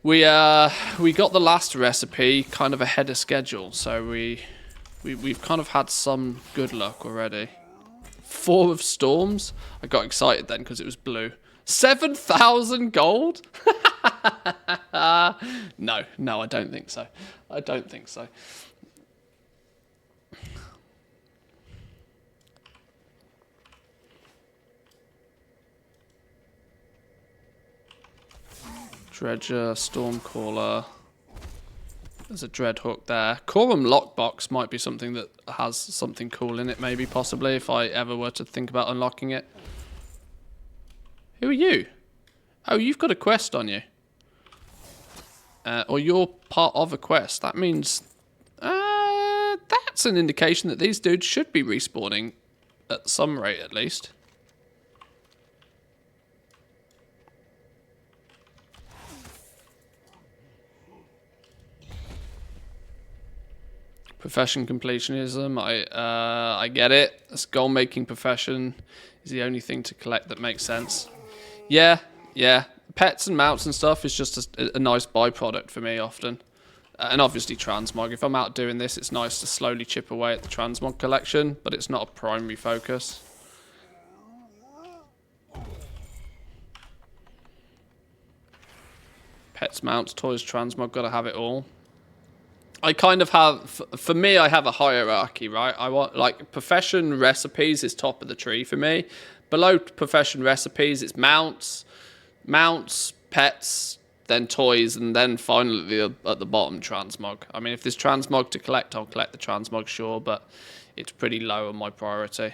We got the last recipe kind of ahead of schedule, so we've kind of had some good luck already. 4 of storms. I got excited then because it was blue. 7,000 gold? No, I don't think so. I don't think so. Dredger, Stormcaller. There's a Dreadhawk there. Korum Lockbox might be something that has something cool in it, maybe, possibly, if I ever were to think about unlocking it. Who are you? Oh, you've got a quest on you. Or you're part of a quest. That means... that's an indication that these dudes should be respawning at some rate, at least. Profession completionism, I get it. This goal-making profession is the only thing to collect that makes sense. Yeah. Pets and mounts and stuff is just a nice byproduct for me often. And obviously transmog. If I'm out doing this, it's nice to slowly chip away at the transmog collection, but it's not a primary focus. Pets, mounts, toys, transmog, gotta have it all. I kind of have, for me, I have a hierarchy, right? I want, like, profession recipes is top of the tree for me. Below profession recipes, it's mounts, pets, then toys, and then finally at the bottom, transmog. I mean, if there's transmog to collect, I'll collect the transmog, sure, but it's pretty low on my priority.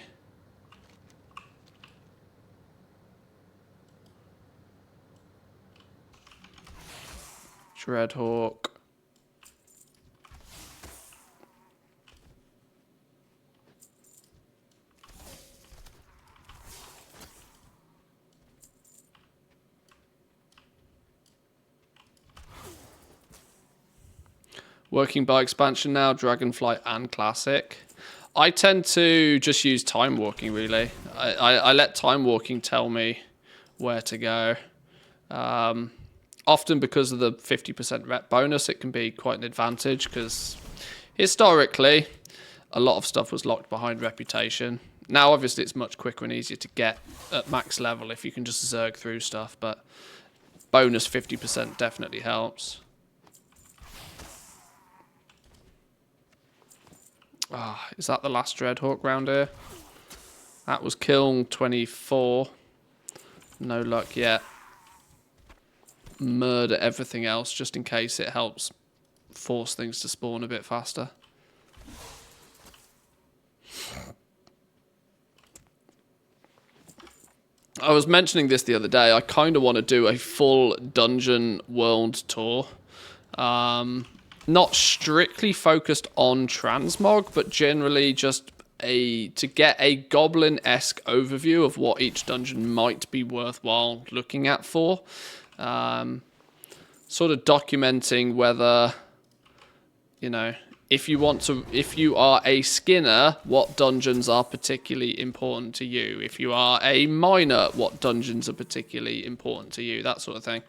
Dreadhawk. Working by expansion now, Dragonfly and Classic. I tend to just use time walking, really. I let time walking tell me where to go. Often because of the 50% rep bonus, it can be quite an advantage because historically, a lot of stuff was locked behind reputation. Now, obviously, it's much quicker and easier to get at max level if you can just zerg through stuff, but bonus 50% definitely helps. Ah, is that the last Dreadhawk round here? That was kill 24. No luck yet. Murder everything else just in case it helps force things to spawn a bit faster. I was mentioning this the other day. I kind of want to do a full dungeon world tour. Not strictly focused on transmog, but generally just to get a goblin-esque overview of what each dungeon might be worthwhile looking at for. Sort of documenting whether, you know, if you are a skinner, what dungeons are particularly important to you. If you are a miner, what dungeons are particularly important to you, that sort of thing.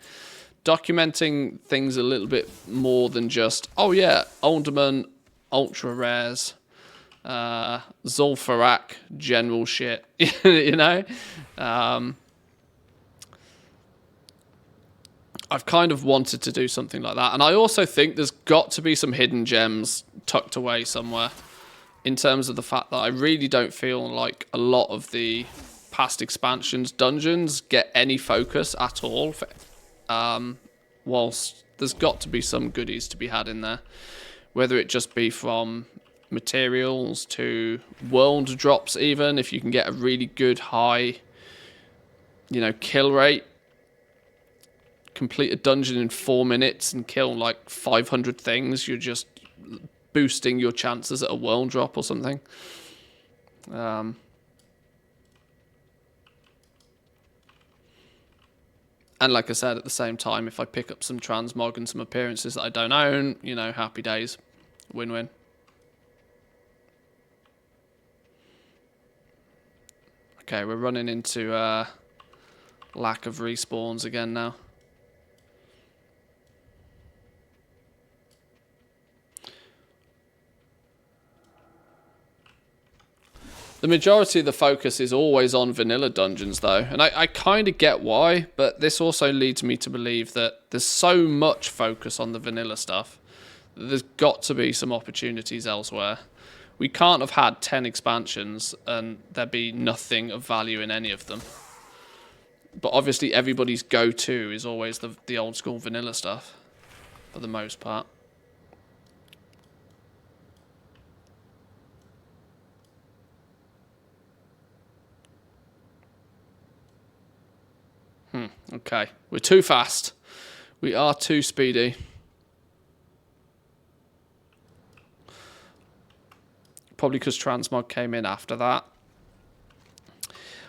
Documenting things a little bit more than just, oh yeah, Alderman, ultra rares, Zul'Farrak, general shit, you know? I've kind of wanted to do something like that. And I also think there's got to be some hidden gems tucked away somewhere in terms of the fact that I really don't feel like a lot of the past expansions dungeons get any focus at all. Whilst there's got to be some goodies to be had in there, whether it just be from materials to world drops, even if you can get a really good high, you know, kill rate, complete a dungeon in 4 minutes and kill like 500 things, you're just boosting your chances at a world drop or something. And like I said, at the same time, if I pick up some transmog and some appearances that I don't own, you know, happy days. Win-win. Okay, we're running into lack of respawns again now. The majority of the focus is always on vanilla dungeons, though, and I kind of get why, but this also leads me to believe that there's so much focus on the vanilla stuff that there's got to be some opportunities elsewhere. We can't have had 10 expansions and there be nothing of value in any of them. But obviously everybody's go-to is always the old school vanilla stuff, for the most part. Okay, we're too fast. We are too speedy. Probably because transmog came in after that.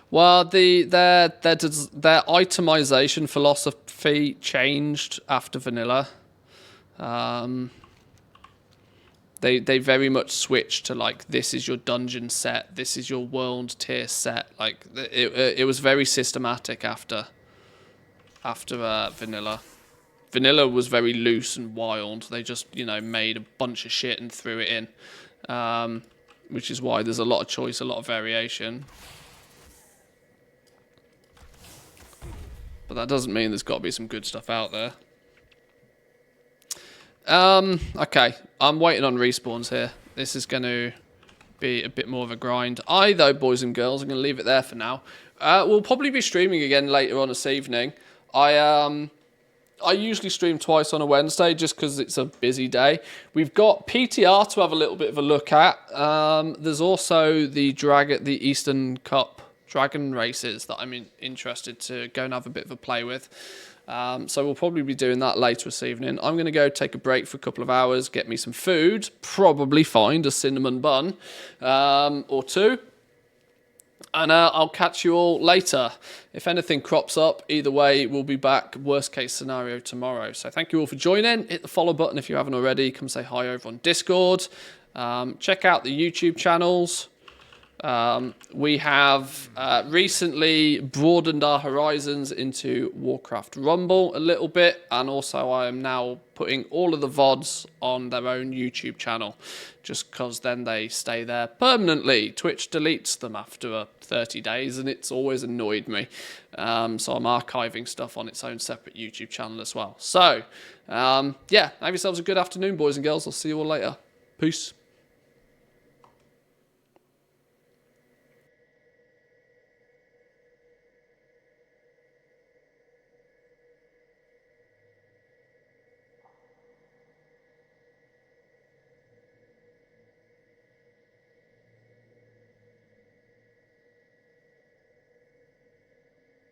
Well, their itemization philosophy changed after vanilla. They very much switched to like, this is your dungeon set, this is your world tier set. Like it was very systematic after vanilla. Vanilla was very loose and wild. They just, you know, made a bunch of shit and threw it in, which is why there's a lot of choice, a lot of variation. But that doesn't mean there's got to be some good stuff out there. Okay, I'm waiting on respawns here. This is going to be a bit more of a grind. Though, boys and girls, I'm going to leave it there for now. We'll probably be streaming again later on this evening. I I usually stream twice on a Wednesday just because it's a busy day. We've got PTR to have a little bit of a look at. There's also the Eastern Cup Dragon races that I'm interested to go and have a bit of a play with. So we'll probably be doing that later this evening. I'm going to go take a break for a couple of hours, get me some food, probably find a cinnamon bun or two. And I'll catch you all later. If anything crops up, either way, we'll be back, worst case scenario, tomorrow. So thank you all for joining. Hit the follow button if you haven't already. Come say hi over on Discord. Check out the YouTube channels. We have recently broadened our horizons into Warcraft Rumble a little bit, and also I am now putting all of the VODs on their own YouTube channel, just because then they stay there permanently. Twitch deletes them after 30 days, and it's always annoyed me. So I'm archiving stuff on its own separate YouTube channel as well. So, yeah, have yourselves a good afternoon, boys and girls. I'll see you all later. Peace.